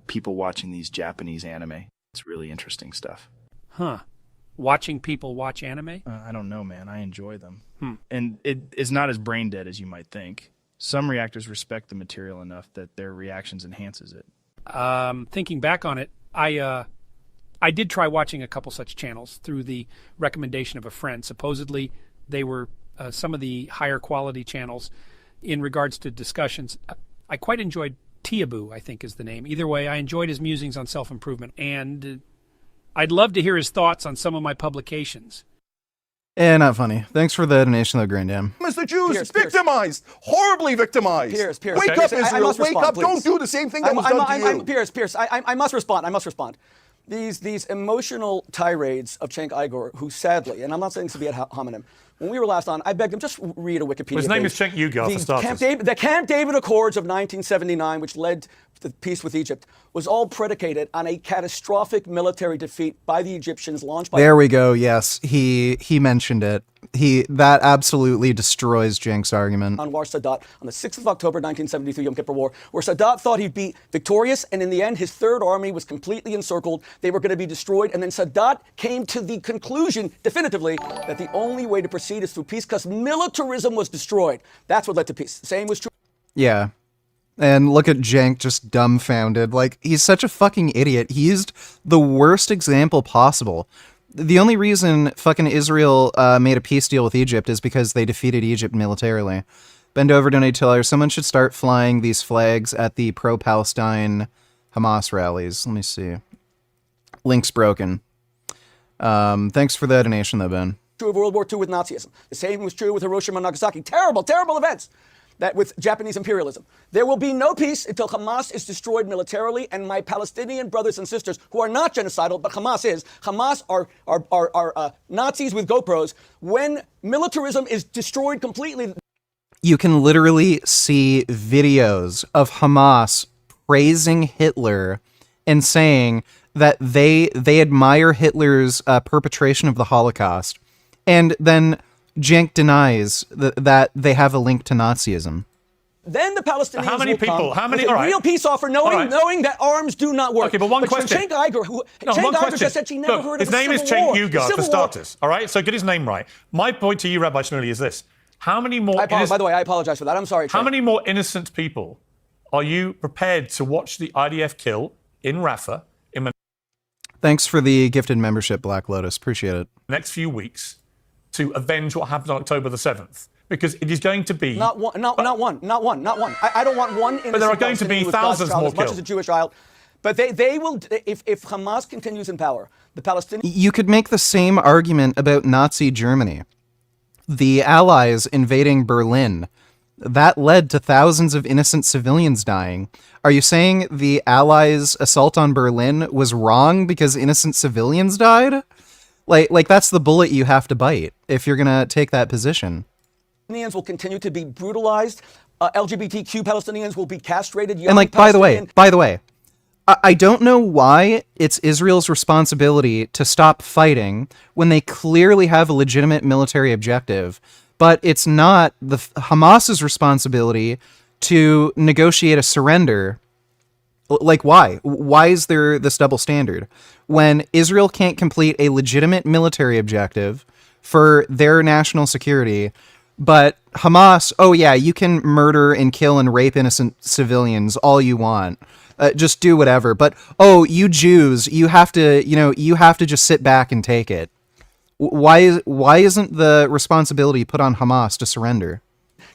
people watching these Japanese anime. It's really interesting stuff. Huh. Watching people watch anime? I don't know, man. I enjoy them. And it is not as brain dead as you might think. Some reactors respect the material enough that their reactions enhances it. Thinking back on it, I did try watching a couple such channels through the recommendation of a friend. Supposedly, they were some of the higher quality channels in regards to discussions. I quite enjoyed Tiabu, I think is the name. Either way, I enjoyed his musings on self-improvement, and I'd love to hear his thoughts on some of my publications. Not funny. Thanks for the donation, though, Grand Dam. As the Jews, victimized, horribly victimized. Pierce, wake okay. up, Israel! Wake Respond, up! please. Don't do the same thing that was done to you. Pierce, I must respond. These emotional tirades of Cenk Uygur, who sadly, and I'm not saying this to be ad hominem, when we were last on, I begged him, just read a Wikipedia Well, his name page. is Cenk Uygur, for starters. The Camp David Accords of 1979, which led to the peace with Egypt, was all predicated on a catastrophic military defeat by the Egyptians launched by... There we go. Yes, he mentioned it. That absolutely destroys Cenk's argument. Anwar Sadat on the 6th of October 1973 Yom Kippur War, where Sadat thought he'd be victorious, and in the end his third army was completely encircled. They were going to be destroyed, and then Sadat came to the conclusion, definitively, that the only way to proceed is through peace because militarism was destroyed. That's what led to peace. Same was true. Yeah. And look at Cenk just dumbfounded. Like, he's such a fucking idiot. He used the worst example possible. The only reason fucking Israel made a peace deal with Egypt is because they defeated Egypt militarily. Bend over, donate $2. Someone should start flying these flags at the pro-Palestine Hamas rallies. Let me see. Link's broken. Thanks for the donation, though, Ben. True of World War II with Nazism. The same was true with Hiroshima and Nagasaki. Terrible, terrible events. That with Japanese imperialism. There will be no peace until Hamas is destroyed militarily, and my Palestinian brothers and sisters, who are not genocidal, but Hamas is. Hamas are Nazis with GoPros. When militarism is destroyed completely... You can literally see videos of Hamas praising Hitler and saying that they admire Hitler's perpetration of the Holocaust. And then Cenk denies that they have a link to Nazism. Then the Palestinians how many will people? Come How many? with a All right. real peace offer, knowing that arms do not work. Okay, but one question. Cenk Uygur just said she never heard of his name is Cenk Uygur, for war. starters. All right, so get his name right. My point to you, Rabbi Shmuley, is this: how many more? By the way, I apologize for that. I'm sorry. How many more innocent people are you prepared to watch the IDF kill in Rafah in the Thanks for the gifted membership, Black Lotus. Appreciate it. next few weeks to avenge what happened on October the 7th? Because it is going to be... Not one. I don't want one innocent But there are going to be Palestinian with thousands God's child more as much killed. as a Jewish child. But they will, if Hamas continues in power, the Palestinians... You could make the same argument about Nazi Germany. The Allies invading Berlin, that led to thousands of innocent civilians dying. Are you saying the Allies' assault on Berlin was wrong because innocent civilians died? Like that's the bullet you have to bite if you're gonna take that position. Palestinians will continue to be brutalized. LGBTQ Palestinians will be castrated. And like, by the way, I don't know why it's Israel's responsibility to stop fighting when they clearly have a legitimate military objective, but it's not the Hamas's responsibility to negotiate a surrender. Like, why? Why is there this double standard? When Israel can't complete a legitimate military objective for their national security, but Hamas, oh yeah, you can murder and kill and rape innocent civilians all you want. Just do whatever. But, oh, you Jews, you have to just sit back and take it. Why isn't the responsibility put on Hamas to surrender?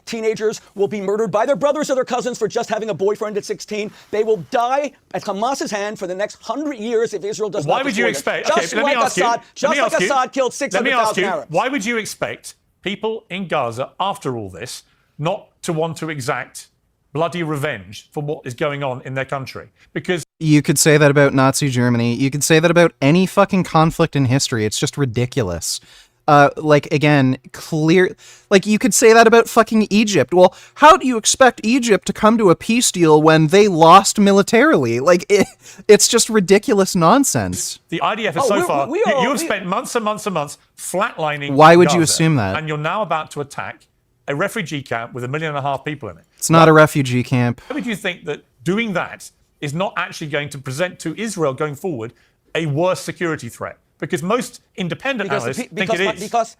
Teenagers will be murdered by their brothers or their cousins for just having a boyfriend at 16. They will die at Hamas's hand for the next 100 years if Israel does not Why would you destroy them. expect... Okay, Just let me like ask you. Assad, just like Assad killed 600,000 Arabs. Why would you expect people in Gaza, after all this, not to want to exact bloody revenge for what is going on in their country? Because... You could say that about Nazi Germany. You could say that about any fucking conflict in history. It's just ridiculous. Again, clear... Like, you could say that about fucking Egypt. Well, how do you expect Egypt to come to a peace deal when they lost militarily? Like, it's just ridiculous nonsense. The IDF is you have spent months and months and months flatlining Why would you Gaza, assume that? And you're now about to attack a refugee camp with 1.5 million people in it. It's not a refugee camp. Why would you think that doing that is not actually going to present to Israel going forward a worse security threat? Because most independent analysts think it is.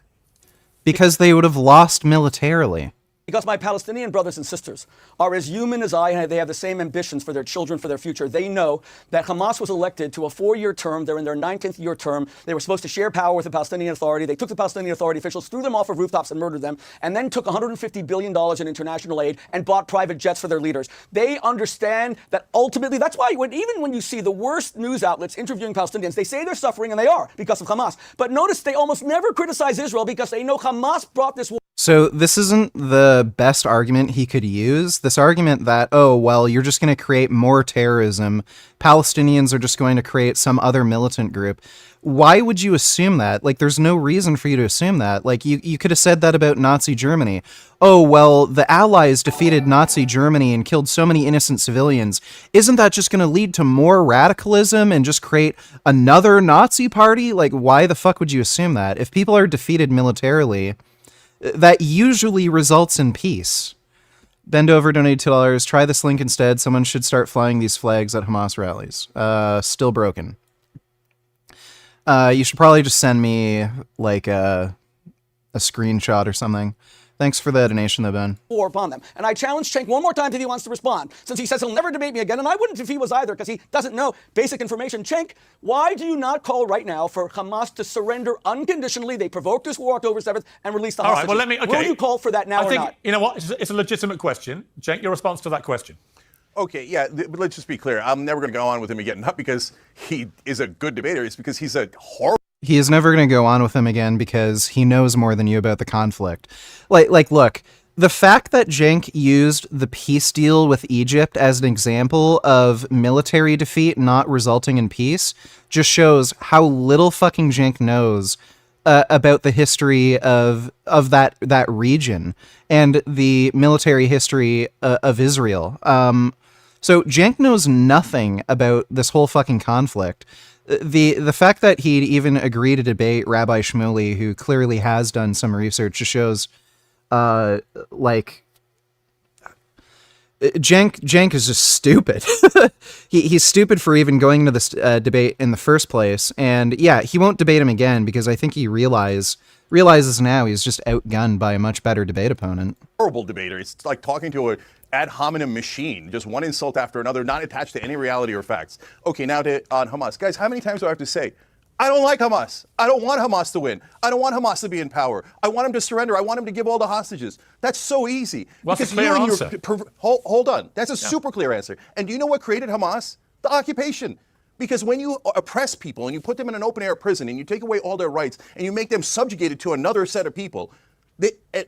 Because they would have lost militarily. Because my Palestinian brothers and sisters are as human as I, and they have the same ambitions for their children, for their future. They know that Hamas was elected to a 4-year term. They're in their 19th year term. They were supposed to share power with the Palestinian Authority. They took the Palestinian Authority officials, threw them off of rooftops and murdered them, and then took $150 billion in international aid and bought private jets for their leaders. They understand that ultimately, that's why even when you see the worst news outlets interviewing Palestinians, they say they're suffering, and they are, because of Hamas. But notice they almost never criticize Israel because they know Hamas brought this war. So this isn't the best argument he could use. This argument that, oh, well, you're just going to create more terrorism. Palestinians are just going to create some other militant group. Why would you assume that? Like, there's no reason for you to assume that. Like, you could have said that about Nazi Germany. Oh, well, the Allies defeated Nazi Germany and killed so many innocent civilians. Isn't that just going to lead to more radicalism and just create another Nazi party? Like, why the fuck would you assume that? If people are defeated militarily, that usually results in peace. Bend over, donate $2. Try this link instead. Someone should start flying these flags at Hamas rallies. Still broken. You should probably just send me like a screenshot or something. Thanks for the donation, though, Ben. war upon them. And I challenge Cenk one more time if he wants to respond, since he says he'll never debate me again, and I wouldn't if he was either, because he doesn't know basic information. Cenk, why do you not call right now for Hamas to surrender unconditionally? They provoked this war October 7th and release the hostages. All right, well, Will you call for that now I think, or not? you know what? It's a legitimate question. Cenk, your response to that question. Okay, yeah, but let's just be clear. I'm never going to go on with him again, not because he is a good debater, it's because he's a horrible. He is never going to go on with him again because he knows more than you about the conflict. Look, the fact that Cenk used the peace deal with Egypt as an example of military defeat not resulting in peace just shows how little fucking Cenk knows about the history of that region and the military history of Israel. So Cenk knows nothing about this whole fucking conflict. The fact that he'd even agree to debate Rabbi Shmuley, who clearly has done some research, just shows, Cenk is just stupid. He's stupid for even going into this debate in the first place. And yeah, he won't debate him again because I think he realizes now he's just outgunned by a much better debate opponent. Horrible debater. It's like talking to a ad hominem machine, just one insult after another, not attached to any reality or facts. Okay, now on Hamas. Guys, how many times do I have to say, I don't like Hamas. I don't want Hamas to win. I don't want Hamas to be in power. I want him to surrender. I want him to give all the hostages. That's so easy. Well, that's a clear answer. Hold on. That's a super clear answer. And do you know what created Hamas? The occupation. Because when you oppress people and you put them in an open-air prison and you take away all their rights and you make them subjugated to another set of people,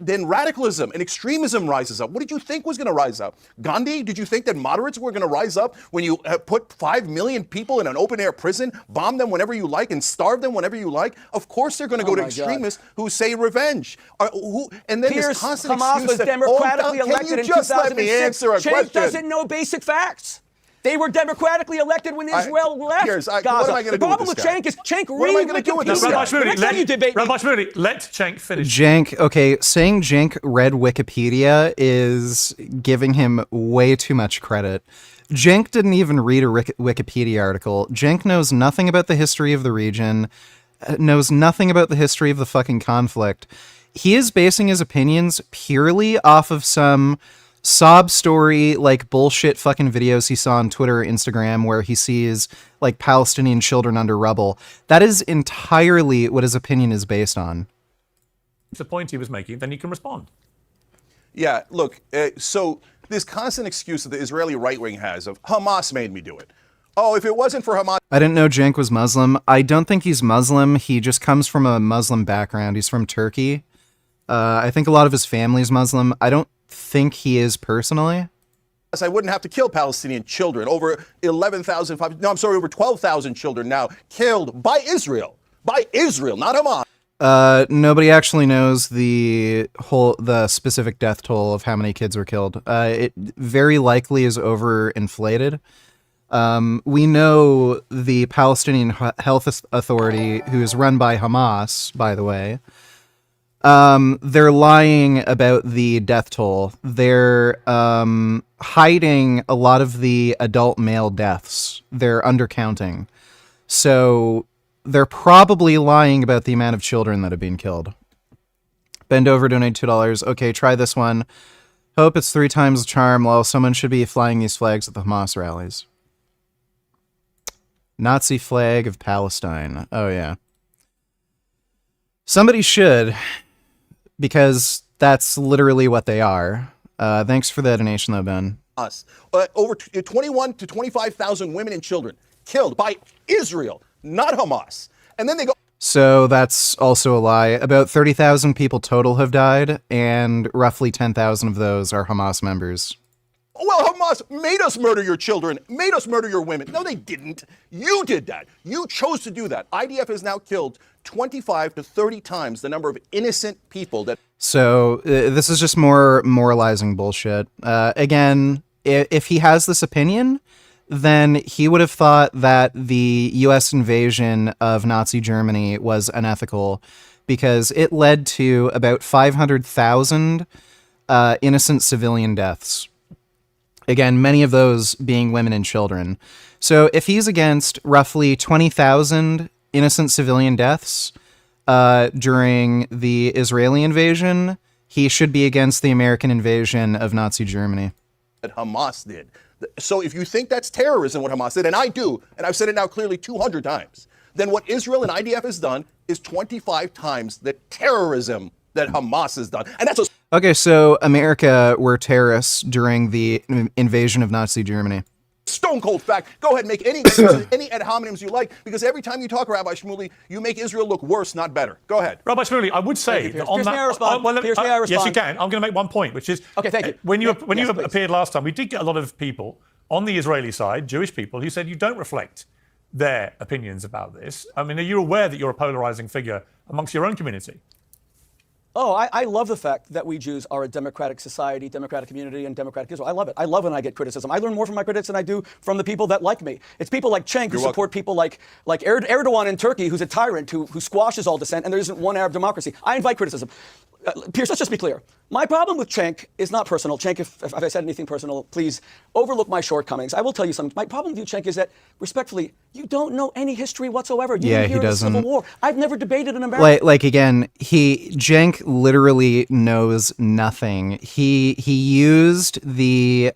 then radicalism and extremism rises up. What did you think was going to rise up? Gandhi, did you think that moderates were going to rise up when you put 5 million people in an open-air prison, bomb them whenever you like, and starve them whenever you like? Of course they're going to go to extremists who say revenge. And then Pierce, this constant Hamas excuse was that, democratically can elected you in just 2006. let me answer a Cenk question? doesn't know basic facts. They were democratically elected when Israel left Pierce, Gaza. what am I gonna The do with problem with this guy? Cenk is Cenk What am I read gonna do with this Wikipedia. guy? Rabbi Next time you debate me. Shmuley, let Cenk finish. Cenk, okay, saying Cenk read Wikipedia is giving him way too much credit. Cenk didn't even read a Wikipedia article. Cenk knows nothing about the history of the region, knows nothing about the history of the fucking conflict. He is basing his opinions purely off of some sob story, like bullshit fucking videos he saw on Twitter or Instagram where he sees like Palestinian children under rubble. That is entirely what his opinion is based on. It's the point he was making, then you can respond. Yeah, look, so this constant excuse that the Israeli right wing has of Hamas made me do it. Oh, if it wasn't for Hamas. I didn't know Cenk was Muslim. I don't think he's Muslim. He just comes from a Muslim background. He's from Turkey. I think a lot of his family's Muslim. I don't think he is personally. I wouldn't have to kill Palestinian children. Over 12,000 children now killed by Israel. By Israel, not Hamas. Nobody actually knows the specific death toll of how many kids were killed. It very likely is overinflated. We know the Palestinian Health Authority, who is run by Hamas, by the way, they're lying about the death toll. They're hiding a lot of the adult male deaths. They're undercounting. So they're probably lying about the amount of children that have been killed. Bend over, donate $2. Okay, try this one. Hope it's 3 times the charm. Well, someone should be flying these flags at the Hamas rallies. Nazi flag of Palestine. Oh, yeah. Somebody should, because that's literally what they are. Thanks for the donation, though, Ben. Over 21 to 25,000 women and children killed by Israel, not Hamas. And then they go. So that's also a lie. About 30,000 people total have died, and roughly 10,000 of those are Hamas members. Well, Hamas made us murder your children, made us murder your women. No, they didn't. You did that. You chose to do that. IDF has now killed 25 to 30 times the number of innocent people that. So this is just more moralizing bullshit. Again, if he has this opinion, then he would have thought that the U.S. invasion of Nazi Germany was unethical because it led to about 500,000 innocent civilian deaths. Again, many of those being women and children. So if he's against roughly 20,000 innocent civilian deaths during the Israeli invasion, he should be against the American invasion of Nazi Germany. That Hamas did. So if you think that's terrorism, what Hamas did, and I do, and I've said it now clearly 200 times, then what Israel and IDF has done is 25 times the terrorism that Hamas has done. And that's a Okay, so America were terrorists during the invasion of Nazi Germany. stone cold fact. Go ahead, make any excuses, any ad hominems you like, because every time you talk, Rabbi Shmuley, you make Israel look worse, not better. Go ahead. Rabbi Shmuley, I would say that on that. May I respond? Pierce, may I respond? Yes, you can. I'm going to make one point, which is okay. Thank you. When you Yes, please. appeared last time, we did get a lot of people on the Israeli side, Jewish people, who said you don't reflect their opinions about this. I mean, are you aware that you're a polarizing figure amongst your own community? Oh, I love the fact that we Jews are a democratic society, democratic community, and democratic Israel. I love it. I love when I get criticism. I learn more from my critics than I do from the people that like me. It's people like Cenk who support people like Erdogan in Turkey, who's a tyrant who squashes all dissent, and there isn't one Arab democracy. I invite criticism. Pierce, let's just be clear. My problem with Cenk is not personal. Cenk, if I said anything personal, please overlook my shortcomings. I will tell you something. My problem with you, Cenk, is that, respectfully, you don't know any history whatsoever. You didn't hear of the Civil War. I've never debated in America. Like again, Cenk literally knows nothing. He used the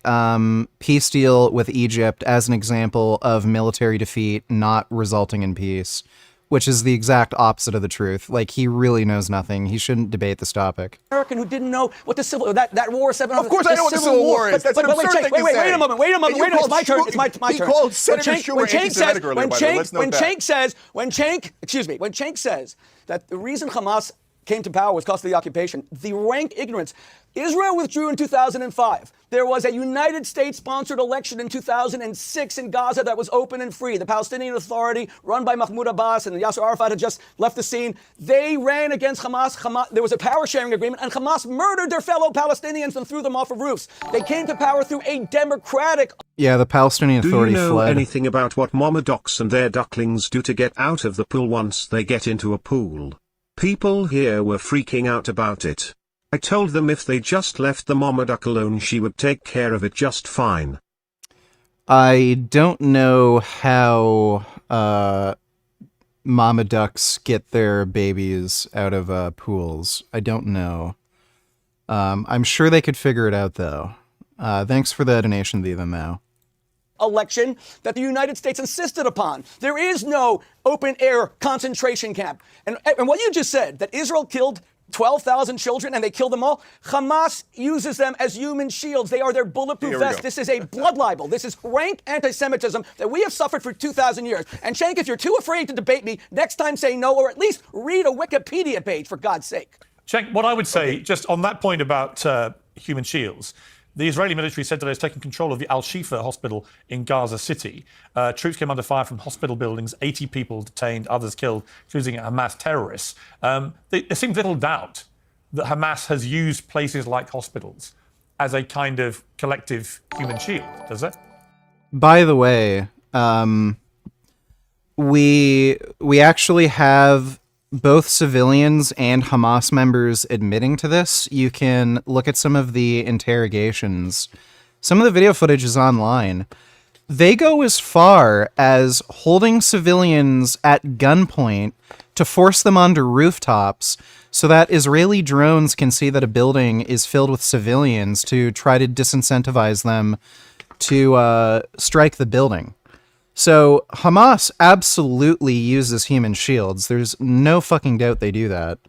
peace deal with Egypt as an example of military defeat not resulting in peace, which is the exact opposite of the truth. Like, he really knows nothing. He shouldn't debate this topic. American who didn't know what the Civil that war 7. Of course I know what the Civil War is. That's an absurd thing to say. Wait a moment. Wait a minute. It's my turn. It's my turn. He called Senator Schumer anti-Semitic earlier, by the way. Let's note that. When Cenk says that the reason Hamas came to power was because of the occupation, the rank ignorance. Israel withdrew in 2005. There was a United States-sponsored election in 2006 in Gaza that was open and free. The Palestinian Authority, run by Mahmoud Abbas, and Yasser Arafat had just left the scene. They ran against Hamas. There was a power-sharing agreement, and Hamas murdered their fellow Palestinians and threw them off of roofs. They came to power through a democratic... Yeah, the Palestinian Authority fled. Do you know fled. anything about what mama ducks and their ducklings do to get out of the pool once they get into a pool? People here were freaking out about it. I told them if they just left the mama duck alone, she would take care of it just fine. I don't know how mama ducks get their babies out of pools. I don't know. I'm sure they could figure it out, though. Thanks for the donation, Even Mao. Election that the United States insisted upon. There is no open-air concentration camp. And what you just said, that Israel killed 12,000 children and they killed them all, Hamas uses them as human shields. They are their bulletproof vests. This is a blood libel. This is rank anti-Semitism that we have suffered for 2,000 years. And Cenk, if you're too afraid to debate me, next time say no, or at least read a Wikipedia page, for God's sake. Cenk, what I would say, just on that point about human shields, the Israeli military said that it's taken control of the Al-Shifa hospital in Gaza City. Troops came under fire from hospital buildings, 80 people detained, others killed, choosing Hamas terrorists. There seems little doubt that Hamas has used places like hospitals as a kind of collective human shield, does it? By the way, we actually have both civilians and Hamas members admitting to this. You can look at some of the interrogations. Some of the video footage is online. They go as far as holding civilians at gunpoint to force them onto rooftops so that Israeli drones can see that a building is filled with civilians to try to disincentivize them to strike the building. So Hamas absolutely uses human shields. There's no fucking doubt they do that.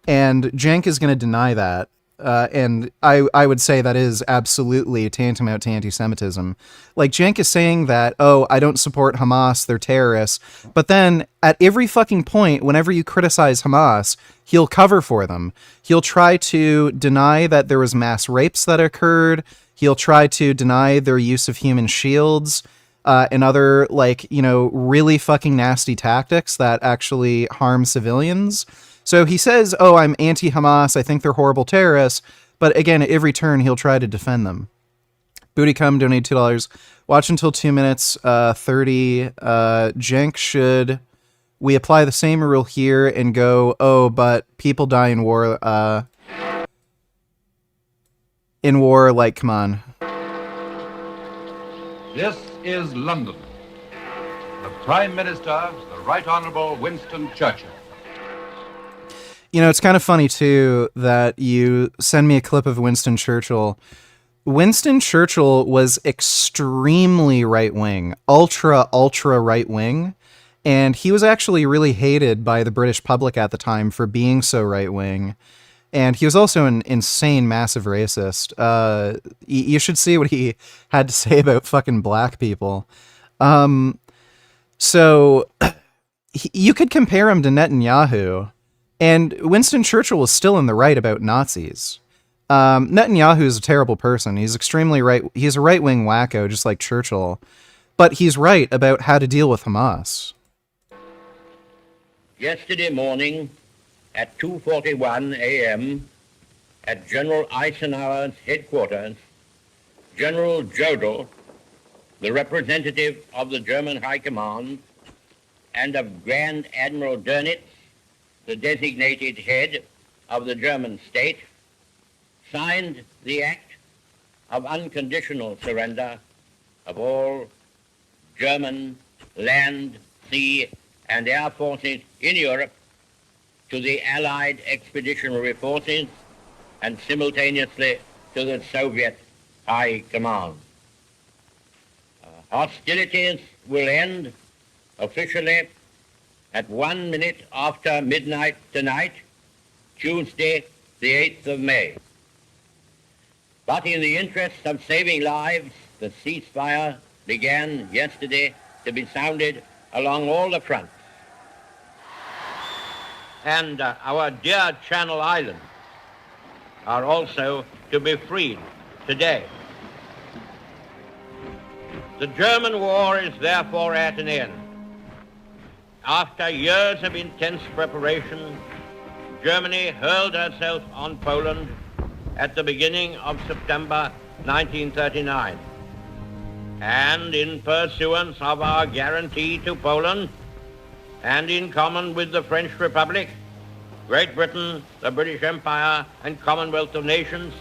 And Cenk is going to deny that. And I would say that is absolutely tantamount to anti-Semitism. Like, Cenk is saying that, oh, I don't support Hamas, they're terrorists. But then at every fucking point, whenever you criticize Hamas, he'll cover for them. He'll try to deny that there was mass rapes that occurred. He'll try to deny their use of human shields. And other, like, you know, really fucking nasty tactics that actually harm civilians. So he says, oh, I'm anti-Hamas, I think they're horrible terrorists, but again, at every turn, he'll try to defend them. Bootycum, donate $2. Watch until 2 minutes 30. Cenk, should we apply the same rule here and go, oh, but people die in war, like, come on. This is London. The Prime Minister, the Right Honourable Winston Churchill. You know, it's kind of funny, too, that you send me a clip of Winston Churchill. Winston Churchill was extremely right-wing, ultra right-wing, and he was actually really hated by the British public at the time for being so right-wing. And he was also an insane, massive racist. You should see what he had to say about fucking black people. So you could compare him to Netanyahu, and Winston Churchill was still in the right about Nazis. Netanyahu is a terrible person. He's extremely right. He's a right-wing wacko, just like Churchill. But he's right about how to deal with Hamas. Yesterday morning at 2:41 a.m. at General Eisenhower's headquarters, General Jodl, the representative of the German High Command, and of Grand Admiral Dönitz, the designated head of the German state, signed the act of unconditional surrender of all German land, sea, and air forces in Europe to the Allied Expeditionary Forces and simultaneously to the Soviet High Command. Hostilities will end officially at 1 minute after midnight tonight, Tuesday, the 8th of May. But in the interest of saving lives, the ceasefire began yesterday to be sounded along all the fronts. And our dear Channel Islands are also to be freed today. The German war is therefore at an end. After years of intense preparation, Germany hurled herself on Poland at the beginning of September 1939. And in pursuance of our guarantee to Poland, and in common with the French Republic, Great Britain, the British Empire, and Commonwealth of Nations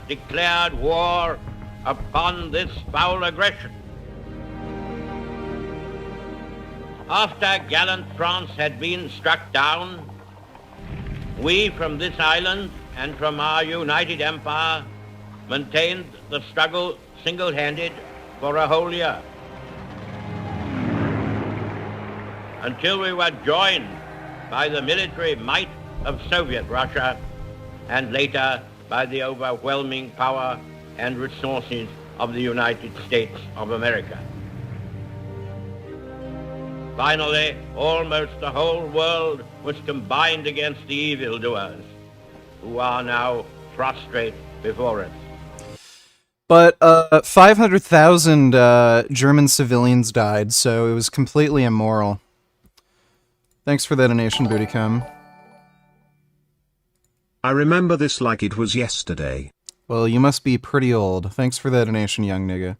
declared war upon this foul aggression. After gallant France had been struck down, we from this island and from our united empire maintained the struggle single-handed for a whole year, until we were joined by the military might of Soviet Russia and later by the overwhelming power and resources of the United States of America. Finally, almost the whole world was combined against the evildoers, who are now prostrate before us. But 500,000 German civilians died, so it was completely immoral. Thanks for that donation, Bootycum. I remember this like it was yesterday. Well, you must be pretty old. Thanks for that donation, young nigga.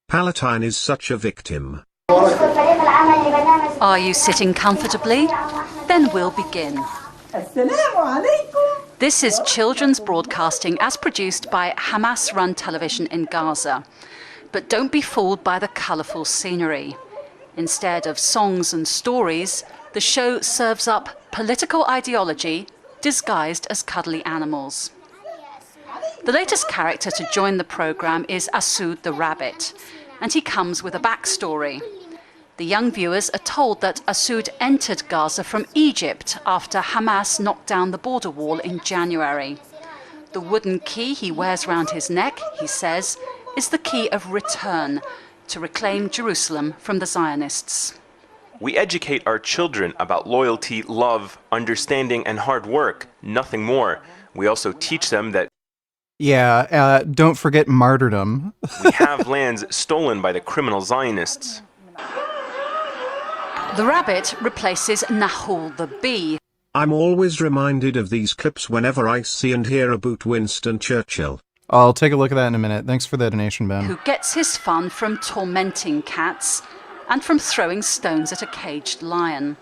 Palatine is such a victim. Are you sitting comfortably? Then we'll begin. This is children's broadcasting as produced by Hamas-run television in Gaza. But don't be fooled by the colourful scenery. Instead of songs and stories, the show serves up political ideology disguised as cuddly animals. The latest character to join the programme is Asud the rabbit, and he comes with a backstory. The young viewers are told that Asud entered Gaza from Egypt after Hamas knocked down the border wall in January. The wooden key he wears round his neck, he says, is the key of return, to reclaim Jerusalem from the Zionists. We educate our children about loyalty, love, understanding, and hard work, nothing more. We also teach them that Yeah, don't forget martyrdom. we have lands stolen by the criminal Zionists. The rabbit replaces Nahul the bee, I'm always reminded of these clips whenever I see and hear about Winston Churchill. I'll take a look at that in a minute. Thanks for the donation, Ben. who gets his fun from tormenting cats and from throwing stones at a caged lion.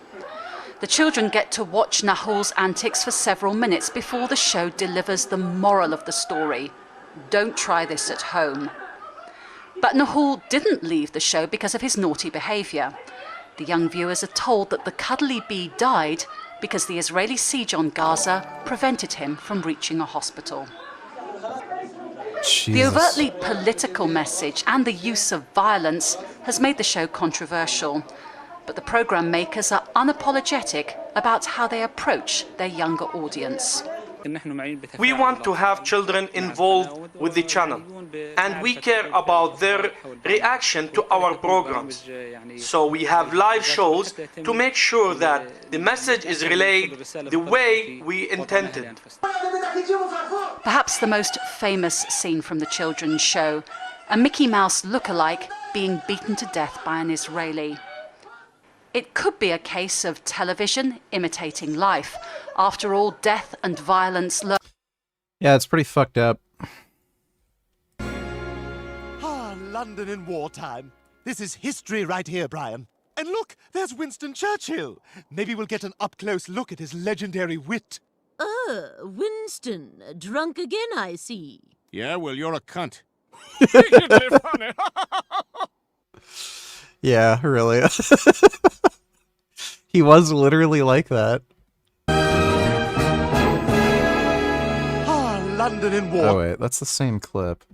The children get to watch Nahul's antics for several minutes before the show delivers the moral of the story. Don't try this at home. But Nahul didn't leave the show because of his naughty behaviour. The young viewers are told that the cuddly bee died because the Israeli siege on Gaza prevented him from reaching a hospital. Jesus. The overtly political message and the use of violence has made the show controversial, but the programme makers are unapologetic about how they approach their younger audience. We want to have children involved with the channel, and we care about their reaction to our programs. So we have live shows to make sure that the message is relayed the way we intended. Perhaps the most famous scene from the children's show, a Mickey Mouse lookalike being beaten to death by an Israeli. It could be a case of television imitating life. After all, death and violence... Yeah, it's pretty fucked up. Ah, London in wartime. This is history right here, Brian. And look, there's Winston Churchill. Maybe we'll get an up-close look at his legendary wit. Winston, drunk again, I see. Yeah, well, you're a cunt. Yeah, really. He was literally like that. Ah, London in war. Oh wait, that's the same clip.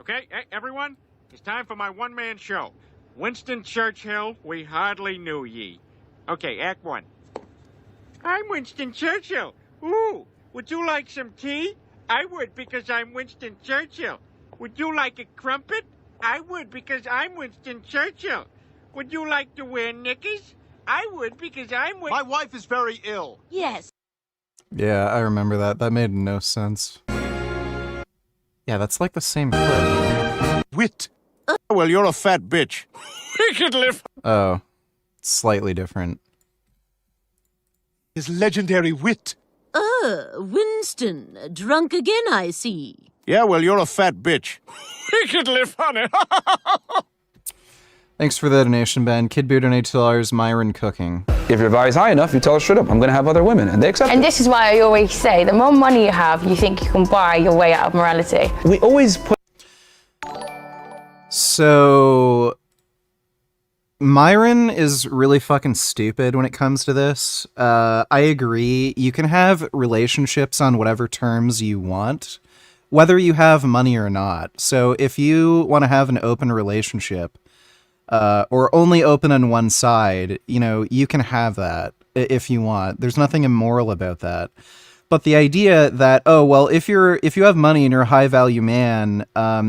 Okay, hey, everyone, it's time for my one-man show. Winston Churchill, we hardly knew ye. Okay, Act 1. I'm Winston Churchill. Ooh, would you like some tea? I would, because I'm Winston Churchill. Would you like a crumpet? I would, because I'm Winston Churchill. Would you like to wear knickers? I would, because I'm Winston... My wife is very ill. Yes. Yeah, I remember that. That made no sense. Yeah, that's like the same clip. Wit. Well, you're a fat bitch. We could live. Oh, slightly different. His legendary wit. Winston, drunk again, I see. Yeah, well, you're a fat bitch. We could live on it. Thanks for the donation, Ben. Kid Beer donated $2. Myron Cooking. If your value's high enough, you tell her straight up, I'm going to have other women, and they accept it. And this is why I always say, the more money you have, you think you can buy your way out of morality. We always put... So... Myron is really fucking stupid when it comes to this. I agree. You can have relationships on whatever terms you want, whether you have money or not. So if you want to have an open relationship, or only open on one side, you know, you can have that if you want. There's nothing immoral about that. But the idea that, oh, well, if you have money and you're a high value man,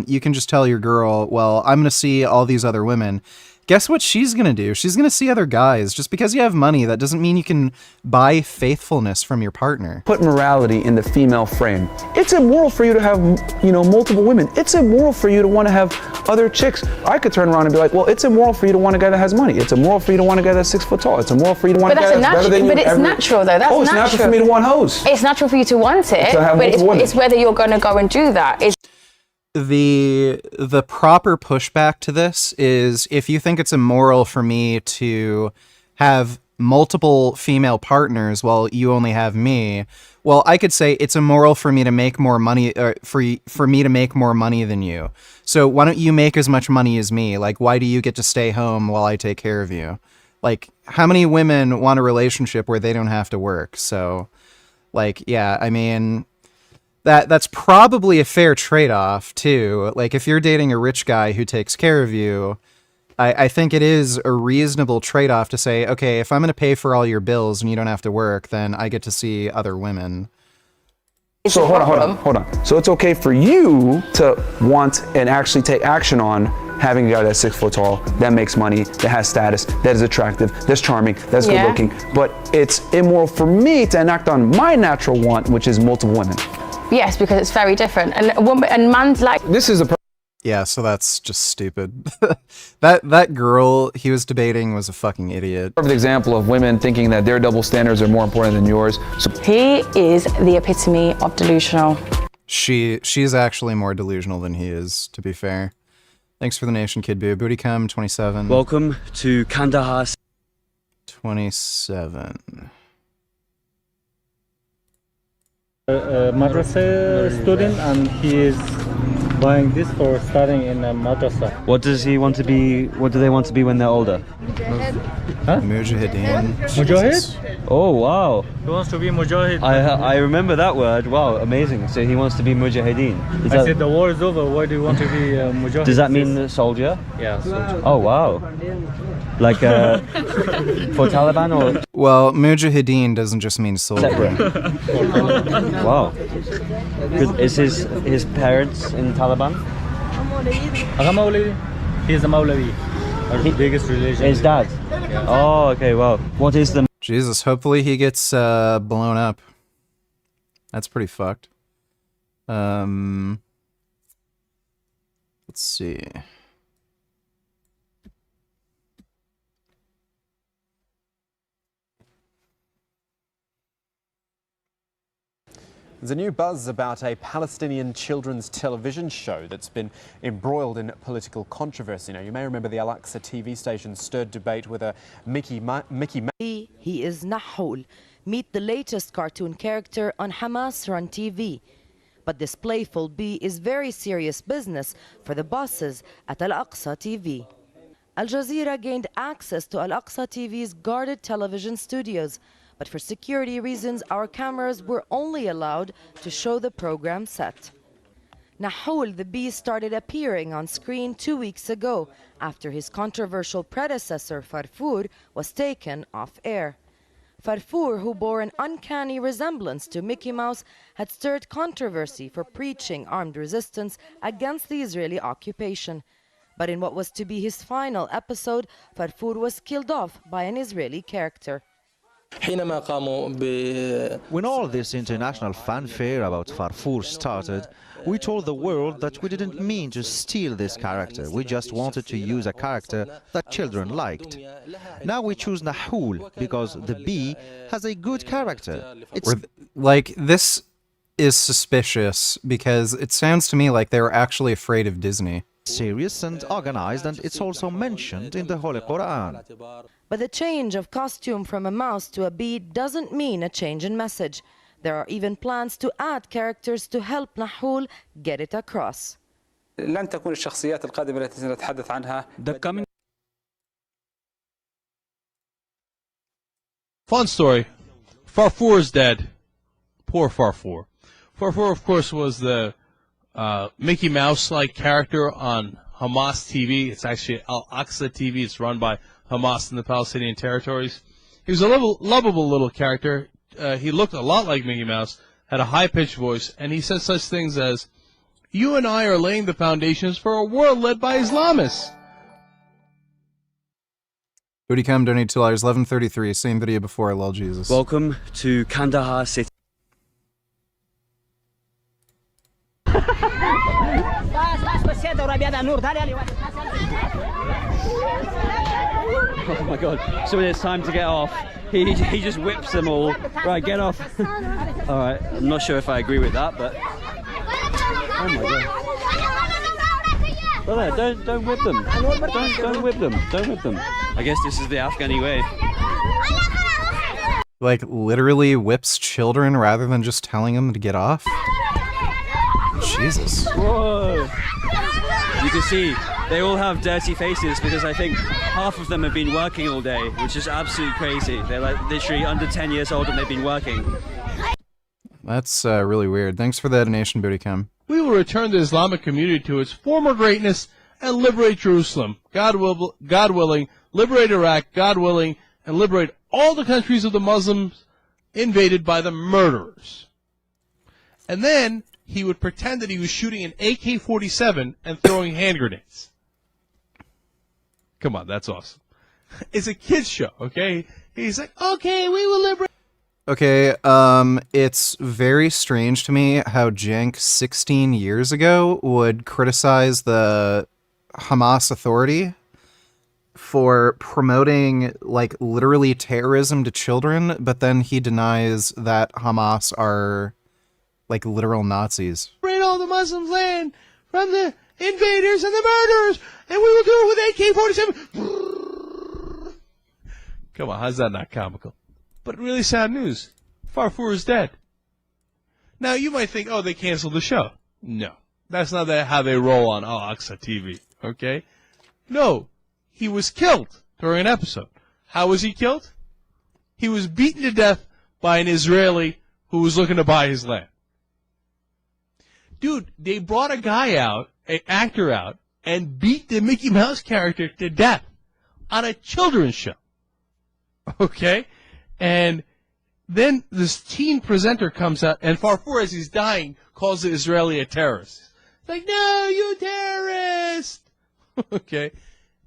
you can just tell your girl, well, I'm going to see all these other women. Guess what she's going to do? She's going to see other guys. Just because you have money, that doesn't mean you can buy faithfulness from your partner. Put morality in the female frame. It's immoral for you to have, multiple women. It's immoral for you to want to have other chicks. I could turn around and be like, well, it's immoral for you to want a guy that has money. It's immoral for you to want a guy that's 6 foot tall. It's immoral for you to want a guy that's better than you. But it's natural, though. That's it's natural for me to want hoes. It's natural for you to want it, but it's whether you're going to go and do that. The proper pushback to this is, if you think it's immoral for me to have multiple female partners while you only have me, well, I could say it's immoral for me to make more money, for me to make more money than you. So why don't you make as much money as me? Like, why do you get to stay home while I take care of you? Like, how many women want a relationship where they don't have to work? So, like, yeah, I mean... That's probably a fair trade-off, too. Like, if you're dating a rich guy who takes care of you, I think it is a reasonable trade-off to say, okay, if I'm going to pay for all your bills and you don't have to work, then I get to see other women. So hold on. So it's okay for you to want and actually take action on having a guy that's 6 foot tall, that makes money, that has status, that is attractive, that's charming, that's good looking. But it's immoral for me to enact on my natural want, which is multiple women. Yes, because it's very different. And man's like... This is a... Yeah, so that's just stupid. that girl he was debating was a fucking idiot. Perfect example of women thinking that their double standards are more important than yours. So he is the epitome of delusional. She's actually more delusional than he is, to be fair. Thanks for the nation, Kid Boo. Bootycom 27. Welcome to Kandahar. 27. Madrasa student, and he is buying this for studying in a madrasa. What does he want to be? What do they want to be when they're older? Huh? Mujahideen. Mujahid? Oh wow! He wants to be mujahid. I remember that word. Wow, amazing. So he wants to be mujahideen. I said the war is over. Why do you want to be mujahid? Does that mean soldier? Yeah, soldier. Oh wow! Like for Taliban or? Well, Mujahideen doesn't just mean soldier. Wow. Is his parents in Taliban? He's a Maulavi. Our biggest religion. His dad? Yeah. Oh, okay, well. What is the... Jesus, hopefully he gets blown up. That's pretty fucked. Let's see. There's a new buzz about a Palestinian children's television show that's been embroiled in political controversy. Now, you may remember the Al-Aqsa TV station stirred debate with a Mickey He is Nahul. Meet the latest cartoon character on Hamas-run TV. But this playful bee is very serious business for the bosses at Al-Aqsa TV. Al Jazeera gained access to Al-Aqsa TV's guarded television studios, but for security reasons, our cameras were only allowed to show the program set. Nahul the bee started appearing on screen 2 weeks ago after his controversial predecessor Farfour was taken off air. Farfour, who bore an uncanny resemblance to Mickey Mouse, had stirred controversy for preaching armed resistance against the Israeli occupation. But in what was to be his final episode, Farfour was killed off by an Israeli character. When all this international fanfare about Farfour started, we told the world that we didn't mean to steal this character. We just wanted to use a character that children liked. Now we choose Nahul because the bee has a good character. Like, this is suspicious because it sounds to me like they were actually afraid of Disney. Serious and organized, and it's also mentioned in the Holy Quran. But the change of costume from a mouse to a bee doesn't mean a change in message. There are even plans to add characters to help Nahul get it across. The coming Fun story. Farfour is dead. Poor Farfour. Farfour, of course, was the Mickey Mouse-like character on Hamas TV. It's actually Al-Aqsa TV. It's run by Hamas in the Palestinian territories. He was a lovable little character. He looked a lot like Mickey Mouse, had a high-pitched voice, and he said such things as, "You and I are laying the foundations for a world led by Islamists." Bootycom donated $2, 1133, same video before, lol Jesus. Welcome to Kandahar City. Oh my god, so when it's time to get off, he just whips them all. Right, get off. Alright, I'm not sure if I agree with that, but... Oh my god. Brother, don't whip them. Don't whip them. Don't whip them. I guess this is the Afghani way. Like, literally whips children rather than just telling them to get off? Jesus. Whoa. You can see they all have dirty faces because I think half of them have been working all day, which is absolutely crazy. They're like literally under 10 years old and they've been working. That's really weird. Thanks for the donation, Bootycom. We will return the Islamic community to its former greatness and liberate Jerusalem. God willing, liberate Iraq, God willing, and liberate all the countries of the Muslims invaded by the murderers. And then he would pretend that he was shooting an AK-47 and throwing hand grenades. Come on, that's awesome. It's a kid's show, okay? He's like, okay, we will liberate. Okay, it's very strange to me how Jank 16 years ago would criticize the Hamas Authority for promoting, like, literally terrorism to children, but then he denies that Hamas are, like, literal Nazis. Liberate all the Muslim land from the invaders and the murderers, and we will do it with AK-47. Come on, how's that not comical? But really sad news. Farfour is dead. Now, you might think, oh, they canceled the show. No. That's not how they roll on Al-Aqsa TV, okay? No. He was killed during an episode. How was he killed? He was beaten to death by an Israeli who was looking to buy his land. Dude, they brought a guy out, an actor out, and beat the Mickey Mouse character to death on a children's show. Okay? And then this teen presenter comes out, and Farfour, as he's dying, calls the Israeli a terrorist. It's like, no, you terrorist! Okay?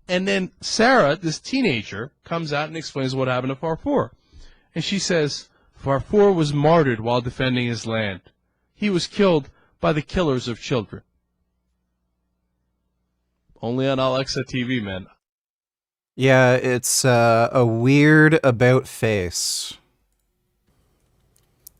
And then Sarah, this teenager, comes out and explains what happened to Farfour. And she says, Farfour was martyred while defending his land. He was killed by the killers of children. Only on Alexa TV, man. Yeah, it's a weird about face.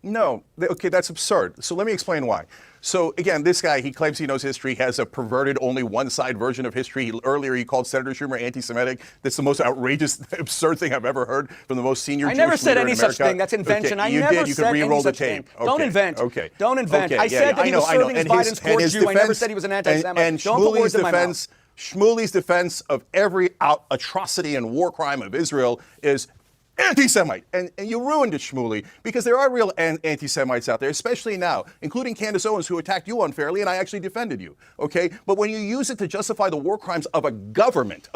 No, okay, that's absurd. So let me explain why. So again, this guy, he claims he knows history, has a perverted, only one-side version of history. Earlier, he called Senator Schumer anti-Semitic. That's the most outrageous, absurd thing I've ever heard from the most senior Jewish leader in America. I never said any such thing. That's invention. Okay, I never did. You said could re-roll the tape. Okay. Don't invent. Okay. Don't invent. Okay, I said that he was serving as Biden's court Jew. Defense, I never said he was an anti-Semite. And Don't put words in my mouth. Shmuley's defense of every atrocity and war crime of Israel is anti-Semite. And you ruined it, Shmuley, because there are real anti-Semites out there, especially now, including Candace Owens, who attacked you unfairly, and I actually defended you, okay? But when you use it to justify the war crimes of a government,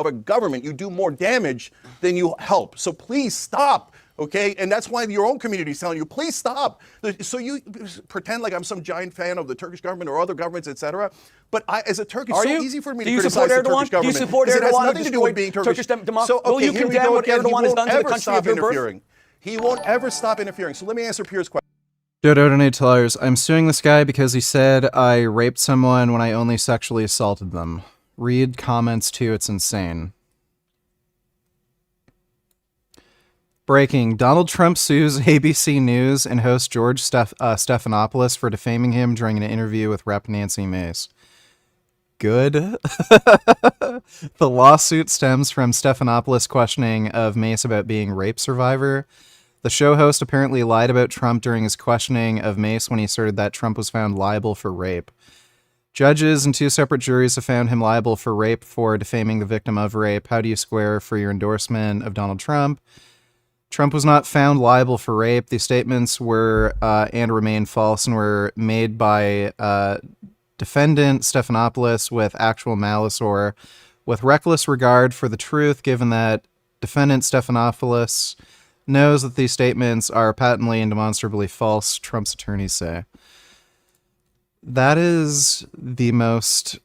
you do more damage than you help. So please stop, okay? And that's why your own community is telling you, please stop. So you pretend like I'm some giant fan of the Turkish government or other governments, etc. But as a Turk, it's so easy for me to criticize the Turkish government. Do you support Erdogan? It has nothing to do with being Turkish. So, will you condemn what Erdogan has done to the country of your birth? He won't ever stop interfering. So let me answer Pierre's question. Dodo Donate Tellers, I'm suing this guy because he said I raped someone when I only sexually assaulted them. Read comments too, it's insane. Breaking, Donald Trump sues ABC News and host George Stephanopoulos for defaming him during an interview with Rep. Nancy Mace. Good. The lawsuit stems from Stephanopoulos' questioning of Mace about being a rape survivor. The show host apparently lied about Trump during his questioning of Mace when he asserted that Trump was found liable for rape. Judges and 2 separate juries have found him liable for rape for defaming the victim of rape. How do you square for your endorsement of Donald Trump? Trump was not found liable for rape. These statements were and remain false and were made by defendant Stephanopoulos with actual malice or with reckless regard for the truth, given that defendant Stephanopoulos knows that these statements are patently and demonstrably false, Trump's attorneys say. That is the most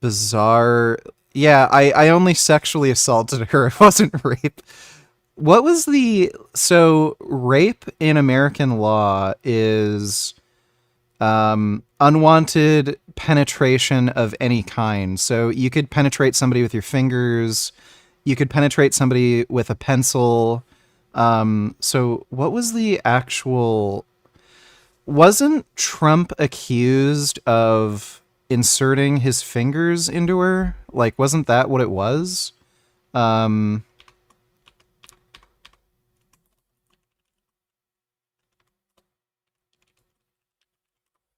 bizarre... Yeah, I only sexually assaulted her. It wasn't rape. What was the... So, rape in American law is... unwanted penetration of any kind. So you could penetrate somebody with your fingers. You could penetrate somebody with a pencil. So what was the actual... Wasn't Trump accused of inserting his fingers into her? Like, wasn't that what it was? Let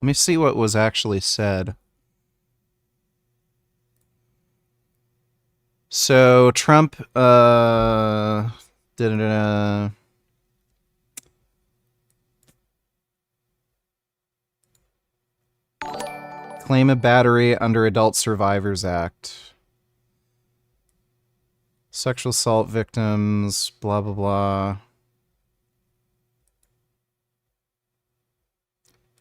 me see what was actually said. So Trump claim a battery under Adult Survivors Act. Sexual assault victims, blah, blah, blah.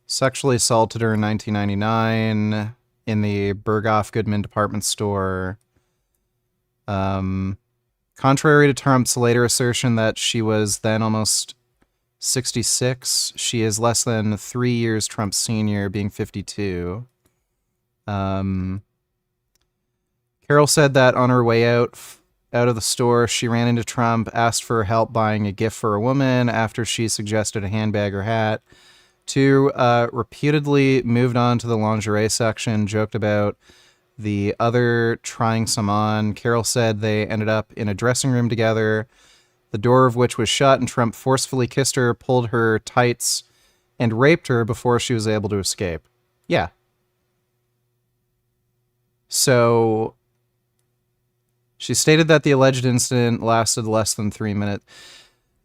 Sexually assaulted her in 1999 in the Berghoff Goodman department store. Contrary to Trump's later assertion that she was then almost 66, she is less than 3 years Trump's senior, being 52. Carol said that on her way out of the store, she ran into Trump, asked for help buying a gift for a woman. After she suggested a handbag or hat, Two reputedly moved on to the lingerie section, joked about the other trying some on. Carol said they ended up in a dressing room together, the door of which was shut, and Trump forcefully kissed her, pulled her tights, and raped her before she was able to escape. Yeah. So she stated that the alleged incident lasted less than 3 minutes.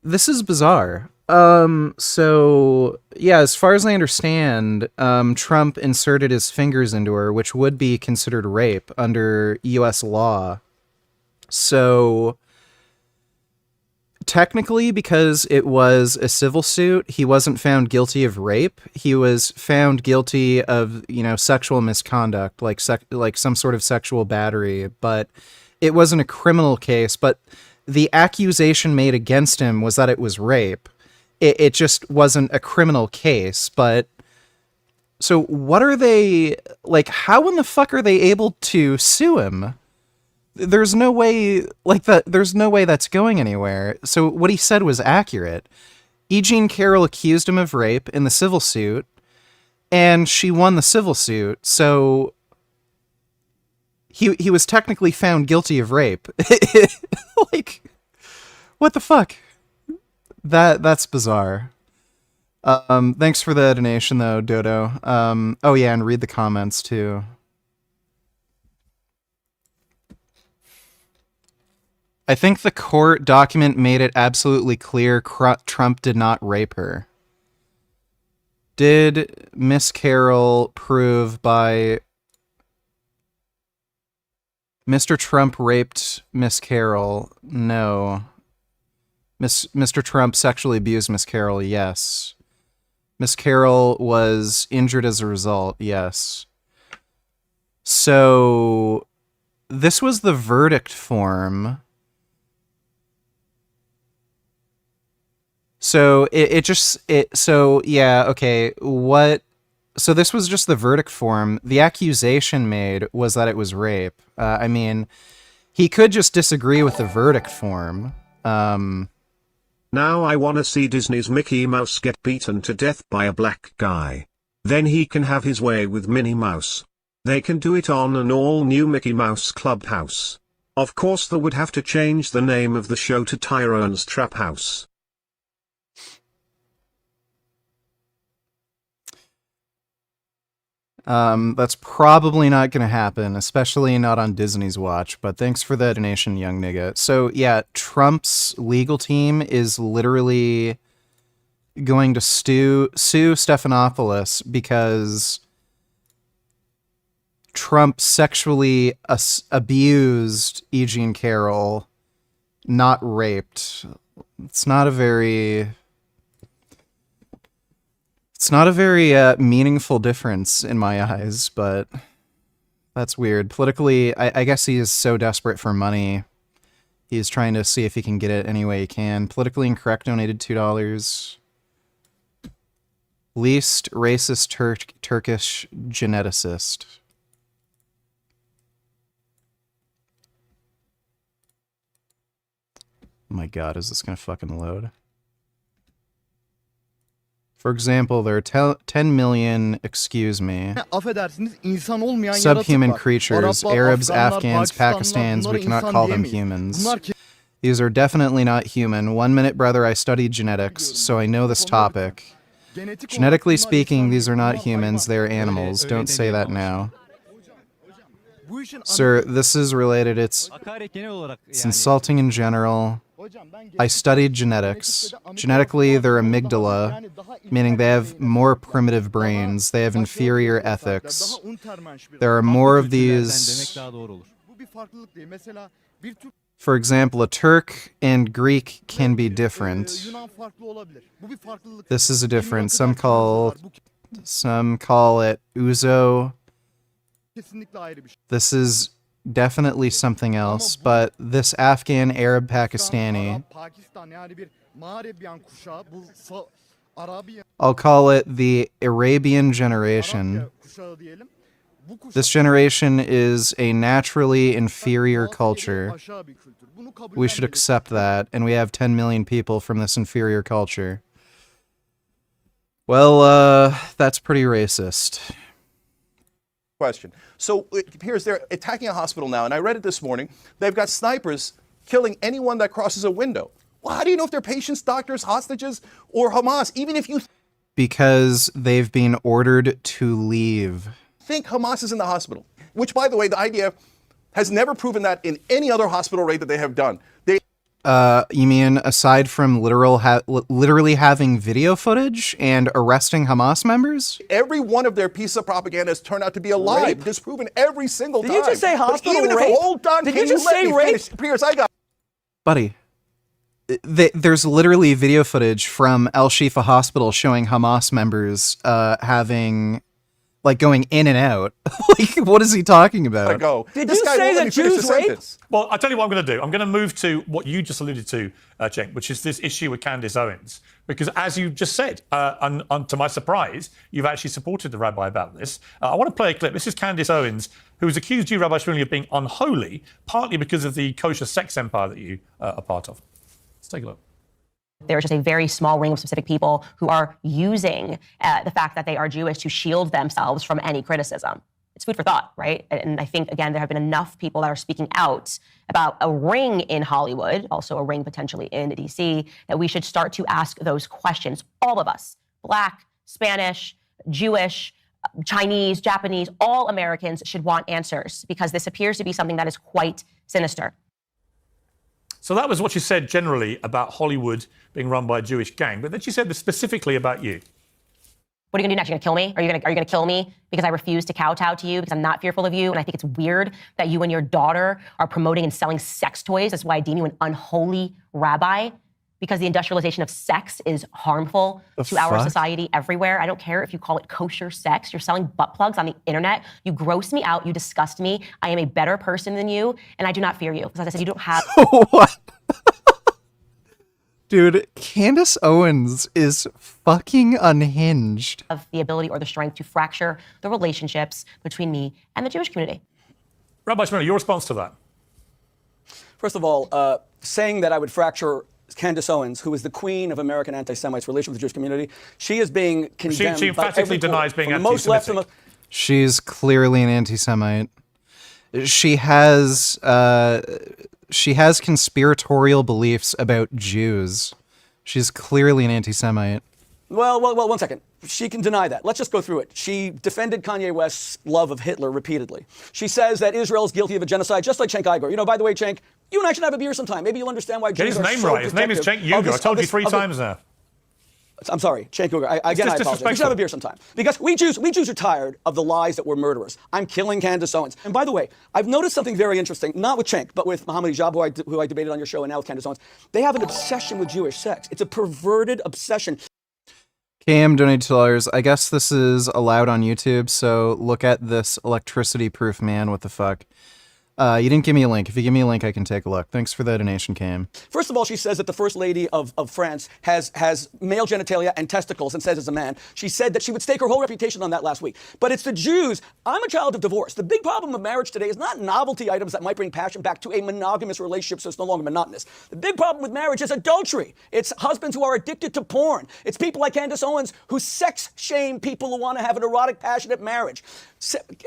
This is bizarre. So yeah, as far as I understand, Trump inserted his fingers into her, which would be considered rape under US law. So technically, because it was a civil suit, he wasn't found guilty of rape. He was found guilty of, sexual misconduct, like some sort of sexual battery, but it wasn't a criminal case. But the accusation made against him was that it was rape. It just wasn't a criminal case. But so what are they, how in the fuck are they able to sue him? There's no way, there's no way that's going anywhere. So what he said was accurate. E. Jean Carroll accused him of rape in the civil suit, and she won the civil suit. So he was technically found guilty of rape. What the fuck? That's bizarre. Thanks for the donation though, Dodo. Oh yeah, and read the comments too. I think the court document made it absolutely clear Trump did not rape her. Did Miss Carroll prove by Mr. Trump raped Miss Carroll? No. Mr. Trump sexually abused Miss Carroll? Yes. Miss Carroll was injured as a result? Yes. So this was the verdict form. So so this was just the verdict form. The accusation made was that it was rape. I mean, he could just disagree with the verdict form. Now I wanna see Disney's Mickey Mouse get beaten to death by a black guy. Then he can have his way with Minnie Mouse. They can do it on an all-new Mickey Mouse Clubhouse. Of course they would have to change the name of the show to Tyrone's Trap House. That's probably not going to happen, especially not on Disney's watch, but thanks for the donation, young nigga. So yeah, Trump's legal team is literally going to sue Stephanopoulos because Trump sexually abused E. Jean Carroll, not raped. It's not a very meaningful difference in my eyes, but that's weird. Politically, I guess he is so desperate for money. He's trying to see if he can get it any way he can. Politically Incorrect donated $2. Least racist Turkish geneticist. Oh my god, is this gonna fucking load? For example, there are 10 million, subhuman creatures, Arabs, Afghans, Pakistans, we cannot call them humans. These are definitely not human. 1 minute, brother, I studied genetics, so I know this topic. Genetically speaking, these are not humans, they are animals. Don't say that now. Sir, this is related, it's insulting in general. I studied genetics. Genetically, they're amygdala, meaning they have more primitive brains. They have inferior ethics. There are more of these. For example, a Turk and Greek can be different. This is a difference. Some call it Uzo. This is definitely something else, but this Afghan, Arab, Pakistani, I'll call it the Arabian generation. This generation is a naturally inferior culture. We should accept that, and we have 10 million people from this inferior culture. Well, that's pretty racist. Question. So it appears they're attacking a hospital now, and I read it this morning. They've got snipers killing anyone that crosses a window. Well, how do you know if they're patients, doctors, hostages, or Hamas? Even if you Because they've been ordered to leave. think Hamas is in the hospital, which, by the way, the IDF has never proven that in any other hospital raid that they have done. You mean aside from literally having video footage and arresting Hamas members? Every one of their pieces of propaganda has turned out to be a lie, disproven every single time. Did you just say hospital even rape? If, hold on, Did can you just let say me rape? finish? Pierce, I got. Buddy, there's literally video footage from El Shifa Hospital showing Hamas members having, like, going in and out. Like, what is he talking about? Did you say that Jews rape? Well, I'll tell you what I'm going to do. I'm going to move to what you just alluded to, Cenk, which is this issue with Candace Owens. Because as you just said, to my surprise, you've actually supported the rabbi about this. I want to play a clip. This is Candace Owens, who has accused you, Rabbi Shmuley, of being unholy, partly because of the kosher sex empire that you are part of. Let's take a look. There's just a very small ring of specific people who are using the fact that they are Jewish to shield themselves from any criticism. It's food for thought, right? And I think, again, there have been enough people that are speaking out about a ring in Hollywood, also a ring potentially in DC, that we should start to ask those questions. All of us, Black, Spanish, Jewish, Chinese, Japanese, all Americans should want answers, because this appears to be something that is quite sinister. So that was what she said generally about Hollywood being run by a Jewish gang, but then she said this specifically about you. What are you gonna do next? You're gonna kill me? Are you gonna kill me because I refuse to kowtow to you, because I'm not fearful of you? And I think it's weird that you and your daughter are promoting and selling sex toys. That's why I deem you an unholy rabbi, because the industrialization of sex is harmful to our society everywhere. I don't care if you call it kosher sex. You're selling butt plugs on the internet. You gross me out. You disgust me. I am a better person than you, and I do not fear you. Because as I said, you don't have... What? Dude, Candace Owens is fucking unhinged. ...of the ability or the strength to fracture the relationships between me and the Jewish community. Rabbi Shmuley, your response to that? First of all, saying that I would fracture Candace Owens, who is the queen of American anti-Semites' relation with the Jewish community, she is being condemned. She emphatically denies being anti-Semitic. She's clearly an anti-Semite. She has conspiratorial beliefs about Jews. She's clearly an anti-Semite. Well, one second. She can deny that. Let's just go through it. She defended Kanye West's love of Hitler repeatedly. She says that Israel is guilty of a genocide, just like Cenk Uygur. You know, by the way, Cenk, you and I should have a beer sometime. Maybe you'll understand why Jews are so Get his name right. His name is Cenk Uygur. I told you 3 times now. I'm sorry, Cenk Uygur. I apologize. We should have a beer sometime. Because we Jews are tired of the lies that we're murderers. I'm killing Candace Owens. And by the way, I've noticed something very interesting, not with Cenk, but with Mohammed Hijab, who I debated on your show, and now with Candace Owens. They have an obsession with Jewish sex. It's a perverted obsession. Cam donated $2. I guess this is allowed on YouTube, so look at this electricity-proof man. What the fuck? You didn't give me a link. If you give me a link, I can take a look. Thanks for the donation, Cam. First of all, she says that the First Lady of France has male genitalia and testicles and says it's a man. She said that she would stake her whole reputation on that last week. But it's the Jews. I'm a child of divorce. The big problem of marriage today is not novelty items that might bring passion back to a monogamous relationship so it's no longer monotonous. The big problem with marriage is adultery. It's husbands who are addicted to porn. It's people like Candace Owens who sex shame people who want to have an erotic, passionate marriage.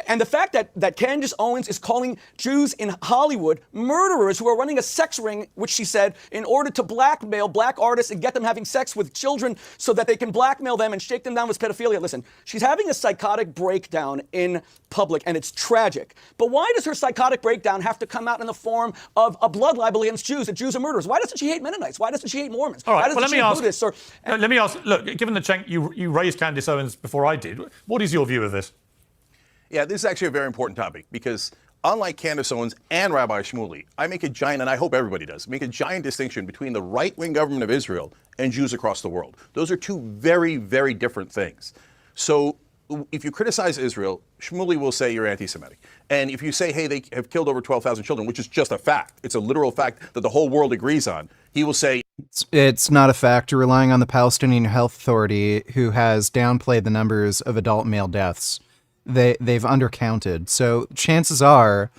And the fact that Candace Owens is calling Jews in Hollywood murderers who are running a sex ring, which she said, in order to blackmail black artists and get them having sex with children so that they can blackmail them and shake them down with pedophilia. Listen, she's having a psychotic breakdown in public, and it's tragic. But why does her psychotic breakdown have to come out in the form of a blood libel against Jews, that Jews are murderers? Why doesn't she hate Mennonites? Why doesn't she hate Mormons? All right, Why doesn't she hate Buddhists? Let me ask, look, given the Cenk, you raised Candace Owens before I did, what is your view of this? Yeah, this is actually a very important topic because unlike Candace Owens and Rabbi Shmuley, I make a giant, and I hope everybody does, make a giant distinction between the right-wing government of Israel and Jews across the world. Those are two very, very different things. So if you criticize Israel, Shmuley will say you're anti-Semitic. And if you say, hey, they have killed over 12,000 children, which is just a fact, it's a literal fact that the whole world agrees on, he will say... It's not a fact. You're relying on the Palestinian Health Authority, who has downplayed the numbers of adult male deaths. They've undercounted. So chances are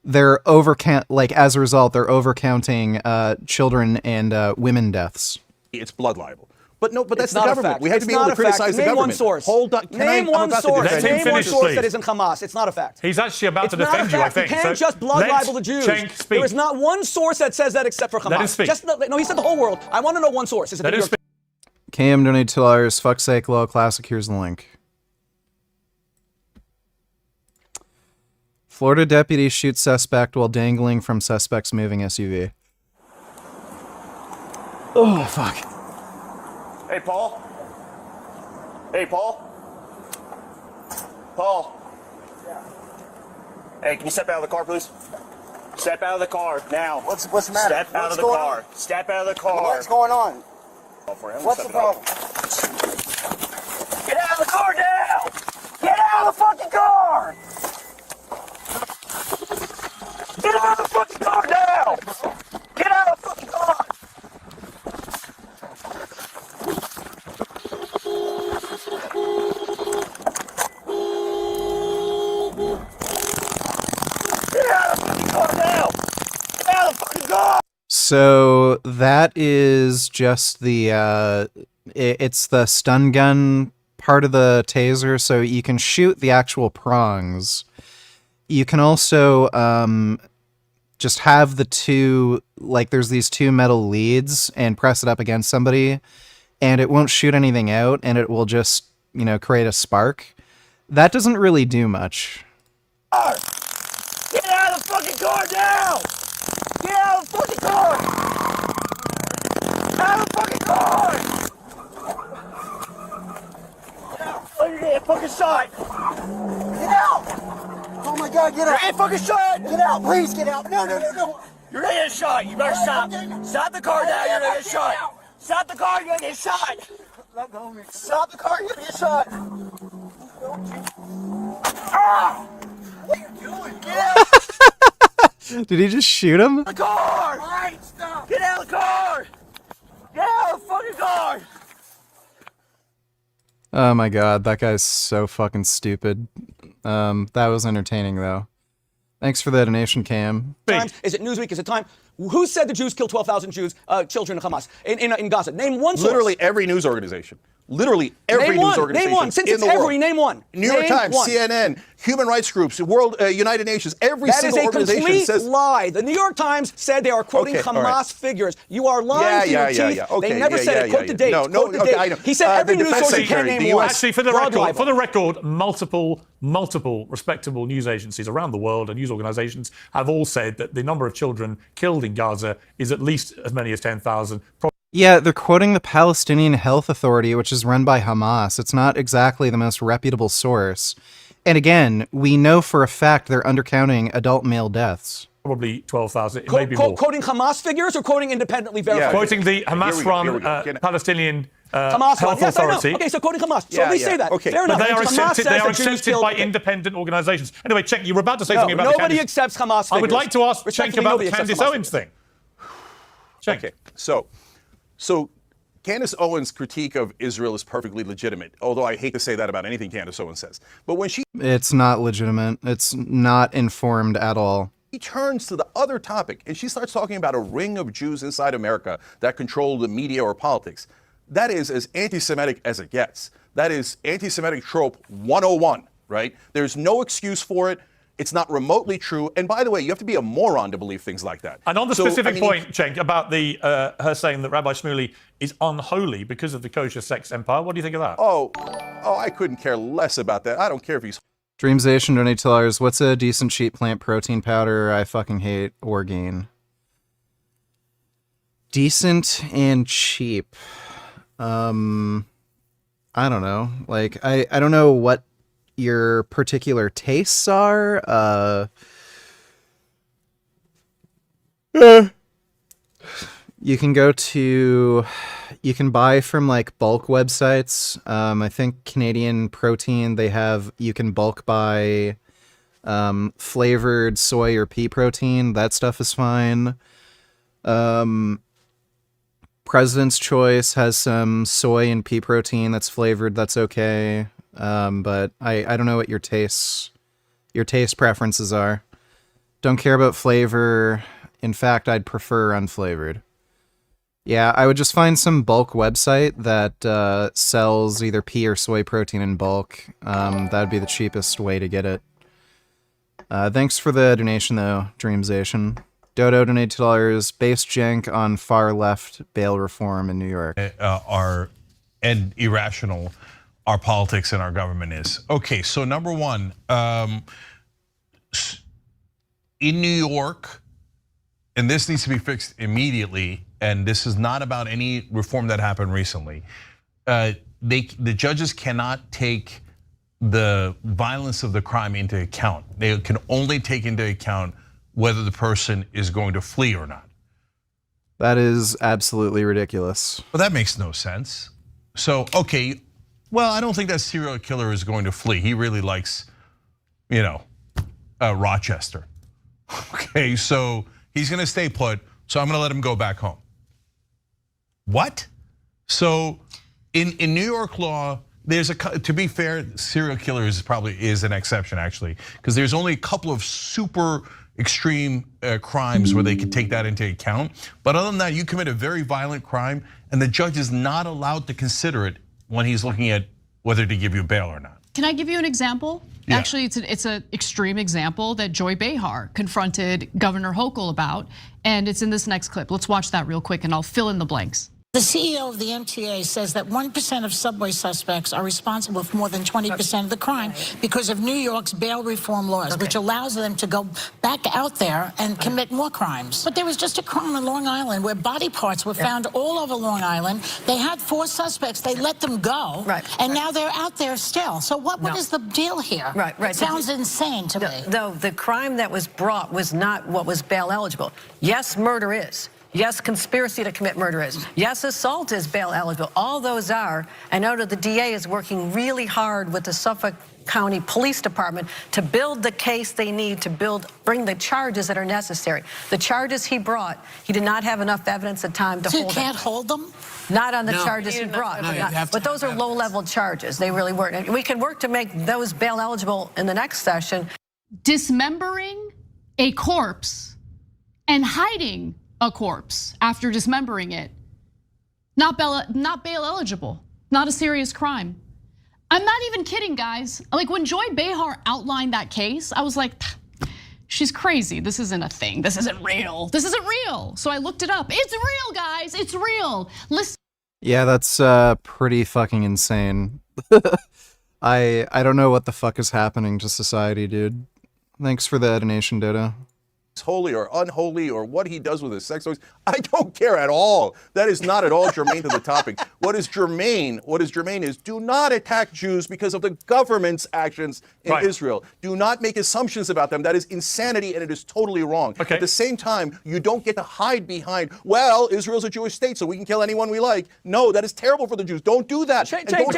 they're as a result, they're overcounting children and women deaths. It's blood libel. But that's It's the not a government. fact. We have It's to be able not to a fact. criticize the Name government. one source. Hold on. Name one source. Let him Name one finish, source please. that isn't Hamas. It's not a fact. He's actually about It's to not defend a you, I fact. think. You can't So just blood let libel the Jews. Cenk speak. There is not one source that says that except for Hamas. Let him speak. No, he said the whole world. I want to know one source. Is it Let the him New York speak. Cam donated $2. Fuck's sake, LOL Classic. Here's the link. Florida deputy shoots suspect while dangling from suspect's moving SUV. Oh, fuck. Hey, Paul. Hey, Paul. Paul. Hey, can you step out of the car, please? Step out of the car now. What's the matter? Step out of the car. Step out of the car. What's going on? What's the problem? Get out of the car now! Get out of the fucking car! Get out of the fucking car now! Get out of the fucking car! Get out of the fucking car now! Get out of the fucking car! So that is just the it's the stun gun part of the taser, so you can shoot the actual prongs. You can also just have the two, like there's these two metal leads and press it up against somebody and it won't shoot anything out and it will just, you know, create a spark. That doesn't really do much. Get out of the fucking car now! Get out of the fucking car! Out of the fucking car! Oh, you're getting fucking shot! Get out! Oh my God, get out! You're getting fucking shot! Get out, please get out! No! You're gonna get shot! You better stop! Stop the car now! You're gonna get shot! Stop the car! You're gonna get shot! Stop the car! You're gonna get shot! Ah! What are you doing? Get out! Did he just shoot him? The car! Right, stop! Get out of the car! Get out of the fucking car! Oh my god, that guy's so fucking stupid. That was entertaining though. Thanks for the donation, Cam. Times? Is it Newsweek? Is it Time? Who said the Jews killed 12,000 Jews, children of Hamas in Gaza? Name one source. Literally every news organization. Literally every news organization. Name one. Since in it's the world. every, name one. New York Name Times, one. CNN, human rights groups, World, United Nations, every single organization That is a says. complete lie. The New York Times said they are quoting Okay, all Hamas right. figures. You are lying to your teeth. Okay, they never said it. Quote the date. No, Quote the okay, date. I know. He said every the news defense source you can secretary, name the one. US Actually, for the record, multiple respectable news agencies around the world and news organizations have all said that the number of children killed in Gaza is at least as many as 10,000. Yeah, they're quoting the Palestinian Health Authority, which is run by Hamas. It's not exactly the most reputable source. And again, we know for a fact they're undercounting adult male deaths. Probably 12,000, it may be more. Quoting Hamas figures or quoting independently verified? Quoting the Hamas-run Palestinian Health Authority. I know. Okay, so quoting Hamas. So at least say that. Okay. Fair enough. But they are Hamas accepted, says they are the Jews accepted killed- by independent organizations. Anyway, Cenk, you were about to say something about nobody the accepts Hamas figures. I would like to ask Cenk Respectfully, about nobody the accepts Candace Hamas Owens figures. thing. Okay, so Candace Owens' critique of Israel is perfectly legitimate, although I hate to say that about anything Candace Owens says. But when she It's not legitimate. It's not informed at all. turns to the other topic and she starts talking about a ring of Jews inside America that control the media or politics, that is as anti-Semitic as it gets. That is anti-Semitic trope 101, right? There's no excuse for it. It's not remotely true. And by the way, you have to be a moron to believe things like that. And on the So, specific I mean, point, Cenk, about the her saying that Rabbi Shmuley is unholy because of the kosher sex empire, what do you think of that? Oh, I couldn't care less about that. I don't care if he's Dreamsation $20. What's a decent cheap plant protein powder I fucking hate or gain? Decent and cheap. I don't know. Like I don't know what your particular tastes are. You can buy from like bulk websites. I think Canadian Protein, you can bulk buy flavored soy or pea protein. That stuff is fine. President's Choice has some soy and pea protein that's flavored. That's okay. But I don't know what your taste preferences are. Don't care about flavor. In fact, I'd prefer unflavored. Yeah, I would just find some bulk website that sells either pea or soy protein in bulk. That would be the cheapest way to get it. Thanks for the donation, though, Dreamzation. Dodo donated $2. Base jank on far left bail reform in New York. And irrational our politics and our government is. Okay, so number one, in New York, and this needs to be fixed immediately, and this is not about any reform that happened recently. The judges cannot take the violence of the crime into account. They can only take into account whether the person is going to flee or not. That is absolutely ridiculous. Well, that makes no sense. So, okay, well, I don't think that serial killer is going to flee. He really likes, Rochester. Okay, so he's gonna stay put, so I'm gonna let him go back home. What? So in New York law, to be fair, serial killer is an exception actually, because there's only a couple of super extreme crimes where they can take that into account. But other than that, you commit a very violent crime and the judge is not allowed to consider it when he's looking at whether to give you bail or not. Can I give you an example? Yeah. Actually, it's an extreme example that Joy Behar confronted Governor Hochul about, and it's in this next clip. Let's watch that real quick and I'll fill in the blanks. The CEO of the MTA says that 1% of subway suspects are responsible for more than 20% of the crime because of New York's bail reform laws, which allows them to go back out there and commit more crimes. But there was just a crime on Long Island where body parts were found all over Long Island. They had 4 suspects. They let them go, and now they're out there still. So what is the deal here? It sounds insane to me. Though the crime that was brought was not what was bail eligible. Yes, murder is. Yes, conspiracy to commit murder is. Yes, assault is bail eligible. All those are. I know that the DA is working really hard with the Suffolk County Police Department to build the case they need to bring the charges that are necessary. The charges he brought, he did not have enough evidence at time to hold them. So you can't hold them? Not on the charges he brought. But those are low-level charges. They really weren't. And we can work to make those bail eligible in the next session. Dismembering a corpse and hiding a corpse after dismembering it, not bail eligible, not a serious crime. I'm not even kidding, guys. Like when Joy Behar outlined that case, I was like, she's crazy. This isn't a thing. This isn't real. This isn't real. So I looked it up. It's real, guys. It's real. Listen. Yeah, that's pretty fucking insane. I don't know what the fuck is happening to society, dude. Thanks for the donation, Dodo. Holy or unholy or what he does with his sex toys, I don't care at all. That is not at all germane to the topic. What is germane is do not attack Jews because of the government's actions in Israel. Do not make assumptions about them. That is insanity and it is totally wrong. At the same time, you don't get to hide behind, well, Israel's a Jewish state so we can kill anyone we like. No, that is terrible for the Jews. Don't do that. Cenk, do you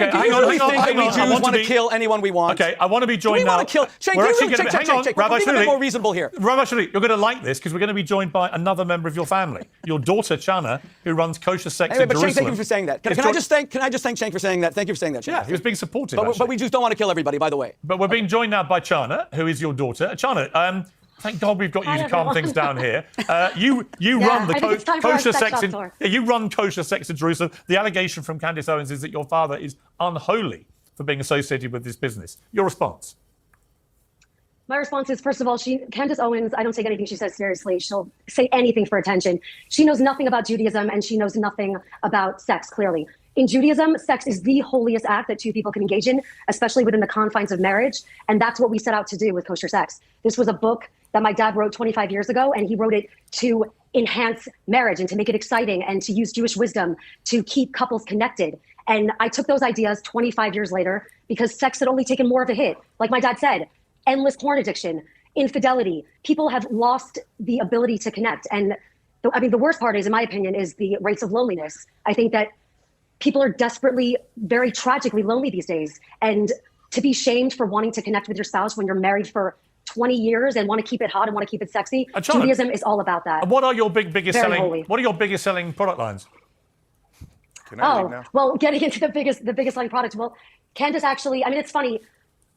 really think that we Jews want to kill anyone we want? Okay, I want to be joined now. Cenk, Cenk, we're being a bit more reasonable here. Rabbi Shuli, you're going to like this because we're going to be joined by another member of your family, your daughter Chana, who runs kosher sex in Jerusalem. Cenk, thank you for saying that. Can I just thank Cenk for saying that? Thank you for saying that. Cenk. Yeah, he was being supportive. But we just don't want to kill everybody, by the way. But we're being joined now by Chana, who is your daughter. Chana, thank God we've got you to calm things down here. You run the kosher sex in you run kosher sex in Jerusalem. The allegation from Candace Owens is that your father is unholy for being associated with this business. Your response? My response is, first of all, Candace Owens, I don't take anything she says seriously. She'll say anything for attention. She knows nothing about Judaism and she knows nothing about sex, clearly. In Judaism, sex is the holiest act that two people can engage in, especially within the confines of marriage. And that's what we set out to do with kosher sex. This was a book that my dad wrote 25 years ago, and he wrote it to enhance marriage and to make it exciting and to use Jewish wisdom to keep couples connected. And I took those ideas 25 years later because sex had only taken more of a hit. Like my dad said, endless porn addiction, infidelity. People have lost the ability to connect. And the worst part is, in my opinion, is the rates of loneliness. I think that people are desperately, very tragically lonely these days. And to be shamed for wanting to connect with your spouse when you're married for 20 years and want to keep it hot and want to keep it sexy, Judaism is all about that. What are your biggest selling product lines? Well, getting into the biggest selling product. Well, Candace actually, it's funny.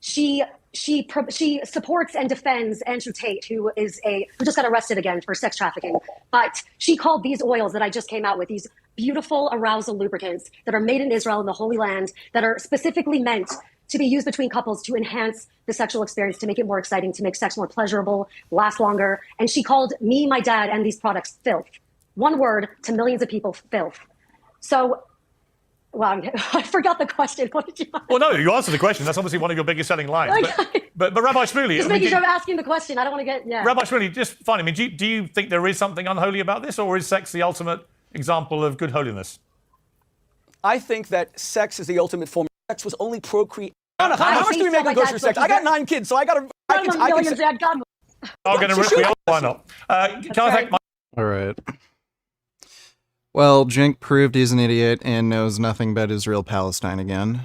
she supports and defends Andrew Tate, who just got arrested again for sex trafficking. But she called these oils that I just came out with, these beautiful arousal lubricants that are made in Israel in the Holy Land, that are specifically meant to be used between couples to enhance the sexual experience, to make it more exciting, to make sex more pleasurable, last longer. And she called me, my dad, and these products filth. One word to millions of people, filth. So, well, I forgot the question. What did you? Well, no, you answered the question. That's obviously one of your biggest selling lines. But Rabbi Shmuley, Just making sure I'm asking the question. I don't want to get, Rabbi Shmuley, just fine. I mean, do you think there is something unholy about this, or is sex the ultimate example of good holiness? I think that sex is the ultimate form. Sex was only procreate. How much do we make on grocery sex? I got 9 kids, so I got to. I'm going to risk. Why not? Can I thank my? All right. Well, Jink proved he's an idiot and knows nothing about Israel-Palestine again.